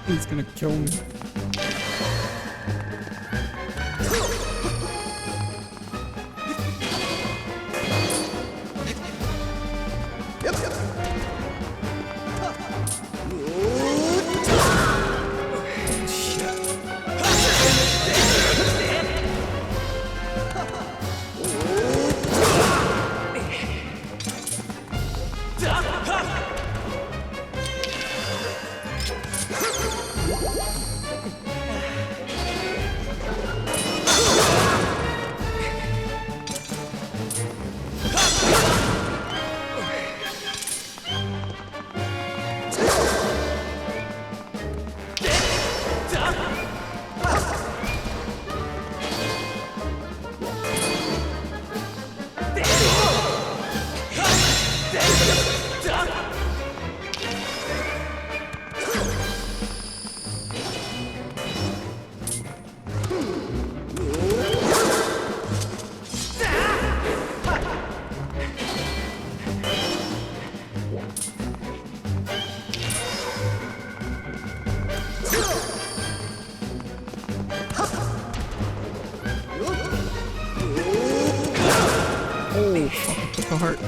He's gonna kill me. Oh, fuck, it took the heart.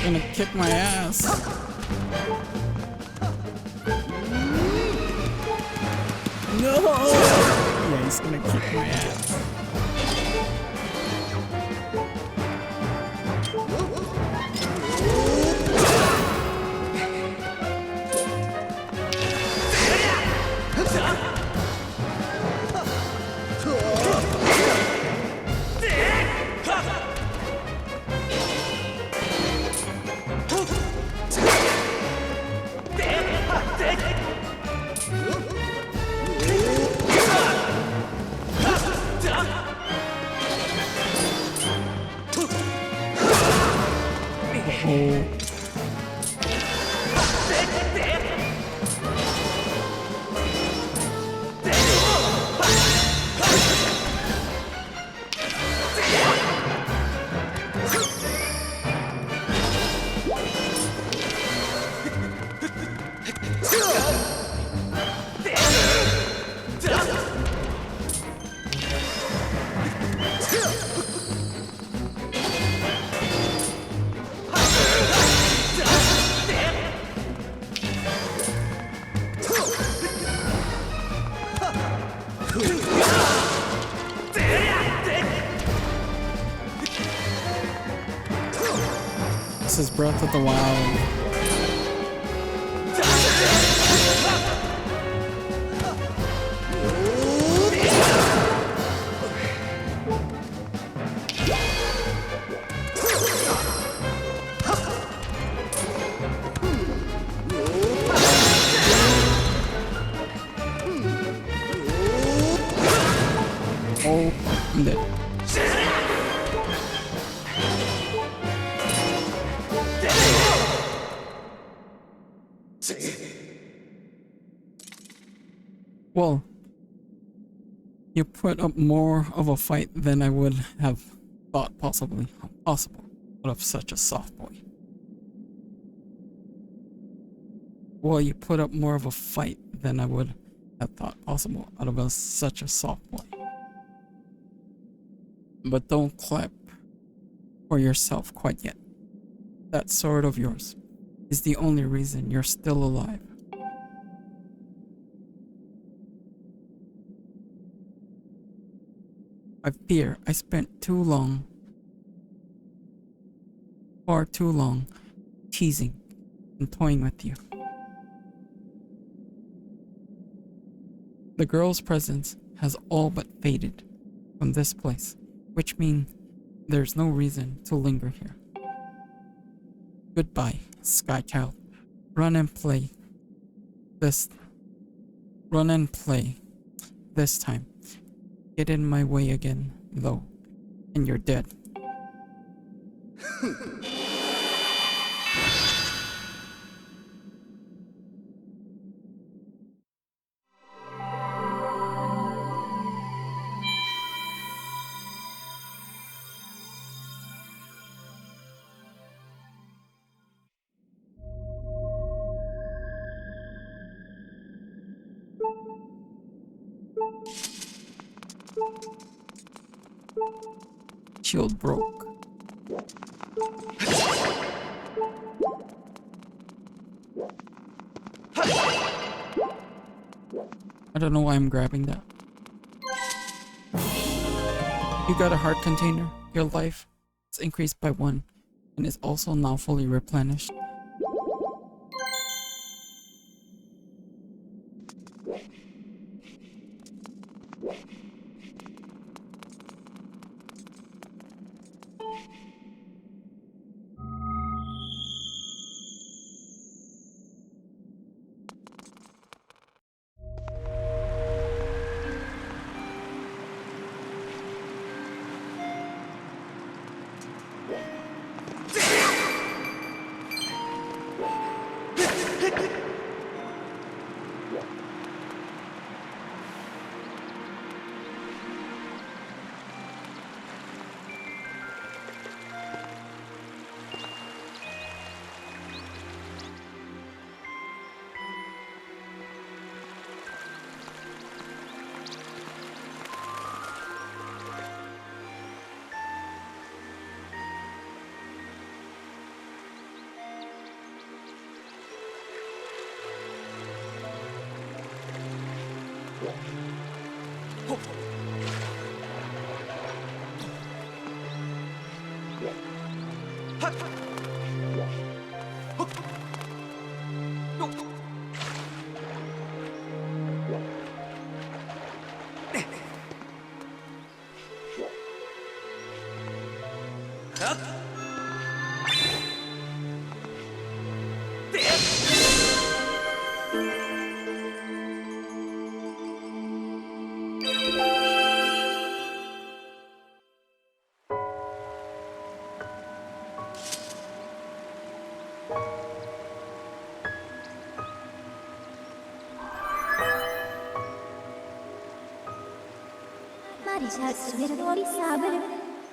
Gonna kick my ass. No! Yeah, he's gonna kick my ass. This is Breath of the Wild. Oh, I'm dead. Well, you put up more of a fight than I would have thought possible out of such a soft boy. Well, you put up more of a fight than I would have thought possible out of such a soft boy. But don't clap for yourself quite yet. That sword of yours is the only reason you're still alive. I fear I spent far too long, teasing and toying with you. The girl's presence has all but faded from this place, which means there's no reason to linger here. Goodbye, Sky Child. Run and play this time. Get in my way again, though, and you're dead. Shield broke. I don't know why I'm grabbing that. You got a heart container. Your life is increased by 1 and is also now fully replenished.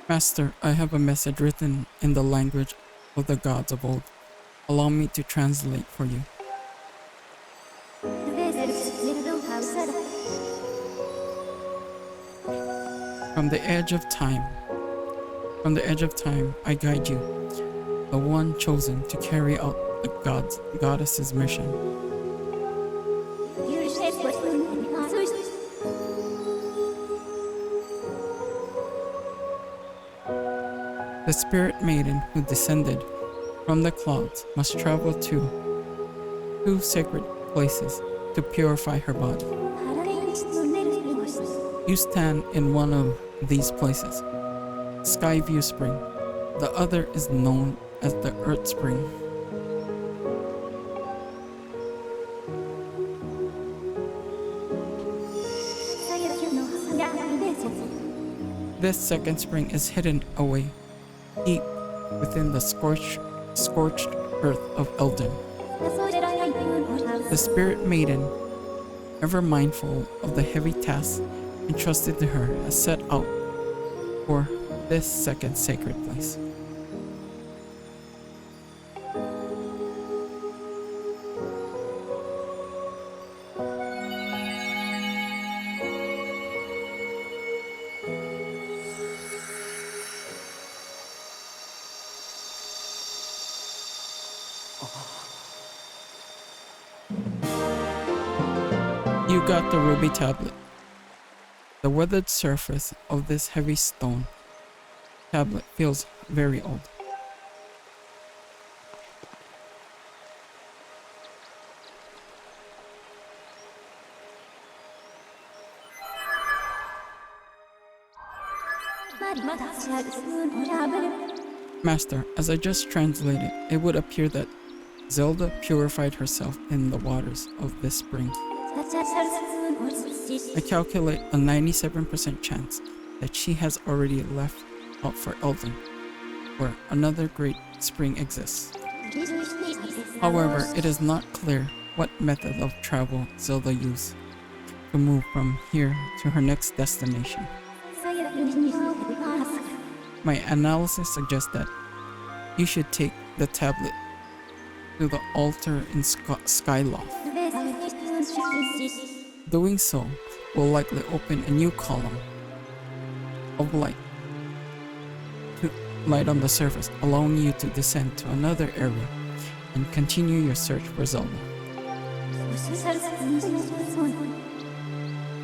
Master, I have a message written in the language of the gods of old. Allow me to translate for you. From the edge of time, I guide you, the one chosen to carry out the goddess's mission. The spirit maiden who descended from the clouds must travel to two sacred places to purify her body. You stand in one of these places, Skyview Spring. The other is known as the Earth Spring. This second spring is hidden away deep within the scorched earth of Eldon. The spirit maiden, ever mindful of the heavy task entrusted to her, has set out for this second sacred place. You got the ruby tablet. The weathered surface of this heavy stone tablet feels very old. Master, as I just translated, it would appear that Zelda purified herself in the waters of this spring. I calculate a 97% chance that she has already left out for Eldon, where another great spring exists. However, it is not clear what method of travel Zelda used to move from here to her next destination. My analysis suggests that you should take the tablet to the altar in Skyloft. Doing so will likely open a new column of light on the surface, allowing you to descend to another area and continue your search for Zelda.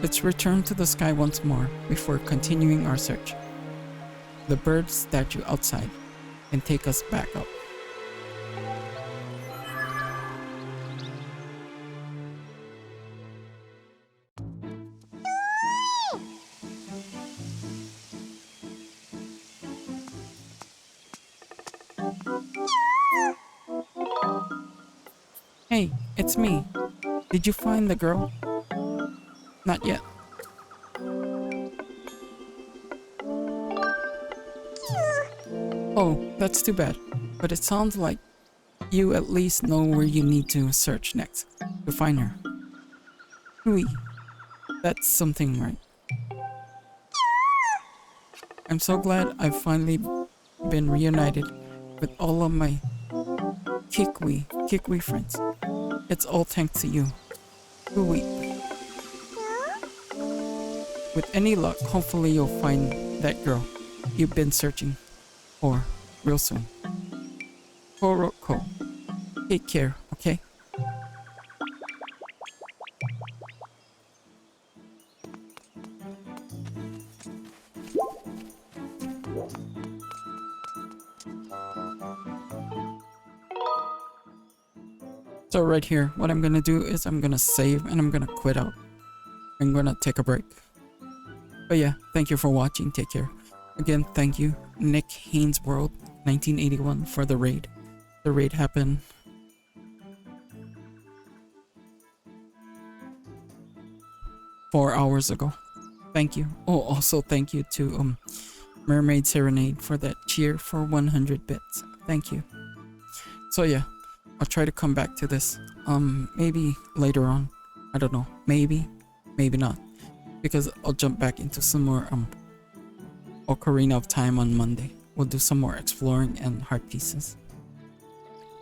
Let's return to the sky once more before continuing our search. The bird statue outside can take us back up. Hey, it's me. Did you find the girl? Not yet. Oh, that's too bad. But it sounds like you at least know where you need to search next to find her. Hui, that's something, right? I'm so glad I've finally been reunited with all of my Kikwi friends. It's all thanks to you. Hui. With any luck, hopefully you'll find that girl you've been searching for real soon. Koroko. Take care, okay? So right here, what I'm gonna do is I'm gonna save and I'm gonna quit out. I'm gonna take a break. But yeah, thank you for watching. Take care. Again, thank you, Nick Haynes World 1981 for the raid. The raid happened four hours ago. Thank you. Oh, also thank you to Mermaid Serenade for that cheer for 100 bits. Thank you. So yeah, I'll try to come back to this maybe later on. I don't know. Maybe not. Because I'll jump back into some more Ocarina of Time on Monday. We'll do some more exploring and heart pieces.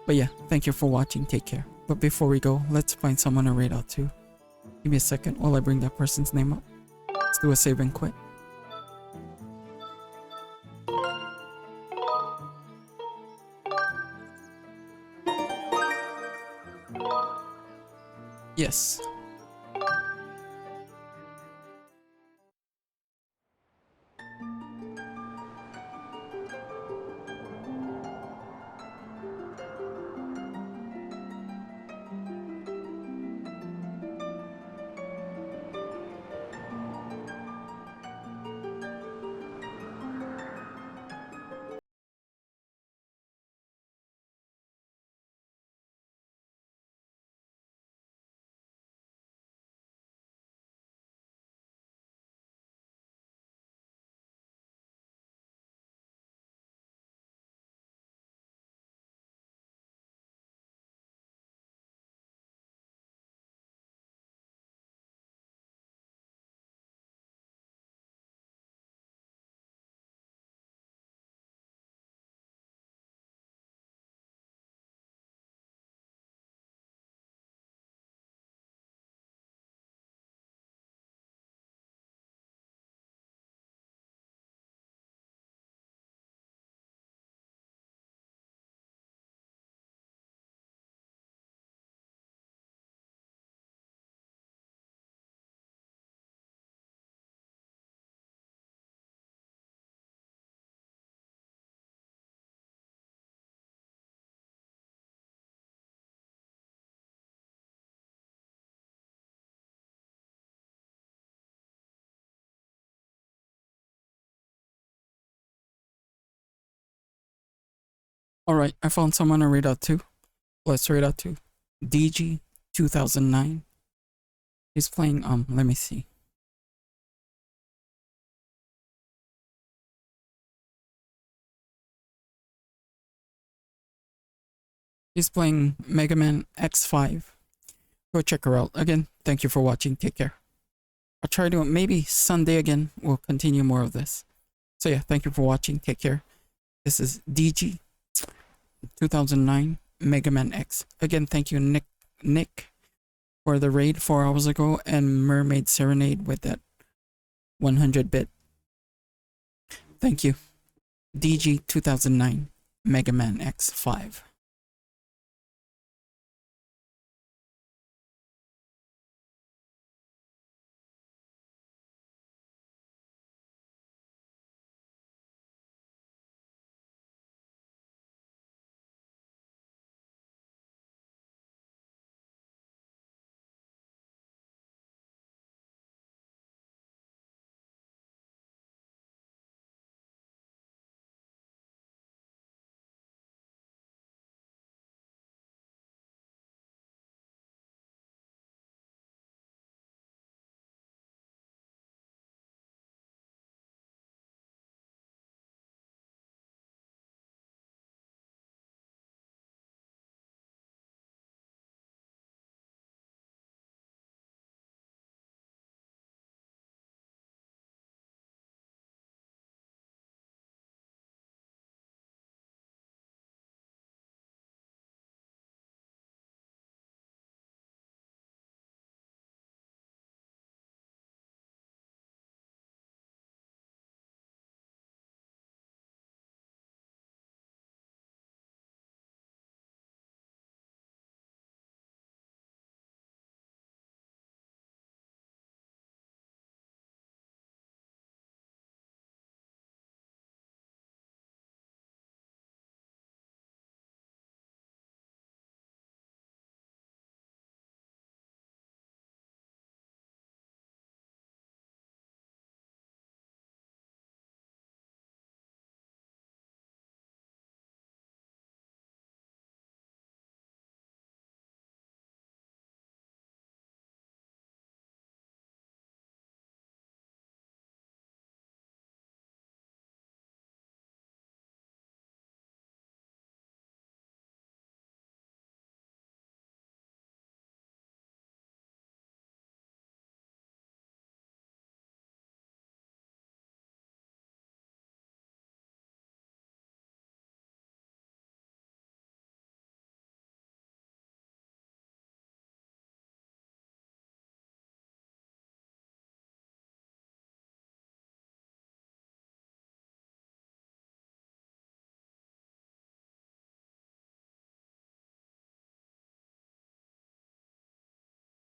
But yeah, thank you for watching. Take care. But before we go, let's find someone to raid out to. Give me a second while I bring that person's name up. Let's do a save and quit. Yes. Alright, I found someone to read out to. Let's read out to DG 2009. He's playing, let me see. He's playing Mega Man X5. Go check her out. Again, thank you for watching. Take care. I'll try to, maybe Sunday again, we'll continue more of this. So yeah, thank you for watching. Take care. This is DG 2009 Mega Man X. Again, thank you Nick for the raid 4 hours ago, and Mermaid Serenade with that 100-bit. Thank you. DG 2009 Mega Man X5.